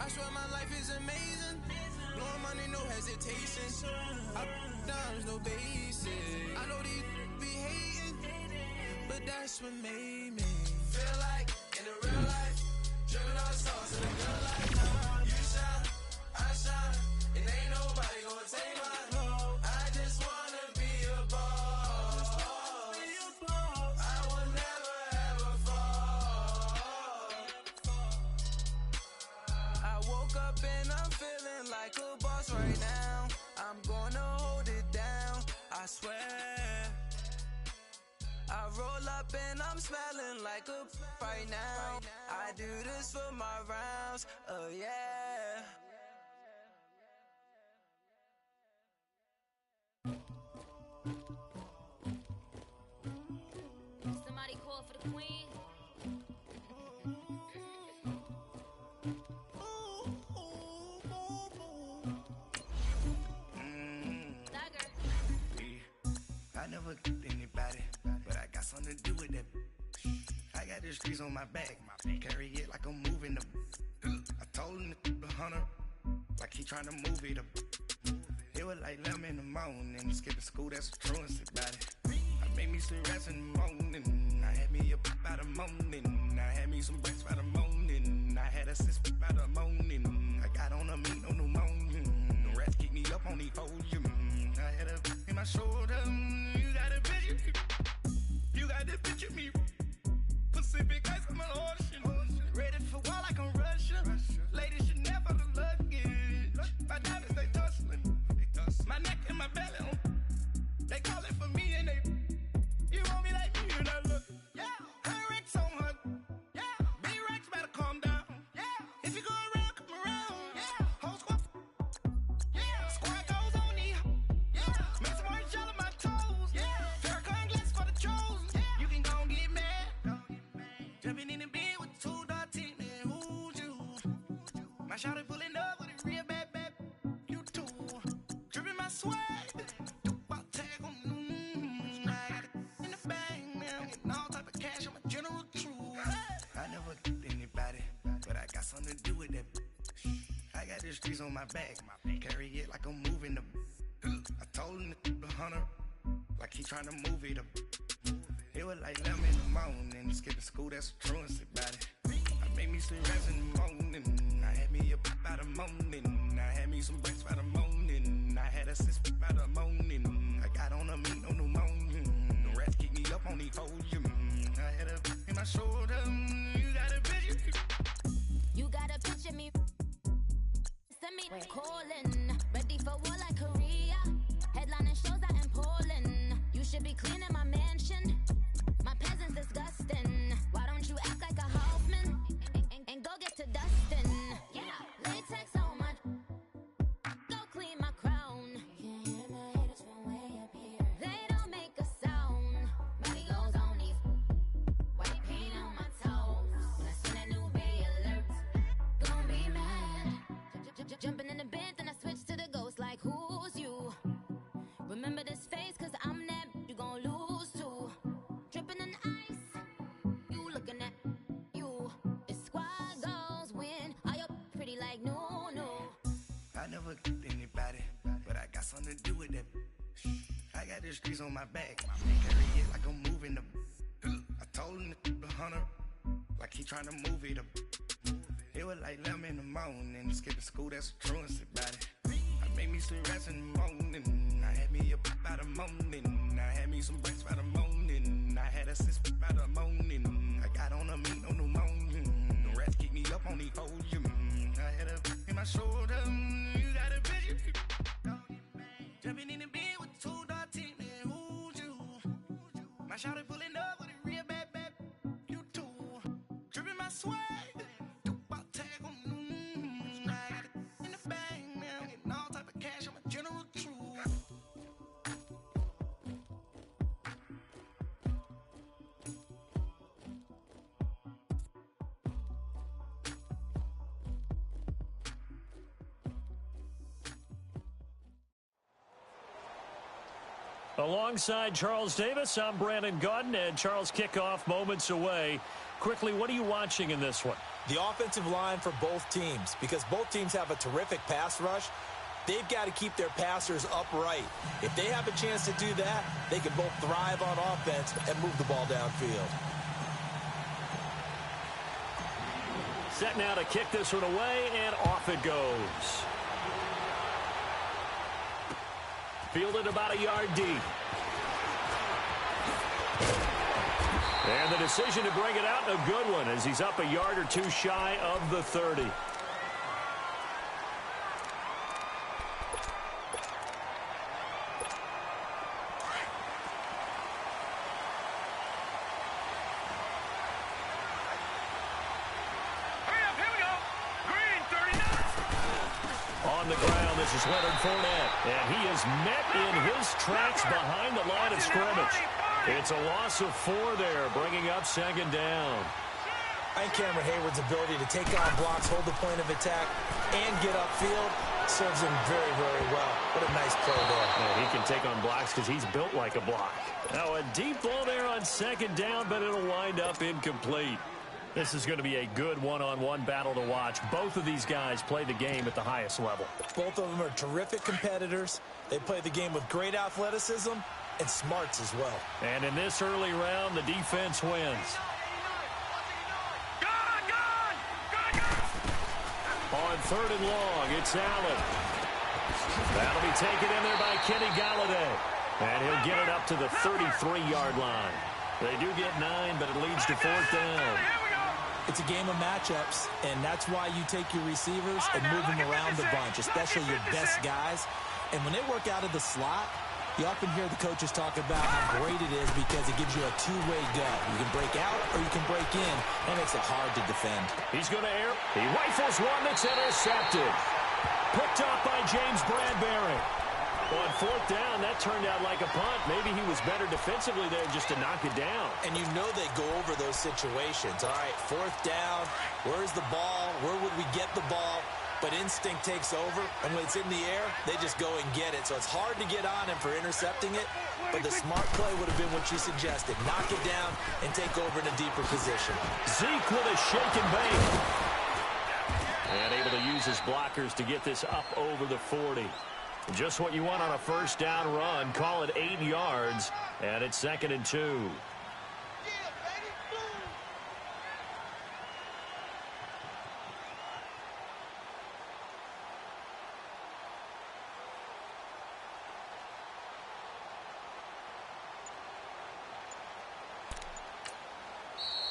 I swear my life is amazing. Blowing money, no hesitation. Up, downs, no basic. I know these be hating, but that's what made me feel like in the real life. Dripping on sauce in a good life. You shine, I shine, and ain't nobody gonna take my home. I just wanna be a boss. I will never ever fall. I woke up and I'm feeling like a boss right now. I'm gonna hold it down, I swear. I roll up and I'm smelling like a right now. I do this for my rounds, oh yeah. Somebody call for the queen. I never anybody, but I got something to do with that. I got the streets on my back, carry it like I'm moving the. I told him the hunter, like he trying to move it up. It was like 11 in the morning, skipping school, that's the truancy about it. I made me some rats in the morning, I had me up by the morning, I had me some breaks by the morning, I had a sis by the morning, I got on a meat, no pneumonia, the rats keep me up on the podium, I had a in my shoulder, you got a picture, you got this picture me, Pacific ice on my ocean, ready for war like I'm Russia, ladies should never the luggage, my diamonds they tussling, my neck and my belly on, they call it for me and they, you want me like me and I look, yeah, her Rex on her, yeah, B-Rex better calm down, yeah, if you go around, come around, yeah, whole squad, yeah, squad goes on the, yeah, make some orange gel on my toes, yeah, Farrakhan glass for the trolls, yeah, you can go and get mad, jumping in the bed with 2 dark teeth, man, who's you, my shawty pulling up with a real bad, you too, dripping my swag, I never anybody, but I got something to do with that. I got the streets on my back, carry it like I'm moving the. I told him the hunter, like he trying to move it up. It was like 11 in the morning, skipping school, that's the truancy about it. I made me some rats in the morning, I had me up by the morning, I had me some breaks by the morning, I had a sis by the morning, I got on a meat, no pneumonia, the rats keep me up on the podium, I had a in my shoulder, you got a picture, You got a picture me. Send me calling, ready for war like Korea. Headlining shows out in Poland. You should be cleaning my mansion. My peasants disgusting. Why don't you act like a Hoffman and go get to dustin'? Yeah, latex on my. Go clean my crown. Can't hear my haters from way up here. They don't make a sound. Money goes on these. White paint on my toes. When I see that new Bay alert, gon' be mad. Jumping in the bed, then I switch to the ghost like who's you? Remember this face, cause I'm that you gon' lose too. Dripping in ice, you looking at you. It's squad goals win. Are you pretty like no? I never anybody, but I got something to do with that. I got the streets on my back, carry it like I'm moving the. I told him the hunter, like he trying to move it up. It was like 11 in the morning, skipping school, that's the truancy about it. I made me some rats in the morning, I had me up by the morning, I had me some breaks by the morning, I had a sis by the morning, I got on a meat, no pneumonia, the rats keep me up on the podium, I had a in my shoulder, you got a picture, jumping in the bed with 2 dark teeth, man, who's you? My shawty pulling up with a real bad, you too, dripping my swag. Alongside Charles Davis, I'm Brandon Gaudin, and Charles, kickoff moments away. Quickly, what are you watching in this one? The offensive line for both teams, because both teams have a terrific pass rush, they've got to keep their passers upright. If they have a chance to do that, they can both thrive on offense and move the ball downfield. Set now to kick this one away, and off it goes. Fielded about a yard deep. And the decision to bring it out, a good one, as he's up a yard or two shy of the 30. On the ground, this is Leonard Fournette, and he is met in his tracks behind the line of scrimmage. It's a loss of 4 there, bringing up second down. I think Cameron Hayward's ability to take on blocks, hold the point of attack, and get upfield serves him very, very well. What a nice play there. And he can take on blocks because he's built like a block. Now a deep ball there on second down, but it'll wind up incomplete. This is going to be a good one-on-one battle to watch. Both of these guys play the game at the highest level. Both of them are terrific competitors. They play the game with great athleticism and smarts as well. And in this early round, the defense wins. On 3rd and long, it's Allen. That'll be taken in there by Kenny Golladay. And he'll get it up to the 33-yard line. They do get 9, but it leads to 4th down. It's a game of matchups, and that's why you take your receivers and move them around a bunch, especially your best guys. And when they work out of the slot, you often hear the coaches talk about how great it is because it gives you a two-way go. You can break out or you can break in, and it makes it hard to defend. He's going to air. He rifles one that's intercepted. Picked up by James Bradbury. On 4th down, that turned out like a punt. Maybe he was better defensively there just to knock it down. And you know they go over those situations. All right, 4th down, where's the ball? Where would we get the ball? But instinct takes over, and when it's in the air, they just go and get it. So it's hard to get on him for intercepting it, but the smart play would have been what you suggested. Knock it down and take over in a deeper position. Zeke with a shake and bake. And able to use his blockers to get this up over the 40. Just what you want on a 1st down run. Call it 8 yards, and it's 2nd and 2.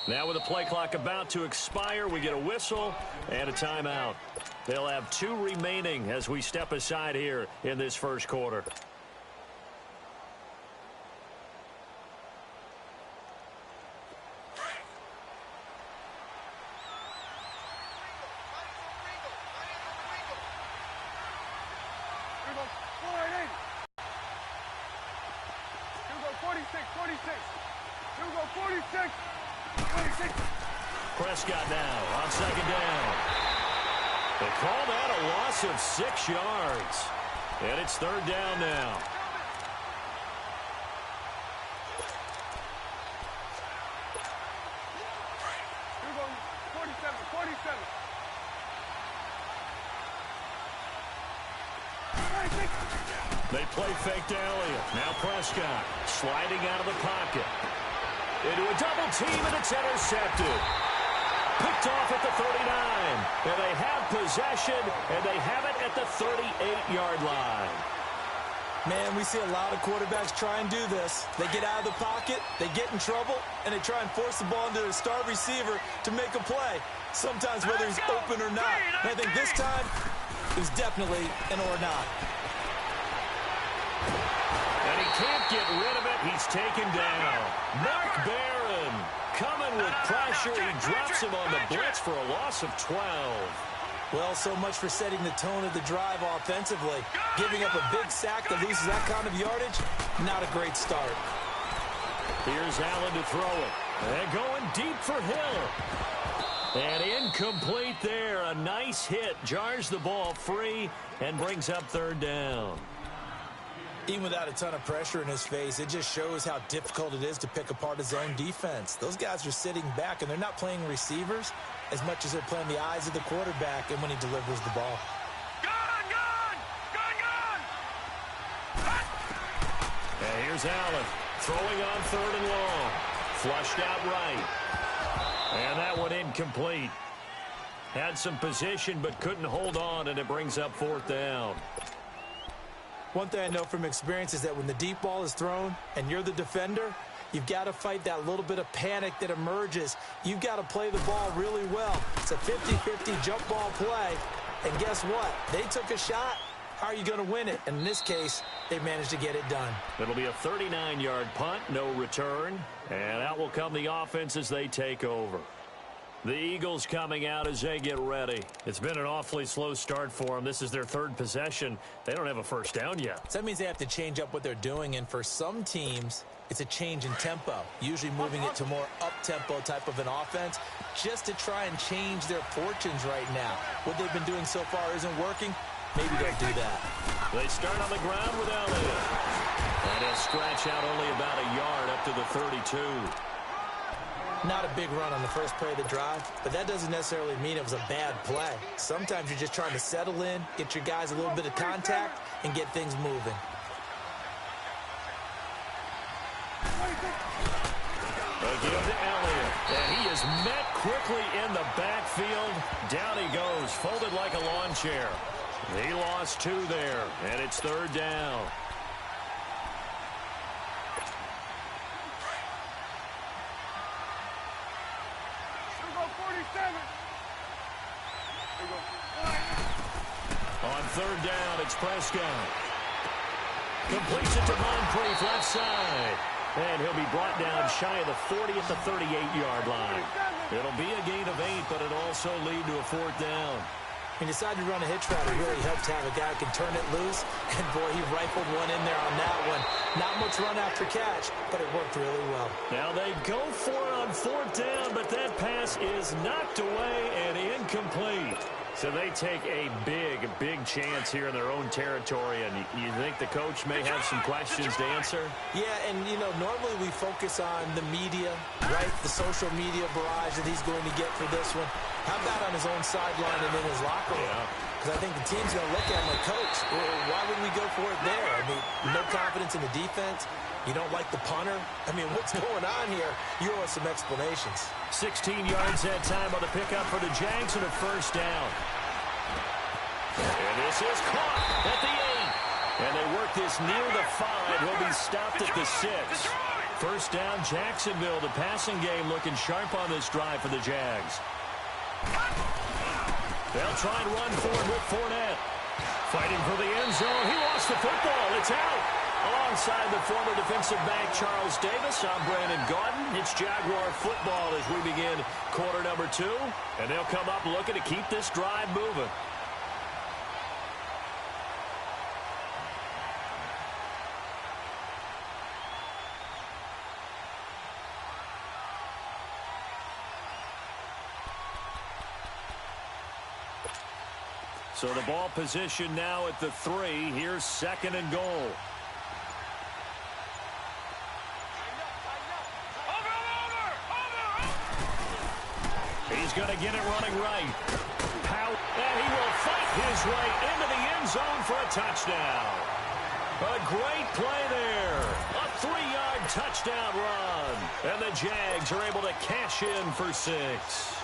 Now with the play clock about to expire, we get a whistle and a timeout. They'll have 2 remaining as we step aside here in this first quarter. Prescott now on 2nd down. They call that a loss of 6 yards. And it's 3rd down now. They play fake to Elliott. Now Prescott sliding out of the pocket. Into a double team, and it's intercepted. Picked off at the 39. And they have possession, and they have it at the 38-yard line. Man, we see a lot of quarterbacks try and do this. They get out of the pocket, they get in trouble, and they try and force the ball into their star receiver to make a play. Sometimes whether he's open or not. And I think this time, it was definitely an or not. And he can't get rid of it. He's taken down. Mark Barron coming with pressure. He drops him on the blitz for a loss of 12. Well, so much for setting the tone of the drive offensively. Giving up a big sack that loses that kind of yardage, not a great start. Here's Allen to throw it. And going deep for Hill. And incomplete there. A nice hit. Jars the ball free and brings up 3rd down. Even without a ton of pressure in his face, it just shows how difficult it is to pick apart his own defense. Those guys are sitting back, and they're not playing receivers. as much as they're playing the eyes of the quarterback and when he delivers the ball. And here's Allen throwing on 3rd and long. Flushed out right. And that one incomplete. Had some position but couldn't hold on, and it brings up 4th down. One thing I know from experience is that when the deep ball is thrown and you're the defender, you've got to fight that little bit of panic that emerges. You've got to play the ball really well. It's a 50-50 jump ball play. And guess what? They took a shot. How are you going to win it? And in this case, they managed to get it done. It'll be a 39-yard punt, no return. And out will come the offense as they take over. The Eagles coming out as they get ready. It's been an awfully slow start for them. This is their 3rd possession. They don't have a first down yet. So that means they have to change up what they're doing. And for some teams, it's a change in tempo, usually moving it to more up-tempo type of an offense just to try and change their fortunes right now. What they've been doing so far isn't working. Maybe they'll do that. They start on the ground with Elliott. And he'll scratch out only about a yard up to the 32. Not a big run on the first play of the drive, but that doesn't necessarily mean it was a bad play. Sometimes you're just trying to settle in, get your guys a little bit of contact, and get things moving. Again to Elliott, and he is met quickly in the backfield. Down he goes, folded like a lawn chair. He lost 2 there, and it's 3rd down. On 3rd down, it's Prescott. Completes it to Moncrief left side. And he'll be brought down shy of the 40 at the 38-yard line. It'll be a gain of 8, but it'll also lead to a 4th down. He decided to run a hitch route. It really helped to have a guy who can turn it loose. And, boy, he rifled one in there on that one. Not much run after catch, but it worked really well. Now they go for it on 4th down, but that pass is knocked away and incomplete. So they take a big chance here in their own territory, and you think the coach may have some questions to answer? Yeah, and, you know, normally we focus on the media, right, the social media barrage that he's going to get for this one. How about on his own sideline and in his locker room? Because I think the team's going to look at him like, Coach, why would we go for it there? I mean, no confidence in the defense. You don't like the punter? I mean, what's going on here? You owe us some explanations. 16 yards that time on the pickup for the Jags and a 1st down. And this is caught at the 8. And they work this near the 5. He'll be stopped at the 6. 1st down, Jacksonville. The passing game looking sharp on this drive for the Jags. They'll try and run forward with Fournette. Fighting for the end zone. He lost the football. It's out. Alongside the former defensive back Charles Davis, I'm Brandon Gaudin. It's Jaguar football as we begin quarter number 2. And they'll come up looking to keep this drive moving. So the ball position now at the 3. Here's 2nd and goal. He's going to get it running right. And he will fight his way into the end zone for a touchdown. A great play there. A 3-yard touchdown run. And the Jags are able to cash in for 6.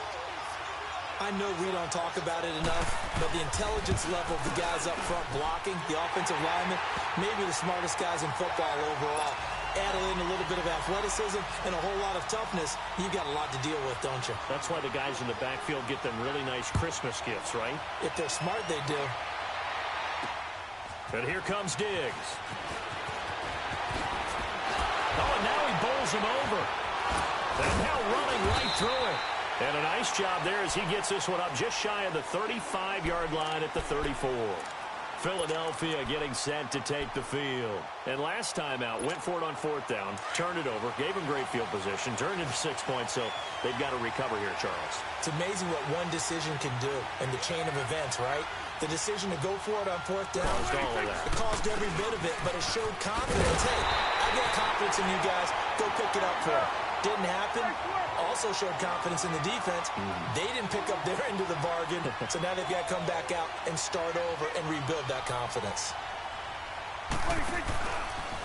I know we don't talk about it enough, but the intelligence level of the guys up front blocking, the offensive linemen, maybe the smartest guys in football overall. Add in a little bit of athleticism and a whole lot of toughness, you've got a lot to deal with, don't you? That's why the guys in the backfield get them really nice Christmas gifts, right? If they're smart, they do. And here comes Diggs. Oh, and now he bowls him over. And now running right through it. And a nice job there as he gets this one up just shy of the 35-yard line at the 34. Philadelphia getting set to take the field. And last time out, went for it on 4th down, turned it over, gave him great field position, turned into 6 points, so they've got to recover here, Charles. It's amazing what one decision can do in the chain of events, right? The decision to go for it on 4th down, it caused every bit of it, but it showed confidence. Hey, I got confidence in you guys. Go pick it up for him. didn't happen also showed confidence in the defense. They didn't pick up their end of the bargain, so now they've got to come back out and start over and rebuild that confidence.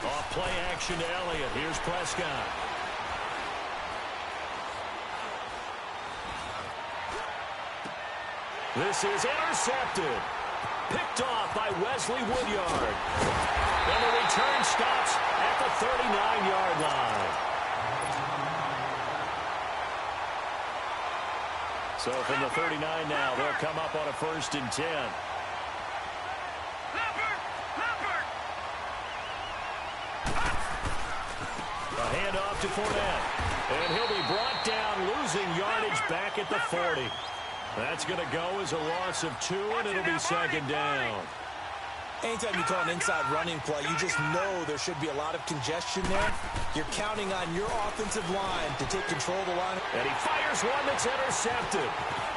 Off play action to Elliott. Here's Prescott. This is intercepted. Picked off by Wesley Woodyard. And the return stops at the 39-yard line. So from the 39 now, they'll come up on a 1st and 10. A handoff to Fournette. And he'll be brought down, losing yardage back at the 40. That's going to go as a loss of 2, and it'll be 2nd down. Anytime you call an inside running play, you just know there should be a lot of congestion there. You're counting on your offensive line to take control of the line. And he fires one that's intercepted.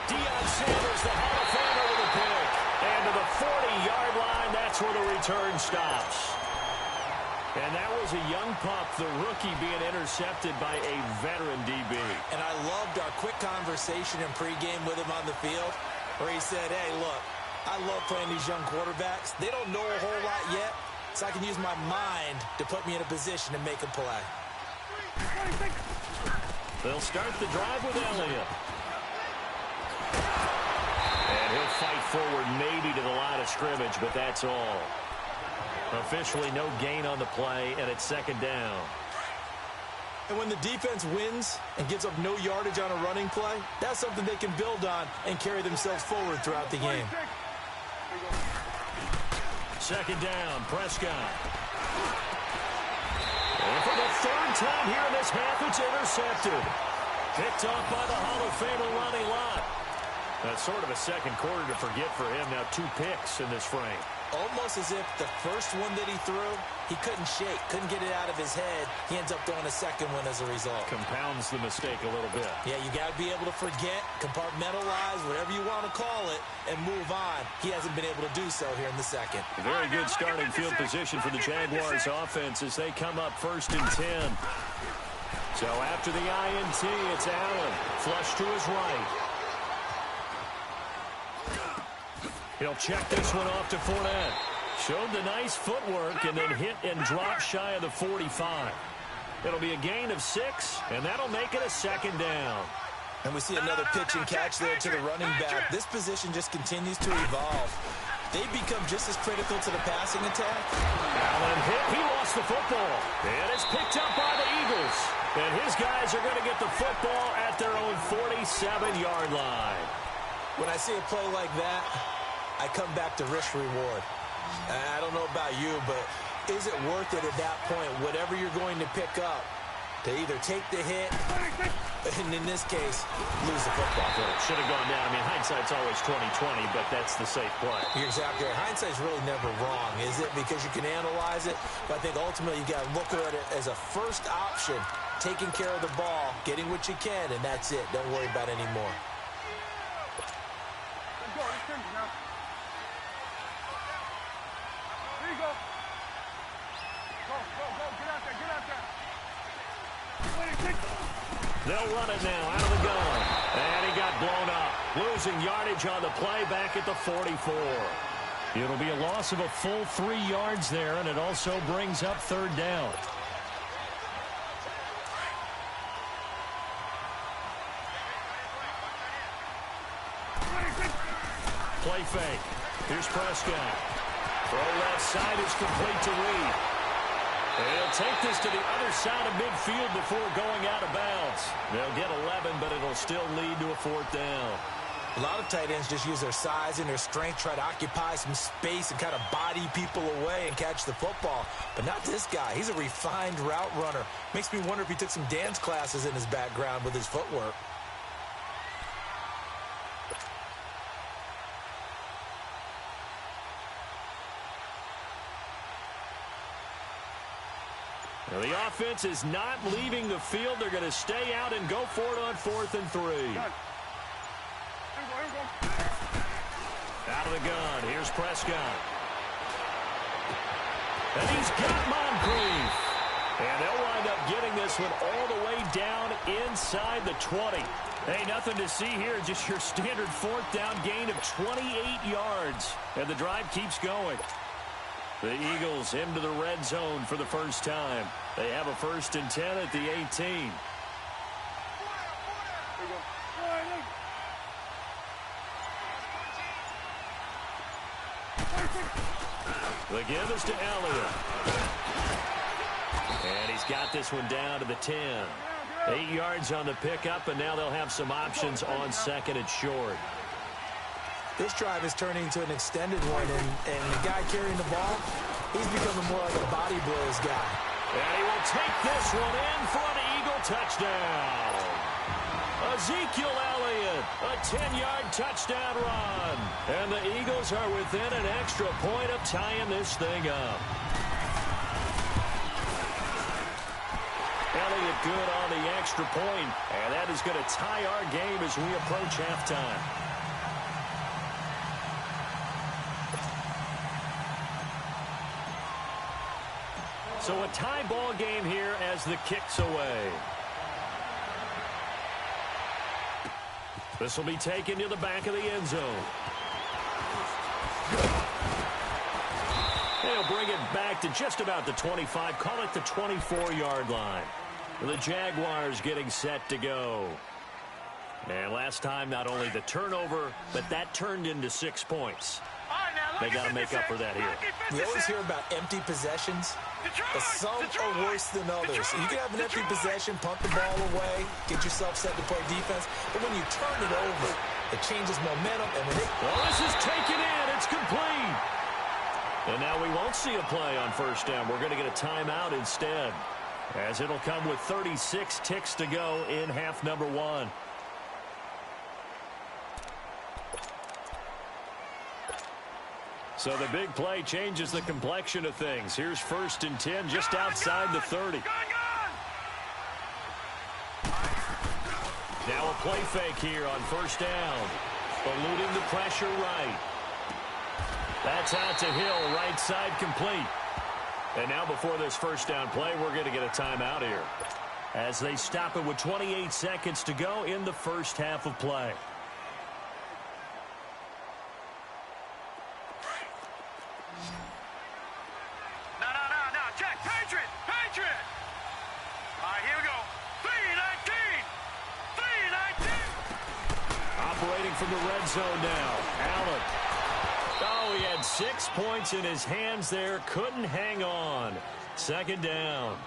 Deion Sanders, the Hall of Famer, with a pick. And to the 40-yard line, that's where the return stops. And that was a young pup, the rookie, being intercepted by a veteran DB. And I loved our quick conversation in pregame with him on the field, where he said, hey, look, I love playing these young quarterbacks. They don't know a whole lot yet, so I can use my mind to put me in a position to make a play. They'll start the drive with Elliott. And he'll fight forward maybe to the line of scrimmage, but that's all. Officially no gain on the play, and it's 2nd down. And when the defense wins and gives up no yardage on a running play, that's something they can build on and carry themselves forward throughout the game. 2nd down, Prescott. And for the 3rd time here in this half, it's intercepted. Picked off by the Hall of Famer, Ronnie Lott. That's sort of a second quarter to forget for him. Now 2 picks in this frame. Almost as if the first one that he threw, he couldn't shake, couldn't get it out of his head. He ends up throwing a second one as a result. Compounds the mistake a little bit. Yeah, you got to be able to forget, compartmentalize, whatever you want to call it, and move on. He hasn't been able to do so here in the second. Very good starting field position for the Jaguars offense as they come up 1st and 10. So after the INT, it's Allen. Flush to his right. He'll check this one off to Fournette. Showed the nice footwork and then hit and drop shy of the 45. It'll be a gain of 6, and that'll make it a 2nd down. And we see another pitch and catch there to the running back. This position just continues to evolve. They become just as critical to the passing attack. Allen hit. He lost the football. And it's picked up by the Eagles. And his guys are going to get the football at their own 47-yard line. When I see a play like that, I come back to risk-reward. I don't know about you, but is it worth it at that point, whatever you're going to pick up, to either take the hit, and in this case, lose the football? Should have gone down. I mean, hindsight's always 20/20, but that's the safe play. You're exactly right. Hindsight's really never wrong, is it? Because you can analyze it, but I think ultimately you got to look at it as a first option, taking care of the ball, getting what you can, and that's it. Don't worry about any more. They'll run it now out of the gun. And he got blown up. Losing yardage on the play back at the 44. It'll be a loss of a full 3 yards there, and it also brings up 3rd down. Play fake. Here's Prescott. Throw left side is complete to Reed. And he'll take this to the other side of midfield before going out of bounds. They'll get 11, but it'll still lead to a 4th down. A lot of tight ends just use their size and their strength, try to occupy some space and kind of body people away and catch the football. But not this guy. He's a refined route runner. Makes me wonder if he took some dance classes in his background with his footwork. Now the offense is not leaving the field. They're going to stay out and go for it on 4th and 3. Out of the gun. Here's Prescott. And he's got Moncrief. And they'll wind up getting this one all the way down inside the 20. Hey, nothing to see here, just your standard fourth down gain of 28 yards. And the drive keeps going. The Eagles into the red zone for the first time. They have a 1st and 10 at the 18. The give is to Elliott. And he's got this one down to the 10. 8 yards on the pickup, and now they'll have some options on 2nd and short. This drive is turning into an extended one, and the guy carrying the ball, he's becoming more like a body blows guy. And he will take this one in for an Eagle touchdown. Ezekiel Elliott, a 10-yard touchdown run. And the Eagles are within an extra point of tying this thing up. Elliott good on the extra point, and that is going to tie our game as we approach halftime. So a tie ball game here as the kick's away. This will be taken to the back of the end zone. They'll bring it back to just about the 25. Call it the 24-yard line. The Jaguars getting set to go. And last time, not only the turnover, but that turned into 6 points. They got to make up for that here. We always hear about empty possessions. But some are worse than others. You can have an empty possession, punt the ball away, get yourself set to play defense. But when you turn it over, it changes momentum. And when well, this is taken in. It's complete. And now we won't see a play on 1st down. We're going to get a timeout instead, as it'll come with 36 ticks to go in half number 1. So the big play changes the complexion of things. Here's 1st and 10 just outside the 30. Now a play fake here on 1st down. Eluding the pressure right. That's out to Hill, right side complete. And now before this 1st down play, we're going to get a timeout here, as they stop it with 28 seconds to go in the first half of play. From the red zone now, Allen. Oh, he had 6 points in his hands there. Couldn't hang on. 2nd down.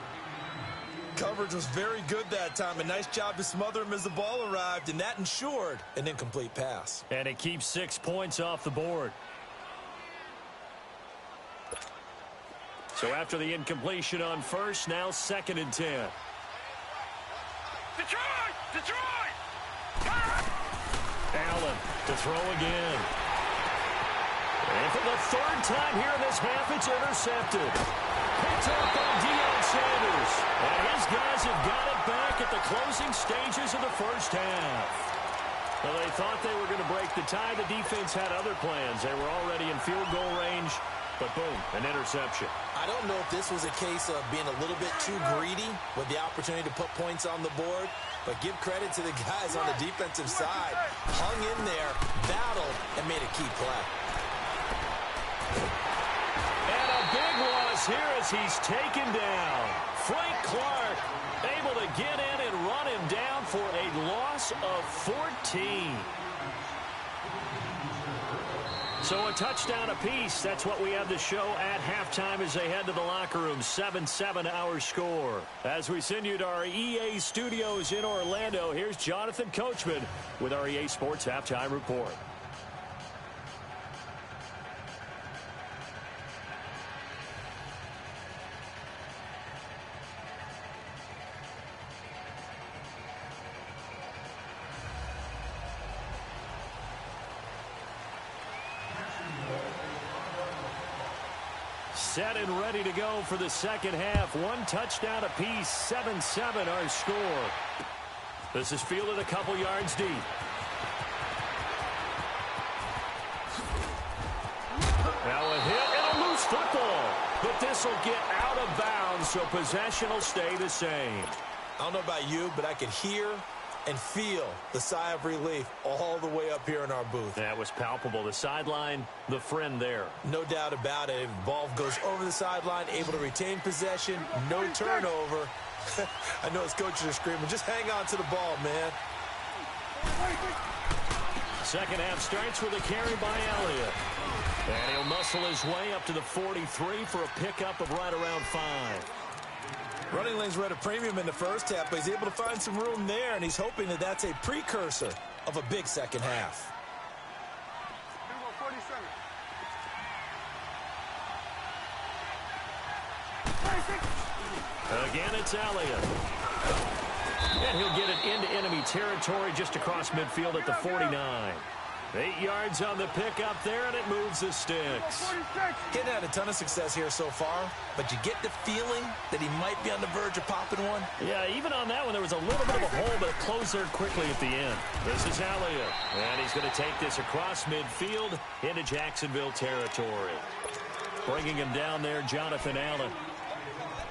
Coverage was very good that time. A nice job to smother him as the ball arrived, and that ensured an incomplete pass. And it keeps 6 points off the board. So after the incompletion on 1st, now 2nd and 10. Detroit! Allen to throw again. And for the 3rd time here in this half, it's intercepted. Picked up by Deion Sanders. And his guys have got it back at the closing stages of the 1st half. Well, they thought they were going to break the tie. The defense had other plans. They were already in field goal range. But boom, an interception. I don't know if this was a case of being a little bit too greedy with the opportunity to put points on the board. But give credit to the guys on the defensive side. Hung in there, battled, and made a key play. And a big loss here as he's taken down. Frank Clark able to get in and run him down for a loss of 14. So a touchdown apiece. That's what we have to show at halftime as they head to the locker room. 7-7 our score. As we send you to our EA studios in Orlando, here's Jonathan Coachman with our EA Sports Halftime Report. Set and ready to go for the 2nd half. 1 touchdown apiece. 7-7 our score. This is fielded a couple yards deep. Now a hit and a loose football. But this will get out of bounds, so possession will stay the same. I don't know about you, but I could hear and feel the sigh of relief all the way up here in our booth. That was palpable. The sideline, the friend there. No doubt about it. Ball goes over the sideline, able to retain possession, no turnover. I know his coaches are screaming, just hang on to the ball, man. Second half starts with a carry by Elliott. And he'll muscle his way up to the 43 for a pickup of right around 5. Running lanes were at a premium in the first half, but he's able to find some room there, and he's hoping that that's a precursor of a big second half. Again, it's Elliott. And he'll get it into enemy territory just across midfield at the 49. 8 yards on the pickup there, and it moves the sticks. Getting had a ton of success here so far, but you get the feeling that he might be on the verge of popping one. Yeah, even on that one, there was a little bit of a hole, but it closed there quickly at the end. This is Elliott, and he's going to take this across midfield into Jacksonville territory. Bringing him down there, Jonathan Allen.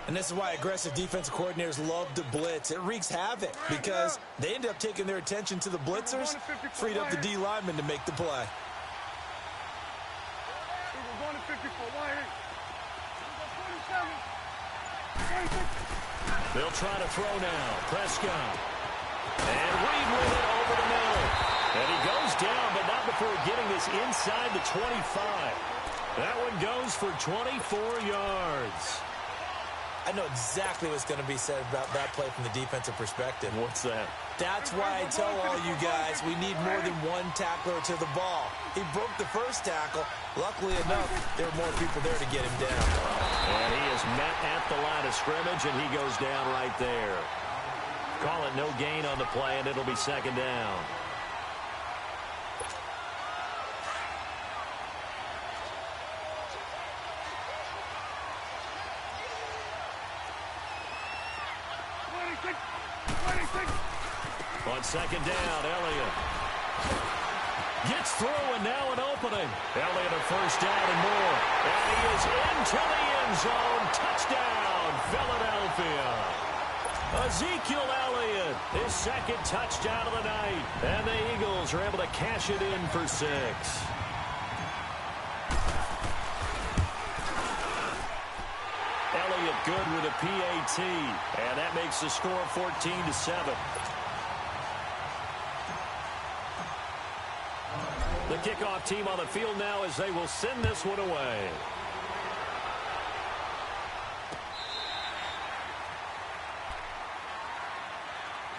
And this is why aggressive defensive coordinators love to blitz. It wreaks havoc because they end up taking their attention to the blitzers, freed up the D lineman to make the play. They'll try to throw now. Prescott. And Reed with it over the middle. And he goes down, but not before getting this inside the 25. That one goes for 24 yards. I know exactly what's going to be said about that play from the defensive perspective. What's that? That's why I tell all you guys we need more than one tackler to the ball. He broke the first tackle. Luckily enough, there were more people there to get him down. And he is met at the line of scrimmage, and he goes down right there. Call it no gain on the play, and it'll be second down. On second down, Elliott gets through, and now an opening. Elliott a first down and more. And he is into the end zone. Touchdown, Philadelphia. Ezekiel Elliott, his second touchdown of the night. And the Eagles are able to cash it in for 6. Elliott good with a PAT. And that makes the score 14-7. The kickoff team on the field now as they will send this one away.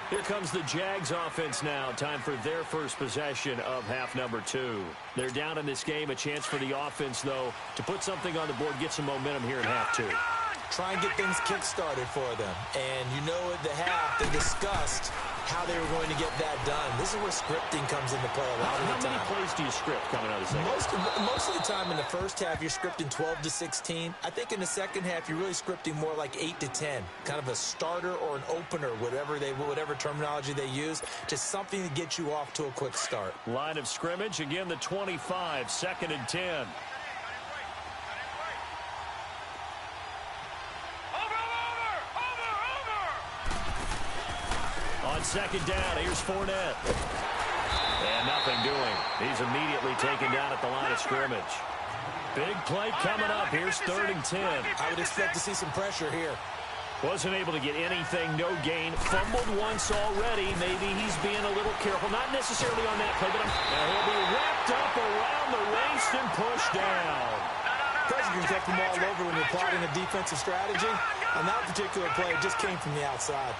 Here comes the Jags offense now. Time for their first possession of half number 2. They're down in this game. A chance for the offense, though, to put something on the board, get some momentum here in half 2. Try and get things kick-started for them. And you know at the half, they discussed how they were going to get that done. This is where scripting comes into play a lot of the time. How many plays do you script coming out of the second? Most of the time in the first half, you're scripting 12 to 16. I think in the second half, you're really scripting more like 8 to 10. Kind of a starter or an opener, whatever terminology they use. Just something to get you off to a quick start. Line of scrimmage, again the 25, second and 10. On second down, here's Fournette. And nothing doing. He's immediately taken down at the line of scrimmage. Big play coming up. Here's 3rd and 10. I would expect to see some pressure here. Wasn't able to get anything, no gain. Fumbled once already. Maybe he's being a little careful. Not necessarily on that play, but he'll be wrapped up around the waist and pushed down. Pressure can get them all over when you're plotting a defensive strategy. On that particular play, it just came from the outside.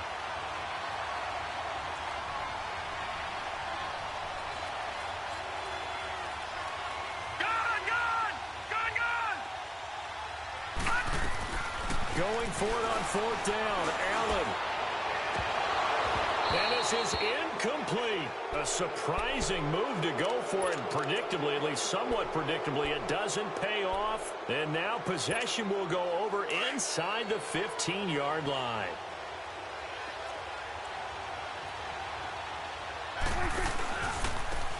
Going for it on 4th down, Allen. And this is incomplete. A surprising move to go for it, and predictably, at least somewhat predictably, it doesn't pay off. And now possession will go over inside the 15-yard line.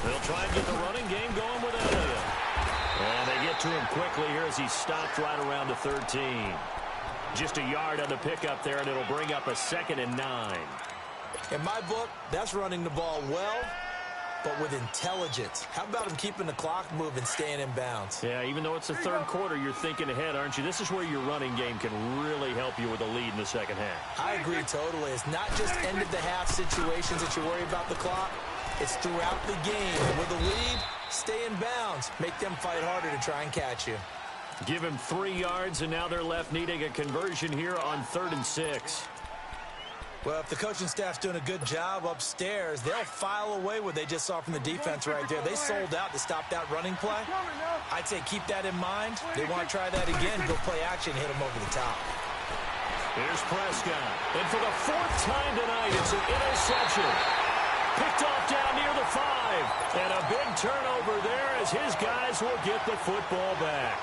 They'll try and get the running game going with Elliott. And they get get to him quickly here as he's stopped right around the 13. Just a yard on the pickup there, and it'll bring up a 2nd and 9. In my book, that's running the ball well, but with intelligence. How about him keeping the clock moving, staying in bounds? Yeah, even though it's the third quarter, you're thinking ahead, aren't you? This is where your running game can really help you with a lead in the second half. I agree totally. It's not just end-of-the-half situations that you worry about the clock. It's throughout the game. With a lead, stay in bounds. Make them fight harder to try and catch you. Give him 3 yards, and now they're left needing a conversion here on 3rd and 6. Well, if the coaching staff's doing a good job upstairs, they'll file away what they just saw from the defense right there. They sold out to stop that running play. I'd say keep that in mind. They want to try that again, go play action, hit them over the top. Here's Prescott. And for the 4th time tonight, it's an interception. Picked off down near the 5. And a big turnover there as his guys will get the football back.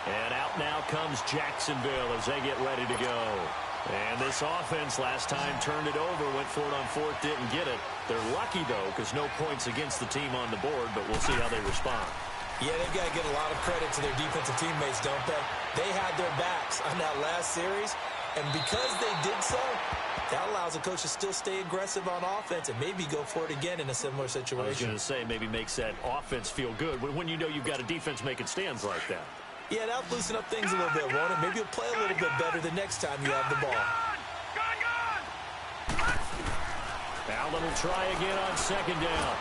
And out now comes Jacksonville as they get ready to go. And this offense last time turned it over, went for it on 4th, didn't get it. They're lucky, though, because no points against the team on the board, but we'll see how they respond. Yeah, they've got to give a lot of credit to their defensive teammates, don't they? They had their backs on that last series, and because they did so, that allows the coach to still stay aggressive on offense and maybe go for it again in a similar situation. I was going to say, maybe makes that offense feel good when you know you've got a defense making stands like that. Yeah, that'll loosen up things a little bit, won't it? Maybe you'll play a little bit better the next time you have the ball. Allen will try again on 2nd down.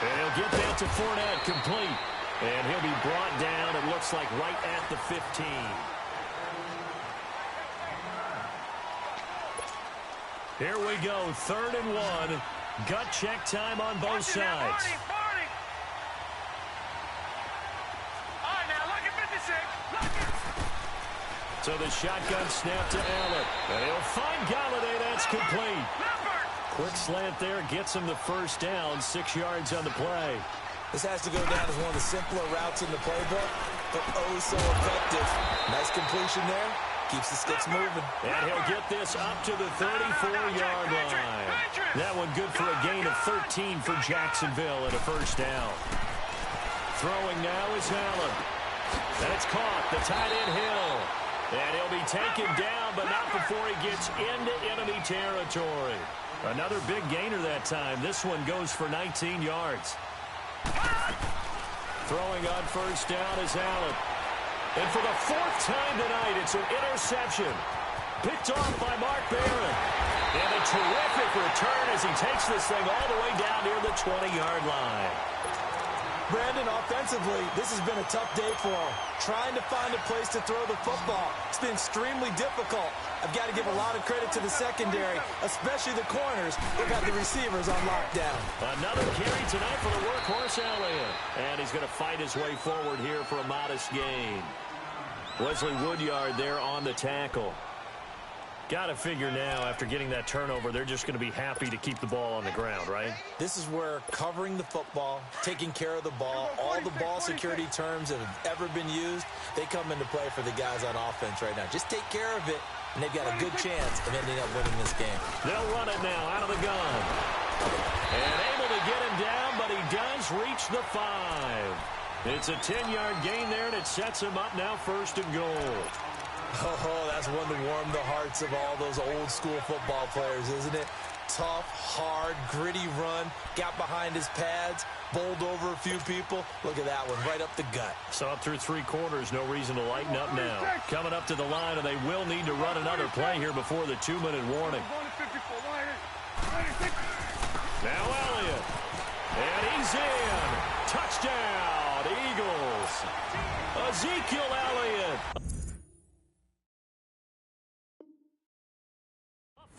And he'll get that to Fournette, complete. And he'll be brought down, it looks like, right at the 15. Here we go, 3rd and 1. Gut check time on both sides. So the shotgun snap to Allen. And he'll find Galladay. That's complete. Quick slant there. Gets him the 1st down. 6 yards on the play. This has to go down as one of the simpler routes in the playbook, but oh so effective. Nice completion there. Keeps the sticks moving. And he'll get this up to the 34-yard line. That one good for a gain of 13 for Jacksonville and a 1st down. Throwing now is Allen. And it's caught. The tight end Hill. And he'll be taken down, but not before he gets into enemy territory. Another big gainer that time. This one goes for 19 yards. Throwing on 1st down is Allen. And for the 4th time tonight, it's an interception. Picked off by Mark Barron. And a terrific return as he takes this thing all the way down near the 20-yard line. Brandon, offensively, this has been a tough day for him. Trying to find a place to throw the football. It's been extremely difficult. I've got to give a lot of credit to the secondary, especially the corners. They've got the receivers on lockdown. Another carry tonight for the workhorse Elliott. And he's going to fight his way forward here for a modest gain. Wesley Woodyard there on the tackle. Got to figure now, after getting that turnover, they're just going to be happy to keep the ball on the ground, right? This is where covering the football, taking care of the ball, all the ball security terms that have ever been used, they come into play for the guys on offense right now. Just take care of it, and they've got a good chance of ending up winning this game. They'll run it now out of the gun. And able to get him down, but he does reach the 5. It's a 10-yard gain there, and it sets him up now 1st and goal. Oh, that's one to warm the hearts of all those old-school football players, isn't it? Tough, hard, gritty run, got behind his pads, bowled over a few people. Look at that one, right up the gut. Saw it through 3 quarters, no reason to lighten up now. Coming up to the line, and they will need to run another play here before the 2-minute warning. Now Elliott, and he's in. Touchdown, Eagles. Ezekiel Elliott.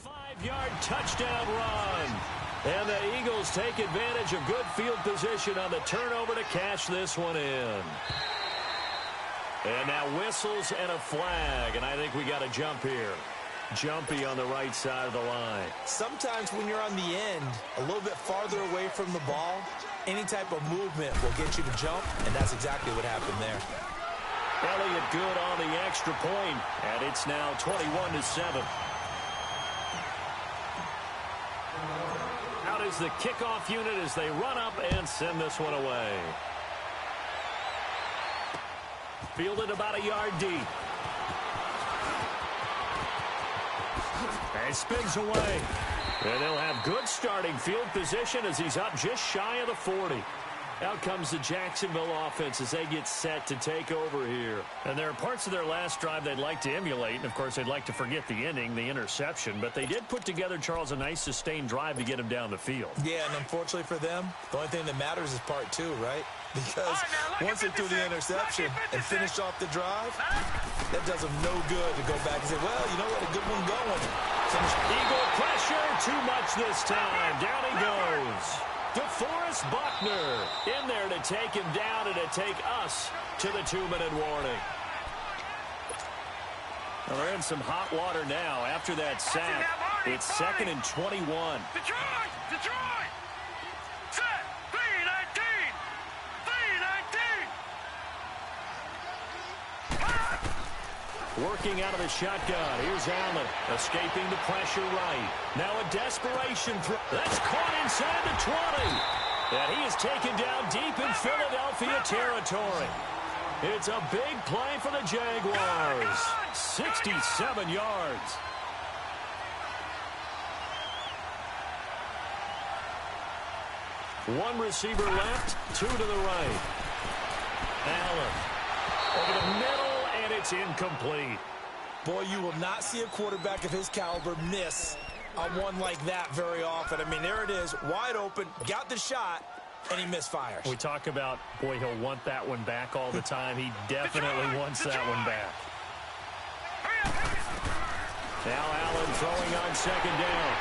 5-yard touchdown run. And the Eagles take advantage of good field position on the turnover to cash this one in. And now whistles and a flag, and I think we got a jump here. Jumpy on the right side of the line. Sometimes when you're on the end, a little bit farther away from the ball, any type of movement will get you to jump, and that's exactly what happened there. Elliott good on the extra point, and it's now 21-7. Out is the kickoff unit as they run up and send this one away. Fielded about a yard deep. And spins away. And they'll have good starting field position as he's up just shy of the 40. Out comes the Jacksonville offense as they get set to take over here. And there are parts of their last drive they'd like to emulate. And, of course, they'd like to forget the ending, the interception. But they did put together, Charles, a nice sustained drive to get him down the field. Yeah, and unfortunately for them, the only thing that matters is part two, right? Because once they threw the interception and finished off the drive, that does them no good to go back and say, well, you know what, a good one going. Eagle pressure, too much this time. Down he goes. DeForest Buckner in there to take him down and to take us to the 2-minute warning. Well, they're in some hot water now after that sack. It's 2nd and 21. Detroit! Detroit! Set! 3-19! 3-19! Working out of the shotgun. Here's Allen escaping the pressure right. Now a desperation throw. That's caught inside the 20. And he is taken down deep in Philadelphia territory. It's a big play for the Jaguars. 67 yards. One receiver left, 2 to the right. Allen over the middle. And it's incomplete. Boy, you will not see a quarterback of his caliber miss on one like that very often. I mean, there it is, wide open, got the shot, and he misfires. We talk about, boy, he'll want that one back all the time. He definitely wants that one back. Now Allen throwing on 2nd down.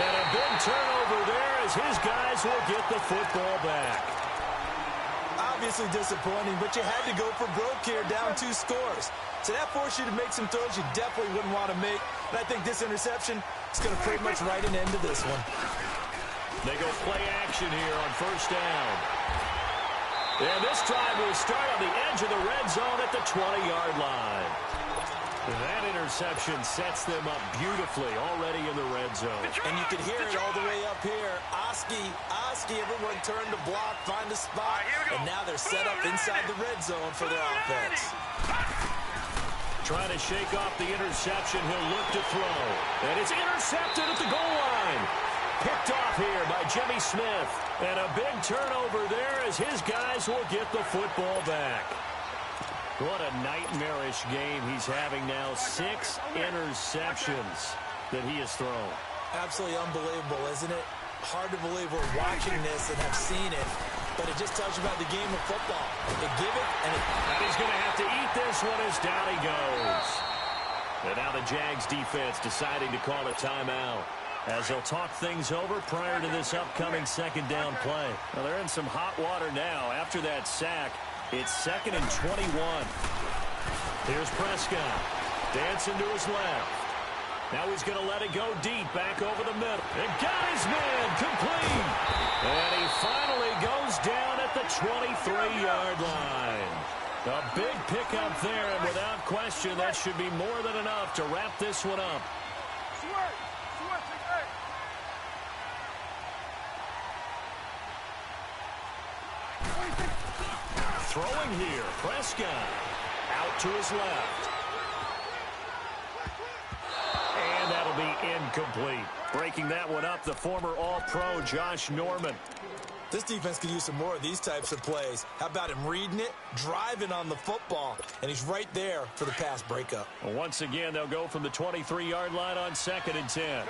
And a big turnover there as his guys will get the football back. Obviously disappointing, but you had to go for broke here, down 2 scores. So that forced you to make some throws you definitely wouldn't want to make. And I think this interception is going to pretty much write an end to this one. They go play action here on 1st down. And this drive will start on the edge of the red zone at the 20-yard line. That interception sets them up beautifully already in the red zone. And you can hear it all the way up here. Oski, everyone turned to block, find a spot, and now they're set up inside the red zone for their offense. Trying to shake off the interception, he'll look to throw. And it's intercepted at the goal line. Picked off here by Jimmy Smith. And a big turnover there as his guys will get the football back. What a nightmarish game he's having now. 6 interceptions that he has thrown. Absolutely unbelievable, isn't it? Hard to believe we're watching this and have seen it, but it just tells you about the game of football. They give it, and he's going to have to eat this one as down he goes. And now the Jags defense deciding to call a timeout as they'll talk things over prior to this upcoming 2nd down play. Well, they're in some hot water now after that sack. It's 2nd and 21. Here's Prescott. Dancing to his left. Now he's going to let it go deep back over the middle. And got his man complete. And he finally goes down at the 23-yard line. A big pickup there, and without question, that should be more than enough to wrap this one up. Throwing here, Prescott out to his left. And that'll be incomplete. Breaking that one up, the former All-Pro Josh Norman. This defense could use some more of these types of plays. How about him reading it, driving on the football, and he's right there for the pass breakup. Well, once again, they'll go from the 23-yard line on 2nd and 10.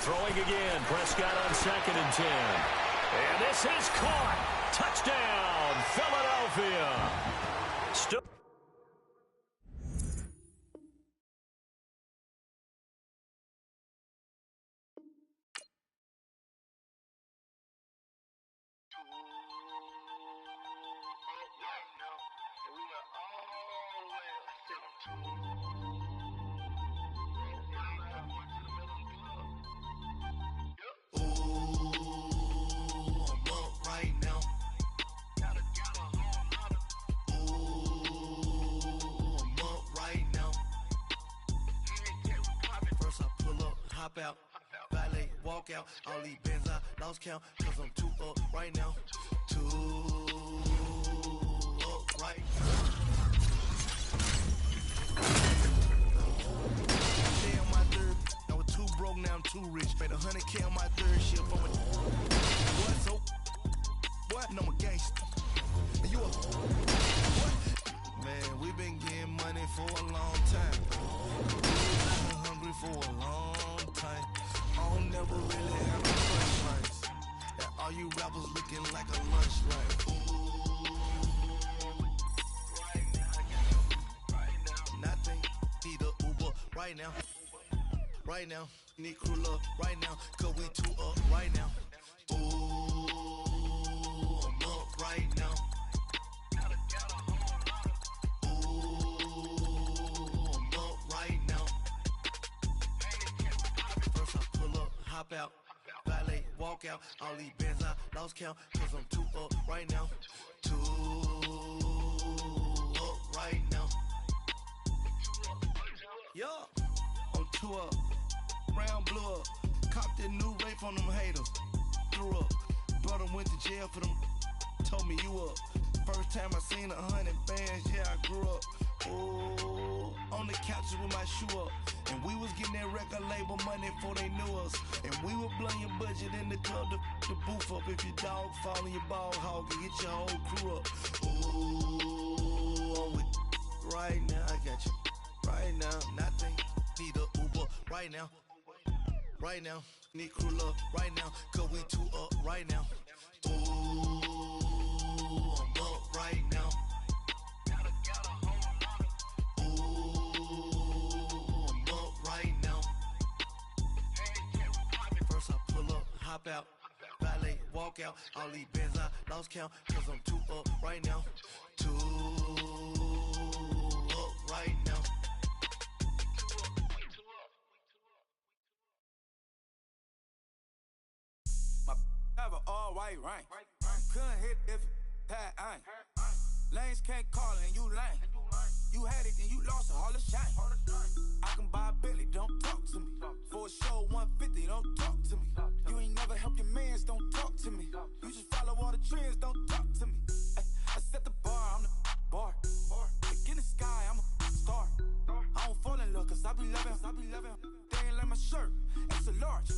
Throwing again, Prescott on 2nd and 10. And this is caught. Touchdown, Philadelphia. Still. Out, valet, walk out, all these Benz I lost count, cause I'm 2 up right now. 2 up right now. Stay on my third, I was 2 broke, now I'm 2 rich. Made 100K on my third ship from a what, so? What? No, I'm a gangster. And you a what? Man, we been getting money for a long time. We been hungry for a long time. I don't never really have no lunch lines. That all you rappers looking like a lunch line. Nothing, need a Uber right now. Right now, need crew up right now. Cause we 2 up right now. Ooh, I'm up right now. Hop out, valet, walk out, all these bands I lost count, cause I'm 2 up right now. 2 up right now. Yeah, I'm 2 up, round blew up, copped that new rape on them haters, threw up, brother went to jail for them, told me you up. First time I seen 100 bands, yeah, I grew up. Ooh, on the couches with my shoe up. And we was getting that record label money before they knew us. And we were blowing your budget in the club to boof up. If your dog fall in your ball hog and get your whole crew up. Ooh, I'm with right now, I got you. Right now, nothing, need a Uber right now. Right now, need crew up right now. Cause we 2 up right now. Ooh, I'm up right now. Hop out, valet, walk out, all these bands I lost count, cause I'm 2 up right now. 2 up right now. My have an all white rank. Couldn't hit if it had ain't. Lanes can't call it and you lame. You had it and you lost it, all the shine. I can buy a Billy, don't talk to me. For a show 150, don't talk to me. You ain't never helped your mans, don't talk to me. You just follow all the trends, don't talk to me. I set the bar, I'm the bar. Look in the sky, I'm a star. I don't fall in love, cause I be loving. They ain't like my shirt, it's a large.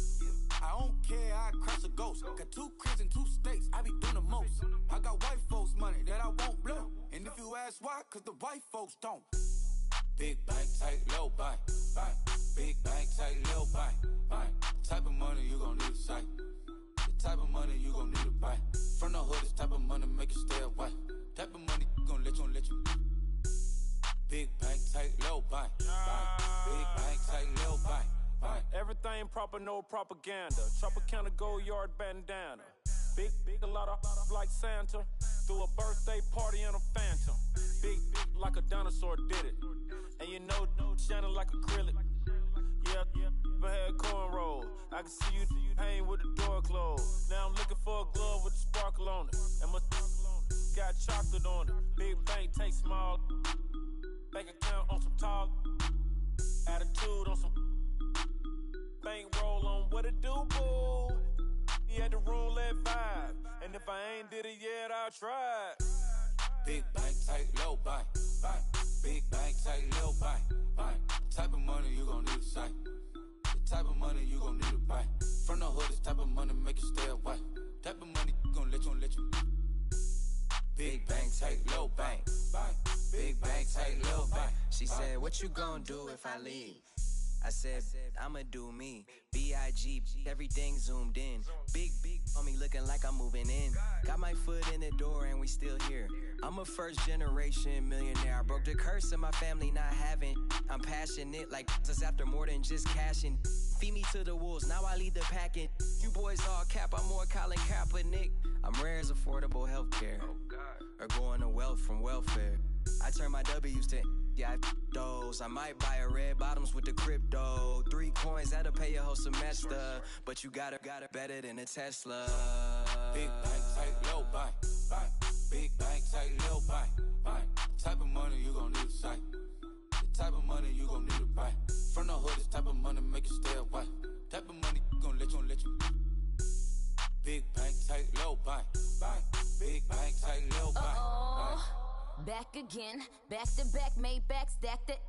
I don't care, I crash a ghost. Got 2 cribs in 2 states, I be doing the most. I got white folks money that I won't blow. And if you ask why, cause the white folks don't. Big bank, tight, low bank. Big bank, tight, low bank. Type of money you gon' need a sight. The type of money you gon' need to buy. From the hood, this type of money make you stay away. Type of money gon' let you. Big bank, tight, low bank. Big bank, tight, low bank. Everything proper, no propaganda. Tropicana gold yard bandana. Big, a lot of like Santa. Threw a birthday party in a phantom. Big like a dinosaur did it. And you know, shining like acrylic. Yeah, I had cornrows. I can see you hang with the door closed. Now I'm looking for a glove with a sparkle on it. And my got chocolate on it. Big bank, take small. Bank account on some talk. Attitude on some bank roll on what it do, boo. He had the roulette vibe. And if I ain't did it yet, I'll try. Big bank, tight, low bank. Big bank, tight, low bank. Type of money you gon' need a sight. The type of money you gon' need to buy. From the hood, this type of money make you stay away. Type of money gon' let you. Big bank, tight, low bank. Big bank, tight, low bank. She said, what you gon' do if I leave? I said, I'ma do me. B.I.G. Everything zoomed in. Big on me looking like I'm moving in. Got my foot in the door and we still here. I'm a first generation millionaire. I broke the curse of my family not having. I'm passionate like us after more than just cashing. Feed me to the wolves, now I lead the packing. You boys all cap, I'm more Colin Kaepernick. I'm rare as affordable healthcare. Or going to wealth from welfare. I turn my W's to those. I might buy a red bottoms with the crypto. 3 coins, that'll pay your whole semester. But you got it better than a Tesla. Big bank, tight, low bank. Big bank, tight, low bank. Type of money you gon' need a sight. The type of money you gon' need to buy. From the hood, this type of money make you stay away. Type of money gon' let you. Big bank, tight, low bank. Big bank, tight, low bank. Back again, back to back, made back, stacked it.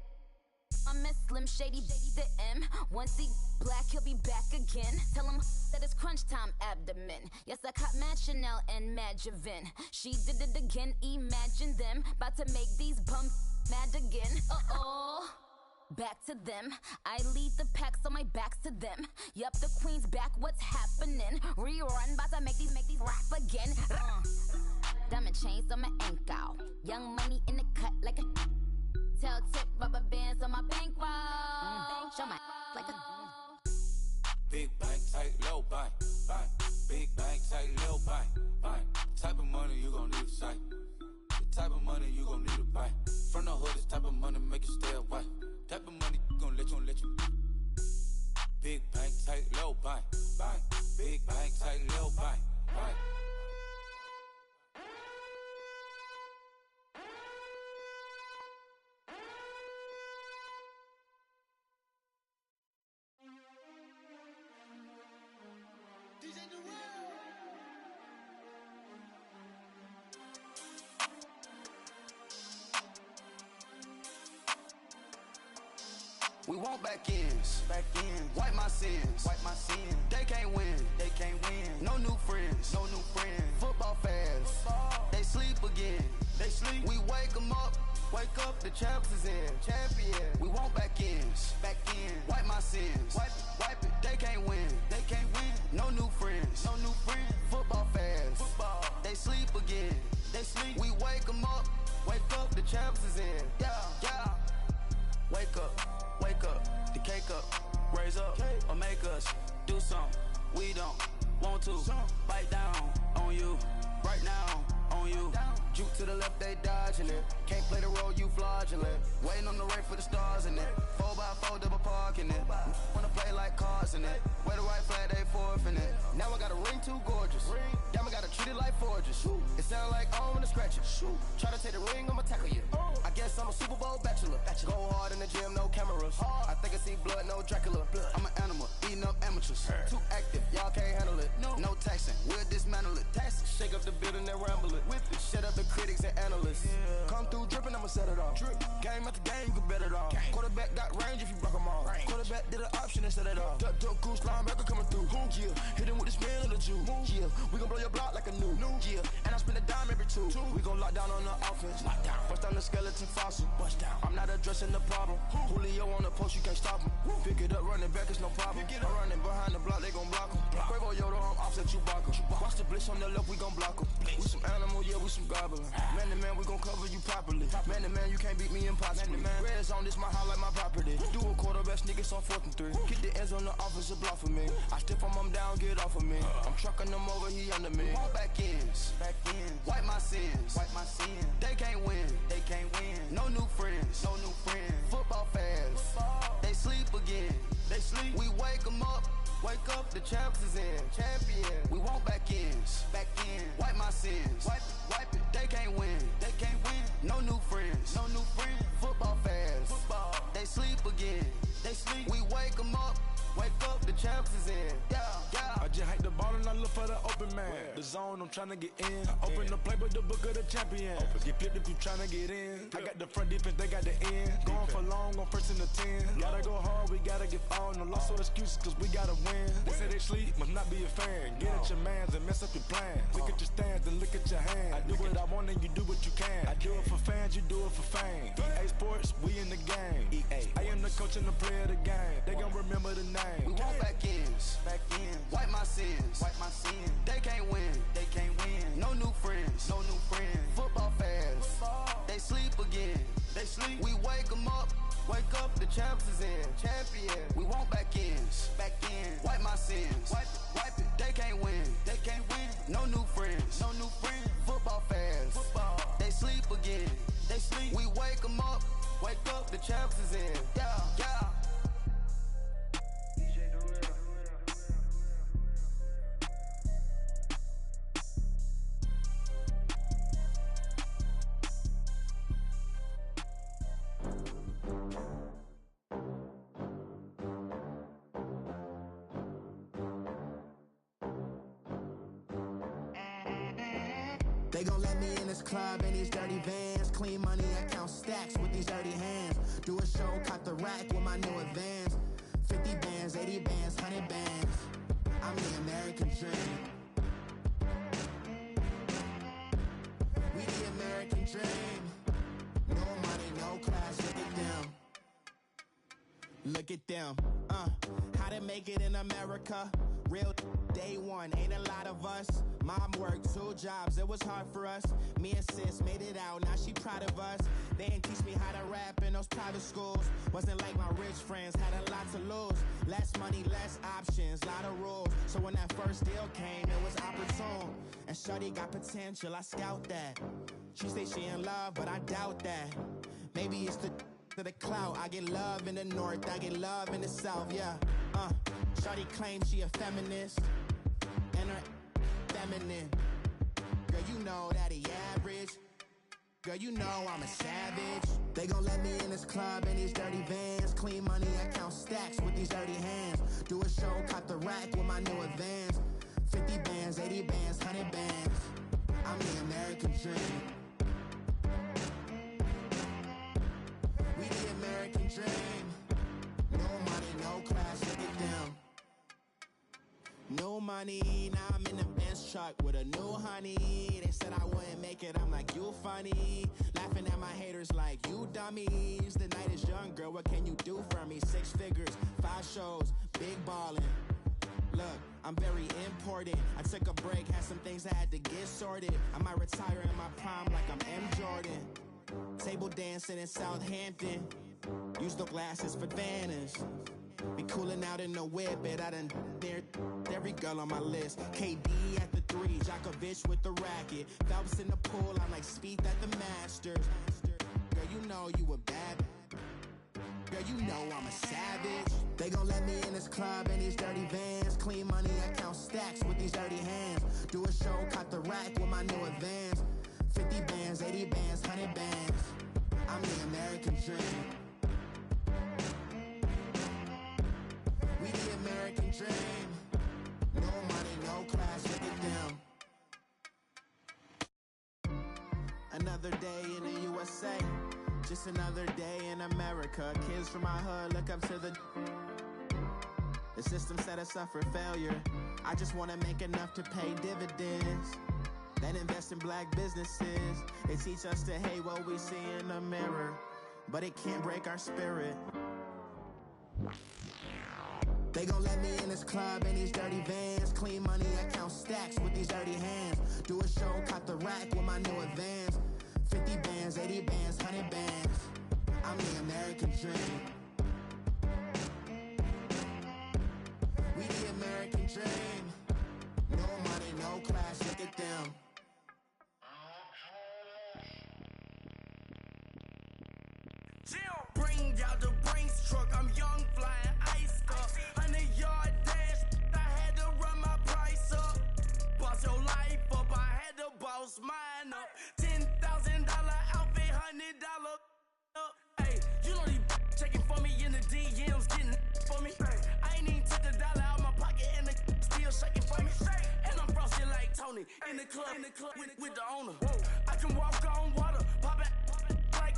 I'm in Slim Shady, the M. Once he black, he'll be back again. Tell him that it's crunch time abdomen. Yes, I caught Mad Chanel and Mad Javin. She did it again, imagine them. About to make these bums mad again. Back to them. I lead the pack, so my back's to them. Yup, the queen's back, what's happening? Rerun, about to make these rap again. Diamond chains on my ankle. Young money in the cut like a tail tip, rubber bands on my bankroll. Show my like a big bank, tight, low bank. Big bank, tight, low bank. Type of money you gon' need a sight. The type of money you gon' need a buy. From the hood, this type of money make you stay away. Type of money gon' let you. Big bank, tight, low bank. Big bank, tight, low bank. We want back ends, wipe my sins, They can't win, No new friends, Football fans, they sleep again, We wake them up, the champs is in, champion. We want back ends, wipe my sins, wipe it. They can't win, No new friends, Football fans, they sleep again, We wake them up, the champs is in, yeah. Wake up, the cake up, raise up, or make us do something we don't want to. Bite down on you, right now on you. Juke to the left, they dodging it. Can't play the role, you fraudulent. Waiting on the race for the stars in it. 4x4 double parking it. Wanna play like cars in it. Where the right flag, they forfeiting it. Now I got a ring too gorgeous. Damn, I gotta treat it like forges. It sound like I don't wanna scratch it. Try to take the ring, I'ma tackle you. I guess I'm a Super Bowl bachelor. Go hard in the gym, no cameras. I think I see blood, no Dracula. I'm an animal, eating up amateurs. Too active, y'all can't handle it. No taxing, we'll dismantle it. Shake up the building and ramble it. Whip it, shut up the critics and analysts. Come through dripping, I'ma set it off. Game after game, you can bet it off. Quarterback got range if you block them all. Quarterback did an option and set it off. Duck, goose, linebacker coming through. Yeah, hit him with the spin of the Jew. Yeah, we gon' blow your block like a new. Yeah, and I spend a dime every two. We gon' lock down on the offense. Bust down the skeleton fossil. I'm not addressing the problem. Julio on the post, you can't stop him. Pick it up, running back, it's no problem. I'm running behind the block, they gon' block him. Quavo Yoda, I'm offset Chewbacca. Watch the blitz on the left, we gon' block him. We some animal, yeah, we some gobbler. Man to man, we gon' cover you properly. Man to man, you can't beat me impossibly. Red zone, this my house like my property. Do a quarterback sneakers on 4th and 3. Kick the ends on the offensive block for me. I stiff him, I'm down, get off of me. I'm trucking them over, he under me. Back ends, wipe my sins, They can't win, No new friends, Football fans, they sleep again, We wake them up, the champs is in, champion. We want back ends, wipe my sins, wipe it. They can't win, No new friends, Football fans, they sleep again, We wake them up, the champs is in, yeah. I just hike the ball and I look for the open man. The zone, I'm tryna get in. Open the playbook, the book of the champion. Get flipped if you tryna get in. I got the front defense, they got the end. Going for long, on 1st and the 10. Gotta go hard, we gotta give all. No loss or excuses, cause we gotta win. They say they sleep, must not be a fan. Get at your mans and mess up your plans. Look at your stands and look at your hands. I do what I want and you do what you can. I do it for fans, you do it for fame. EA Sports, we in the game. I am the coach and the player of the game. They gon' remember the name. We want back ends, wipe my sins, They can't win, No new friends, Football fans, they sleep again, We wake them up, the champs is in, champion. We want back ends, wipe my sins, wipe it. They can't win, No new friends, Football fans, they sleep again, We wake them up, the champs is in, yeah. They gon' let me in this club in these dirty vans. Clean money, I count stacks with these dirty hands. Do a show, caught the rack with my new advance. 50 bands, 80 bands, 100 bands. I'm the American dream. We the American dream. No money, no class, look at them. Look at them, how to make it in America. Real day one, ain't a lot of us. Mom worked 2 jobs, it was hard for us. Me and sis made it out, now she proud of us. They didn't teach me how to rap in those private schools. Wasn't like my rich friends, had a lot to lose. Less money, less options, lot of rules. So when that first deal came, it was opportune. And shorty got potential, I scout that. She say she in love, but I doubt that. Maybe it's to the clout. I get love in the north, I get love in the south, yeah. Shorty claims she a feminist, and her feminine. Girl, you know that he average. Girl, you know I'm a savage. They gon' let me in this club in these dirty vans. Clean money, I count stacks with these dirty hands. Do a show, caught the rack with my new advance. 50 bands, 80 bands, 100 bands. I'm the American dream. We the American dream. No money, no class, look at them. No money, now I'm in the Benz truck with a new honey. They said I wouldn't make it, I'm like, you funny. Laughing at my haters like, you dummies. The night is young, girl, what can you do for me? 6 figures, 5 shows, big ballin'. Look, I'm very important. I took a break, had some things I had to get sorted. I might retire in my prime like I'm M. Jordan. Table dancing in Southampton. Use the glasses for Vannas. Be cooling out in the whip, but I done dared every girl on my list. KD at the 3, Djokovic with the racket. Phelps in the pool, I'm like Spieth at the Masters. Girl, you know you a bad. Girl, you know I'm a savage. They gon' let me in this club in these dirty vans. Clean money, I count stacks with these dirty hands. Do a show, caught the rack with my new advance. 50 bands, 80 bands, 100 bands. I'm the American dream. We the American dream. No money, no class, look at them. Another day in the USA. Just another day in America. Kids from my hood look up to the system set us up for failure. I just wanna make enough to pay dividends. Then invest in black businesses. They teach us to hate what we see in the mirror, but it can't break our spirit. They gon' let me in this club in these dirty vans. Clean money, I count stacks with these dirty hands. Do a show, caught the rack with my new advance. 50 bands, 80 bands, 100 bands. I'm the American dream. We the American dream. No money, no class, look at them. Bring out the Brinks truck, I'm young, flying ice up. 100-yard dash, I had to run my price up. Boss your life up, I had to boss mine up. $10,000 outfit, $100 up. Hey, you know these checking for me in the DMs, getting for me. I ain't even took the dollar out my pocket and the still shaking for me. And I'm frosty like Tony in the club with the owner. I can walk on water, pop it like,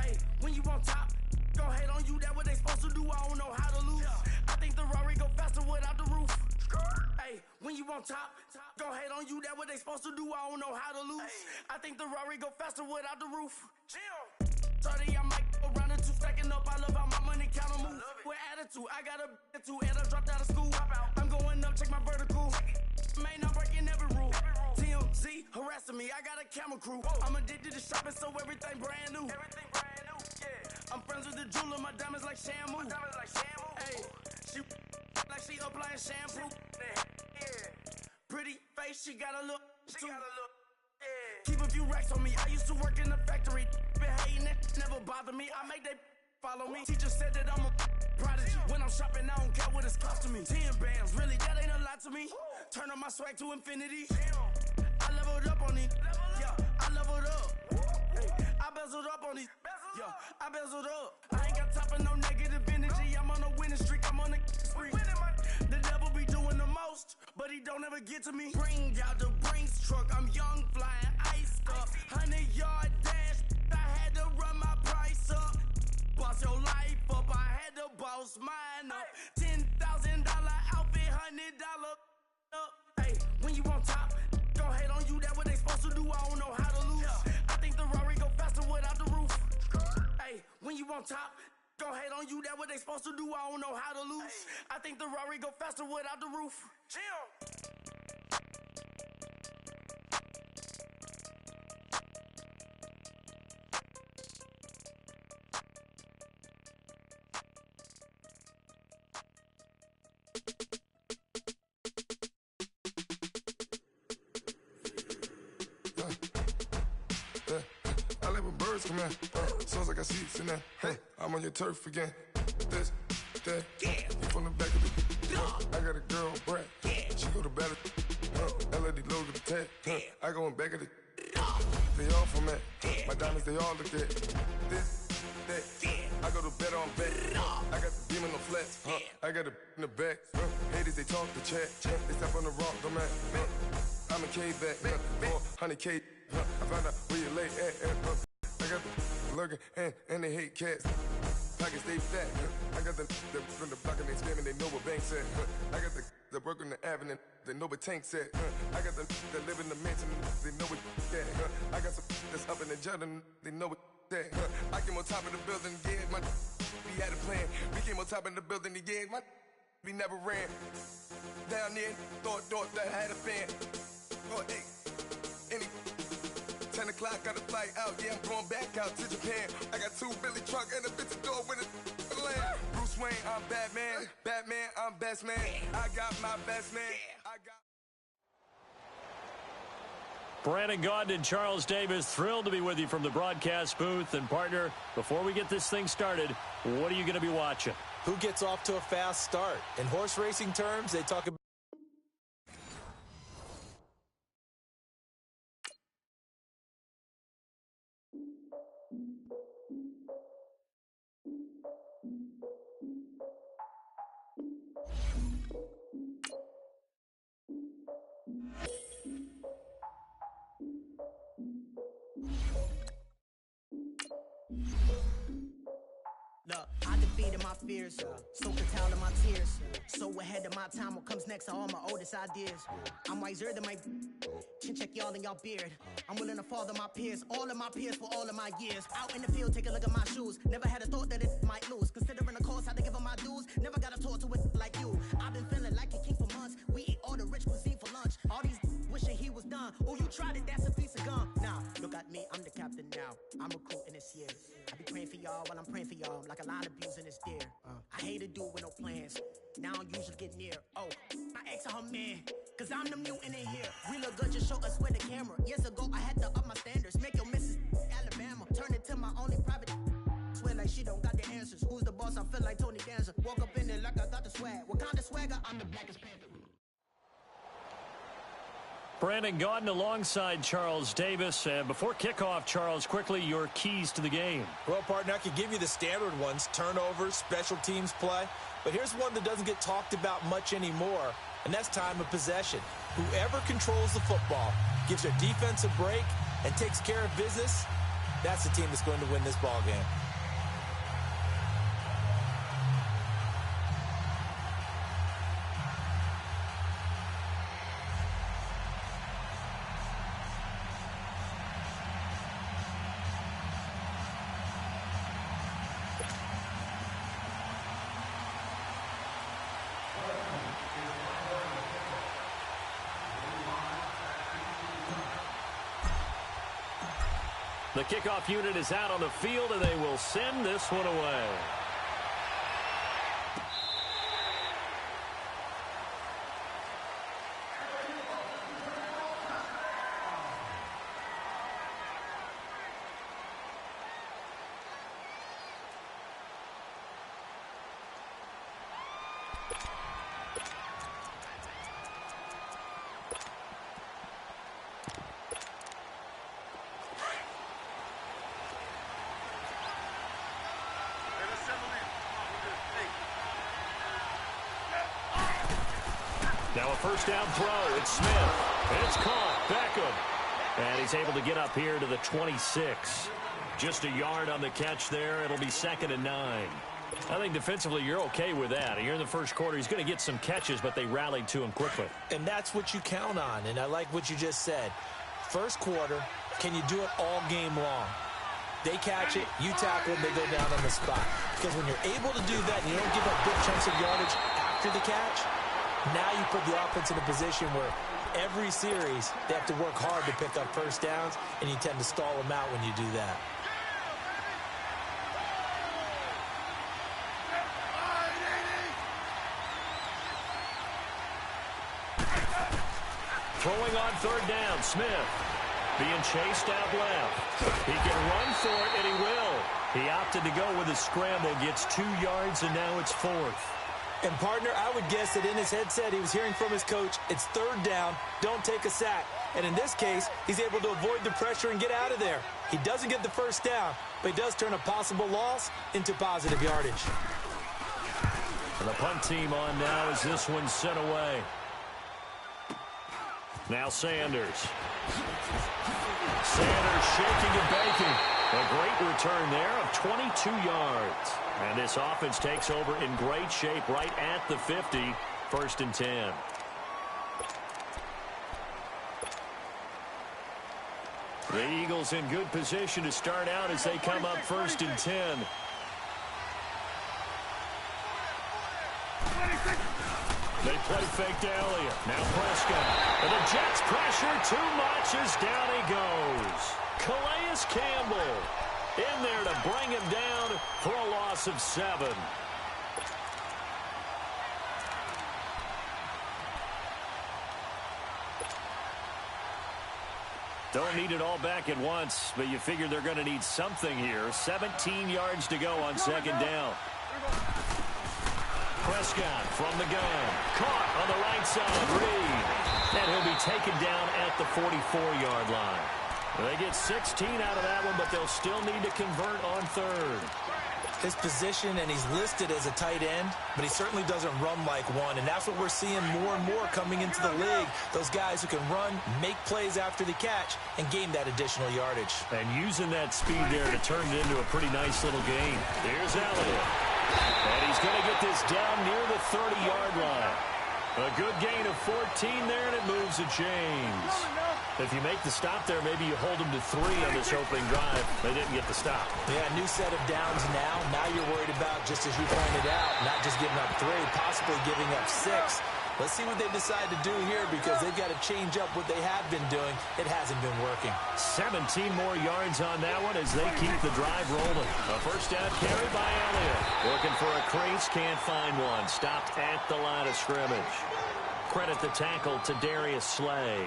hey, when you on top, gon' hate on you, that what they supposed to do, I don't know how to lose. I think the Rari go faster without the roof. Hey, when you on top, gon' hate on you, that what they supposed to do, I don't know how to lose. I think the Rari go faster without the roof. 30, I might go around the 2 stacking up, I love how my money count on move. With attitude, I got a attitude, and I dropped out of school. I'm going up, check my vertical. Man, I'm breaking every rule. TMZ harassing me, I got a camera crew. I'm addicted to shopping, so everything brand new. I'm friends with the jeweler, my diamonds like Shamu. Hey, she like she applying shampoo. Pretty face, she got a look. Keep a few racks on me. I used to work in the factory. Been hating it, never bother me. I make they follow me. Teacher said that I'm a prodigy. When I'm shopping, I don't care what it's costing me. 10 bands, really, that ain't a lot to me. Turn on my swag to infinity. I leveled up on these. Yeah, I leveled up. Hey, I bezeled up on these. Yeah, I bezeled up. I ain't got time for no negative energy. I'm on a winning streak. I'm on a spree. The devil be doing the most, but he don't ever get to me. Bring out the Brinks truck, I'm young, flying iced up. 100-yard dash, I had to run my price up. Boss your life up, I had to boss mine up. $10,000 outfit, $100 up. Hey, when you on top, gon' hate on you, that what they supposed to do, I don't know how to lose. I think the Rari go faster without the roof. Hey, when you on top, gon' hate on you, that what they supposed to do, I don't know how to lose. I think the Rari go faster without the roof. Chill. I like when birds come in. Sounds like I seats in there. I'm on your turf again. This, that. You from the back of the. I got a girl, Brad. She go to battle. LED logo the tag. I go in back of the. They all from that. My diamonds, they all look at. This, that. I go to bet on bet. I got the demon on flats. I got a in the back. Haters, they talk the chat. They step on the rock, don't man. I'm a K-back. 400K. I found out where you lay at. I got the lurking and they hate cats. Pockets stay fat. I got the from the block and they scamming, they know what banks at. I got the work on the avenue, they know what tanks at. I got the that live in the mansion, they know what that. I got some that's up in the jungle, they know what that. I came on top of the building, yeah, my we had a plan. We came on top of the building, yeah, my we never ran. Down there, thought that I had a fan. Oh, hey, any 10 o'clock, got a flight out, yeah, I'm going back out to Japan. I got 2 Billy truck and a bitch door with a land. Bruce Wayne, I'm Batman. Batman, I'm best man. I got my best man. I got. Brandon Gaudin and Charles Davis, thrilled to be with you from the broadcast booth. And partner, before we get this thing started, what are you going to be watching? Who gets off to a fast start? In horse racing terms, they talk about Look, I defeated my fears, so curtailed in my tears. So ahead of my time, what comes next are all my oldest ideas. I'm wiser than my chin check y'all in y'all beard. I'm willing to father my peers, all of my peers for all of my years. Out in the field, take a look at my shoes. Never had a thought that it might lose. Considering the cost, had to give them my dues. Never got a talk to it like you. I've been feeling like a king for months. We eat all the rich cuisine for lunch. All these wishing he was done. Oh, you tried it, that's a piece of gum. Now, look at me, I'm the captain now. I'm recruiting this year. I be praying for y'all while I'm praying for y'all. Like a line abusing this deer. I hate to do it with no plans. Now I don't usually get near. Oh, my ex her man. Cause I'm the mutant in here. We look good, just show us where the camera. Years ago, I had to up my standards. Make your missus Alabama. Turn it to my only private. Swear like she don't got the answers. Who's the boss? I feel like Tony Danza. Walk up in there like I got the swag. What kind of swagger? I'm the Blackest Panther. Brandon Gaudin alongside Charles Davis. And before kickoff, Charles, quickly, your keys to the game. Well, partner, I could give you the standard ones, turnovers, special teams play. But here's one that doesn't get talked about much anymore, and that's time of possession. Whoever controls the football, gives their defense a break, and takes care of business, that's the team that's going to win this ball game. The kickoff unit is out on the field, and they will send this one away. Interception. first down throw. It's Smith. It's caught. Beckham. And he's able to get up here to the 26. Just a yard on the catch there. It'll be 2nd and 9. I think defensively you're okay with that. Here in the first quarter, he's going to get some catches, but they rallied to him quickly. And that's what you count on, and I like what you just said. First quarter, can you do it all game long? They catch it, you tackle them, they go down on the spot. Because when you're able to do that and you don't give up big chunks of yardage after the catch, now you put the offense in a position where every series they have to work hard to pick up first downs, and you tend to stall them out when you do that. Throwing on 3rd down, Smith. Being chased out left. He can run for it, and he will. He opted to go with a scramble, gets 2 yards, and now it's 4th. And, partner, I would guess that in his headset he was hearing from his coach, it's 3rd down, don't take a sack. And in this case, he's able to avoid the pressure and get out of there. He doesn't get the first down, but he does turn a possible loss into positive yardage. And the punt team on now as this one's sent away. Now Sanders. Sanders shaking and baking. A great return there of 22 yards. And this offense takes over in great shape right at the 50. 1st and 10. The Eagles in good position to start out as they come up 1st and 10. They play fake to Elliott. Now Prescott. And the Jets pressure too much as down he goes. Calais Campbell in there to bring him down for a loss of 7. Don't need it all back at once, but you figure they're going to need something here. 17 yards to go on 2nd down. Prescott from the gun. Caught on the right side. Reed. And he'll be taken down at the 44-yard line. They get 16 out of that one, but they'll still need to convert on 3rd. His position, and he's listed as a tight end, but he certainly doesn't run like one, and that's what we're seeing more and more coming into the league. Those guys who can run, make plays after the catch, and gain that additional yardage. And using that speed there to turn it into a pretty nice little game. Here's Elliott. And he's going to get this down near the 30-yard line. A good gain of 14 there, and it moves the chains. If you make the stop there, maybe you hold them to 3 on this opening drive. They didn't get the stop. Yeah, new set of downs now. Now you're worried about, just as you pointed out, not just giving up 3, possibly giving up 6. Let's see what they decide to do here, because they've got to change up what they have been doing. It hasn't been working. 17 more yards on that one as they keep the drive rolling. A first down carry by Elliott. Looking for a crease, can't find one. Stopped at the line of scrimmage. Credit the tackle to Darius Slay.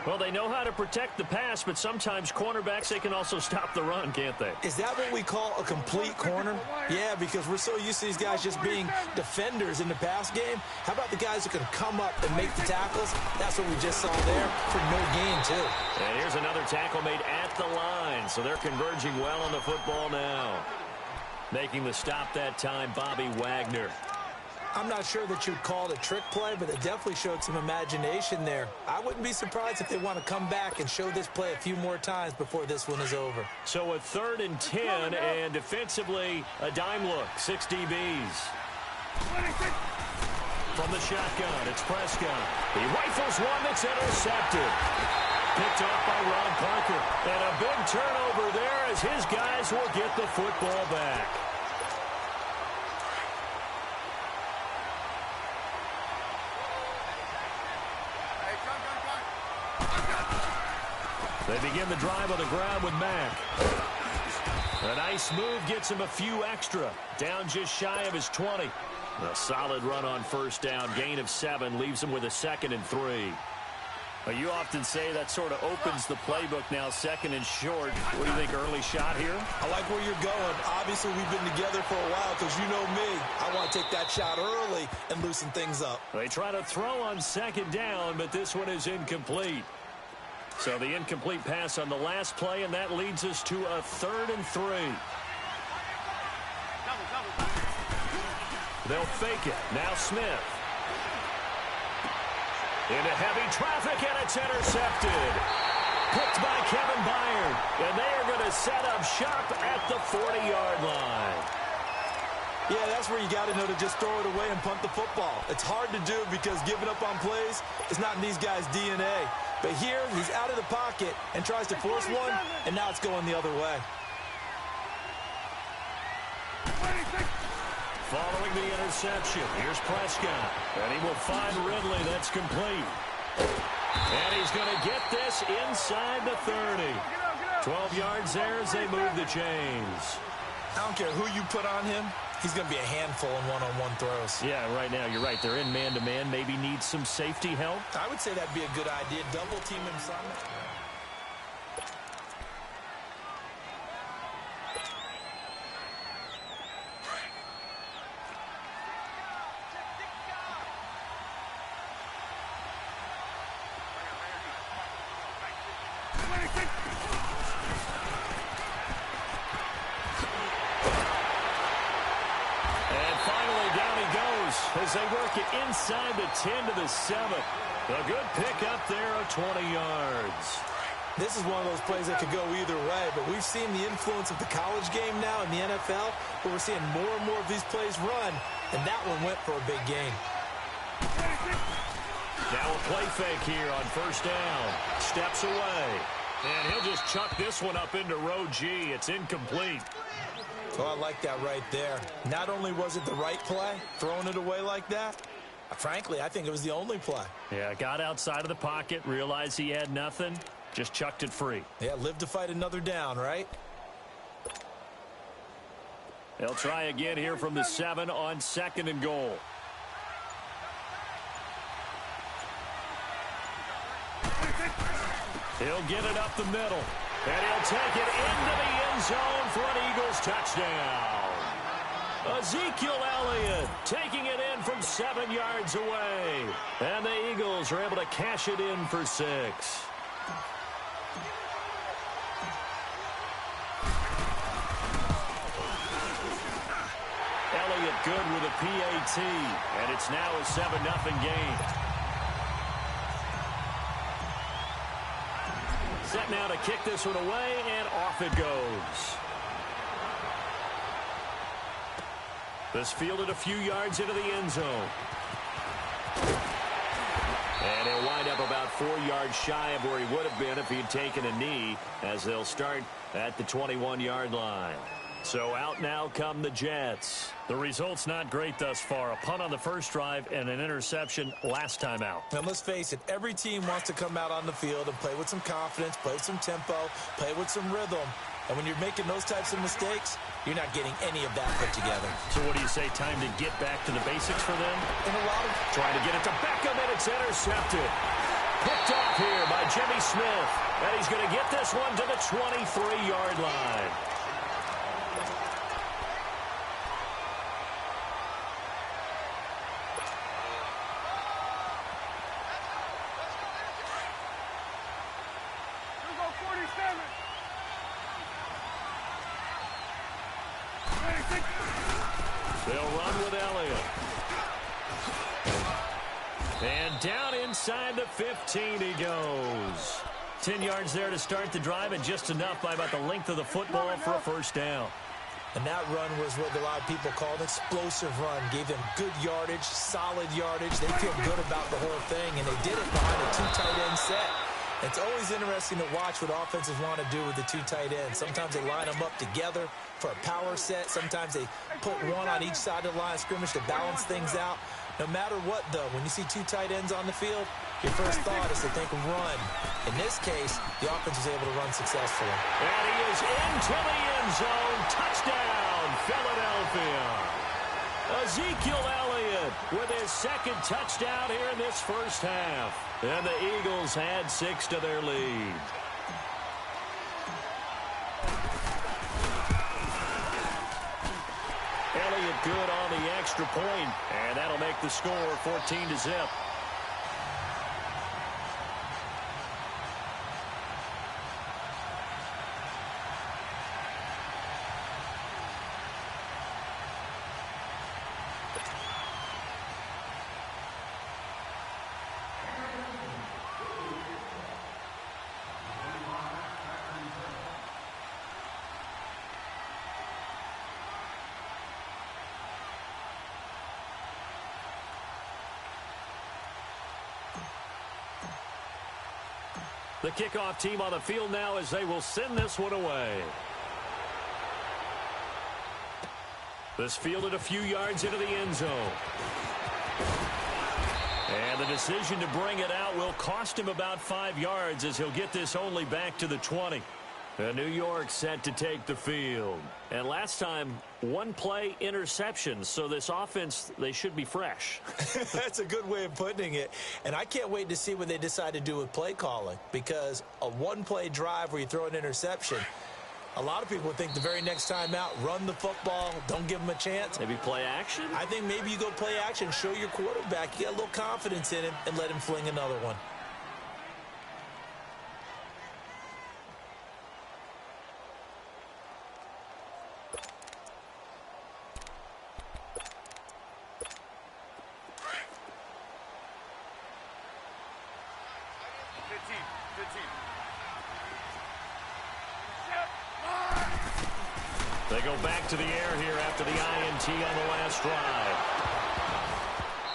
Well, they know how to protect the pass, but sometimes cornerbacks, they can also stop the run, can't they? Is that what we call a complete corner? Yeah, because we're so used to these guys just being defenders in the pass game. How about the guys who can come up and make the tackles? That's what we just saw there for no gain, too. And here's another tackle made at the line, so they're converging well on the football now. Making the stop that time, Bobby Wagner. I'm not sure that you'd call it a trick play, but it definitely showed some imagination there. I wouldn't be surprised if they want to come back and show this play a few more times before this one is over. So a 3rd and 10, and defensively, a dime look, 6 DBs. From the shotgun, it's Prescott. He rifles one that's intercepted. Picked off by Ron Parker. And a big turnover there as his guys will get the football back. They begin the drive on the ground with Mack. A nice move gets him a few extra. Down just shy of his 20. A solid run on first down. Gain of 7 leaves him with a 2nd and 3. Well, you often say that sort of opens the playbook now, 2nd and short. What do you think, early shot here? I like where you're going. Obviously, we've been together for a while because you know me. I want to take that shot early and loosen things up. They try to throw on 2nd down, but this one is incomplete. So the incomplete pass on the last play, and that leads us to a 3rd and 3. They'll fake it. Now Smith. Into heavy traffic, and it's intercepted. Picked by Kevin Byard. And they are going to set up shop at the 40-yard line. Yeah, that's where you got to know to just throw it away and punt the football. It's hard to do because giving up on plays is not in these guys' DNA. But here, he's out of the pocket and tries to force one, and now it's going the other way. Following the interception, here's Prescott. And he will find Ridley. That's complete. And he's going to get this inside the 30. 12 yards there as they move the chains. I don't care who you put on him. He's going to be a handful in one-on-one throws. Yeah, right now, you're right. They're in man-to-man. Maybe need some safety help. I would say that'd be a good idea. Double team him some. As they work it inside the 10 to the 7. A good pickup there of 20 yards. This is one of those plays that could go either way, but we've seen the influence of the college game now in the NFL, where we're seeing more and more of these plays run, and that one went for a big gain. Now a play fake here on first down. Steps away. And he'll just chuck this one up into row G. It's incomplete. Oh, I like that right there. Not only was it the right play, throwing it away like that, frankly, I think it was the only play. Yeah, got outside of the pocket, realized he had nothing, just chucked it free. Yeah, live to fight another down, right? They'll try again here from the 7 on 2nd and goal. He'll get it up the middle. And he'll take it into the end zone for an Eagles touchdown. Ezekiel Elliott taking it in from 7 yards away. And the Eagles are able to cash it in for 6. Elliott good with a PAT. And it's now a 7-0 game. Set now to kick this one away, and off it goes. This fielded a few yards into the end zone. And he'll wind up about 4 yards shy of where he would have been if he'd taken a knee, as they'll start at the 21-yard line. So out now come the Jets. The result's not great thus far. A punt on the first drive and an interception last time out. And let's face it, every team wants to come out on the field and play with some confidence, play with some tempo, play with some rhythm. And when you're making those types of mistakes, you're not getting any of that put together. So what do you say, time to get back to the basics for them? And a lot of trying to get it to Beckham, and it's intercepted. Picked off here by Jimmy Smith. And he's going to get this one to the 23-yard line. They'll run with Elliott. And down inside the 15 he goes. 10 yards there to start the drive, and just enough by about the length of the football for a first down. And that run was what a lot of people call an explosive run. Gave them good yardage, solid yardage. They feel good about the whole thing, and they did it behind a 2 tight end set. It's always interesting to watch what offenses want to do with the 2 tight ends. Sometimes they line them up together for a power set. Sometimes they put one on each side of the line of scrimmage to balance things out. No matter what, though, when you see 2 tight ends on the field, your first thought is to think run. In this case, the offense was able to run successfully. And he is into the end zone. Touchdown, Philadelphia. Ezekiel Elliott with his second touchdown here in this first half. And the Eagles add 6 to their lead. Elliott good on the extra point, and that'll make the score 14-0. The kickoff team on the field now as they will send this one away. This fielded a few yards into the end zone. And the decision to bring it out will cost him about 5 yards as he'll get this only back to the 20. New York set to take the field. And last time, one play interception. So this offense, they should be fresh. That's a good way of putting it. And I can't wait to see what they decide to do with play calling. Because a one-play drive where you throw an interception, a lot of people think the very next time out, run the football, don't give them a chance. Maybe play action? I think maybe you go play action, show your quarterback, you got a little confidence in him, and let him fling another one. They go back to the air here after the INT on the last drive.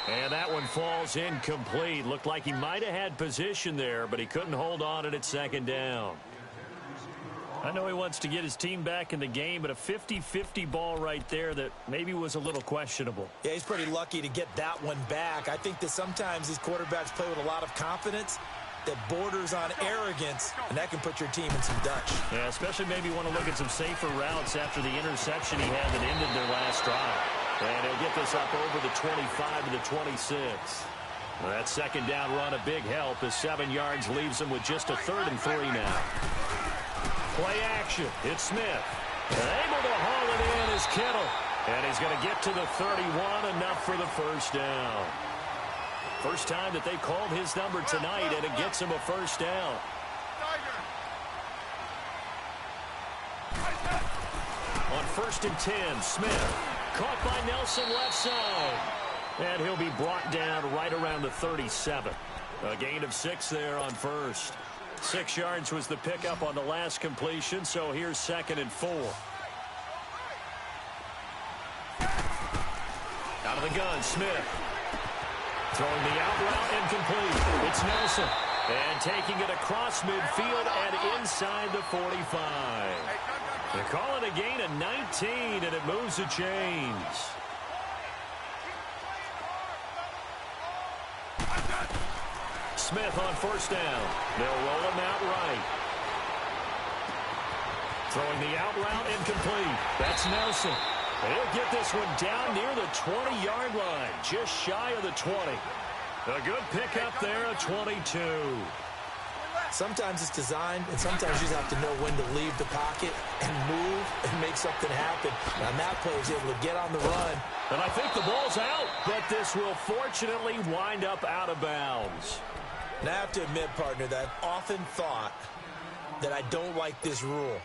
And that one falls incomplete. Looked like he might have had position there, but he couldn't hold on at second down. I know he wants to get his team back in the game, but a 50-50 ball right there that maybe was a little questionable. Yeah, he's pretty lucky to get that one back. I think that sometimes these quarterbacks play with a lot of confidence that borders on arrogance, and that can put your team in some Dutch. Yeah, especially maybe want to look at some safer routes after the interception he had that ended their last drive. And he'll get this up over the 25 to the 26. That second down run a big help as 7 yards leaves him with just a 3rd and 3 now. Play action. It's Smith. And able to haul it in is Kittle. And he's going to get to the 31, enough for the first down. First time that they called his number tonight, and it gets him a first down. On 1st and 10, Smith. Caught by Nelson left side. And he'll be brought down right around the 37. A gain of 6 there on first. 6 yards was the pickup on the last completion, so here's 2nd and 4. Out of the gun, Smith. Throwing the out route incomplete. It's Nelson. And taking it across midfield and inside the 45. They call it a gain of 19, and it moves the chains. Smith on first down. They'll roll him out right. Throwing the out route incomplete. That's Nelson. He'll get this one down near the 20-yard line, just shy of the 20. A good pickup there at 22. Sometimes it's designed, and sometimes you just have to know when to leave the pocket and move and make something happen. And that play was able to get on the run. And I think the ball's out, but this will fortunately wind up out of bounds. And I have to admit, partner, that I've often thought that I don't like this rule,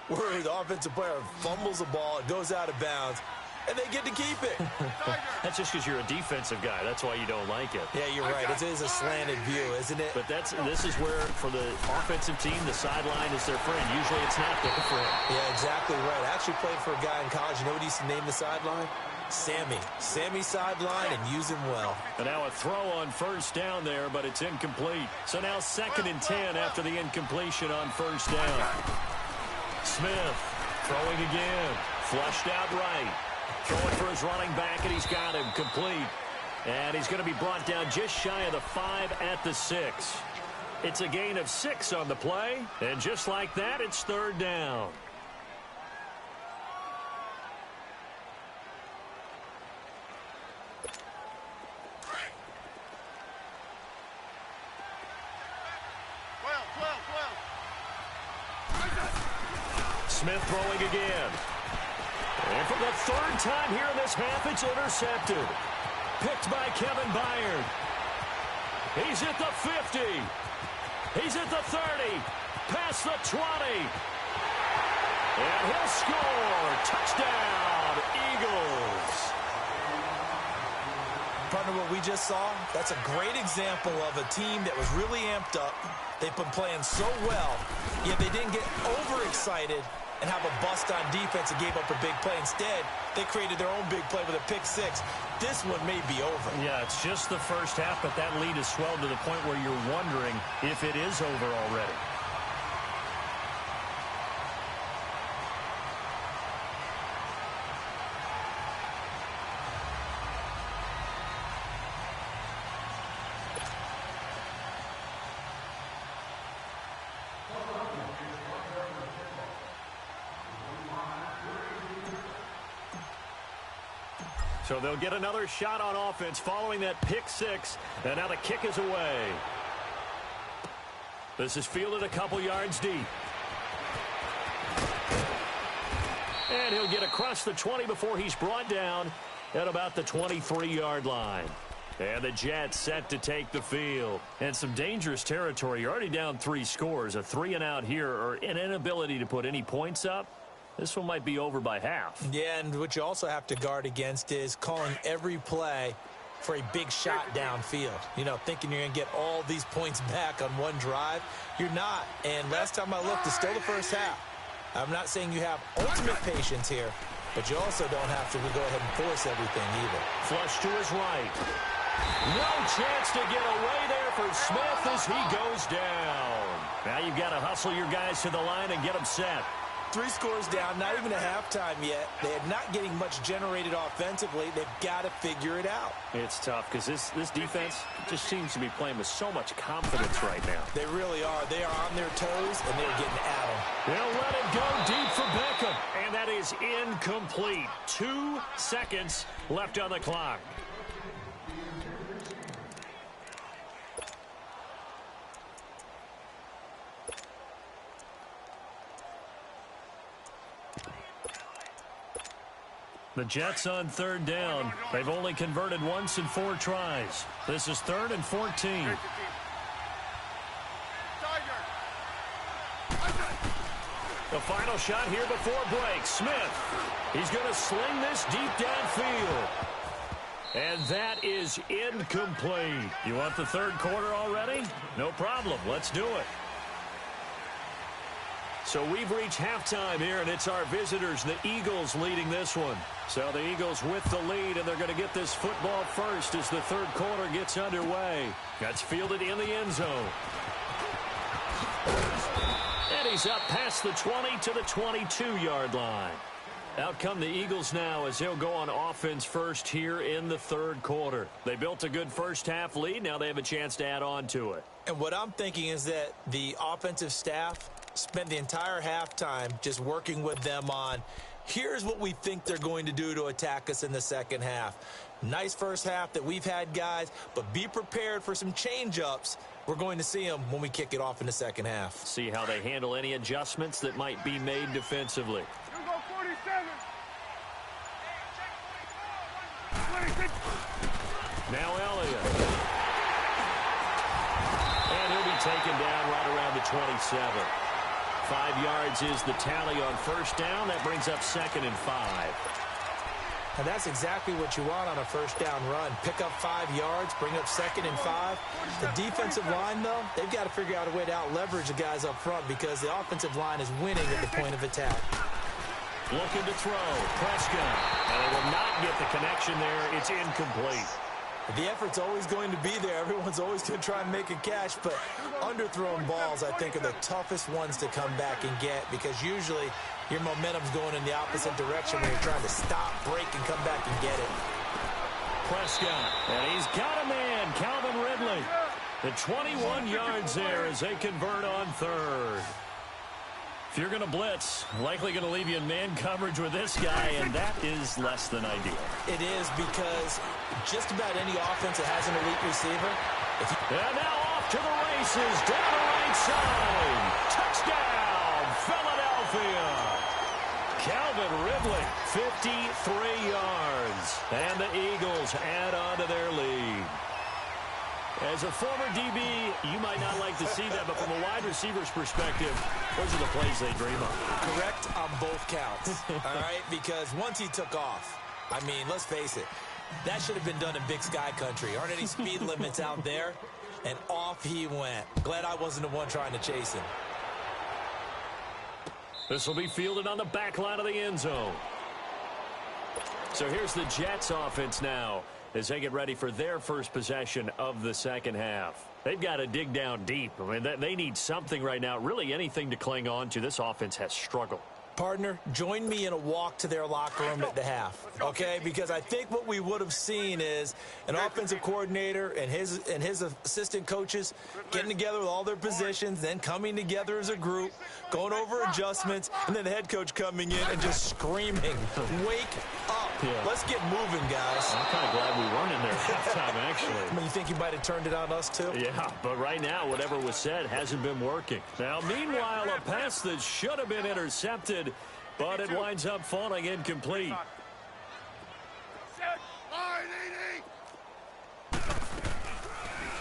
where the offensive player fumbles the ball, it goes out of bounds, and they get to keep it. That's just because you're a defensive guy. That's why you don't like it. Yeah, you're right. It is a slanted view, isn't it? But this is where, for the offensive team, the sideline is their friend. Usually it's not their friend. Yeah, exactly right. I actually played for a guy in college. You know what he used to name the sideline? Sammy. Sammy sideline, and use him well. And now a throw on first down there, but it's incomplete. So now 2nd and 10 after the incompletion on first down. Smith throwing again. Flushed out right. Throwing for his running back, and he's got him complete. And he's going to be brought down just shy of the 5 at the 6. It's a gain of 6 on the play. And just like that, it's 3rd down. Smith throwing again. And for the 3rd time here in this half, it's intercepted. Picked by Kevin Byard. He's at the 50. He's at the 30. Past the 20. And he'll score. Touchdown, Eagles. Partner, what we just saw, that's a great example of a team that was really amped up. They've been playing so well, yet they didn't get overexcited and have a bust on defense and gave up a big play. Instead, they created their own big play with a pick 6. This one may be over. Yeah, it's just the first half, but that lead has swelled to the point where you're wondering if it is over already. So they'll get another shot on offense following that pick six. And now the kick is away. This is fielded a couple yards deep. And he'll get across the 20 before he's brought down at about the 23-yard line. And the Jets set to take the field. And some dangerous territory. You're already down 3 scores. A 3-and-out here or an inability to put any points up. This one might be over by half. Yeah, and what you also have to guard against is calling every play for a big shot downfield. You know, thinking you're going to get all these points back on one drive. You're not. And last time I looked, it's still the first half. I'm not saying you have ultimate patience here, but you also don't have to go ahead and force everything either. Flush to his right. No chance to get away there for Smith as he goes down. Now you've got to hustle your guys to the line and get them set. 3 scores down, not even a halftime yet. They're not getting much generated offensively. They've got to figure it out. It's tough because this defense just seems to be playing with so much confidence right now. They really are. They are on their toes, and they're getting at them. They'll let it go deep for Beckham. And that is incomplete. 2 seconds left on the clock. The Jets on 3rd down. They've only converted once in 4 tries. This is 3rd and 14. The final shot here before break. Smith. He's going to sling this deep downfield. And that is incomplete. You want the 3rd quarter already? No problem. Let's do it. So we've reached halftime here, and it's our visitors, the Eagles, leading this one. So the Eagles with the lead, and they're going to get this football first as the 3rd quarter gets underway. That's fielded in the end zone. And he's up past the 20 to the 22-yard line. Out come the Eagles now as they'll go on offense first here in the 3rd quarter. They built a good first half lead. Now they have a chance to add on to it. And what I'm thinking is that the offensive staff spent the entire halftime just working with them on, here's what we think they're going to do to attack us in the second half. Nice first half that we've had, guys, but be prepared for some change-ups. We're going to see them when we kick it off in the second half. See how they handle any adjustments that might be made defensively. Now Elliott. And he'll be taken down right around the 27. 5 yards is the tally on first down. That brings up 2nd and 5. And that's exactly what you want on a first down run. Pick up 5 yards, bring up 2nd and 5. The defensive line, though, they've got to figure out a way to out-leverage the guys up front because the offensive line is winning at the point of attack. Looking to throw. Prescott. And they will not get the connection there. It's incomplete. The effort's always going to be there. Everyone's always going to try and make a catch, but underthrown balls, I think, are the toughest ones to come back and get because usually your momentum's going in the opposite direction when you're trying to stop, break, and come back and get it. Prescott, and he's got a man, Calvin Ridley. The 21 yards there as they convert on 3rd. If you're going to blitz, likely going to leave you in man coverage with this guy, and that is less than ideal. It is because just about any offense that has an elite receiver. And now off to the races, down the right side. Touchdown, Philadelphia. Calvin Ridley, 53 yards. And the Eagles add on to their lead. As a former DB, you might not like to see that, but from a wide receiver's perspective, those are the plays they dream of. Correct on both counts, all right? Because once he took off, I mean, let's face it, that should have been done in Big Sky Country. Aren't any speed limits out there? And off he went. Glad I wasn't the one trying to chase him. This will be fielded on the back line of the end zone. So here's the Jets offense now as they get ready for their first possession of the second half. They've got to dig down deep. I mean, they need something right now, really anything to cling on to. This offense has struggled. Partner, join me in a walk to their locker room at the half, okay? Because I think what we would have seen is an offensive coordinator and his assistant coaches getting together with all their positions, then coming together as a group, going over adjustments, and then the head coach coming in and just screaming, wake up. Yeah. Let's get moving, guys. I'm kind of glad we weren't in there at halftime, actually. I mean, you think you might have turned it on us, too? Yeah, but right now, whatever was said hasn't been working. Now, meanwhile, a pass that should have been intercepted, but it winds up falling incomplete.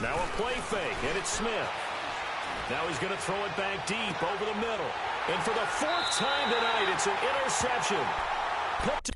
Now a play fake, and it's Smith. Now he's going to throw it back deep over the middle. And for the fourth time tonight, it's an interception. Picked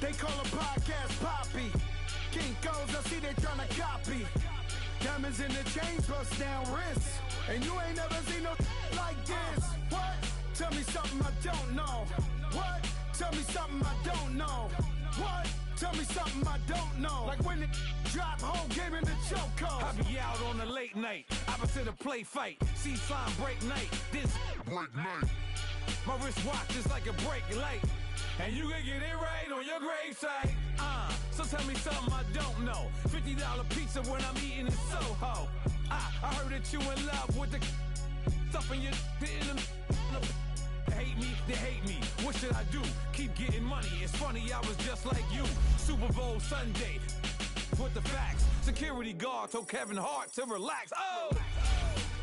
They call a podcast Poppy. Kinkos, I see they tryna copy. Diamonds in the chains, bust down wrists. And you ain't never seen no like this. What? Tell me something I don't know. What? Tell me something I don't know. What? Tell me something I don't know. Like when it drop, whole game in the chokehold. I be out on a late night, opposite a play fight. See slime break night, this break night. My wristwatch is like a brake light. And you can get it right on your gravesite. So tell me something I don't know. $50 pizza when I'm eating in Soho. I heard that you in love with the stuff in your hate me, they hate me. What should I do? Keep getting money. It's funny, I was just like you. Super Bowl Sunday with the facts. Security guard told Kevin Hart to relax. Oh!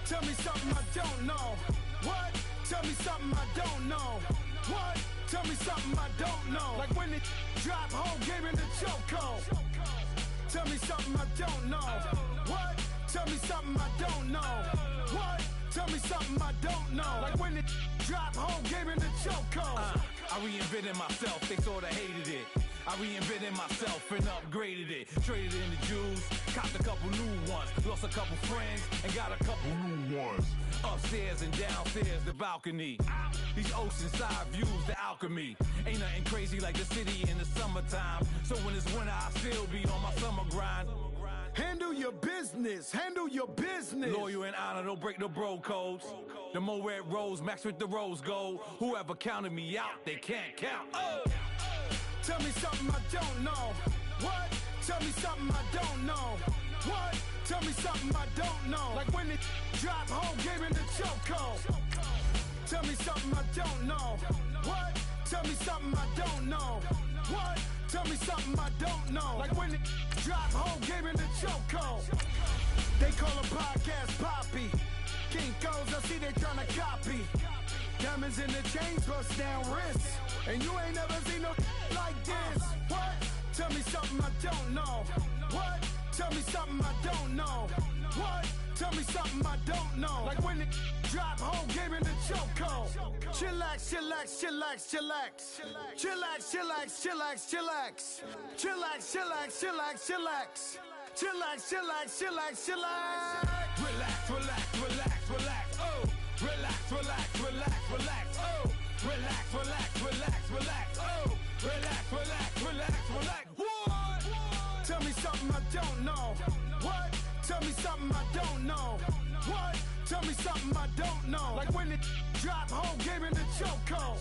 Tell me something I don't know. What? Tell me something I don't know. What? Tell me something I don't know. Like when it drop, whole game in the chokehold. Tell me something I don't know. What? Tell me something I don't know. What? Tell me something I don't know. Like when it drop, whole game in the chokehold. I reinvented myself, they sorta hated it. I reinvented myself and upgraded it. Traded in the Jews, copped a couple new ones. Lost a couple friends and got a couple new ones. Upstairs and downstairs, the balcony. These oceanside views, the alchemy. Ain't nothing crazy like the city in the summertime. So when it's winter, I still be on my summer grind. Handle your business. Handle your business. Loyal and honor, don't break the bro codes. The more red rose, max with the rose gold. Whoever counted me out, they can't count. Oh! Tell me something I don't know. What? Tell me something I don't know. What? Tell me something I don't know. Like when it drop, whole game in the chokehold. Tell me something I don't know. What? Tell me something I don't know. What? Tell me something I don't know. Like when it drop, whole game in the chokehold. They call a podcast Poppy. Kinkos, I see they tryna copy. Diamonds in the chains, bust down wrists. And you ain't never seen no like this. What? Tell me something I don't know. What? Tell me something I don't know. What? Tell me something I don't know. Like when it drop, whole game in the chokehold. Chillax, chillax, chillax, chillax. Chillax, chillax, chillax, chillax. Chillax, chillax, chillax, chillax. Chillax, chillax, chillax, chillax. Relax, relax, relax, relax. Oh! Relax, relax, relax, relax. Oh! Relax, relax, relax, relax. Oh! Relax, relax, relax, relax. What? Tell me something I don't know. What? Tell me something I don't know. What? Tell me something I don't know. Like when it drop, whole game in the chokehold.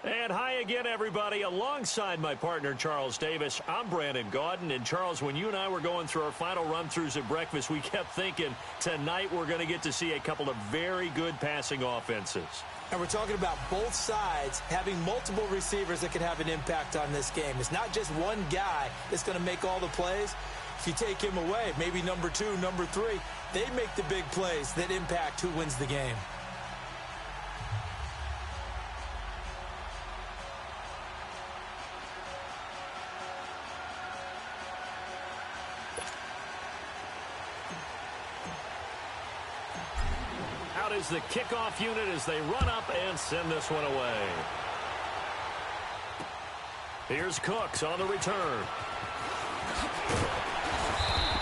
And hi again, everybody. Alongside my partner, Charles Davis, I'm Brandon Gaudin. And, Charles, when you and I were going through our final run-throughs at breakfast, we kept thinking tonight we're going to get to see a couple of very good passing offenses. And we're talking about both sides having multiple receivers that can have an impact on this game. It's not just one guy that's going to make all the plays. If you take him away, maybe number 2, number 3, they make the big plays that impact who wins the game. Out is the kickoff unit as they run up and send this one away. Here's Cooks on the return.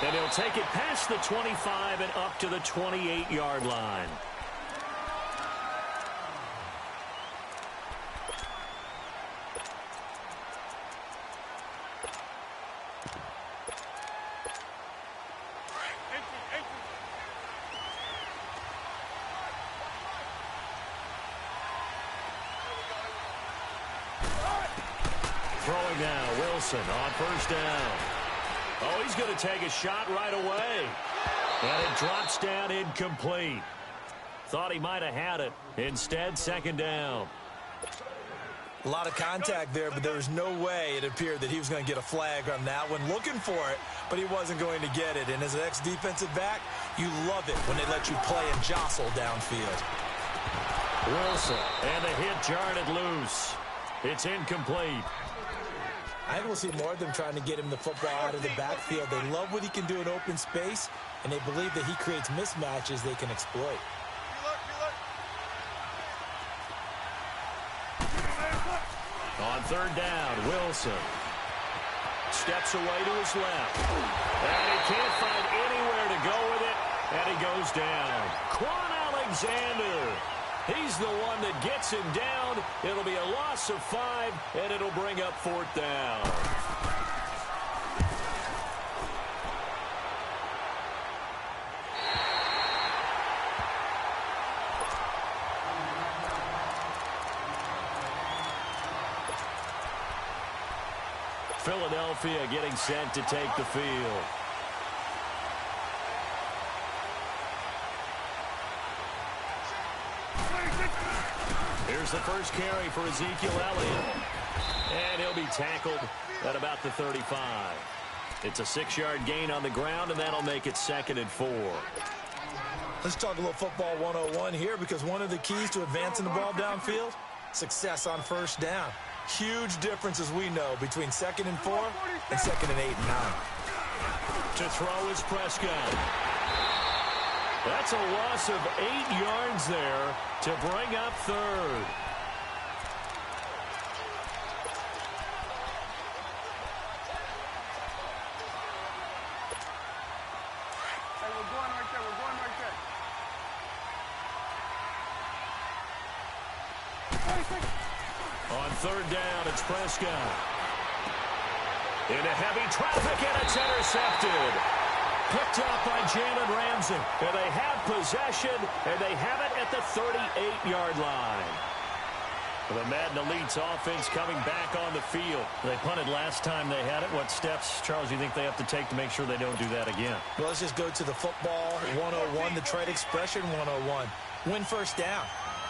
And he'll take it past the 25 and up to the 28-yard line. Throwing now, Wilson on first down. Oh, he's going to take a shot right away. And it drops down incomplete. Thought he might have had it. Instead, second down. A lot of contact there, but there was no way it appeared that he was going to get a flag on that one. Looking for it, but he wasn't going to get it. And as an ex-defensive back, you love it when they let you play and jostle downfield. Wilson, and the hit jarred it loose. It's incomplete. I think we'll see more of them trying to get him the football out of the backfield. They love what he can do in open space, and they believe that he creates mismatches they can exploit. On third down, Wilson steps away to his left. And he can't find anywhere to go with it, and he goes down. Quan Alexander. He's the one that gets him down. It'll be a loss of 5, and it'll bring up fourth down. Philadelphia getting set to take the field. Here's the first carry for Ezekiel Elliott. And he'll be tackled at about the 35. It's a 6-yard gain on the ground, and that'll make it 2nd and 4. Let's talk a little football 101 here, because one of the keys to advancing the ball downfield, success on first down. Huge difference, as we know, between 2nd and 4 and 2nd and 8 and 9. To throw is Prescott. That's a loss of 8 yards there to bring up third. Hey, we're going right there. We're going right there. On third down, it's Prescott. Into heavy traffic, and it's intercepted. Picked up by Jalen Ramsey. And they have possession, and they have it at the 38-yard line. The Madden Elites offense coming back on the field. They punted last time they had it. What steps, Charles, do you think they have to take to make sure they don't do that again? Well, let's just go to the football 101, the trade expression 101. Win first down.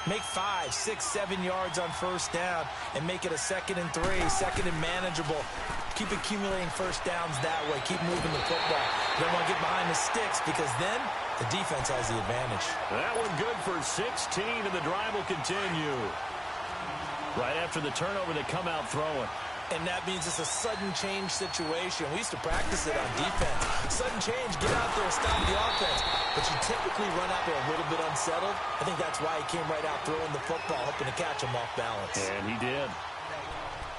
Make 5, 6, 7 yards on first down and make it a 2nd and 3, 2nd and manageable. Keep accumulating first downs that way. Keep moving the football. You don't want to get behind the sticks, because then the defense has the advantage. That one good for 16, and the drive will continue. Right after the turnover, they come out throwing. And that means it's a sudden change situation. We used to practice it on defense. Sudden change, get out there and stop the offense. But you typically run out there a little bit unsettled. I think that's why he came right out throwing the football, hoping to catch him off balance. And he did.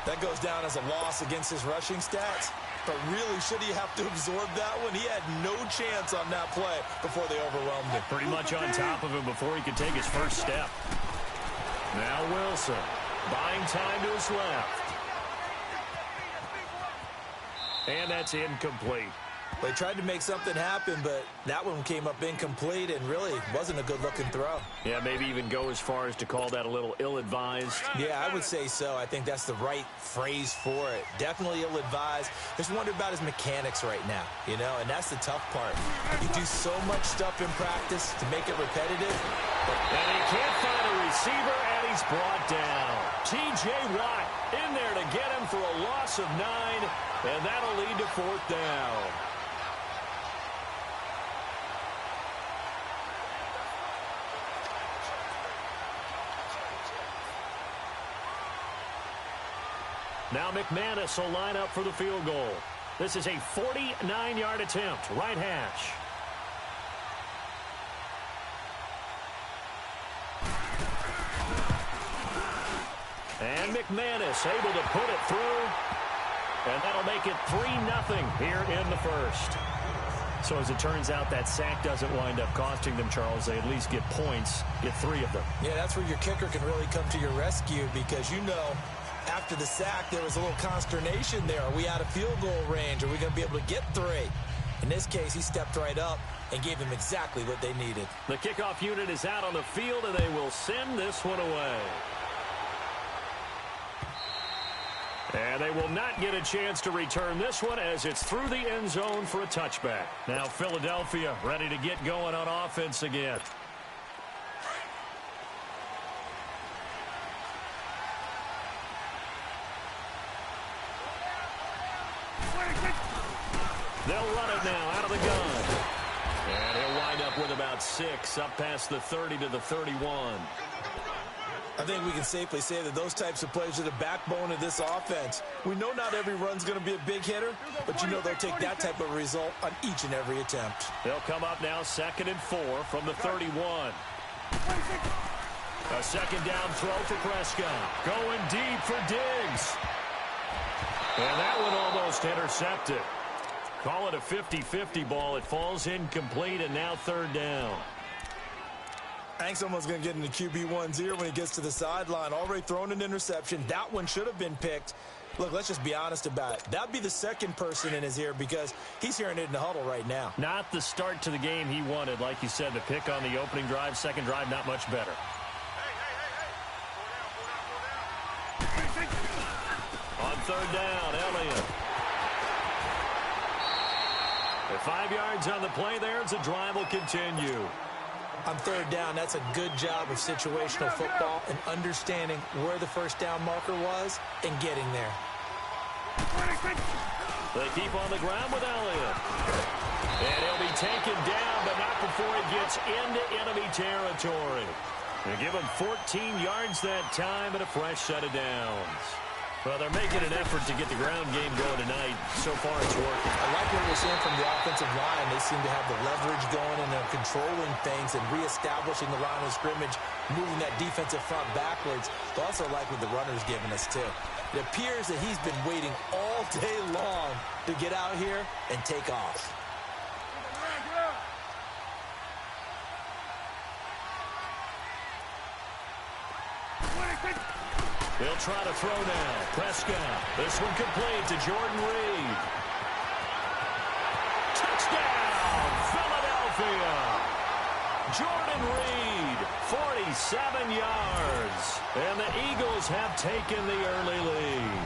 That goes down as a loss against his rushing stats. But really, should he have to absorb that one? He had no chance on that play before they overwhelmed him. Pretty much on top of him before he could take his first step. Now Wilson, buying time to his left. And that's incomplete. They tried to make something happen, but that one came up incomplete and really wasn't a good-looking throw. Yeah, maybe even go as far as to call that a little ill-advised. Yeah, I would say so. I think that's the right phrase for it. Definitely ill-advised. Just wonder about his mechanics right now, you know, and that's the tough part. You do so much stuff in practice to make it repetitive. And he can't find a receiver, and he's brought down. T.J. Watt in there to get him for a loss of 9, and that'll lead to 4th down. Now McManus will line up for the field goal. This is a 49-yard attempt, right hash. And McManus able to put it through. And that'll make it 3-0 here in the first. So as it turns out, that sack doesn't wind up costing them, Charles. They at least get points, get 3 of them. Yeah, that's where your kicker can really come to your rescue because, you know, after the sack, there was a little consternation there. Are we out of field goal range? Are we going to be able to get 3? In this case, he stepped right up and gave them exactly what they needed. The kickoff unit is out on the field, and they will send this one away. And they will not get a chance to return this one as it's through the end zone for a touchback. Now Philadelphia ready to get going on offense again. They'll run it now out of the gun. And he'll wind up with about 6 up past the 30 to the 31. I think we can safely say that those types of plays are the backbone of this offense. We know not every run's going to be a big hitter, but you know they'll take that type of result on each and every attempt. They'll come up now 2nd and 4 from the 31. A second down throw for Prescott. Going deep for Diggs. And that one almost intercepted. Call it a 50-50 ball. It falls incomplete, and now 3rd down. I think someone's going to get into QB1's ear when he gets to the sideline. Already thrown an interception. That one should have been picked. Look, let's just be honest about it. That would be the second person in his ear because he's hearing it in the huddle right now. Not the start to the game he wanted. Like you said, the pick on the opening drive, second drive, not much better. On 3rd down, Elliott. 5 yards on the play there as the drive will continue. On 3rd down, that's a good job of situational football and understanding where the first down marker was and getting there. They keep on the ground with Elliott. And he'll be taken down, but not before he gets into enemy territory. They give him 14 yards that time and a fresh set of downs. Well, they're making an effort to get the ground game going tonight. So far, it's working. I like what we're seeing from the offensive line. They seem to have the leverage going, and they're controlling things and reestablishing the line of scrimmage, moving that defensive front backwards. But also like what the runner's giving us, too. It appears that he's been waiting all day long to get out here and take off. They'll try to throw now. Prescott. This one complete to Jordan Reed. Touchdown, Philadelphia. Jordan Reed, 47 yards. And the Eagles have taken the early lead.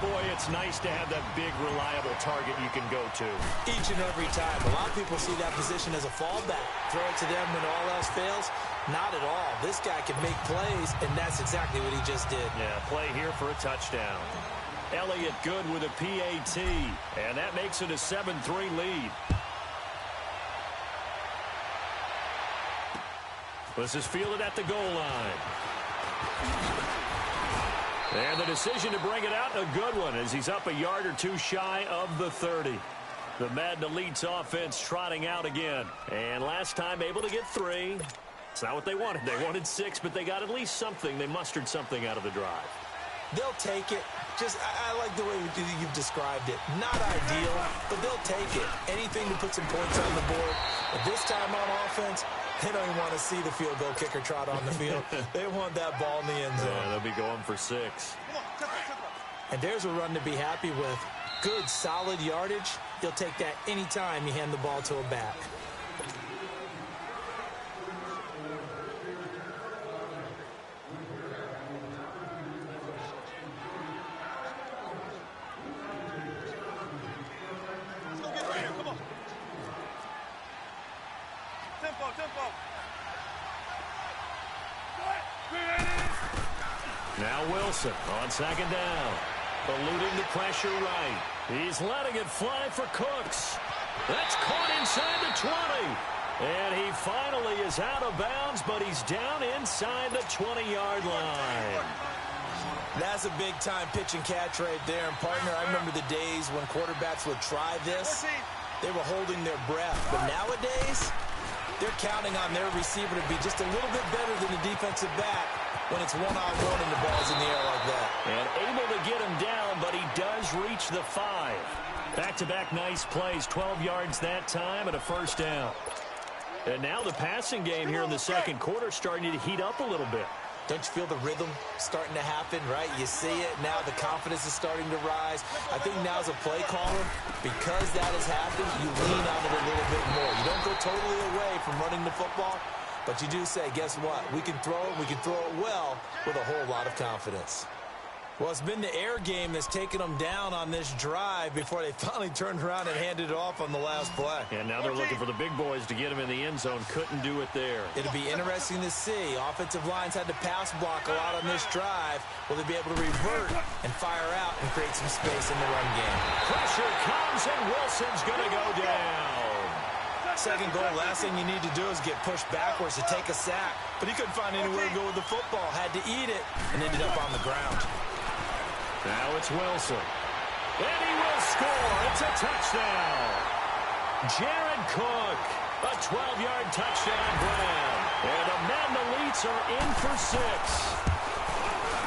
Boy, it's nice to have that big, reliable target you can go to. Each and every time. A lot of people see that position as a fallback. Throw it to them when all else fails. Not at all. This guy can make plays, and that's exactly what he just did. Yeah, play here for a touchdown. Elliott good with a PAT, and that makes it a 7-3 lead. This is fielded at the goal line. And the decision to bring it out, a good one, as he's up a yard or two shy of the 30. The Madden Elites offense trotting out again. And last time able to get 3. It's not what they wanted. They wanted 6, but they got at least something. They mustered something out of the drive. They'll take it. Just, I like the way you've described it. Not ideal, but they'll take it. Anything to put some points on the board. But this time on offense, they don't even want to see the field goal kicker trot on the field. They want that ball in the end zone. Yeah, they'll be going for 6. And there's a run to be happy with. Good, solid yardage. He'll take that anytime you hand the ball to a back. Now Wilson on second down. Eluding the pressure right. He's letting it fly for Cooks. That's caught inside the 20. And he finally is out of bounds, but he's down inside the 20-yard line. That's a big-time pitch and catch right there. And, partner, I remember the days when quarterbacks would try this. They were holding their breath. But nowadays, they're counting on their receiver to be just a little bit better than the defensive back when it's one-on-one and the ball's in the air like that. And able to get him down, but he does reach the 5. Back-to-back nice plays, 12 yards that time and a first down. And now the passing game here in the second quarter starting to heat up a little bit. Don't you feel the rhythm starting to happen, right? You see it now. The confidence is starting to rise. I think now as a play caller, because that has happened, you lean on it a little bit more. You don't go totally away from running the football, but you do say, guess what? We can throw it. We can throw it well with a whole lot of confidence. Well, it's been the air game that's taken them down on this drive before they finally turned around and handed it off on the last play. And now they're looking for the big boys to get him in the end zone. Couldn't do it there. It'll be interesting to see. Offensive lines had to pass block a lot on this drive. Will they be able to revert and fire out and create some space in the run game? Pressure comes, and Wilson's going to go down. Second goal, last thing you need to do is get pushed backwards to take a sack. But he couldn't find anywhere to go with the football. Had to eat it and ended up on the ground. Now it's Wilson. And he will score. It's a touchdown. Jared Cook. A 12-yard touchdown grab. And the Madden Elites are in for 6.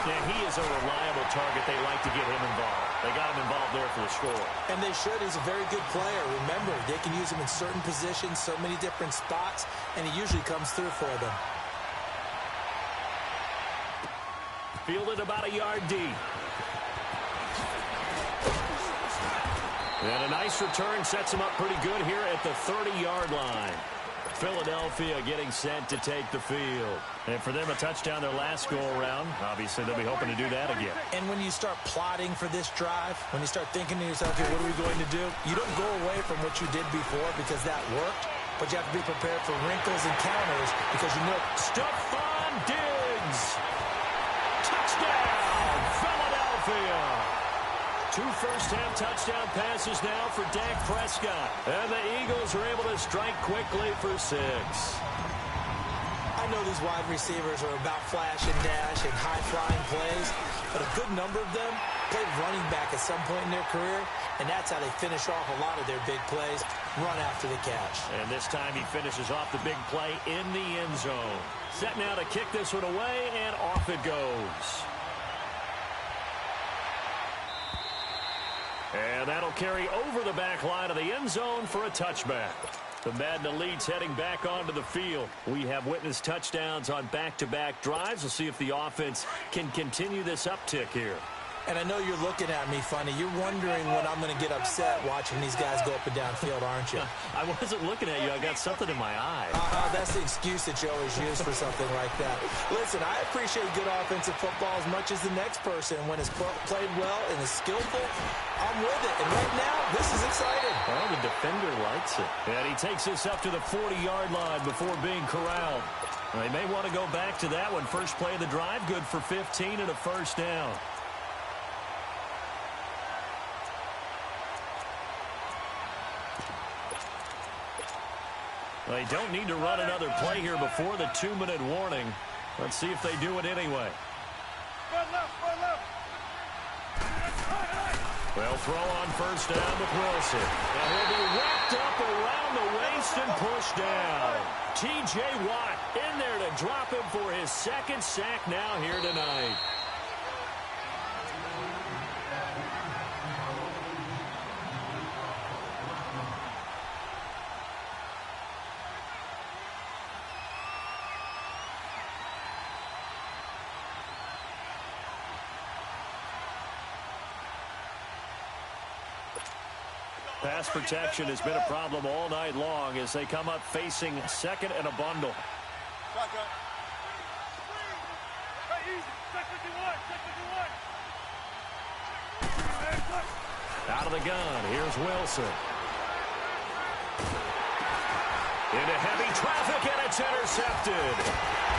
And he is a reliable target. They like to get him involved. They got him involved there for the score. And they should. He's a very good player. Remember, they can use him in certain positions, so many different spots, and he usually comes through for them. Fielded about a yard deep. And a nice return sets him up pretty good here at the 30-yard line. Philadelphia getting set to take the field. And for them, a touchdown their last go-around. Obviously, they'll be hoping to do that again. And when you start plotting for this drive, when you start thinking to yourself, okay, what are we going to do? You don't go away from what you did before because that worked, but you have to be prepared for wrinkles and counters because you know. Stephon Diggs. Touchdown, Philadelphia. 2 first-half touchdown passes now for Dak Prescott. And the Eagles are able to strike quickly for 6. I know these wide receivers are about flash and dash and high-flying plays, but a good number of them played running back at some point in their career, and that's how they finish off a lot of their big plays, run after the catch. And this time he finishes off the big play in the end zone. Set now to kick this one away, and off it goes. And that'll carry over the back line of the end zone for a touchback. The Madden Elites heading back onto the field. We have witnessed touchdowns on back-to-back drives. We'll see if the offense can continue this uptick here. And I know you're looking at me funny. You're wondering when I'm going to get upset watching these guys go up and down field, aren't you? I wasn't looking at you. I got something in my eye. That's the excuse that you always use for something like that. Listen, I appreciate good offensive football as much as the next person. When it's played well and is skillful, I'm with it. And right now, this is exciting. Well, the defender likes it. And he takes this up to the 40-yard line before being corralled. They may want to go back to that one. First play of the drive, good for 15 and a first down. They don't need to run another play here before the 2-minute warning. Let's see if they do it anyway. They'll throw on first down with Wilson. And he'll be wrapped up around the waist and pushed down. T.J. Watt in there to drop him for his second sack now here tonight. Pass protection has been a problem all night long as they come up facing second and a bundle. Out of the gun, here's Wilson. Into heavy traffic, and it's intercepted.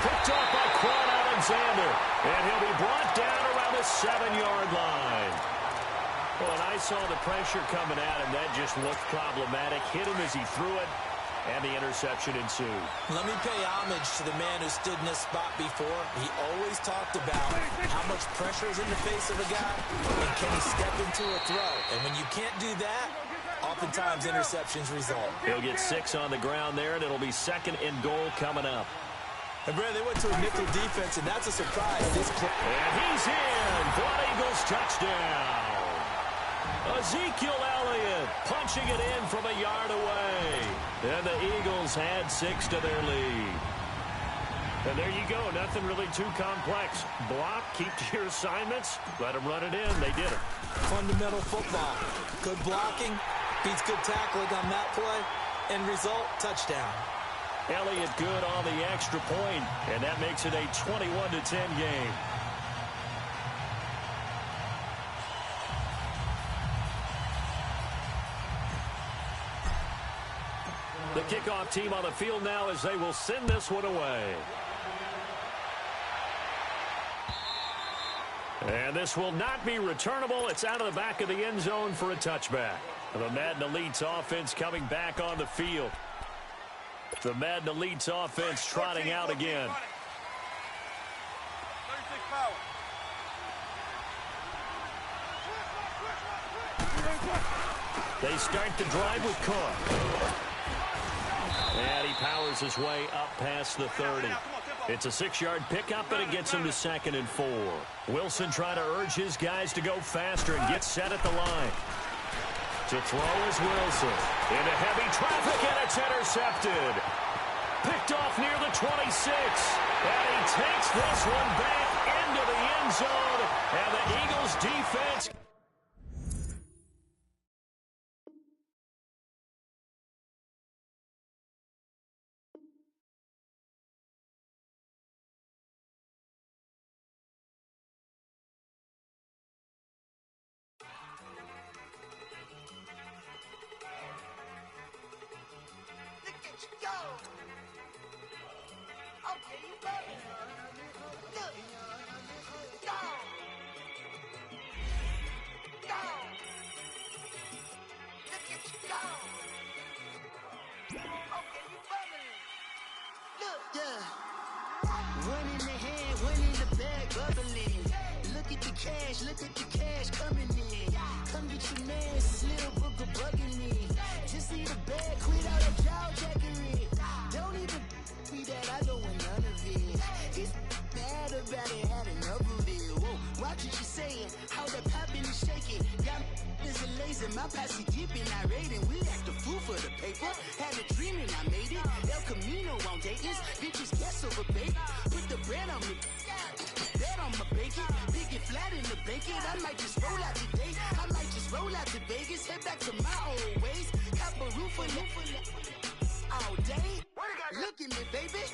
Picked off by Quan Alexander, and he'll be brought down around the 7-yard line. Well, and I saw the pressure coming at him. That just looked problematic. Hit him as he threw it, and the interception ensued. Let me pay homage to the man who stood in this spot before. He always talked about how much pressure is in the face of a guy, and can he step into a throw. And when you can't do that, oftentimes interceptions result. He'll get 6 on the ground there, and it'll be second and goal coming up. And Brad, they went to a nickel defense, and that's a surprise. And he's in for an Eagles touchdown. Ezekiel Elliott punching it in from a yard away. And the Eagles had 6 to their lead. And there you go. Nothing really too complex. Block, keep to your assignments, let them run it in. They did it. Fundamental football. Good blocking beats good tackling on that play. End result, touchdown. Elliott good on the extra point, and that makes it a 21-10 game. The kickoff team on the field now as they will send this one away. And this will not be returnable. It's out of the back of the end zone for a touchback. The Madden Elites offense coming back on the field. The Madden Elites offense trotting out again. They start the drive with Cook. And he powers his way up past the 30. It's a 6-yard pickup, and it gets him to 2nd and 4. Wilson trying to urge his guys to go faster and get set at the line. To throw is Wilson. Into heavy traffic, and it's intercepted. Picked off near the 26. And he takes this one back into the end zone. And the Eagles defense... Look at the cash coming in. Come get your man, Slim Booker bugging me. Just see the bag, quit all that jaw jackery. Don't even be that, I don't want none of it. He's mad about it, had enough of it. Whoa, watch what you saying, how that poppin' and shaking. Got is a lazy, my posse dipping, I raiding. We act a fool for the paper. Had a dream and I made it. El Camino on Dayton's, bitches guess over bait. Put the bread on me. Bet on my bacon, big and flat in the bacon. I might just roll out today. I might just roll out to Vegas, head back to my old ways. Cop a roof all day. Look at me, baby.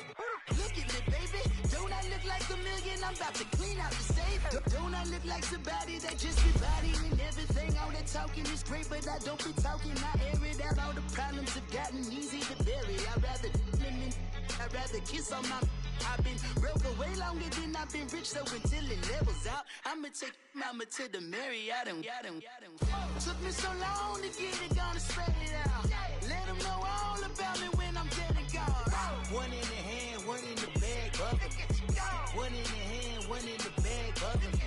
Look at me, baby. Don't I look like a million? I'm about to clean out the safe. Don't I look like somebody that just be bodying everything? All that talking is great, but I don't be talking. I air it out. All the problems have gotten easy to bury. I'd rather kiss on my... I've been broke way longer than I've been rich, so until it levels out, I'ma take mama to the Marriott and took me so long to get it, gonna spread it out. Let them know all about me when I'm dead and gone. One in the hand, one in the bag, bubbling. One in the hand, one in the bag, bubbling.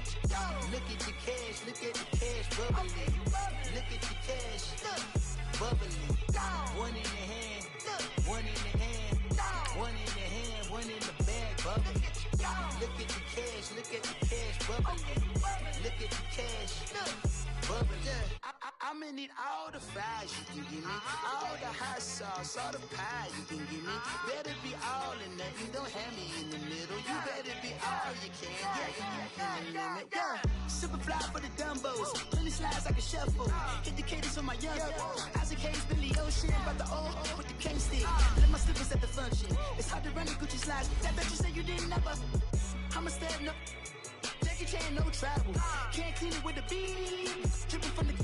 Look at the cash, look at the cash, bubbling. Look at the cash, bubbling. One in the hand, one in the hand, one in the hand, one in the bag, bubbling. Look at the cash, look at the cash, bubbling. Look at the cash, bubbling. I'ma need all the fries you can give me, all the hot sauce, all the pie you can give me. Better be all or nothing, don't have me in the middle. You better be all you can, yeah. Super fly for the Dumbos. Plenty slides like a shuffle. Hit the cadence on my young. Isaac Hayes, Billy Ocean, but the old with the cane stick. Let my slippers at the function. It's hard to run the Gucci slides. That bet you say you didn't never. I'ma stand up. Jackie Chan, no travel. Can't clean it with the beat. Dripping from the.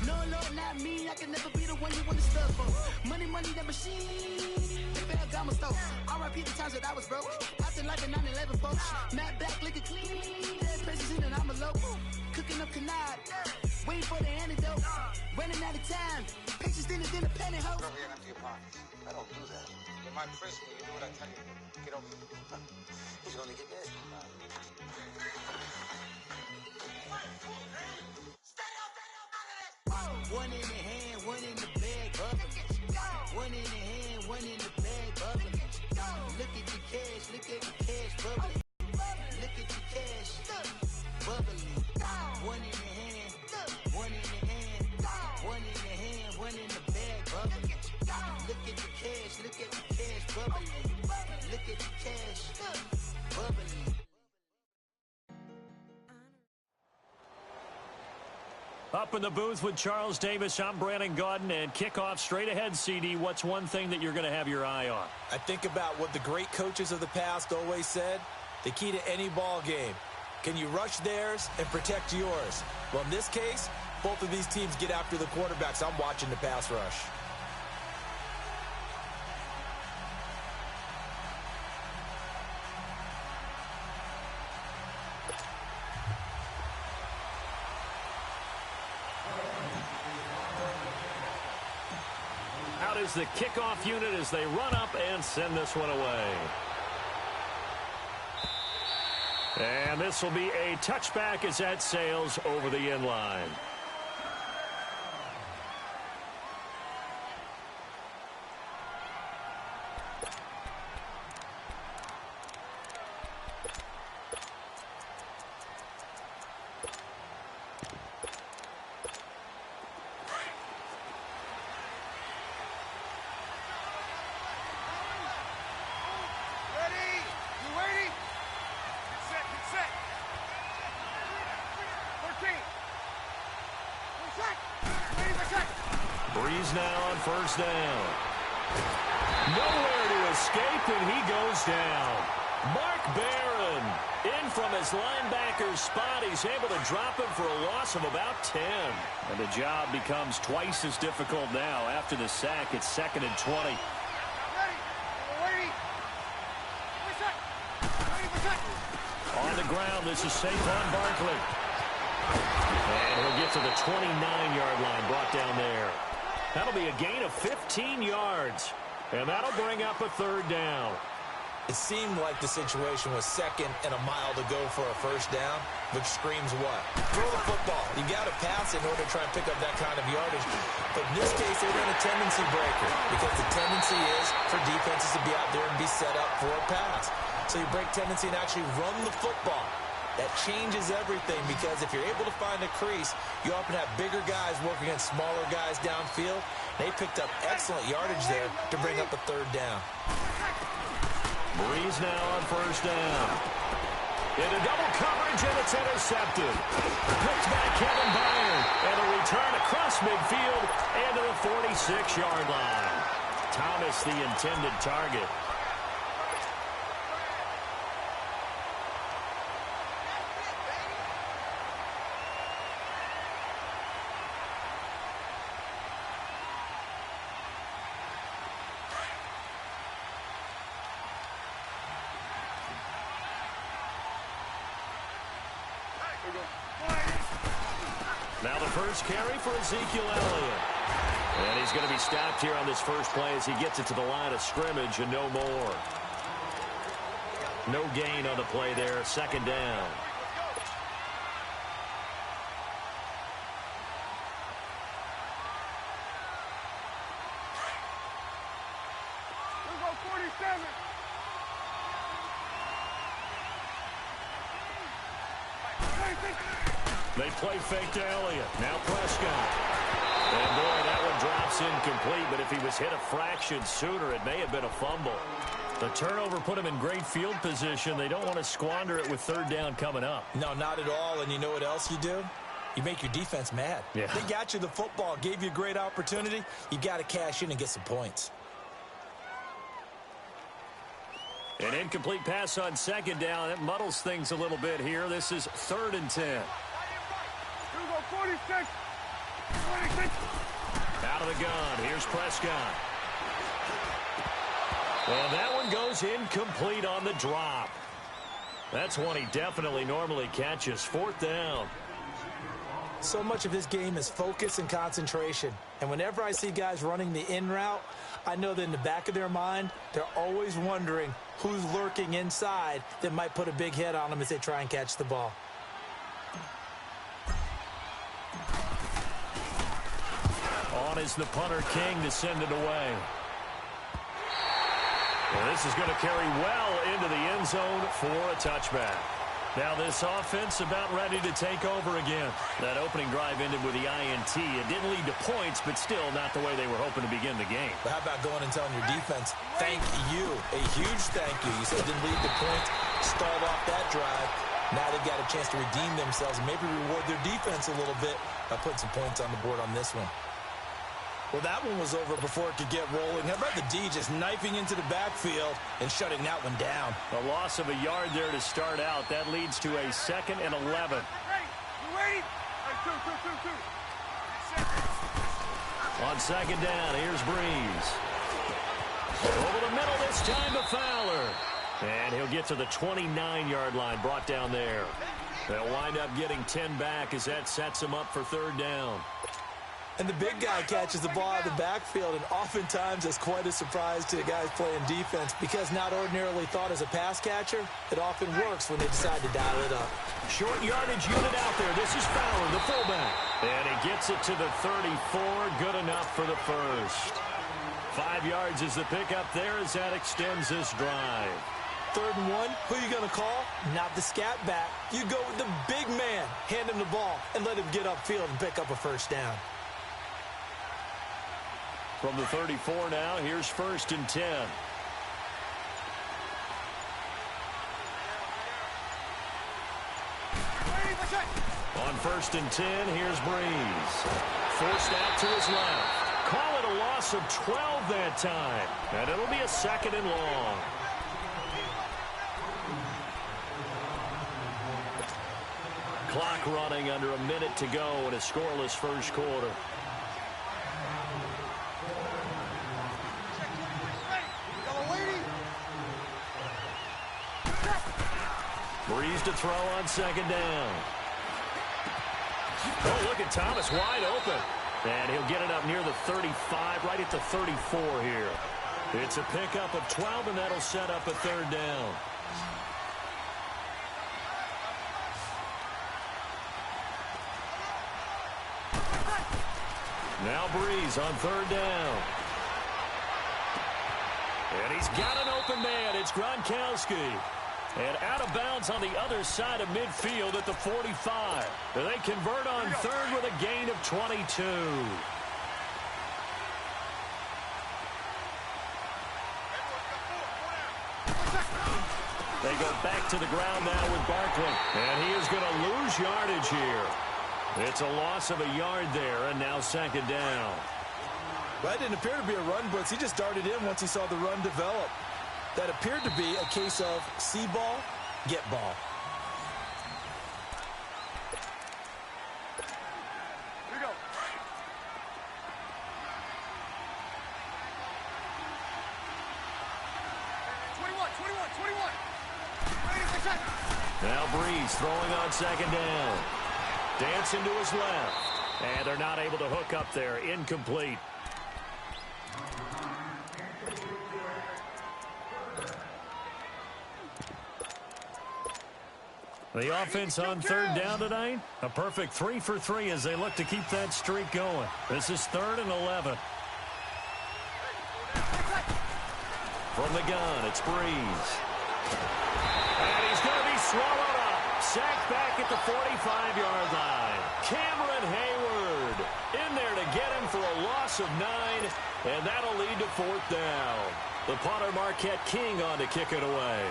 No, not me. I can never be the one you want to stuff for. Money, that machine. The Ferragamo store. R.I.P. the times that I was broke. Acting like a 9/11 folks. Matte back, looking clean. Dead presents in and I'm a local. Cooking up canard. Waiting for the antidote. Running out of time. Pictures thinner than a penny hoe. I don't do that. In my prison, you do what I tell you. Get over it. He's gonna get dead. One in the hand, one in the bag, bubbling. One in the hand, one in the bag, bubbling. Look at the cash, bubbling. Look at the cash, bubbling. One in the hand, one in the hand, one in the hand, one in the bag, bubbling. Look at the cash, bubbling. Look at the cash, bubbling. Up in the booth with Charles Davis, I'm Brandon Gaudin, and kickoff straight ahead, CD. What's one thing that you're going to have your eye on? I think about what the great coaches of the past always said. The key to any ball game. Can you rush theirs and protect yours? Well, in this case, both of these teams get after the quarterbacks. I'm watching the pass rush. Out is the kickoff unit as they run up and send this one away. And this will be a touchback as that sails over the end line. Breeze now on first down. Nowhere to escape, and he goes down. Mark Barron in from his linebacker's spot. He's able to drop him for a loss of about 10. And the job becomes twice as difficult now. After the sack, it's 2nd and 20. On the ground, this is Saquon Barkley. And he'll get to the 29-yard line, brought down there. That'll be a gain of 15 yards. And that'll bring up a third down. It seemed like the situation was 2nd and a mile to go for a first down, which screams what? Throw the football. You got to pass in order to try and pick up that kind of yardage. But in this case, they ran a tendency breaker because the tendency is for defenses to be out there and be set up for a pass. So you break tendency and actually run the football. That changes everything because if you're able to find a crease, you often have bigger guys working against smaller guys downfield. They picked up excellent yardage there to bring up a third down. Breeze now on first down. Into double coverage, and it's intercepted. Picked by Kevin Byard. And a return across midfield and to the 46-yard line. Thomas, the intended target. Now the first carry for Ezekiel Elliott. And he's going to be stopped here on this first play as he gets it to the line of scrimmage and no more. No gain on the play there, 2nd down. They play fake to Elliott. Now Prescott. And boy, that one drops incomplete, but if he was hit a fraction sooner, it may have been a fumble. The turnover put them in great field position. They don't want to squander it with third down coming up. No, not at all. And you know what else you do? You make your defense mad. Yeah. They got you the football, gave you a great opportunity. You got to cash in and get some points. An incomplete pass on second down. It muddles things a little bit here. This is 3rd and 10. 46. Out of the gun. Here's Prescott. And that one goes incomplete on the drop. That's one he definitely normally catches. 4th down. So much of this game is focus and concentration. And whenever I see guys running the in route, I know that in the back of their mind, they're always wondering who's lurking inside that might put a big hit on them as they try and catch the ball. On is the punter, King, to send it away. Well, this is going to carry well into the end zone for a touchback. Now this offense about ready to take over again. That opening drive ended with the INT. It didn't lead to points, but still not the way they were hoping to begin the game. But how about going and telling your defense, thank you, a huge thank you. You said it didn't lead to points, stalled off that drive. Now they've got a chance to redeem themselves and maybe reward their defense a little bit by putting some points on the board on this one. Well, that one was over before it could get rolling. How about the D just knifing into the backfield and shutting that one down? A loss of a yard there to start out. That leads to a 2nd and 11. On second down, here's Breeze. Over the middle this time to Fowler. And he'll get to the 29-yard line, brought down there. They'll wind up getting 10 back as that sets them up for 3rd down. And the big guy catches the ball out of the backfield, and oftentimes that's quite a surprise to the guys playing defense because not ordinarily thought as a pass catcher, it often works when they decide to dial it up. Short yardage unit out there. This is Fowler, the fullback. And he gets it to the 34. Good enough for the first. 5 yards is the pickup there as that extends this drive. 3rd and 1, who are you going to call? Not the scat back. You go with the big man. Hand him the ball and let him get upfield and pick up a first down. From the 34 now, here's 1st and 10. On 1st and 10, here's Breeze. Forced out to his left. Call it a loss of 12 that time. And it'll be a 2nd and long. Clock running under a minute to go in a scoreless first quarter. Breeze to throw on 2nd down. Oh, look at Thomas wide open. And he'll get it up near the 35, right at the 34 here. It's a pickup of 12, and that'll set up a 3rd down. Now Breeze on 3rd down. And he's got an open man. It's Gronkowski. And out of bounds on the other side of midfield at the 45. They convert on 3rd with a gain of 22. They go back to the ground now with Barkley. And he is going to lose yardage here. It's a loss of a yard there, and now 2nd down. Well, that didn't appear to be a run blitz. He just darted in once he saw the run develop. That appeared to be a case of see ball, get ball. Here we go. Now Breeze throwing on 2nd down. Dancing to his left. And they're not able to hook up there. Incomplete. The offense on 3rd down tonight, a perfect 3 for 3 as they look to keep that streak going. This is 3rd and 11. From the gun, it's Breeze. And he's going to be swallowed up. Sacked back at the 45-yard line. Cameron Hayward in there to get him for a loss of 9, and that'll lead to 4th down. The punter, Marquette King, on to kick it away.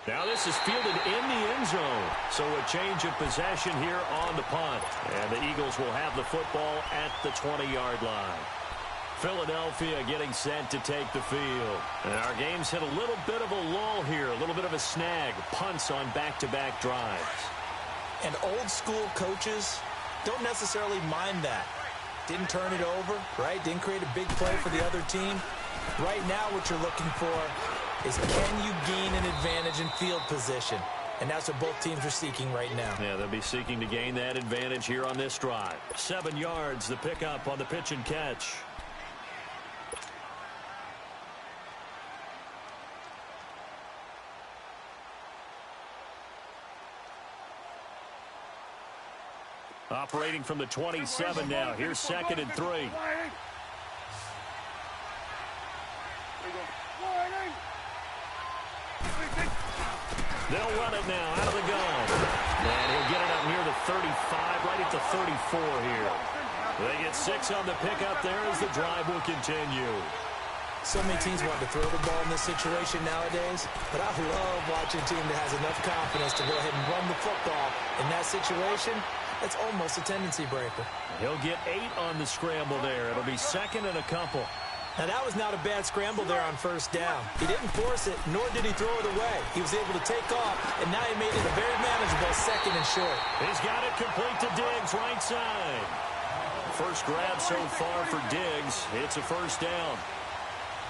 Now this is fielded in the end zone. So a change of possession here on the punt. And the Eagles will have the football at the 20-yard line. Philadelphia getting set to take the field. And our game's hit a little bit of a lull here, a little bit of a snag. Punts on back-to-back drives. And old-school coaches don't necessarily mind that. Didn't turn it over, right? Didn't create a big play for the other team. Right now what you're looking for is can you gain an advantage in field position? And that's what both teams are seeking right now. Yeah, they'll be seeking to gain that advantage here on this drive. 7 yards, the pickup on the pitch and catch. Operating from the 27 now. Here's 2nd and 3. They'll run it now out of the gun. And he'll get it up near the 35, right at the 34 here. They get 6 on the pickup there as the drive will continue. So many teams want to throw the ball in this situation nowadays, but I love watching a team that has enough confidence to go ahead and run the football. In that situation, it's almost a tendency breaker. He'll get 8 on the scramble there. It'll be 2nd and a couple. Now, that was not a bad scramble there on 1st down. He didn't force it, nor did he throw it away. He was able to take off, and now he made it a very manageable 2nd and short. He's got it complete to Diggs, right side. First grab so far for Diggs. It's a 1st down.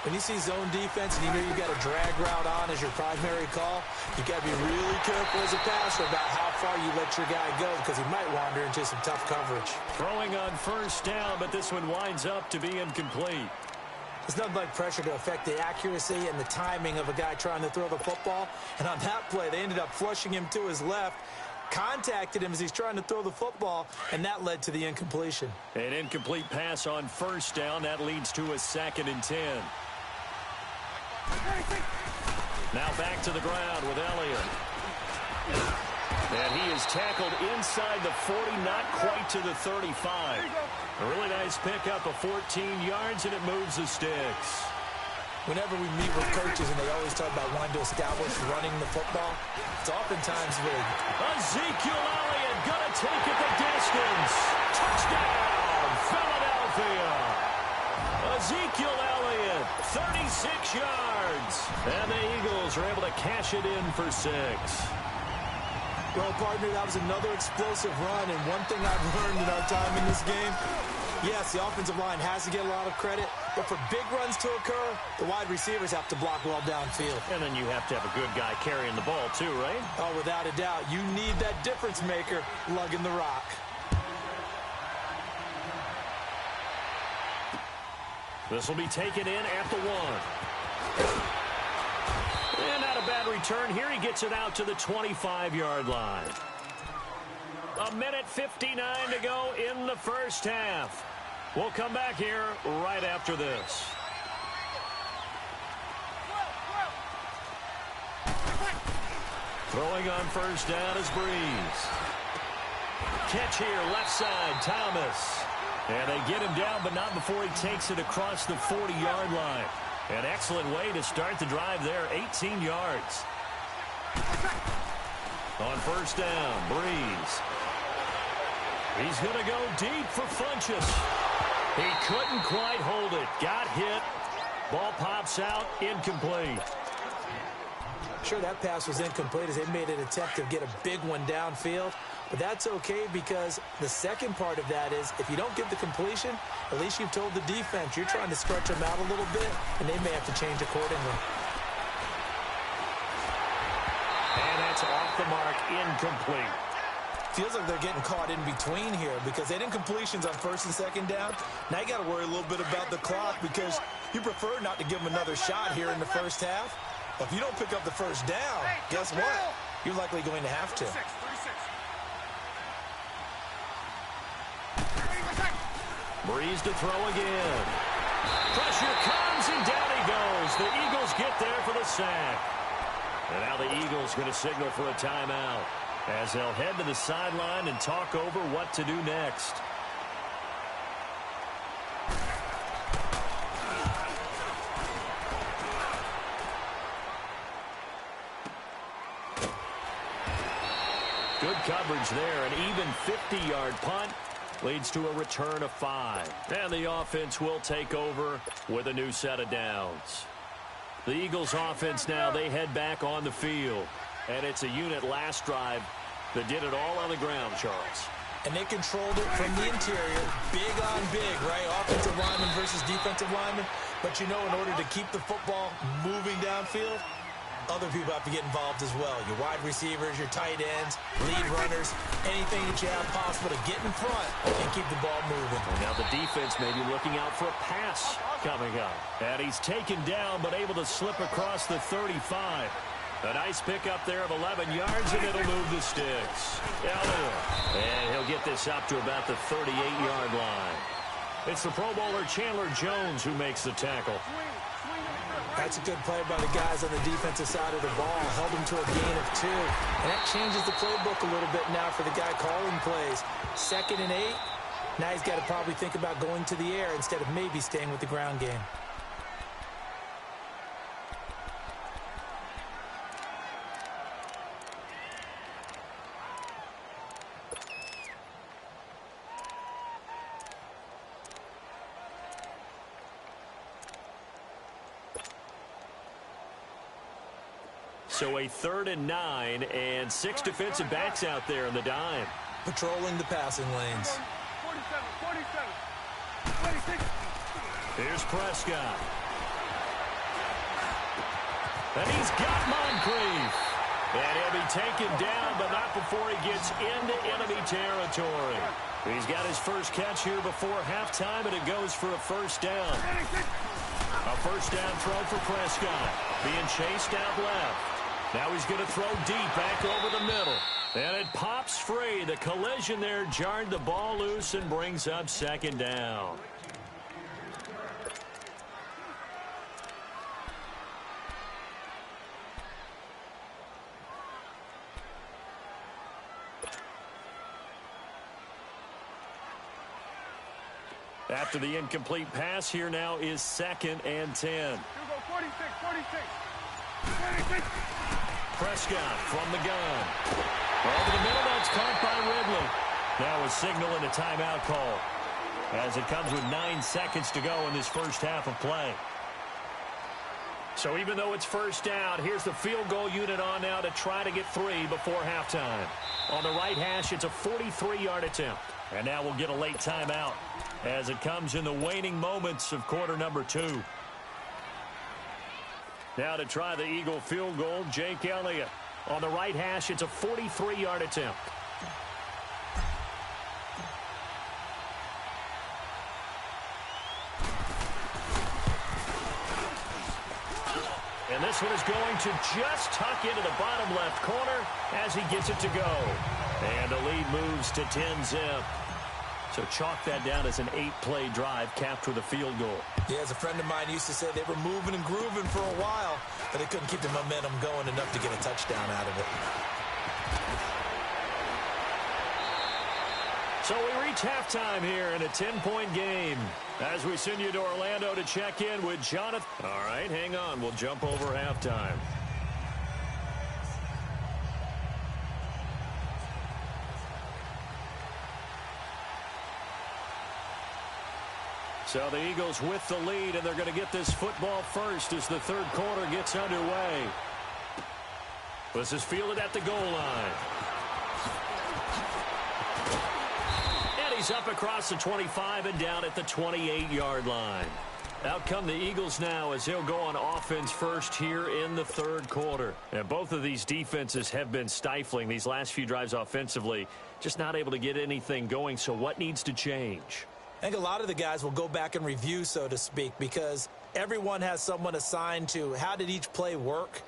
When you see zone defense and you know you've got a drag route on as your primary call, you got to be really careful as a passer about how far you let your guy go because he might wander into some tough coverage. Throwing on 1st down, but this one winds up to be incomplete. There's nothing like pressure to affect the accuracy and the timing of a guy trying to throw the football. And on that play, they ended up flushing him to his left, contacted him as he's trying to throw the football, and that led to the incompletion. An incomplete pass on 1st down. That leads to a 2nd and 10. Now back to the ground with Elliott. And he is tackled inside the 40, not quite to the 35. A really nice pickup of 14 yards, and it moves the sticks. Whenever we meet with coaches and they always talk about wanting to establish running the football, it's oftentimes with Ezekiel Elliott gonna take it the distance. Touchdown, Philadelphia. Ezekiel Elliott, 36 yards. And the Eagles are able to cash it in for 6. Well, partner, that was another explosive run, and one thing I've learned in our time in this game, yes, the offensive line has to get a lot of credit, but for big runs to occur, the wide receivers have to block well downfield. And then you have to have a good guy carrying the ball too, right? Oh, without a doubt. You need that difference maker lugging the rock. This will be taken in at the 1. And not a bad return here. He gets it out to the 25-yard line. 1:59 to go in the 1st half. We'll come back here right after this. Throwing on 1st down is Breeze. Catch here, left side, Thomas. And they get him down, but not before he takes it across the 40-yard line. An excellent way to start the drive there, 18 yards. On 1st down, Breeze. He's going to go deep for Funchess. He couldn't quite hold it. Got hit. Ball pops out, incomplete. Sure, that pass was incomplete as they made an attempt to get a big one downfield. But that's okay because the second part of that is if you don't get the completion, at least you've told the defense you're trying to stretch them out a little bit, and they may have to change accordingly. And that's off the mark, incomplete. Feels like they're getting caught in between here because they didn't completions on 1st and 2nd down. Now you got to worry a little bit about the clock because you prefer not to give them another shot here in the 1st half. But if you don't pick up the 1st down, guess what? You're likely going to have to. Breeze to throw again. Pressure comes, and down he goes. The Eagles get there for the sack. And now the Eagles going to signal for a timeout. as they'll head to the sideline and talk over what to do next. Good coverage there. An even 50-yard punt leads to a return of 5. And the offense will take over with a new set of downs. The Eagles offense now, they head back on the field. And it's a unit last drive that did it all on the ground, Charles. And they controlled it from the interior, big on big, right? Offensive lineman versus defensive lineman. But you know, in order to keep the football moving downfield, other people have to get involved as well. Your wide receivers, your tight ends, lead runners, anything that you have possible to get in front and keep the ball moving. And now the defense may be looking out for a pass coming up. And he's taken down but able to slip across the 35. A nice pickup there of 11 yards, and it'll move the sticks. And he'll get this up to about the 38-yard line. It's the Pro Bowler Chandler Jones who makes the tackle. That's a good play by the guys on the defensive side of the ball. Held him to a gain of 2. And that changes the playbook a little bit now for the guy calling plays. 2nd and 8. Now he's got to probably think about going to the air instead of maybe staying with the ground game. So a 3rd and 9 and 6 defensive backs out there in the dime. Patrolling the passing lanes. 46. Here's Prescott. And he's got Moncrief. And he'll be taken down, but not before he gets into enemy territory. He's got his first catch here before halftime, and it goes for a first down. A first down throw for Prescott. Being chased out left. Now he's going to throw deep back over the middle. And it pops free. The collision there jarred the ball loose and brings up 2nd down. After the incomplete pass, here now is 2nd and 10. 46. Prescott from the gun. Over the middle, that's caught by Ridley. Now a signal and a timeout call as it comes with 9 seconds to go in this first half of play. So even though it's first down, here's the field goal unit on now to try to get 3 before halftime. On the right hash, it's a 43-yard attempt. And now we'll get a late timeout as it comes in the waning moments of quarter number 2. Now to try the Eagle field goal, Jake Elliott. On the right hash, it's a 43-yard attempt. And this one is going to just tuck into the bottom left corner as he gets it to go. And the lead moves to 10-zip. So chalk that down as an 8-play drive capped with a field goal. Yeah, as a friend of mine used to say, they were moving and grooving for a while, but they couldn't keep the momentum going enough to get a touchdown out of it. So we reach halftime here in a 10-point game as we send you to Orlando to check in with Jonathan. All right, hang on. We'll jump over halftime. So the Eagles with the lead, and they're going to get this football first as the third quarter gets underway. This is fielded at the goal line. And he's up across the 25 and down at the 28-yard line. Out come the Eagles now as they'll go on offense first here in the third quarter. And both of these defenses have been stifling these last few drives offensively, just not able to get anything going. So what needs to change? I think a lot of the guys will go back and review, so to speak, because everyone has someone assigned to how did each play work.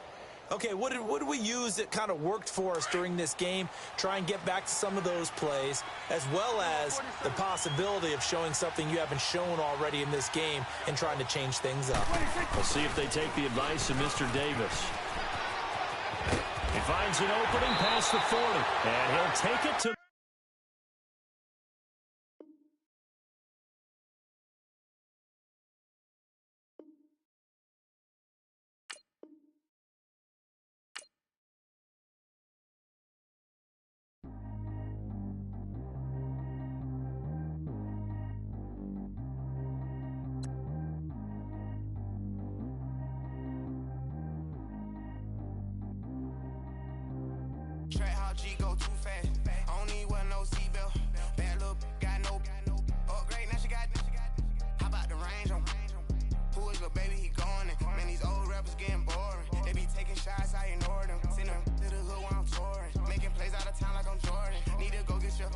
Okay, what did we use that kind of worked for us during this game? Try and get back to some of those plays, as well as the possibility of showing something you haven't shown already in this game and trying to change things up. We'll see if they take the advice of Mr. Davis. It finds an opening past the 40, and he'll take it to Track how G go too fast. I don't need wear no seatbelt. Bad little got no upgrade. Now she got. How about the range on? Who is the baby? He going in. Man, these old rappers getting boring. They be taking shots, I ignore them. Send them to the hood while I'm touring. Making plays out of town like I'm Jordan. Need to go get your.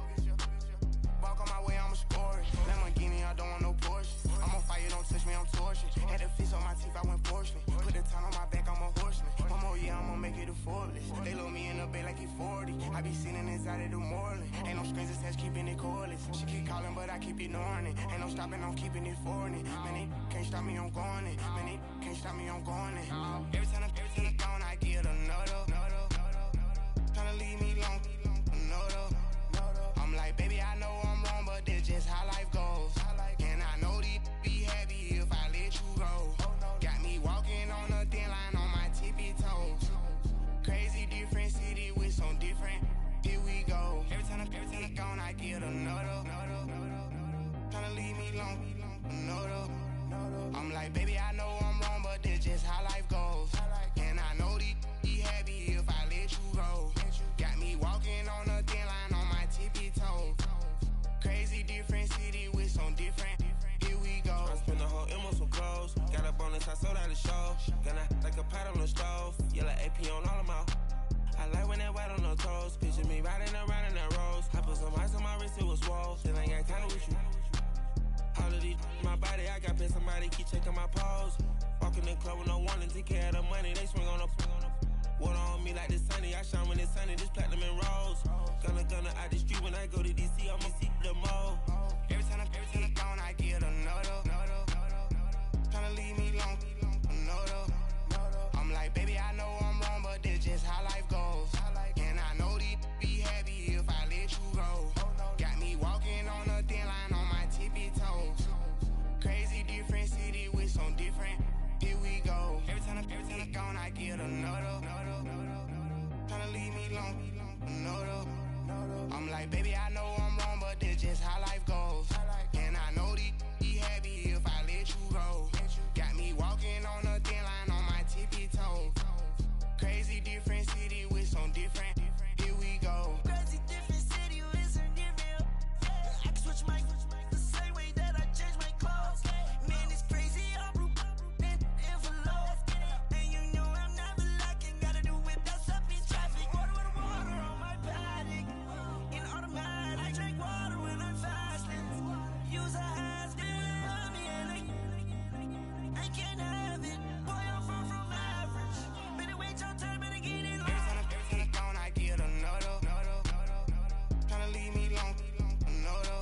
Walk on my way, I'ma score it. Lamborghini, I don't want no Porsche. I'm on fire, don't touch me, I'm torching. Had the fist on my teeth, I went fortunate. Put the time on my back, I'm a horseman. One more year, I'ma make it a Forbes. They load me in the bed like he 40. I be sitting inside of the Moreland. Ain't no strings attached, keeping it cordless. She keep calling, but I keep ignoring it. Ain't no stopping, I'm keeping it for it. Man, they can't stop me, I'm going it. Man, they can't stop me, I'm going it. Every time I'm gone, I get another. Tryna leave me long, another. I'm like, baby, I know I'm wrong, but that's just how life goes. And I know these be happy if I let you go. Got me walking on a thin line on my tippy toes. Crazy different city with some different. Here we go. Every time I'm gone, I get another. Tryna leave me long, another. I'm like, baby, I know I'm wrong, but that's just how life goes. And I know these be happy if I let you go. Got me walking on a thin line on my tippy toes. Crazy different city with some different. Here we go. I spend the whole M on some clothes. Got a bonus, I sold out the show. Gonna like a pot on the stove. Yellow AP on all of my. I like when that white on the toes. Picture me riding around in that rose. I put some ice on my wrist, it was swole. Still ain't got time with you. All of these my body, I got paid somebody keep checking my pose. Walking in the club with no warning, take care of the money. They swing on the. Water on me like the sunny, I shine when it's sunny, this platinum and rose. Gonna out the street when I go to DC, I'ma see the mall. Every time I'm gone, I get another. Tryna leave me long, another. I'm like, baby, I know I'm wrong, but that's just how life goes. And I know these be happy if I let you go. Got me walking on a thin line on my tippy toes. Crazy different city with some different. Here we go. Every time I'm gone, I get another. Tryna leave me long, another. I'm like, baby, I know I'm wrong, but that's just how life goes. And I know these be happy if I let you go. Got me walking on a thin line on my tippy toes. Crazy different city with some different. Here we go. Crazy different city with some different. I can switch my the same way that I change my clothes. Man, it's crazy. I'm envelope. And you know I'm never lacking. Gotta do it, that's up in traffic. Water on my paddock. In automatic. I drink water when I'm fasting. Use a ass on me and I can't have it. Boy, I'm far from average. Better wait your turn, better get in line. Every time I'm gone, I get another. Tryna leave me long, another.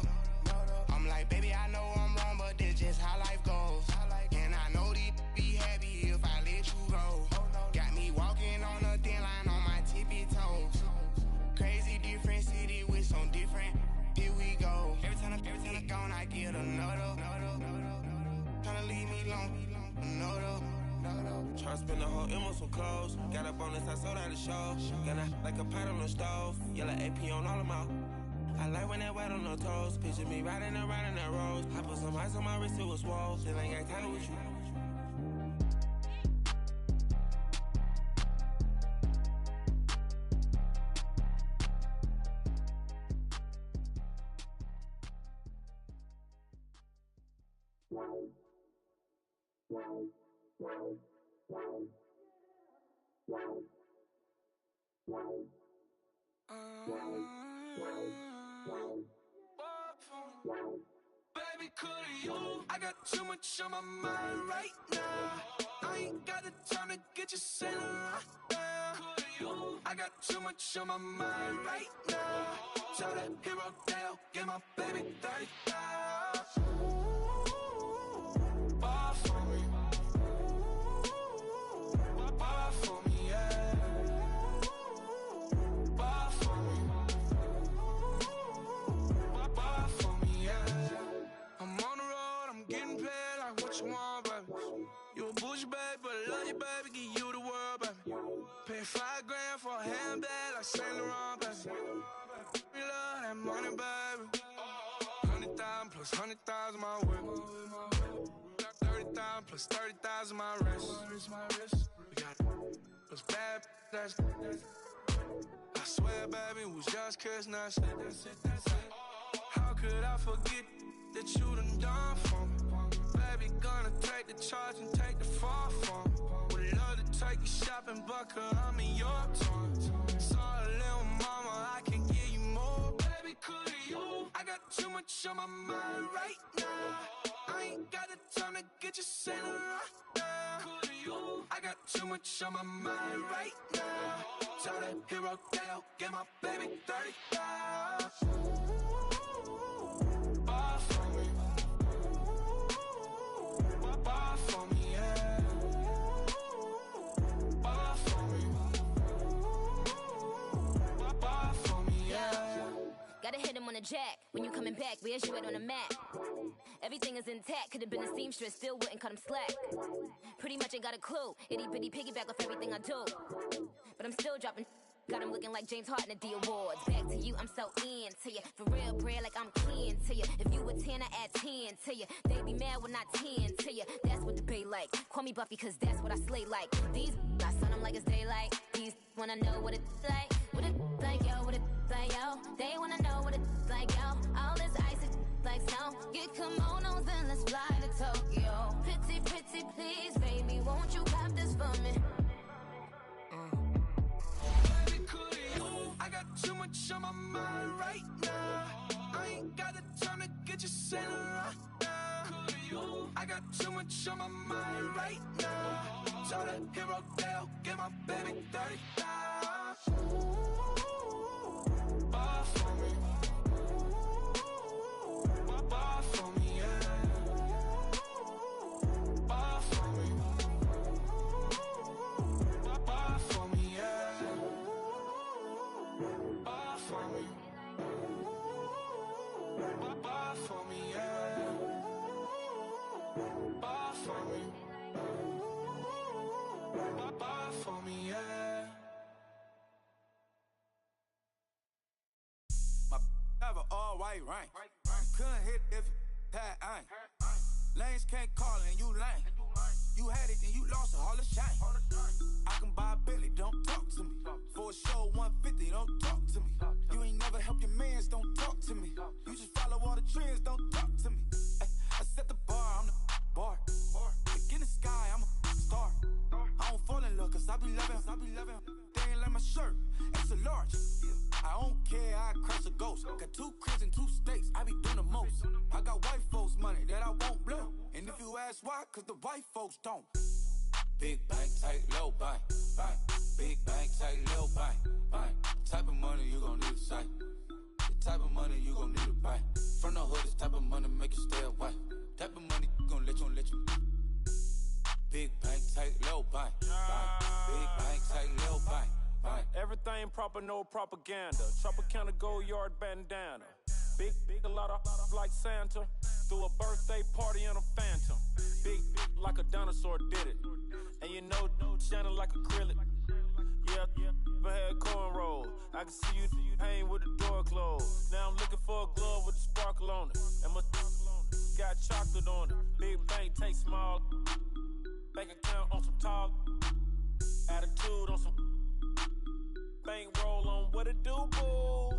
I'm like, baby, I know I'm wrong, but that's just how life goes. And I know these be happy if I let you go. Got me walking on a thin line on my tippy toes. Crazy different city with some different. Here we go. Every time I'm gone, I get another. Tryna leave me long, another. Tryna spend the whole M on some clothes. Got a bonus, I sold out the show. Gonna like a pot on the stove. Yellow AP on all of my. I like when that white on the toes. Picture me riding around in that rose. I put some ice on my wrist, it was swole. Still ain't got time with you. Baby, could you? I got too much on my mind right now. I ain't got the time to get you sitting right now. I got too much on my mind right now. Tell that hero Dale, get my baby 30,000. Bar for me. Bar for me, yeah. you, baby, but I love you, baby. Give you the world, baby. Pay $5 grand for a handbag like Saint Laurent, baby. We love that money, baby. 100,000 plus 100,000 my whip. 30,000 plus 30,000 my wrist. We got those bad, that's. I swear, baby, it was just kissing us. How could I forget that you done for me? Baby, gonna take the charge and take the fall from me. Would love to take you shopping, but I'm in your town. Sorry, little mama, I can give you more. Baby, could you? I got too much on my mind right now. I ain't got the time to get you sailing right now. Could you? I got too much on my mind right now. Tell that hero, get my baby 30,000. Buy for me. Buy for me, yeah. Buy for me. Buy for me, yeah. Gotta hit him on the jack. When you coming back, where's you at on the map? Everything is intact. Could've been a seamstress, still wouldn't cut him slack. Pretty much ain't got a clue. Itty bitty piggyback off everything I do. But I'm still dropping. Got him looking like James Harden at the awards. Back to you, I'm so into you. For real, bread, like I'm kin to you. If you a 10, I add 10 to you. They be mad when I 10 to you. That's what the bay like. Call me Buffy, cause that's what I slay like. These, I sun them like it's daylight. These wanna know what it's like. What it like, yo, what it like, yo. They wanna know what it's like, yo. All this ice is like snow. Get kimonos and let's fly to Tokyo. Pretty, pretty, please, baby, won't you pop this for me? I got too much on my mind right now. I ain't got the time to get you sailing right now. I got too much on my mind right now. Tell that hero, get my baby 30,000. Buy for me. Buy for me, yeah. Buy for me. Buy for me, yeah. Buy for me. Buy for me, yeah. Buy for me. Buy for me, yeah. My have an all-white rank. Couldn't hit if it had ain't. Lanes can't call and you lame. You had it and you lost it, all the shame. I can buy a Billy, don't talk to me. For a show 150, don't talk to me. You ain't never help your mans, don't talk to me. You just follow all the trends, don't talk to me. I set the bar, I'm the bar. Look in the sky, I'm a star. I don't fall in love, cause I be loving. They ain't like my shirt, extra large. I don't care, I crash a ghost. Got 2 cribs and 2 states, I be doing the most. I got white folks money that I won't blow. And if you ask why, cause the white folks don't. Big bank, tight, low bank, bank. Big bank, tight, low bank, bank. Type of money you gon' need to sight. The type of money you gon' need to buy. From the hood, this type of money make you stay away. Type of money gon' let you. Big bank, tight, low bank, bank. Big bank, tight, low bank, bank. Everything proper, no propaganda. Tropicana gold yard bandana. Big, a lot of like Santa. Threw a birthday party in a phantom. Big, like a dinosaur did it. And you know, shining like acrylic. Yeah, I had cornrow. I can see you hang with the door closed. Now I'm looking for a glove with a sparkle on it. And my got chocolate on it. Big bank, take small. Bank account on some talk. Attitude on some. Bank roll on what it do, boo.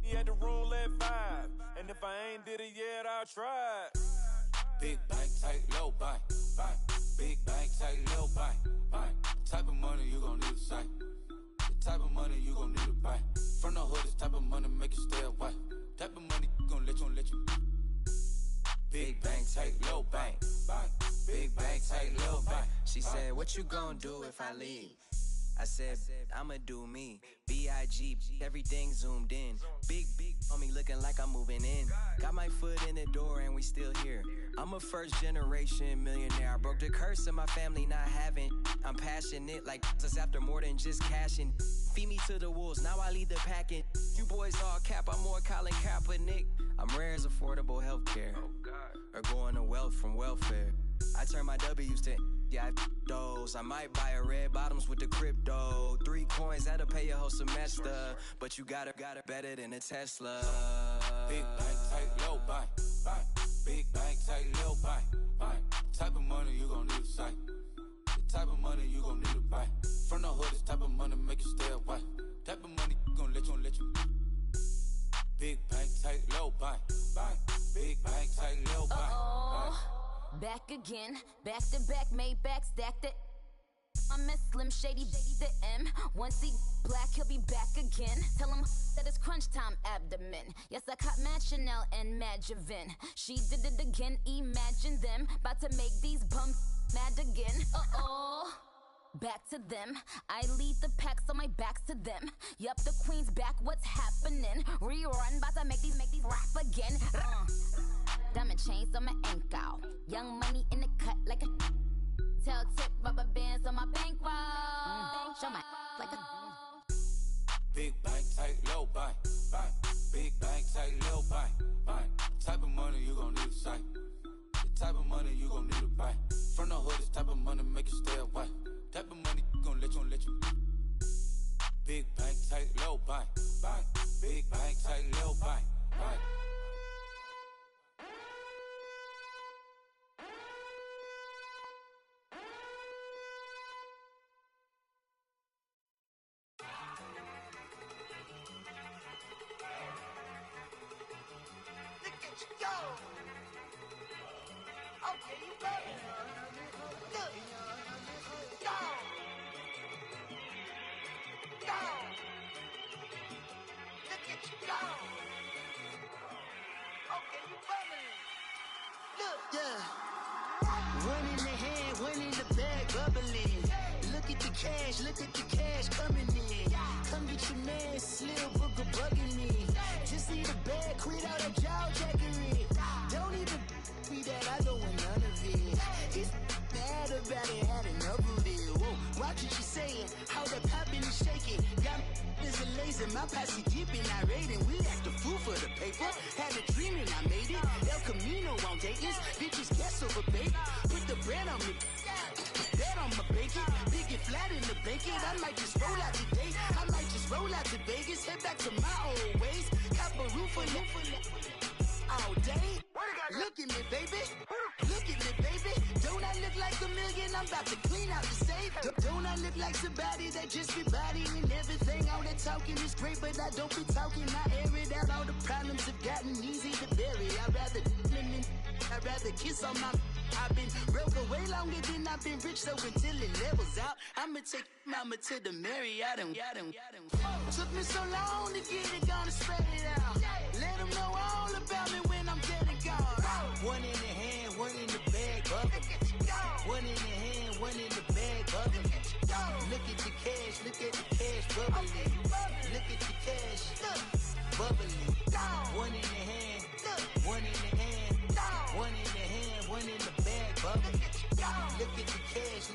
He had the roulette vibe. And if I ain't did it yet, I'll try. Big bank, tight, low bank, bank. Big bank, tight, low bank, bank. Type of money you gon' need to sight. The type of money you gon' need to buy. From the hood, this type of money make you stay away. Type of money gon' let you. Big bank, tight, low bank, bank. Big bank, tight, low bank. She said, what you gon' do if I leave? I said, I'ma do me. B.I.G. Everything zoomed in. Big on me looking like I'm moving in. Got my foot in the door and we still here. I'm a first generation millionaire. I broke the curse of my family not having. I'm passionate like us after more than just cashing. Feed me to the wolves, now I lead the packing. You boys all cap, I'm more Colin Kaepernick. I'm rare as affordable healthcare. Or going to wealth from welfare. I turn my W's to those. I might buy a red bottoms with the crypto. 3 coins, that'll pay your whole semester. But you gotta better than a Tesla. Big bank, tight, low buy. Big bank, tight, low buy. Type of money you gon' need a sight. The type of money you gon' need to buy. From the hood, this type of money make you stay away. Type of money gon' let you. Big bank, tight, low buy. Big bank, tight, low buy. Back again, back to back, made back, stacked it. I'm a Slim Shady, the M. Once he black, he'll be back again. Tell him that it's crunch time abdomen. Yes, I caught Mad Chanel and Mad Javin. She did it again, imagine them. About to make these bums mad again. Back to them. I lead the pack, so my back's to them. Yup, the queen's back, what's happening? Rerun, about to make these rap again. Diamond chains on my ankle. Young money in the cut like a tail tip, rubber bands on my bankroll. Show my like a big bank, tight, low buy. Big bank, tight, low buy. Type of money you gon' need a sight. The type of money you gon' need to buy. From the hood, this type of money make you stay away. Type of money gon' let you. Big bank, tight, low buy. Big bank, tight, low buy. Look at the cash coming in. Come get your man, Slim Booger bugging me. Just need a bag, quit all that jaw jackery. Don't even be that, I don't want none of it. He's mad about it, had enough of it. Whoa, watch what you saying, how that poppin' and shaking. Got me as a laser, my posse deep and I raiding. We act a fool for the paper. Had a dream and I made it. El Camino on Dayton's, bitches guess over baby. Put the bread on me. Bet on my bacon, big and flat in the bacon. I might just roll out today. I might just roll out to Vegas, head back to my old ways. Cop a roof for all day. Look at me, baby. Look at me, baby. Don't I look like a million? I'm about to clean out the safe. Don't I look like somebody that just be bodying everything? All that talking is great, but I don't be talking. I air it out. All the problems have gotten easy to bury. I'd rather kiss on my. I've been broke way longer than I've been rich, so until it levels out, I'ma take mama to the Marriott and took me so long to get it, gonna spread it out. Let them know all about me when I'm dead and gone. One in the hand, one in the bag, bubble. One in the hand, one in the bag, bubble. Look at the cash, bubbling. Look at the cash, bubbling. One in the hand, one in the hand, one in the hand, one in the bag, bubbling. Look at the cash,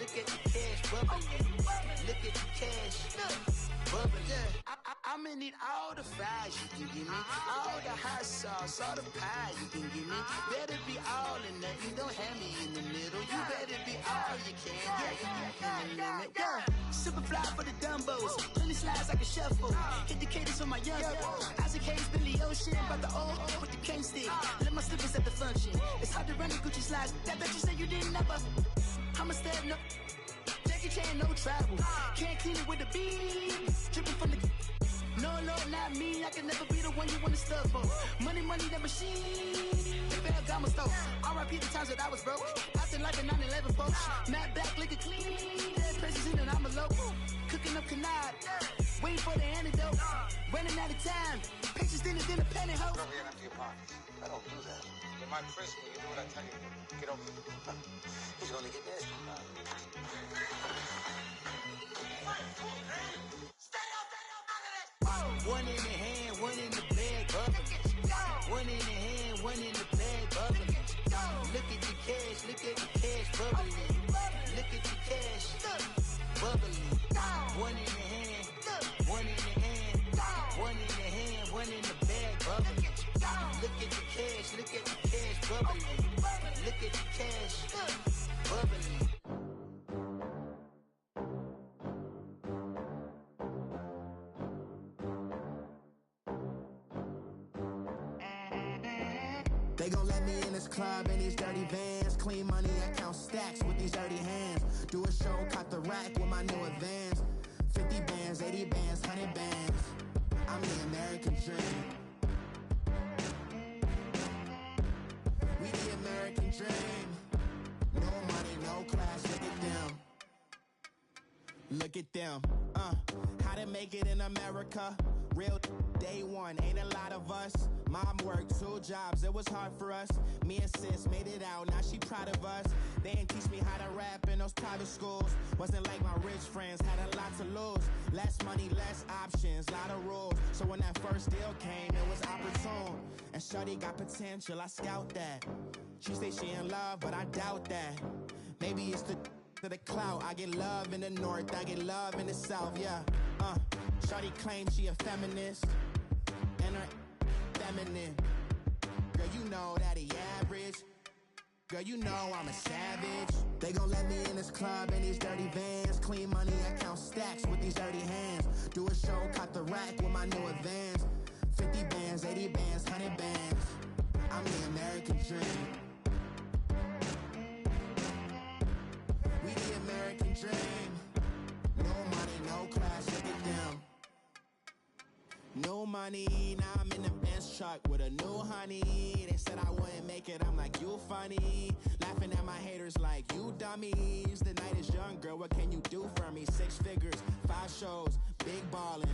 bubbling. Look at the cash, bubbling. I'ma need all the fries you can give me, all the hot sauce, all the pie you can give me. Better be all or nothing, don't have me in the middle. You better be all you can, yeah. Super fly for the Dumbos, plenty slides like a shuffle. Hit the cadence on my young Isaac Hayes, Billy Ocean, about the old with the cane stick. Let my slippers at the function. It's hard to run the Gucci slides. That bet you say you didn't never. I'ma step no. Jackie Chan, no travel. Can't clean it with the beat. Dripping from the. No, Lord, not me. I can never be the one you wanna stuff for. Money, that machine. The bell got my stove. R.I.P. the times that I was broke. Acting like a 9/11 folks. Matte back, liquor clean. Dead presses in and I'm a local. Cooking up canard. Waiting for the antidote. Running out of time. Patience thinner than a penny hoe. Over here and empty your pockets. I don't do that. You might frisk me. You do what I tell you. Get over here. He's gonna get nasty. One in the hand, one in the bag, bubbling. One in the hand, one in the bag, bubbling. Look at the cash, bubbling. Look at the cash, bubbling. One in the hand, one in the hand, one in the hand, one in the bag, bubbling. Look at the cash, bubbling. Look at the cash, in this club in these dirty vans. Clean money, I count stacks with these dirty hands. Do a show, caught the rack with my new advance. 50 bands, 80 bands, 100 bands. I'm the American dream. We the American dream. No money, no class, look at them. Look at them, how to make it in America. Real day one, ain't a lot of us. Mom worked 2 jobs, it was hard for us. Me and sis made it out, now she proud of us. They didn't teach me how to rap in those private schools. Wasn't like my rich friends, had a lot to lose. Less money, less options, lot of rules. So when that first deal came, it was opportune. And shorty got potential, I scout that. She say she in love, but I doubt that. Maybe it's the clout. I get love in the north, I get love in the south, yeah. Shorty claims she a feminist, and her feminine. Girl, you know that he average. Girl, you know I'm a savage. They gon' let me in this club in these dirty vans. Clean money, I count stacks with these dirty hands. Do a show, caught the rack with my new advance. 50 bands, 80 bands, 100 bands. I'm the American dream. We the American dream. No money, no class, look at them. No money, now I'm in the Benz truck with a new honey. They said I wouldn't make it, I'm like, you funny. Laughing at my haters like, you dummies. The night is young, girl, what can you do for me? 6 figures, 5 shows, big ballin'.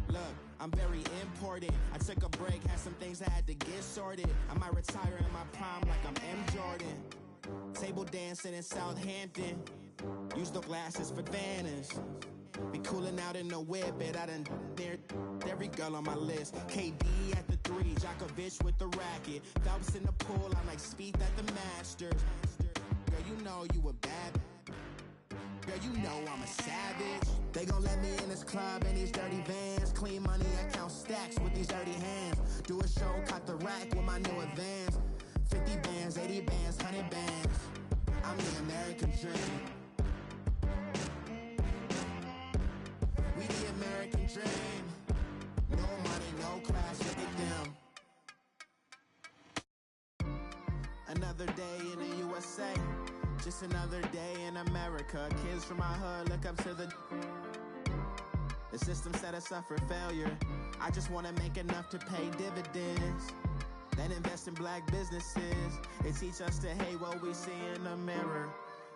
Look, I'm very important. I took a break, had some things I had to get sorted. I might retire in my prime like I'm M. Jordan. Table dancing in Southampton. Use the glasses for Vannas. Be cooling out in the whip, and I done dared every girl on my list. KD at the 3, Djokovic with the racket. Phelps in the pool, I'm like Speed at the Masters. Girl, you know you a bad. Girl, you know I'm a savage. They gon' let me in this club in these dirty vans. Clean money, I count stacks with these dirty hands. Do a show, caught the rack with my new advance. 50 bands, 80 bands, 100 bands. I'm the American dream. We the American dream. No money, no class, look at them. Another day in the USA. Just another day in America. Kids from my hood look up to the system set us up for failure. I just wanna make enough to pay dividends. Then invest in black businesses. They teach us to hate what we see in the mirror,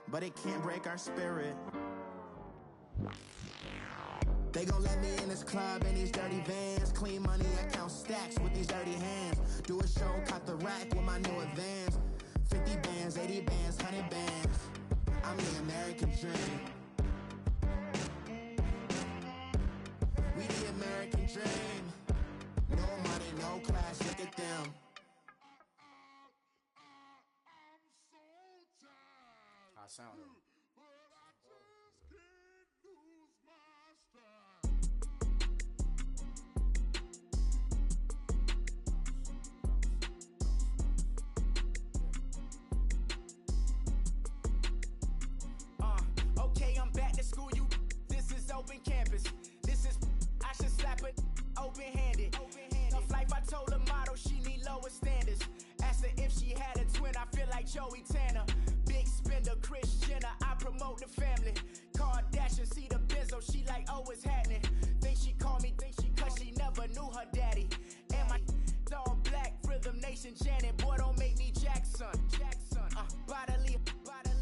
but it can't break our spirit. They gon' let me in this club in these dirty vans. Clean money, I count stacks with these dirty hands. Do a show, caught the rack with my new advance. 50 bands, 80 bands, 100 bands. I'm the American dream. We the American dream. No money, no class, look at them. How sound it? Okay, I'm back to school, you. This is open campus. This is, I should slap it open-handed. Tough life, I told her motto, she need lower standards. Asked her if she had a twin, I feel like Joey Tanner. Big spender, Kris Jenner, I promote the family. Kardashian, see the Benzo, she like, oh, it's happening. Think she called me, cause she never knew her daddy. And my all black, Rhythm Nation, Janet, boy, don't make me Jackson. Bodily,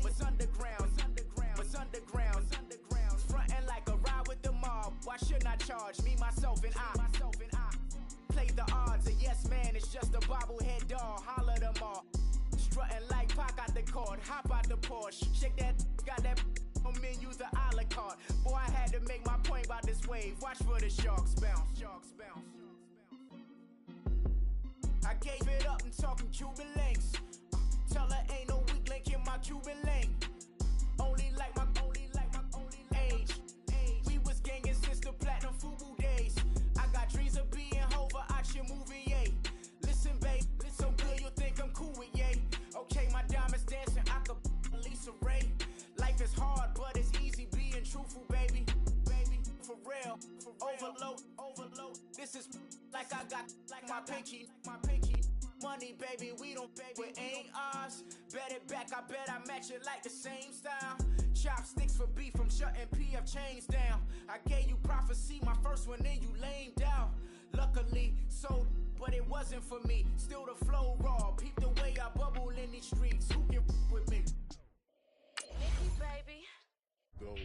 what's underground, what's underground, frontin' like a ride with the mob. Why shouldn't I charge me, myself, and I? Play the odds, a yes man, it's just a bobblehead doll. Holler them all, strutting like Pac out the court, hop out the Porsche, shake that, got that on menu, the a la carte. Boy, I had to make my point about this wave. Watch for the sharks bounce, sharks bounce. I gave it up and talking Cuban links. Tell her ain't no weak link in my Cuban lane. Only like my age. We was gangin' since the platinum FUBU days. I got dreams of being Hova out your movie, yay. Listen, babe, so good you'll think I'm cool with yay. Okay, my diamonds dancing, I could Lisa Ray. Life is hard, but it's easy being truthful, baby. For real, overload. This is like I got like my pinky. Money, baby, we don't pay with ain't ours. Bet it back, I bet I match it like the same style. Chopsticks for beef from shutting PF chains down. I gave you prophecy, my first one, then you lamed out. Luckily, sold, but it wasn't for me. Still the flow raw, peep the way I bubble in these streets. Who can with me? Nikki, baby. Go.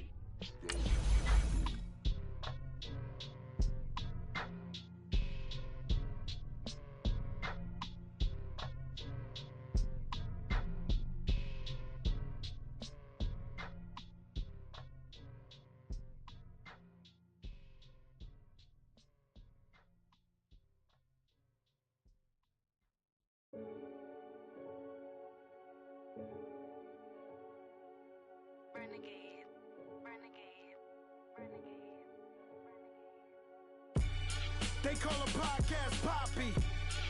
They call a podcast Poppy.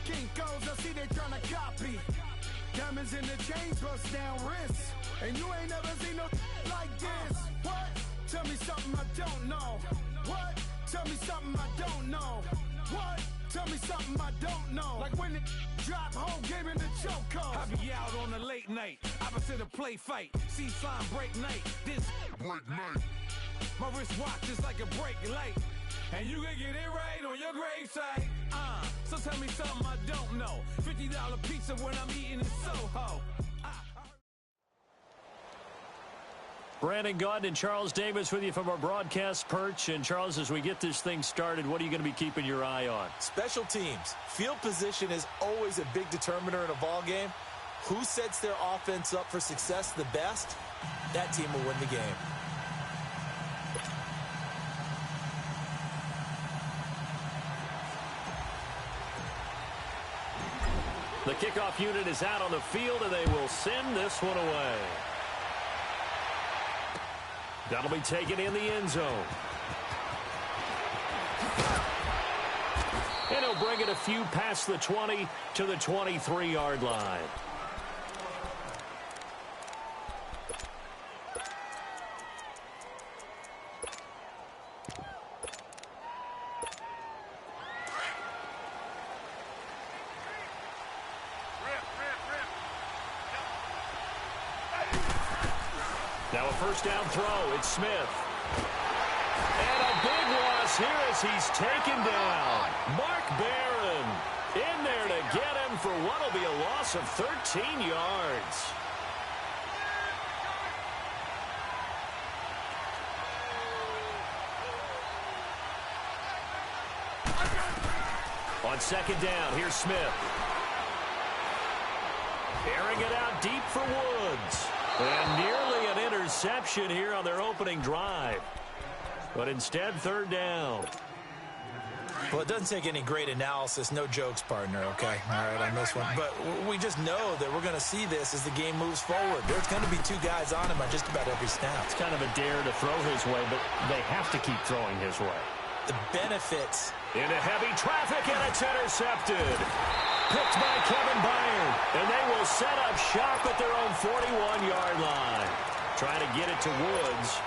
Kinkos, I see they tryna copy. Diamonds in the chains, bust down wrists. And you ain't never seen no like this. What? Tell me something I don't know. What? Tell me something I don't know. What? Tell me something I don't know. Like when it drop, whole game in the chokehold. I be out on a late night, opposite a play fight. See slime break night, this break night. My wristwatch is like a break light. And you can get it right on your gravesite. So tell me something I don't know. $50 pizza when I'm eating in Soho. Brandon Gaudin and Charles Davis with you from our broadcast perch. And, Charles, as we get this thing started, what are you going to be keeping your eye on? Special teams. Field position is always a big determiner in a ball game. Who sets their offense up for success the best, that team will win the game. The kickoff unit is out on the field, and they will send this one away. That'll be taken in the end zone. And he'll bring it a few past the 20 to the 23-yard line. Now a first down throw. It's Smith. And a big loss here as he's taken down. Mark Barron in there to get him for what will be a loss of 13 yards. On second down, here's Smith. Airing it out deep for Woods. And nearly an interception here on their opening drive. But instead, third down. Well, it doesn't take any great analysis. No jokes, partner, okay? All right, on this one. But we just know that we're going to see this as the game moves forward. There's going to be two guys on him on just about every snap. It's kind of a dare to throw his way, but they have to keep throwing his way. The benefits. Into heavy traffic, and it's intercepted. Picked by Kevin Byard, and they will set up shop at their own 41-yard line. Trying to get it to Woods.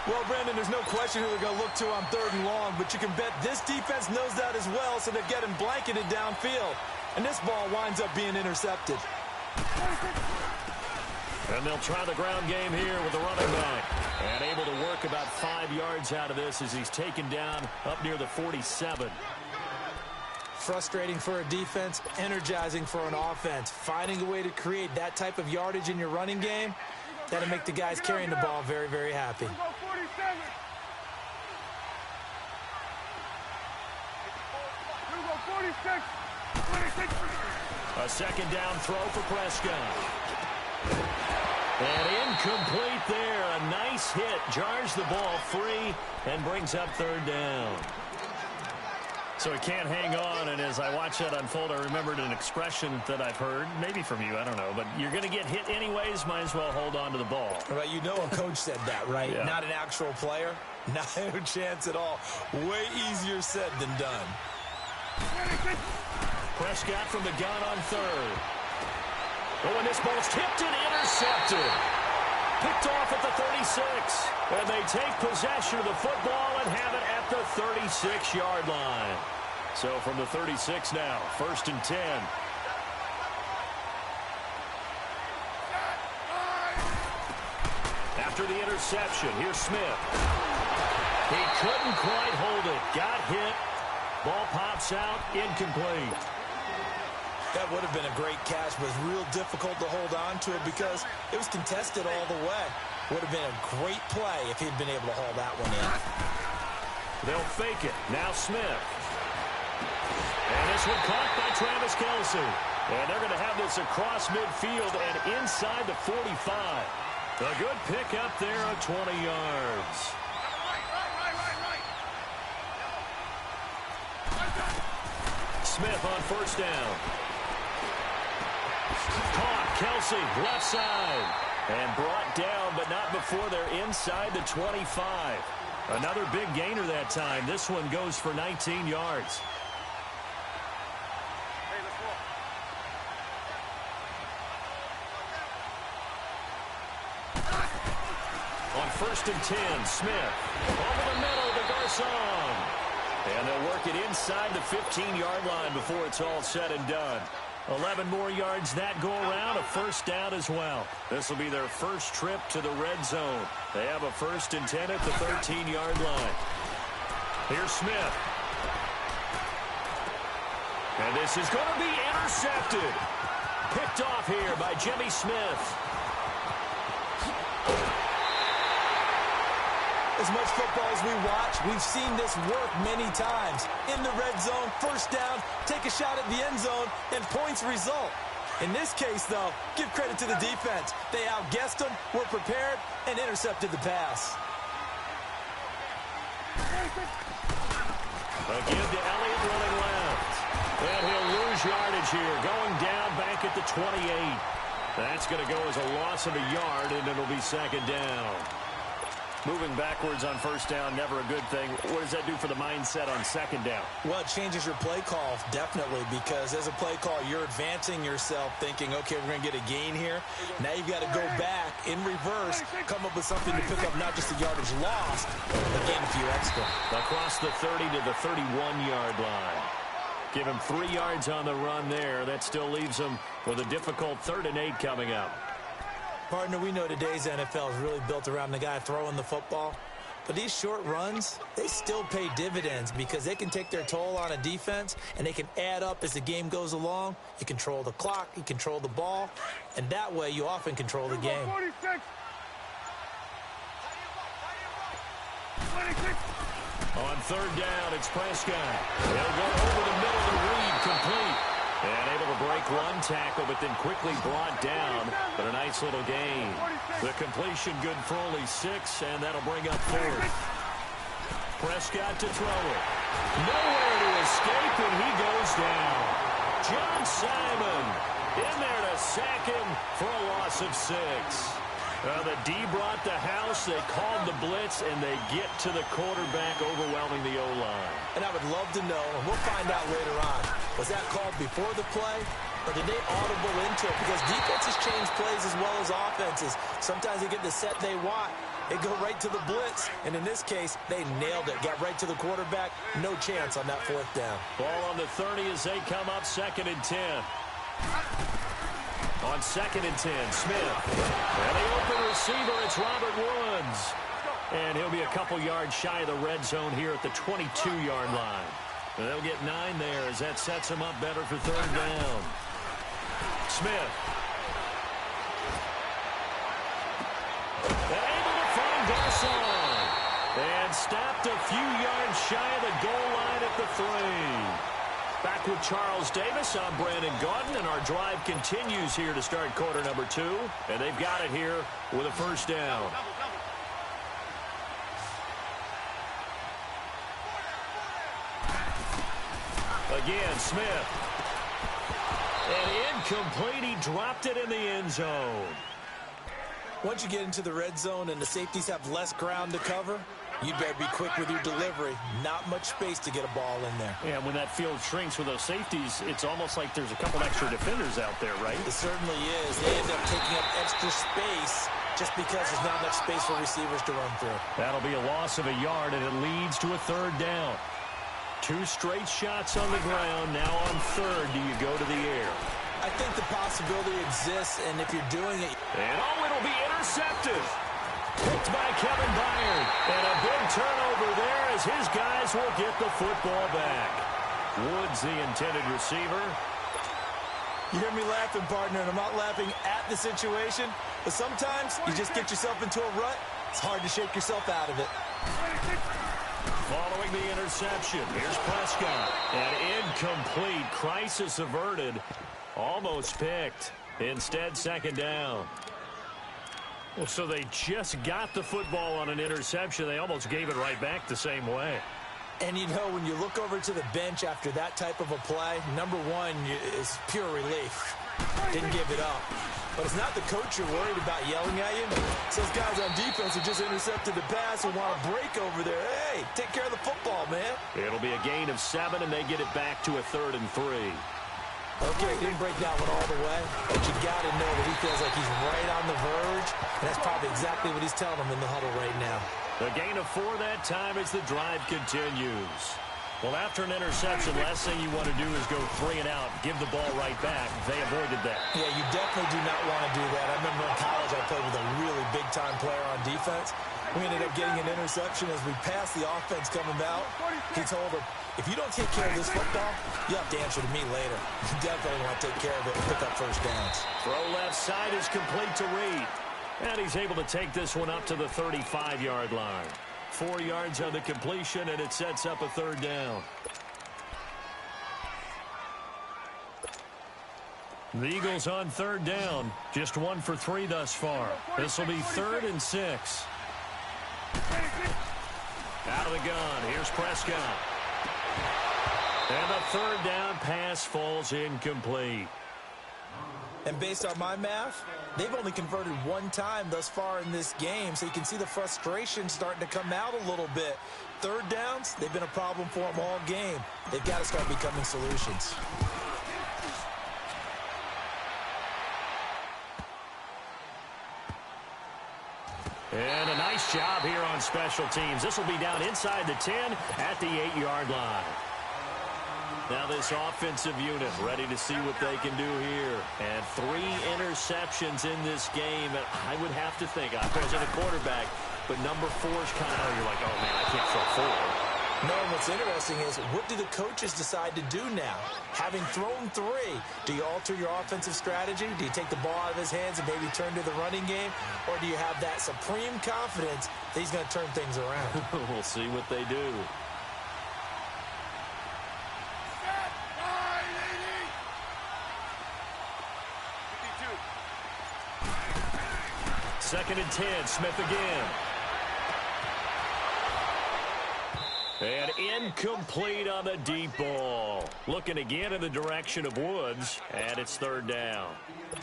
Well, Brandon, there's no question who they're going to look to on third and long, but you can bet this defense knows that as well, so they're getting blanketed downfield. And this ball winds up being intercepted. And they'll try the ground game here with the running back. And able to work about 5 yards out of this as he's taken down up near the 47. Frustrating for a defense, energizing for an offense. Finding a way to create that type of yardage in your running game, that'll make the guys carrying the ball very, very happy. A second down throw for Prescott. And incomplete there. A nice hit. Jars the ball free and brings up third down. So he can't hang on, and as I watch that unfold, I remembered an expression that I've heard, maybe from you, I don't know, but you're going to get hit anyways, might as well hold on to the ball. Right, you know a coach said that, right? Yeah. Not an actual player. No chance at all. Way easier said than done. Prescott from the gun on third. Oh, and this ball's tipped and intercepted. Picked off at the 36. And they take possession of the football and have it at the 36-yard line. So from the 36 now, 1st and 10. after the interception. Here's Smith. He couldn't quite hold it. Got hit. Ball pops out. Incomplete. That would have been a great catch, but it's real difficult to hold on to it because it was contested all the way. Would have been a great play if he'd been able to haul that one in. They'll fake it. Now Smith. And this one caught by Travis Kelce. And they're going to have this across midfield and inside the 45. A good pick up there of 20 yards. Smith on first down. Caught. Kelce, left side. And brought down, but not before they're inside the 25. Another big gainer that time. This one goes for 19 yards. On first and 10, Smith. Over the middle to Garcon. And they'll work it inside the 15-yard line before it's all said and done. 11 more yards that go around, a first down as well. This will be their first trip to the red zone. They have a first and 10 at the 13-yard line. Here's Smith. And this is going to be intercepted. Picked off here by Jimmy Smith. As much football as we watch, we've seen this work many times. In the red zone, first down, take a shot at the end zone, and points result. In this case, though, give credit to the defense. They outguessed them, were prepared, and intercepted the pass. A give to Elliott running left. And he'll lose yardage here, going down back at the 28. That's going to go as a loss of a yard, and it'll be second down. Moving backwards on first down, never a good thing. What does that do for the mindset on second down? Well, it changes your play call, definitely, because as a play call, you're advancing yourself thinking, okay, we're going to get a gain here. Now you've got to go back in reverse, come up with something to pick up not just the yardage lost, but gain a few extra. Across the 30 to the 31-yard line. Give him 3 yards on the run there. That still leaves him with a difficult 3rd and 8 coming up. Partner, we know today's NFL is really built around the guy throwing the football. But these short runs, they still pay dividends because they can take their toll on a defense and they can add up as the game goes along. You control the clock, you control the ball, and that way you often control the game. On third down, it's Prescott. He'll go over the middle to Reed, complete. And able to break one tackle, but then quickly brought down. But a nice little gain. The completion good for only 6, and that'll bring up 4th. Prescott to throw it. Nowhere to escape, and he goes down. John Simon in there to sack him for a loss of 6. The D brought the house, they called the blitz, and they get to the quarterback, overwhelming the O-line. And I would love to know, and we'll find out later on, was that called before the play, or did they audible into it? Because defenses change plays as well as offenses. Sometimes they get the set they want. They go right to the blitz, and in this case, they nailed it. Got right to the quarterback, no chance on that 4th down. Ball on the 30 as they come up 2nd and 10. On 2nd and 10, Smith. And the open receiver, it's Robert Woods. And he'll be a couple yards shy of the red zone here at the 22-yard line. And they'll get 9 there as that sets him up better for 3rd down. Smith. And able to find Garcon. And stopped a few yards shy of the goal line at the 3. Back with Charles Davis, I'm Brandon Gaudin, and our drive continues here to start quarter number 2. And they've got it here with a first down. Again, Smith. And incomplete, he dropped it in the end zone. Once you get into the red zone and the safeties have less ground to cover, you better be quick with your delivery. Not much space to get a ball in there. Yeah, when that field shrinks with those safeties, it's almost like there's a couple extra defenders out there, right? It certainly is. They end up taking up extra space just because there's not enough space for receivers to run through. That'll be a loss of a yard, and it leads to a 3rd down. 2 straight shots on the ground. Now on 3rd, do you go to the air? I think the possibility exists, and if you're doing it... And it'll be intercepted. Picked by Kevin Byard. And a big turnover there as his guys will get the football back. Woods, the intended receiver. You hear me laughing, partner, and I'm not laughing at the situation, but sometimes you just get yourself into a rut. It's hard to shake yourself out of it. Following the interception, here's Prescott. And incomplete. Crisis averted. Almost picked. Instead, second down. Well, so they just got the football on an interception. They almost gave it right back the same way. And, you know, when you look over to the bench after that type of a play, number one is pure relief. Didn't give it up. But it's not the coach you're worried about yelling at you. It's those guys on defense who just intercepted the pass who want to break over there. Hey, take care of the football, man. It'll be a gain of 7, and they get it back to a 3rd and 3. Okay, didn't break that one all the way, but you got to know that he feels like he's right on the verge, and that's probably exactly what he's telling them in the huddle right now. The gain of 4 that time as the drive continues. Well, after an interception, last thing you want to do is go 3 and out, give the ball right back. They avoided that. Yeah, you definitely do not want to do that. I remember in college I played with a really big-time player on defense. We ended up getting an interception as we passed the offense coming out. He told him, if you don't take care of this football, you have to answer to me later. You definitely want to take care of it and pick up first downs. Throw left side is complete to Reed. And he's able to take this one up to the 35-yard line. 4 yards on the completion, and it sets up a 3rd down. The Eagles on 3rd down. Just 1 for 3 thus far. This will be 3rd and 6. Out of the gun. Here's Prescott. And the 3rd down pass falls incomplete. And based on my math, they've only converted 1 time thus far in this game, so you can see the frustration starting to come out a little bit. 3rd downs, they've been a problem for them all game. They've got to start becoming solutions. And a nice job here on special teams. This will be down inside the 10 at the 8-yard line. Now this offensive unit ready to see what they can do here. And 3 interceptions in this game. And I would have to think, I wasn't a quarterback, but number 4 is kind of, you're like, oh, man, I can't throw 4. No, what's interesting is, what do the coaches decide to do now? Having thrown 3, do you alter your offensive strategy? Do you take the ball out of his hands and maybe turn to the running game? Or do you have that supreme confidence that he's going to turn things around? We'll see what they do. Second and 10, Smith again. And incomplete on the deep ball. Looking again in the direction of Woods, and it's 3rd down.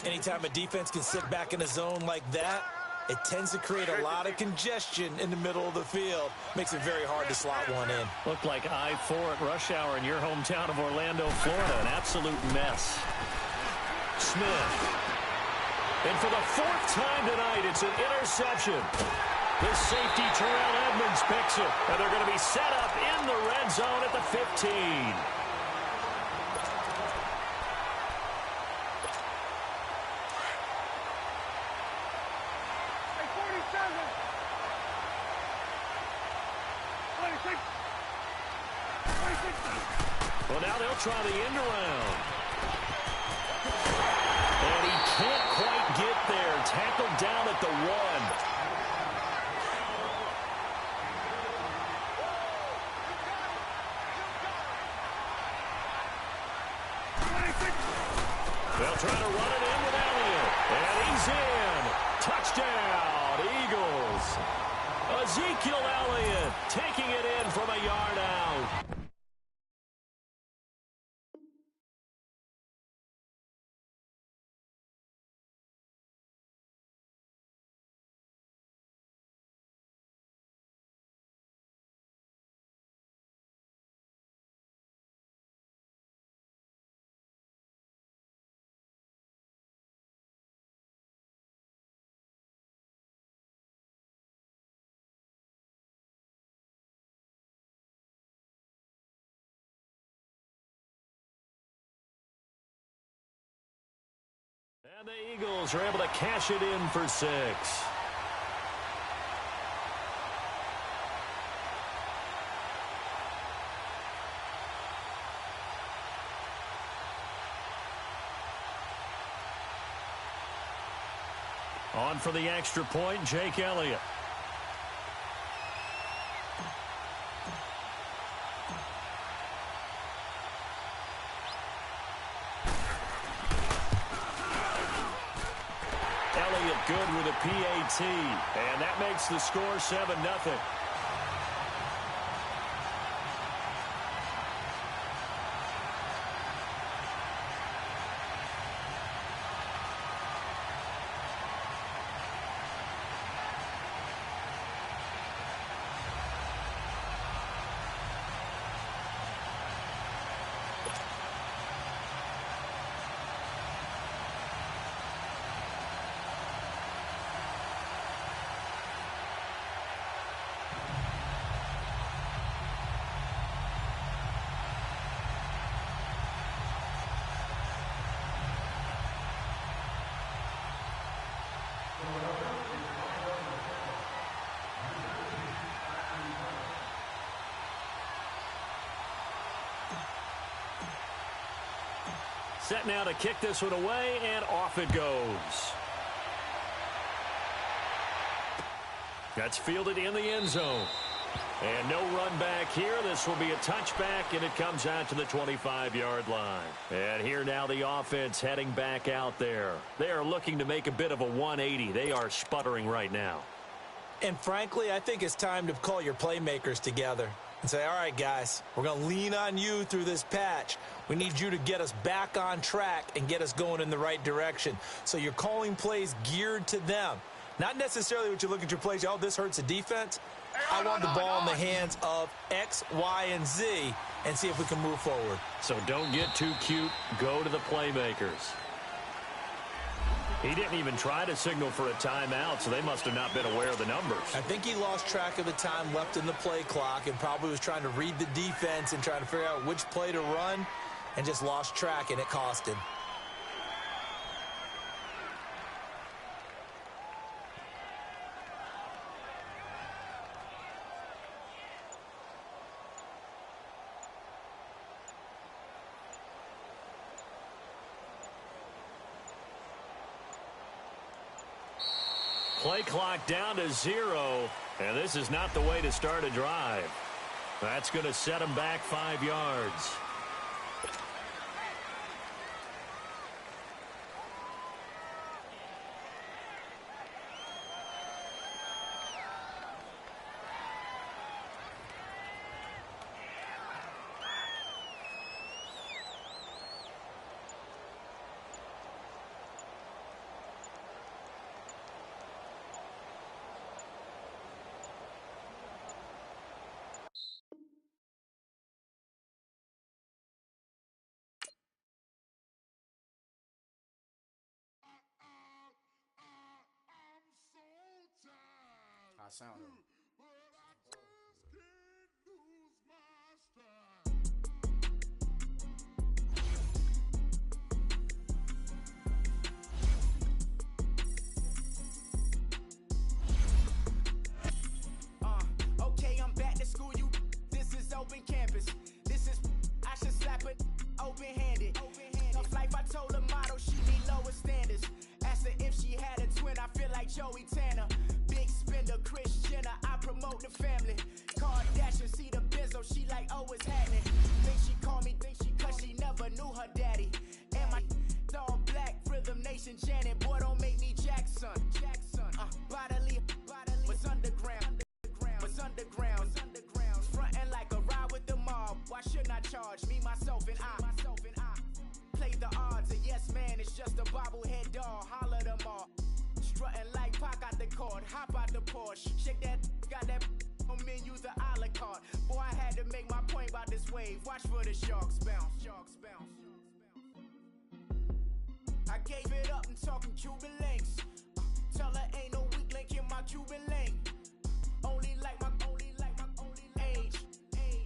Anytime a defense can sit back in a zone like that, it tends to create a lot of congestion in the middle of the field. Makes it very hard to slot one in. Looked like I-4 at rush hour in your hometown of Orlando, Florida. An absolute mess. Smith. And for the 4th time tonight, it's an interception. This safety, Terrell Edmonds, picks it. And they're going to be set up in the red zone at the 15. Well, now they'll try the end around. And he can't quite get there. Tackled down at the 1. They'll try to run it in with Elliott. And he's in. Touchdown, Eagles. Ezekiel Elliott taking it in from a yard out. And the Eagles are able to cash it in for 6. On for the extra point, Jake Elliott. Elliott good with a PAT, and that makes the score 7-0. Set now to kick this one away, and off it goes. That's fielded in the end zone. And no run back here. This will be a touchback, and it comes out to the 25-yard line. And here now the offense heading back out there. They are looking to make a bit of a 180. They are sputtering right now. And frankly, I think it's time to call your playmakers together and say, all right, guys, we're going to lean on you through this patch. We need you to get us back on track and get us going in the right direction. So you're calling plays geared to them. Not necessarily what you look at your plays, oh, this hurts the defense. I want the ball in the hands of X, Y, and Z and see if we can move forward. So don't get too cute. Go to the playmakers. He didn't even try to signal for a timeout, so they must have not been aware of the numbers. I think he lost track of the time left in the play clock and probably was trying to read the defense and trying to figure out which play to run and just lost track, and it cost him. Play clock down to 0, and this is not the way to start a drive. That's going to set him back 5 yards. Sound okay, I'm back to school. This is open campus. This is I should slap it open-handed. Tough life, I told her motto, she need lower standards. Asked her if she had a twin, I feel like Joey Tanner. Kris Jenner, I promote the family. Kardashian, see the Benzo, she like, oh, it's happening. Think she call me, cause she never knew her daddy. And my all black, Rhythm Nation, Janet, boy, don't make me Jackson. Bodily, was underground. Frontin' like a ride with the mob. Why shouldn't I charge me, myself, and I? Play the odds, a yes man, it's just a bobblehead doll. Holler them all. Strutting like Pac out the court, hop out the Porsche, shake that, got that on menu, the a la carte. Boy, I had to make my point about this wave. Watch for the sharks bounce. I gave it up and talking Cuban links. Tell her ain't no weak link in my Cuban lane. Only like my age.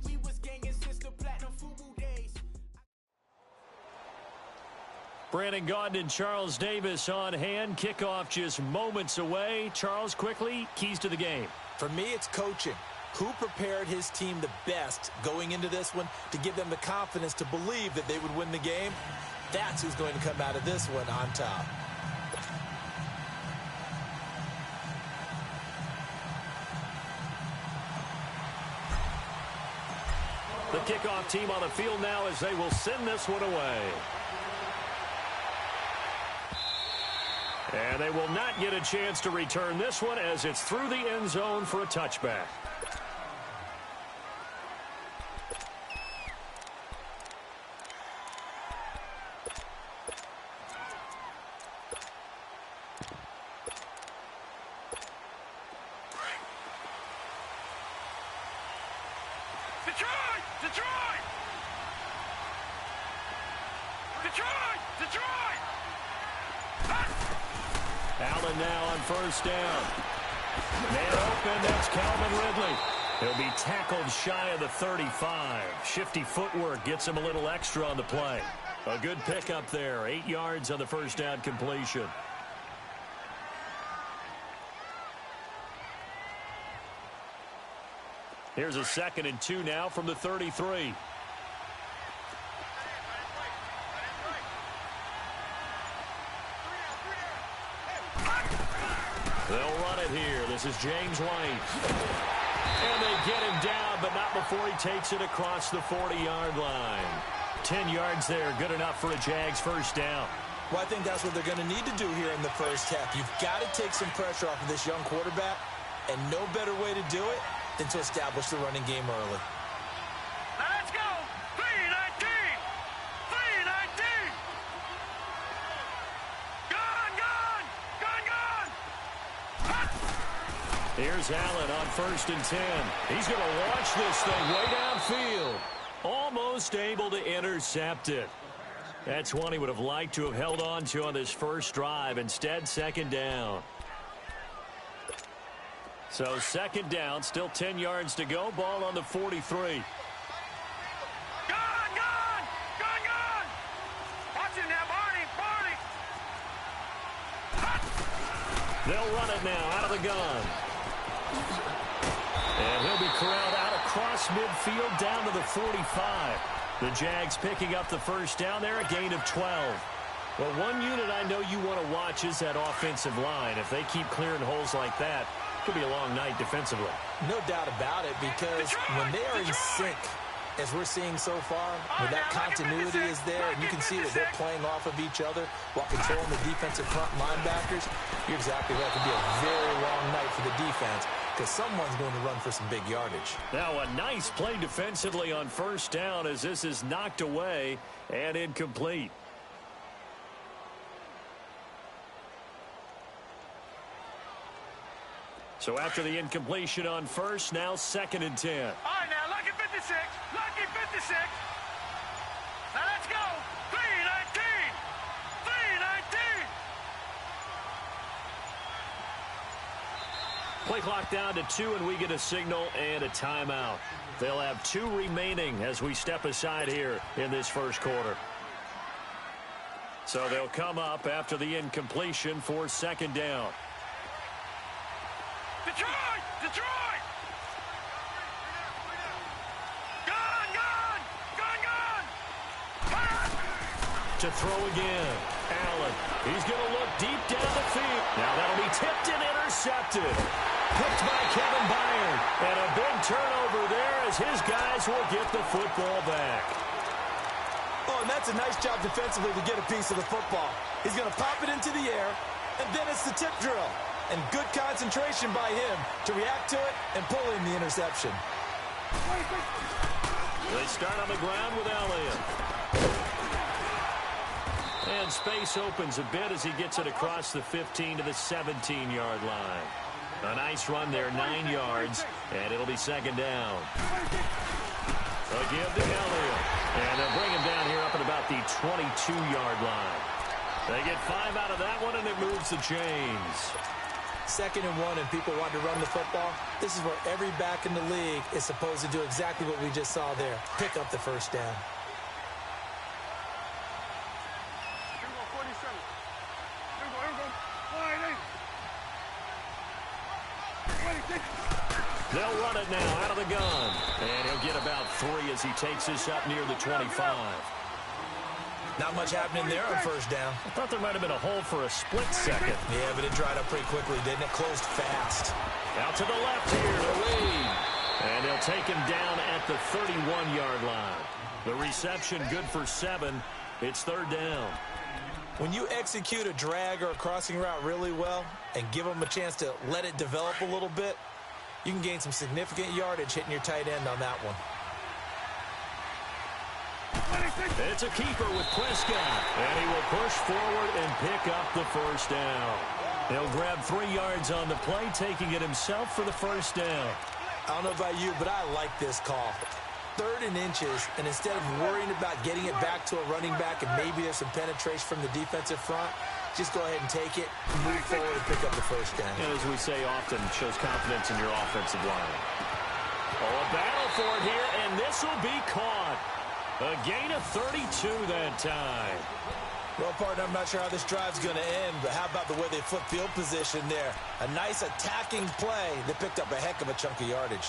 We was gangin' since the platinum FUBU days. Brandon Gaudin and Charles Davis on hand. Kickoff just moments away. Charles, quickly, keys to the game. For me, it's coaching. Who prepared his team the best going into this one to give them the confidence to believe that they would win the game? That's who's going to come out of this one on top. The kickoff team on the field now as they will send this one away. And they will not get a chance to return this one as it's through the end zone for a touchback. Allen now on first down. Man open, that's Calvin Ridley. He'll be tackled shy of the 35. Shifty footwork gets him a little extra on the play. A good pickup there, 8 yards on the first down completion. Here's a 2nd and 2 now from the 33. They'll run it here. This is James White. And they get him down, but not before he takes it across the 40-yard line. 10 yards there, good enough for a Jags first down. Well, I think that's what they're going to need to do here in the first half. You've got to take some pressure off of this young quarterback, and no better way to do it than to establish the running game early. Now let's go! 3-19! 3-19! Gone! Here's Allen on 1st and 10. He's going to launch this thing way downfield. Almost able to intercept it. That's one he would have liked to have held on to on this first drive. Instead, 2nd down. So 2nd down, still 10 yards to go. Ball on the 43. Gone! Watch him now, Barney! They'll run it now out of the gun. And he'll be corralled out across midfield down to the 45. The Jags picking up the first down there, a gain of 12. Well, one unit I know you want to watch is that offensive line. If they keep clearing holes like that, it could be a long night defensively. No doubt about it, because when they are in sync, as we're seeing so far, when that continuity is there, and you can see that they're playing off of each other while controlling the defensive front linebackers, you're exactly right. It could be a very long night for the defense, because someone's going to run for some big yardage. Now a nice play defensively on first down as this is knocked away and incomplete. So after the incompletion on first, now 2nd and 10. All right, now, lucky 56. Lucky 56. Now, let's go. 3-19. 3-19. Play clock down to 2, and we get a signal and a timeout. They'll have 2 remaining as we step aside here in this first quarter. So they'll come up after the incompletion for 2nd down. Detroit! Detroit! Gone! To throw again. Allen. He's going to look deep down the field. Now that'll be tipped and intercepted. Picked by Kevin Byard. And a big turnover there as his guys will get the football back. Oh, and that's a nice job defensively to get a piece of the football. He's going to pop it into the air, and then it's the tip drill. And good concentration by him to react to it and pull in the interception. They start on the ground with Elliott. And space opens a bit as he gets it across the 15 to the 17-yard line. A nice run there, 9 yards, and it'll be 2nd down. A give to Elliott. And they'll bring him down here up at about the 22-yard line. They get 5 out of that one, and it moves the chains. 2nd and 1, and people want to run the football. This is where every back in the league is supposed to do exactly what we just saw there. Pick up the first down. They'll run it now out of the gun. And he'll get about 3 as he takes this up near the 25. Not much happening there on first down. I thought there might have been a hole for a split second. Yeah, but it dried up pretty quickly, didn't it? Closed fast. Out to the left here to Lee. And they'll take him down at the 31-yard line. The reception good for 7. It's third down. When you execute a drag or a crossing route really well and give them a chance to let it develop a little bit, you can gain some significant yardage hitting your tight end on that one. It's a keeper with Prescott, and he will push forward and pick up the first down. He'll grab 3 yards on the play, taking it himself for the first down. I don't know about you, but I like this call. 3rd and inches, and instead of worrying about getting it back to a running back and maybe there's some penetration from the defensive front, just go ahead and take it, move forward, and pick up the first down. And as we say often, shows confidence in your offensive line. Oh, a battle for it here, and this will be caught. A gain of 32 that time. Well, partner, I'm not sure how this drive's going to end, but how about the way they flip field position there? A nice attacking play that picked up a heck of a chunk of yardage.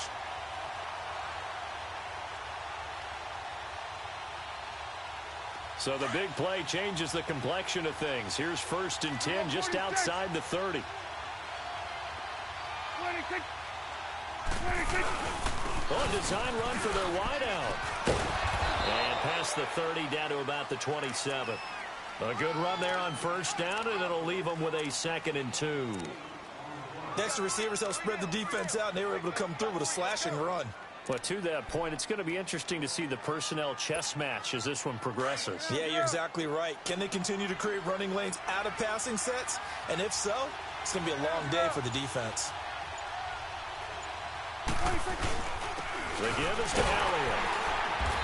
So the big play changes the complexion of things. Here's 1st and 10 just outside the 30. Oh, design run for their wideout. And past the 30 down to about the 27. A good run there on first down, and it'll leave them with a 2nd and 2. Next, the receivers helped spread the defense out, and they were able to come through with a slashing run. But to that point, it's going to be interesting to see the personnel chess match as this one progresses. Yeah, you're exactly right. Can they continue to create running lanes out of passing sets? And if so, it's going to be a long day for the defense. The give is to Elliott.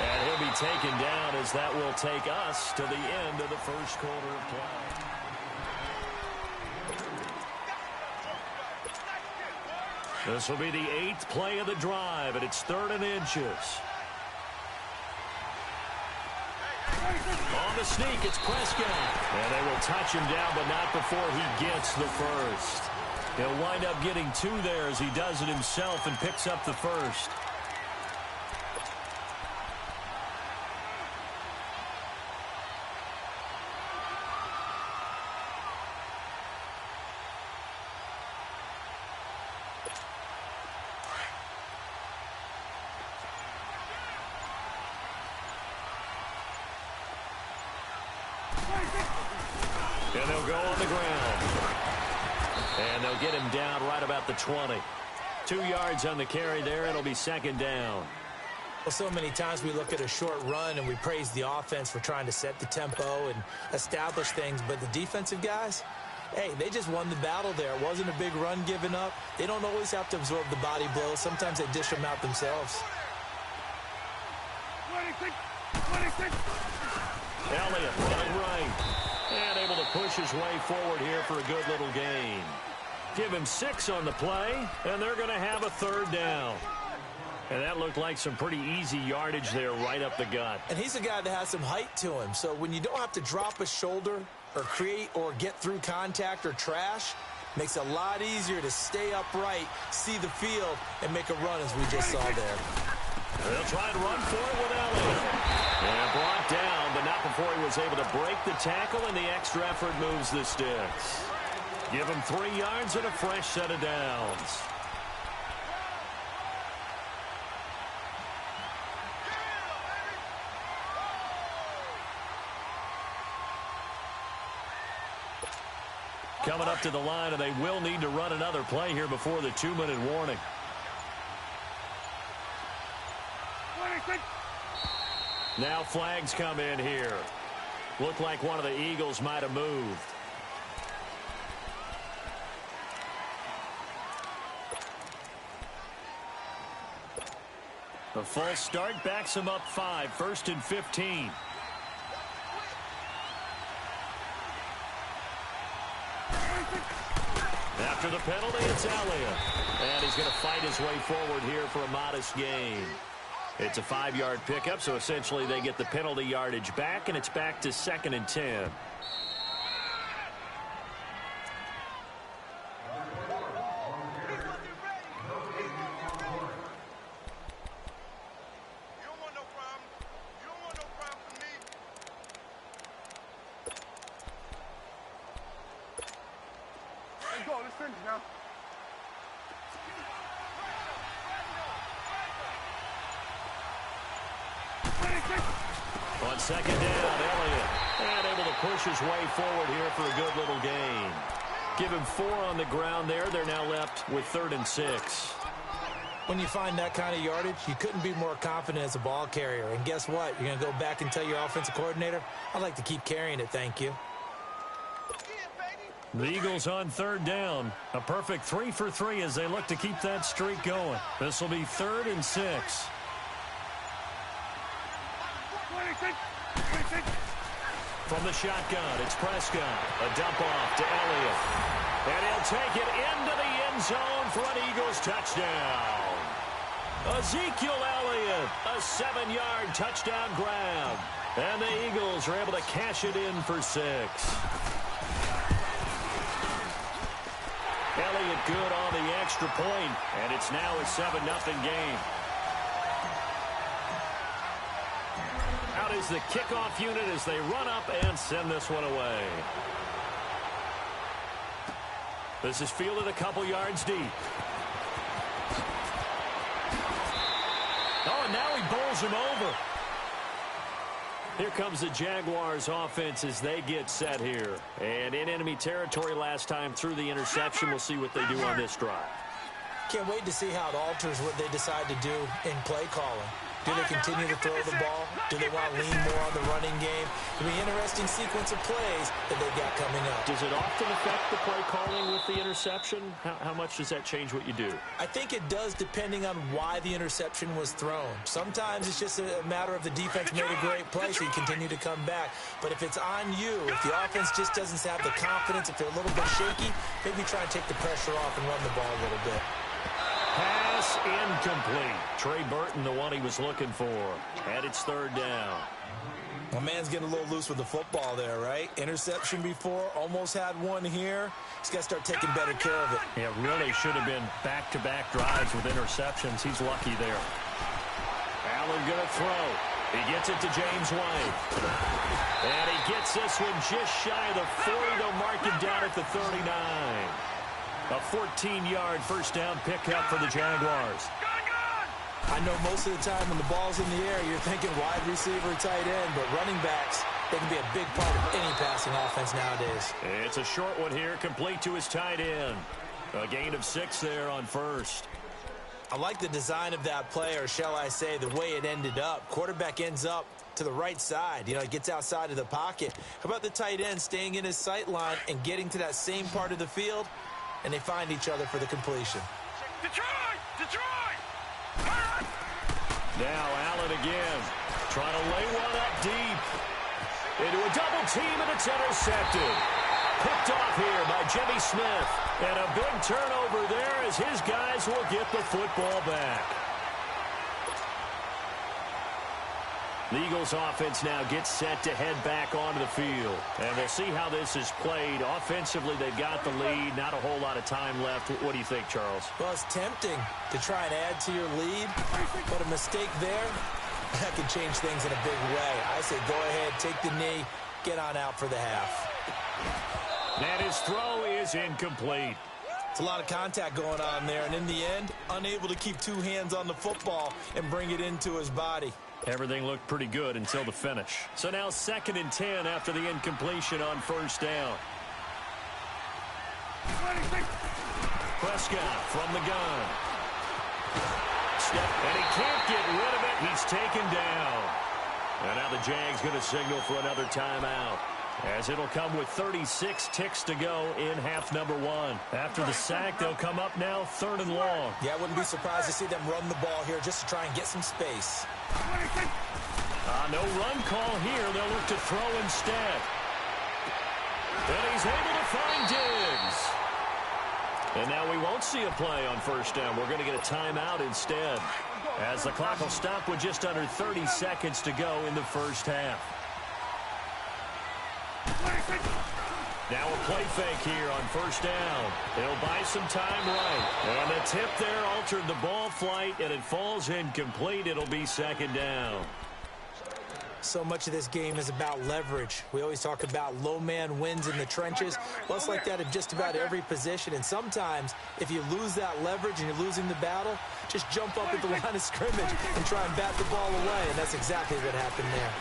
And he'll be taken down as that will take us to the end of the first quarter of play. This will be the 8th play of the drive, and it's 3rd and inches. On the sneak, it's Prescott. And they will touch him down, but not before he gets the first. He'll wind up getting 2 there as he does it himself and picks up the first. And they'll go on the ground. And they'll get him down right about the 20. 2 yards on the carry there. It'll be 2nd down. Well, so many times we look at a short run and we praise the offense for trying to set the tempo and establish things. But the defensive guys, hey, they just won the battle there. It wasn't a big run given up. They don't always have to absorb the body blows. Sometimes they dish them out themselves. Elliott running right. And able to push his way forward here for a good little gain. Give him 6 on the play, and they're going to have a 3rd down. And that looked like some pretty easy yardage there right up the gut. And he's a guy that has some height to him. So when you don't have to drop a shoulder or create or get through contact or trash, makes it a lot easier to stay upright, see the field, and make a run as we just saw there. They'll try and run for it with Elliott. And brought down, but not before he was able to break the tackle, and the extra effort moves the sticks. Give him 3 yards and a fresh set of downs. Coming up to the line, and they will need to run another play here before the 2-minute warning. Now flags come in here. Looked like one of the Eagles might have moved. The false start backs him up 5, 1st and 15. After the penalty, it's Elliott. And he's going to fight his way forward here for a modest gain. It's a 5-yard pickup, so essentially they get the penalty yardage back, and it's back to 2nd and 10. On second down, Elliott. And able to push his way forward here for a good little gain. Give him 4 on the ground there. They're now left with 3rd and 6. When you find that kind of yardage, you couldn't be more confident as a ball carrier. And guess what? You're going to go back and tell your offensive coordinator, I'd like to keep carrying it, thank you. The Eagles on 3rd down. A perfect 3 for 3 as they look to keep that streak going. This will be 3rd and 6. From the shotgun, it's Prescott. A dump off to Elliott. And he'll take it into the end zone for an Eagles touchdown. Ezekiel Elliott, a 7-yard touchdown grab. And the Eagles are able to cash it in for 6. Elliott good on the extra point, and it's now a 7-0 game. Out is the kickoff unit as they run up and send this one away. This is fielded a couple yards deep. Oh, and now he bowls him over. Here comes the Jaguars offense as they get set here. And in enemy territory last time through the interception. We'll see what they do on this drive. Can't wait to see how it alters what they decide to do in play calling. Do they continue to throw the ball? Do they want to lean more on the running game? It'll be an interesting sequence of plays that they've got coming up. Does it often affect the play calling with the interception? How much does that change what you do? I think it does depending on why the interception was thrown. Sometimes it's just a matter of the defense made a great play, so you continue to come back. But if it's on you, if the offense just doesn't have the confidence, if they're a little bit shaky, maybe try and take the pressure off and run the ball a little bit. Pass incomplete. Trey Burton, the one he was looking for. And it's 3rd down. My man's getting a little loose with the football there, right? Interception before, almost had one here. He's got to start taking better care of it. Yeah, really should have been back-to-back drives with interceptions. He's lucky there. Allen going to throw. He gets it to James White. And he gets this one just shy of the 40. They'll mark him down at the 39. A 14-yard first down pickup for the Jaguars. I know most of the time when the ball's in the air, you're thinking wide receiver, tight end, but running backs, they can be a big part of any passing offense nowadays. It's a short one here, complete to his tight end. A gain of 6 there on first. I like the design of that play, or shall I say the way it ended up. Quarterback ends up to the right side. You know, it gets outside of the pocket. How about the tight end staying in his sight line and getting to that same part of the field? And they find each other for the completion. Detroit! Now Allen again, trying to lay one up deep. Into a double team, and it's intercepted. Picked off here by Jimmy Smith. And a big turnover there as his guys will get the football back. The Eagles offense now gets set to head back onto the field. And we'll see how this is played. Offensively, they've got the lead. Not a whole lot of time left. What do you think, Charles? Well, it's tempting to try and add to your lead. But a mistake there, that can change things in a big way. I say go ahead, take the knee, get on out for the half. And his throw is incomplete. It's a lot of contact going on there. And in the end, unable to keep 2 hands on the football and bring it into his body. Everything looked pretty good until the finish. So now 2nd and 10 after the incompletion on first down. Prescott from the gun. And he can't get rid of it. He's taken down. And now the Jags going to signal for another timeout, as it'll come with 36 ticks to go in half number 1. After the sack, they'll come up now 3rd and long. Yeah, I wouldn't be surprised to see them run the ball here just to try and get some space. No run call here. They'll look to throw instead. And he's able to find Diggs. And now we won't see a play on first down. We're going to get a timeout instead, as the clock will stop with just under 30 seconds to go in the first half. Now a play fake here on first down. They'll buy some time right. And the tip there altered the ball flight, and it falls incomplete. It'll be 2nd down. So much of this game is about leverage. We always talk about low man wins in the trenches. Well, it's like that in just about every position. And sometimes, if you lose that leverage and you're losing the battle, just jump up at the line of scrimmage and try and bat the ball away. And that's exactly what happened there.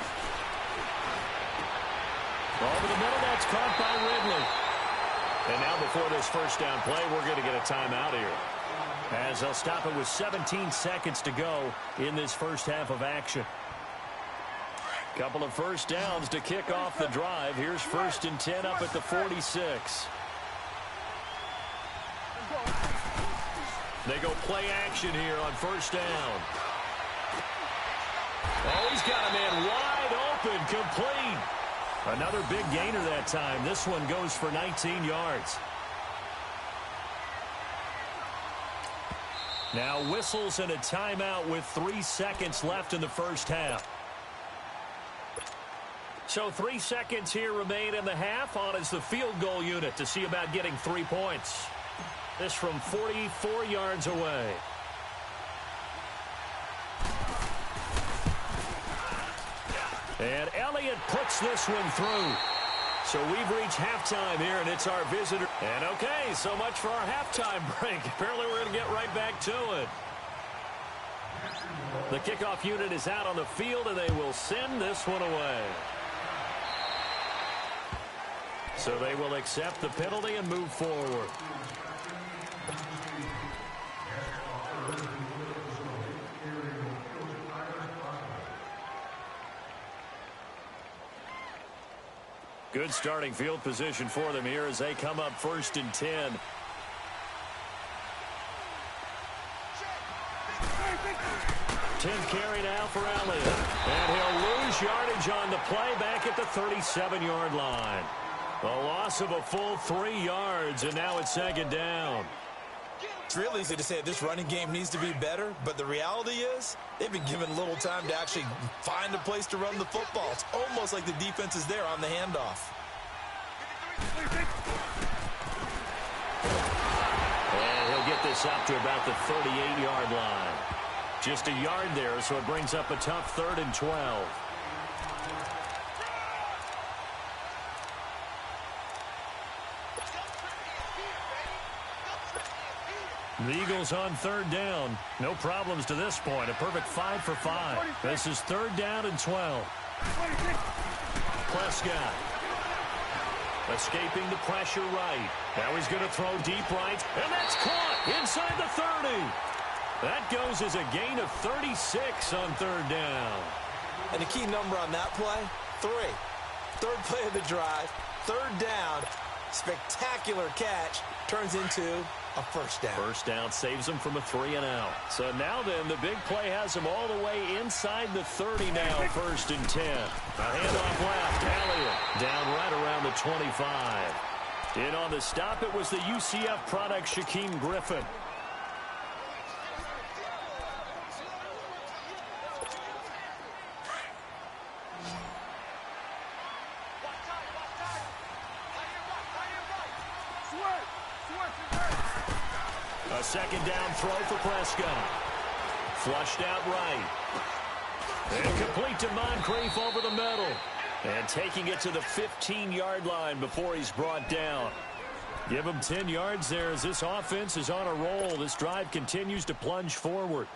Over the middle, that's caught by Ridley. And now before this first down play, we're going to get a timeout here, as they'll stop it with 17 seconds to go in this first half of action. Couple of first downs to kick off the drive. Here's 1st and 10 up at the 46. They go play action here on first down. Oh, he's got a man wide open, complete. Another big gainer that time. This one goes for 19 yards. Now whistles and a timeout with 3 seconds left in the first half. So 3 seconds here remain in the half. On is the field goal unit to see about getting 3 points. This from 44 yards away. And Elliott puts this one through. So we've reached halftime here, and it's our visitor. And okay, so much for our halftime break. Apparently we're going to get right back to it. The kickoff unit is out on the field, and they will send this one away. So they will accept the penalty and move forward. Good starting field position for them here as they come up 1st and 10. Tenth carry now for Elliott. And he'll lose yardage on the play back at the 37-yard line. A loss of a full 3 yards, and now it's 2nd down. It's real easy to say this running game needs to be better, but the reality is they've been given little time to actually find a place to run the football. It's almost like the defense is there on the handoff. And he'll get this up to about the 38-yard line. Just a yard there, so it brings up a tough 3rd and 12. The Eagles on 3rd down. No problems to this point. A perfect 5 for 5. This is 3rd down and 12. Prescott escaping the pressure right. Now he's going to throw deep right. And that's caught inside the 30. That goes as a gain of 36 on 3rd down. And the key number on that play, 3. 3rd play of the drive, 3rd down. Spectacular catch turns into a first down. First down saves them from a 3 and out. So now then, the big play has them all the way inside the 30 now, 1st and 10. A handoff left, Elliott down right around the 25. In on the stop, it was the UCF product, Shaquem Griffin. A 2nd down throw for Prescott. Flushed out right. And complete to Moncrief over the middle. And taking it to the 15-yard line before he's brought down. Give him 10 yards there as this offense is on a roll. This drive continues to plunge forward.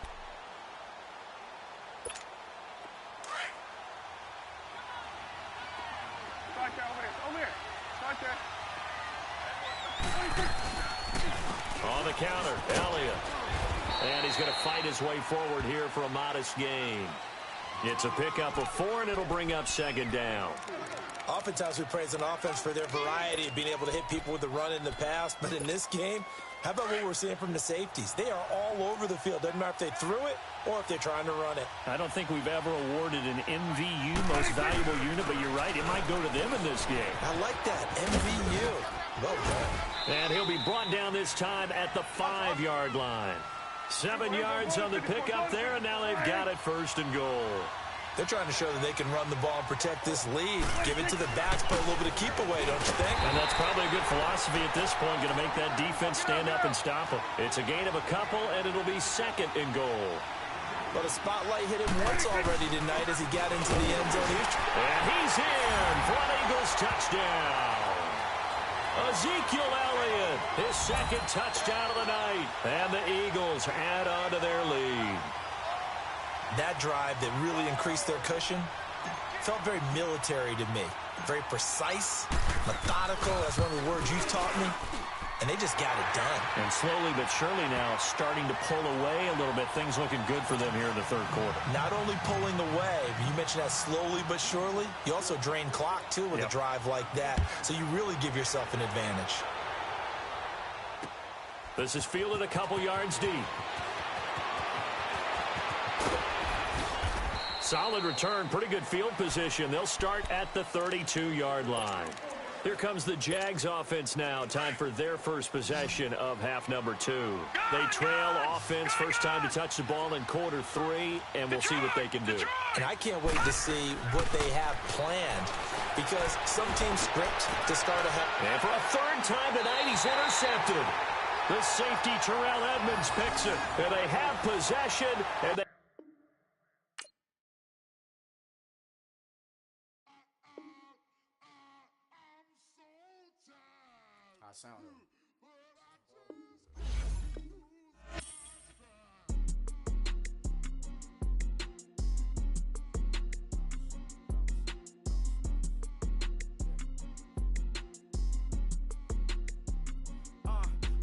On the counter, Elliott. And he's going to fight his way forward here for a modest gain. It's a pickup of 4, and it'll bring up 2nd down. Oftentimes we praise an offense for their variety of being able to hit people with the run in the pass. But in this game, how about what we're seeing from the safeties? They are all over the field. Doesn't matter if they threw it or if they're trying to run it. I don't think we've ever awarded an MVU, most valuable unit, but you're right. It might go to them in this game. I like that, MVU. Well done. And he'll be brought down this time at the 5-yard line. 7 yards on the pickup there, and now they've got it 1st and goal. They're trying to show that they can run the ball and protect this lead. Give it to the backs, put a little bit of keep away, don't you think? And that's probably a good philosophy at this point, going to make that defense stand up and stop them. It's a gain of a couple, and it'll be 2nd and goal. Well, the spotlight hit him once already tonight as he got into the end zone. And he's in for an Eagles touchdown. Ezekiel Elliott, his second touchdown of the night. And the Eagles add on to their lead. That drive that really increased their cushion felt very military to me. Very precise, methodical. That's one of the words you've taught me. And they just got it done. And slowly but surely now starting to pull away a little bit. Things looking good for them here in the third quarter. Not only pulling away, but you mentioned that slowly but surely. You also drain clock, too, with a drive like that. So you really give yourself an advantage. This is fielded a couple yards deep. Solid return, pretty good field position. They'll start at the 32-yard line. Here comes the Jags offense now. Time for their first possession of half number 2. They trail offense, first time to touch the ball in quarter 3, and we'll see what they can do. And I can't wait to see what they have planned because some teams script to start ahead. And for a third time tonight, he's intercepted. The safety, Terrell Edmonds, picks it. And they have possession, and they sound.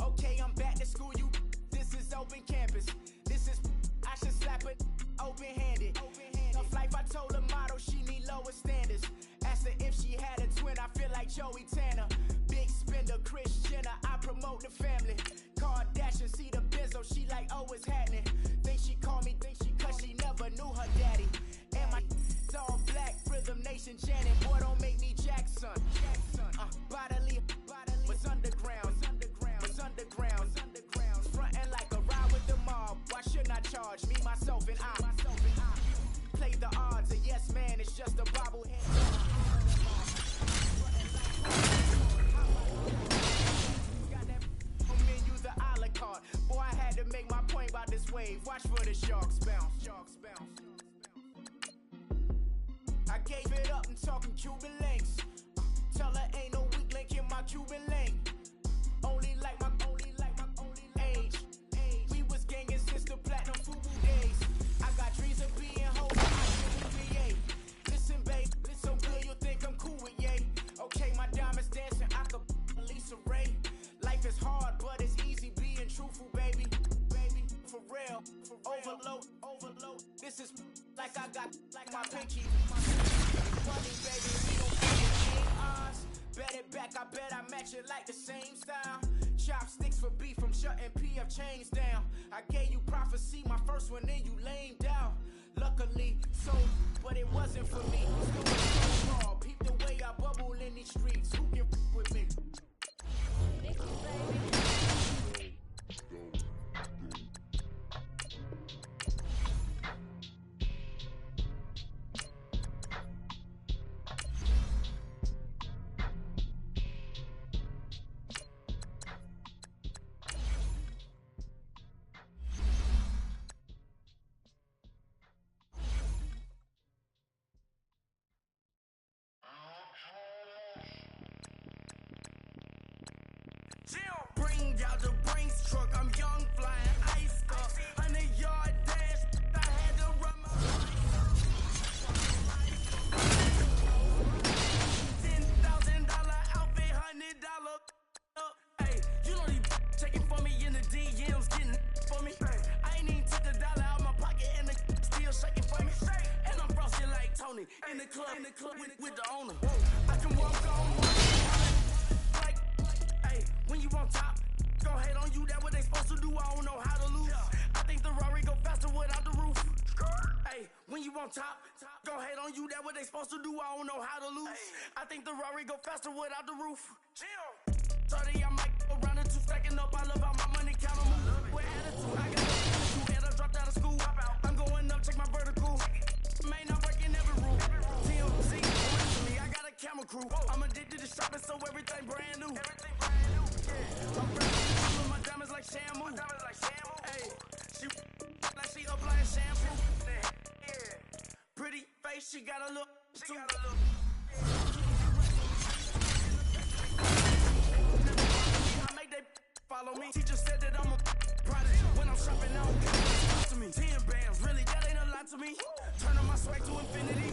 Okay, I'm back to school. This is open campus. This is I should slap it open-handed. Tough life, I told her motto, she need lower standards. Asked her if she had a twin, I feel like Joey Tanner. Big spender, Kris Jenner, I promote the family. Kardashian, see the Benzo, she like, oh, it's happening. Think she called me, cause she never knew her daddy. And my all black, Rhythm Nation Janet, boy, don't make me Jackson. Bodily, was underground, frontin' like a ride with the mob. Why shouldn't I charge me, myself, and I? Play the odds, a yes man, it's just a bobblehead. Boy, I had to make my point about this wave. Watch for the sharks bounce. I gave it up and talking Cuban links. Tell her ain't no weak link in my Cuban link. Only like my age. We was gangin' since the platinum FUBU days. I got dreams of being whole. Listen, babe, listen so good you'll think I'm cool with yay. Okay, my diamonds dancing. I could Lisa Ray. Life is hard, but it's easy being truthful, baby. For real, overload. This is like I got like my pinky. Money, baby, we gon' get it ours. Bet it back, I bet I match it like the same style. Chopsticks for beef from shutting PF chains down. I gave you prophecy, my first one, then you lamed out. Luckily, so, but it wasn't for me. Still so raw, peep the way I bubble in these streets. Who can with me? Bring out the Brinks truck, I'm young, flying ice up. 100-yard dash, I had to run my $10,000 outfit, $100. Hey, you know these checking for me in the DMs, getting for me. I ain't even took the dollar out my pocket and the still shaking for me. And I'm frosty like Tony in the club with the owner. I can walk on like, hey, when you on top, gon' hate on you, that what they supposed to do, I don't know how to lose. I think the Rari go faster without the roof. Hey, when you on top, gon' hate on you, that what they supposed to do, I don't know how to lose. I think the Rari go faster without the roof. 30, I might go around the 2 stacking up, I love how my money count on move. With attitude, I got attitude, and I dropped out of school. I'm going up, check my vertical. Man, I'm breaking every rule. TMZ, me, I got a camera crew. I'm addicted to shopping, so everything brand new. I'm fresh, my diamonds like Shamu. Hey, she like she applying shampoo. got a look. I make they follow me. Teacher said that I'm a prodigy. When I'm shopping, I don't care what it's to me. 10 bands, really, that ain't a lot to me. Turn on my swag to infinity.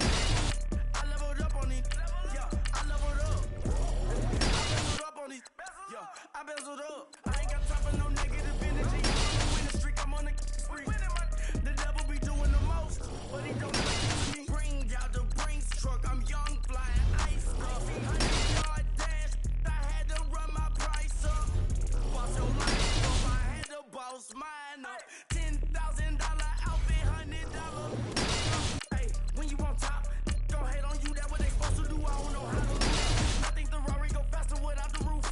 I leveled up on these. Yeah, I leveled up. I bezeled up on these. Yeah, I bezeled up. I ain't got time for no negative energy. I'm on the winning streak, I'm on the spree. The devil be doing the most, but he don't ever get to me. Bring out the Brinks truck, I'm young, flying ice up. 100-yard dash, I had to run my price up. Boss your life up, I had to boss mine up. $10,000 outfit, $100. Hey, when you on top, don't hate on you, that what they supposed to do, I don't know how to lose. I think the Rari go faster without the roof.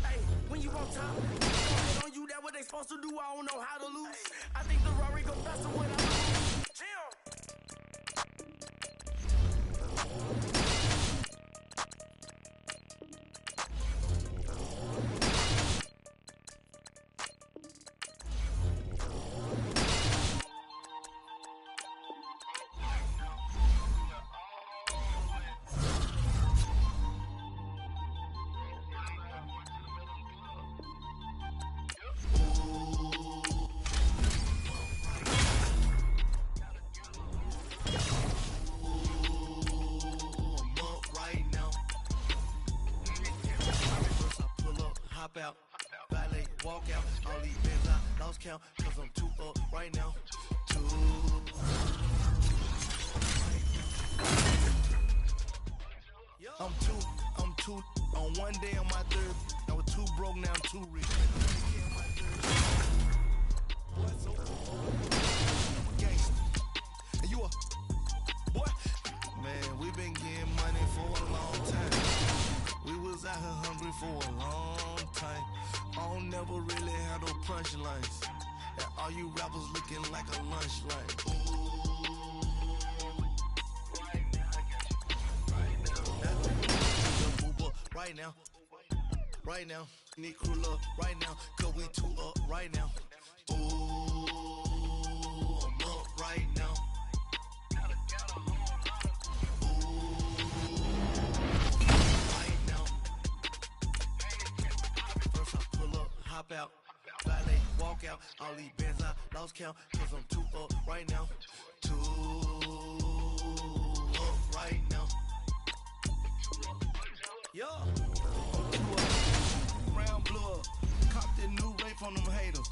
Hey, when you on top, don't hate on you, that what they supposed to do, I don't know how to lose. I think the Rari go faster without the roof. Chill. Out, valet, walk out, all these bands I lost count, cause I'm too up right now. I'm two, on one day on my third, I was too broke, now I'm too rich. And you a, boy, man, we been getting money for a long time. We was out here hungry for a long time. I don't never really have no punchlines. And all you rappers looking like a lunch line. Right now, need crew up right now, cause we too up right now. Ooh, I'm up right now. Hop out, valet, walk out, all these bands I lost count, cause I'm too up right now. Too up right now. Yo, I'm too up, round blew up, copped that new rape on them haters,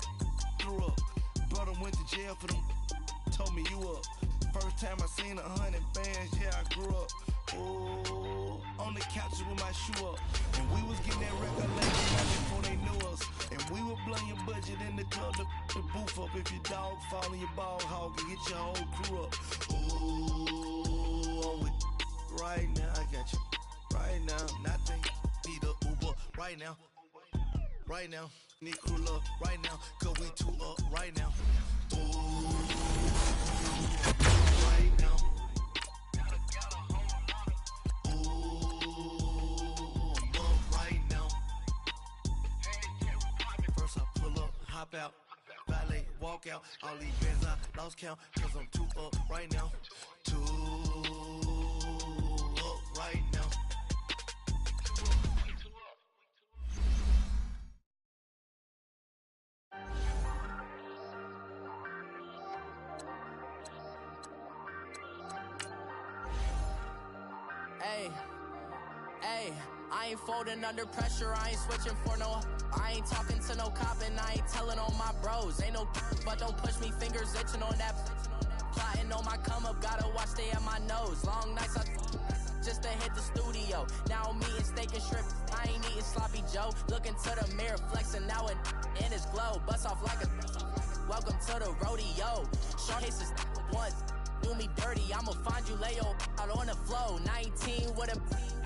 threw up, brother went to jail for them, told me you up. First time I seen 100 bands, yeah, I grew up. Oh, on the couches with my shoe up. And we was getting that record label money before they knew us. And we were blowing your budget in the club to boof up. If your dog fall in your ball hog and get your whole crew up. Ooh, right now, I got you. Right now, nothing. Need a Uber right now. Right now, need crew up right now. Cause we too up right now. Ooh, right now. Hop out, valet, walk out, all these bands I lost count, cause I'm too up right now. Too up right now. Hey, I ain't folding under pressure, I ain't switching for no. I ain't talking to no cop and I ain't telling on my bros. Ain't no but don't push me, fingers itching on that. Plotting on my come up, gotta watch stay at my nose. Long nights I just to hit the studio. Now I'm eating steak and shrimp, I ain't eating sloppy Joe. Looking to the mirror, flexing now and in his glow. Bust off like a welcome to the rodeo. Short cases once. Do me dirty, I'ma find you, lay your out on the flow. 19 with a,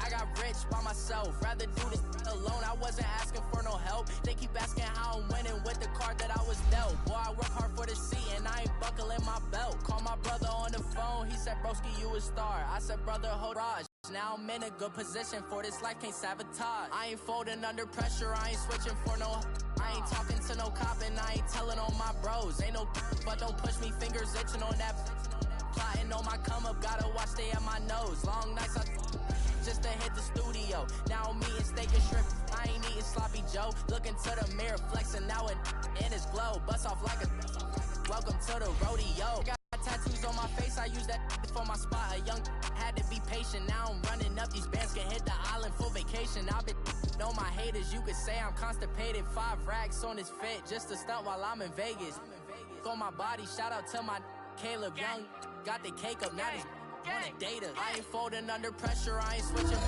I got rich by myself. Rather do this alone, I wasn't asking for no help. They keep asking how I'm winning with the card that I was dealt. Boy, I work hard for the seat and I ain't buckling my belt. Call my brother on the phone, he said, broski, you a star. I said, brother, hold on. Now I'm in a good position for this life, can't sabotage. I ain't folding under pressure, I ain't switching for no. I ain't talking to no cop and I ain't telling on my bros. Ain't no but don't push me, fingers itching on that. Plotting Plotting on my come up, gotta watch stay at my nose. Long nights just to hit the studio. Now I'm eating steak and shrimp. I ain't eating sloppy Joe. Looking to the mirror, flexing now and in his glow. Bust off like a welcome to the rodeo. Got tattoos on my face, I use that for my spot. A young had to be patient. Now I'm running up these bands, can hit the island for vacation. I've been on my haters, you could say I'm constipated. 5 racks on his fit, just to stunt while I'm in Vegas. On my body, shout out to my Caleb Young. Got the cake up, now he's on a data. I ain't folding under pressure, I ain't switching.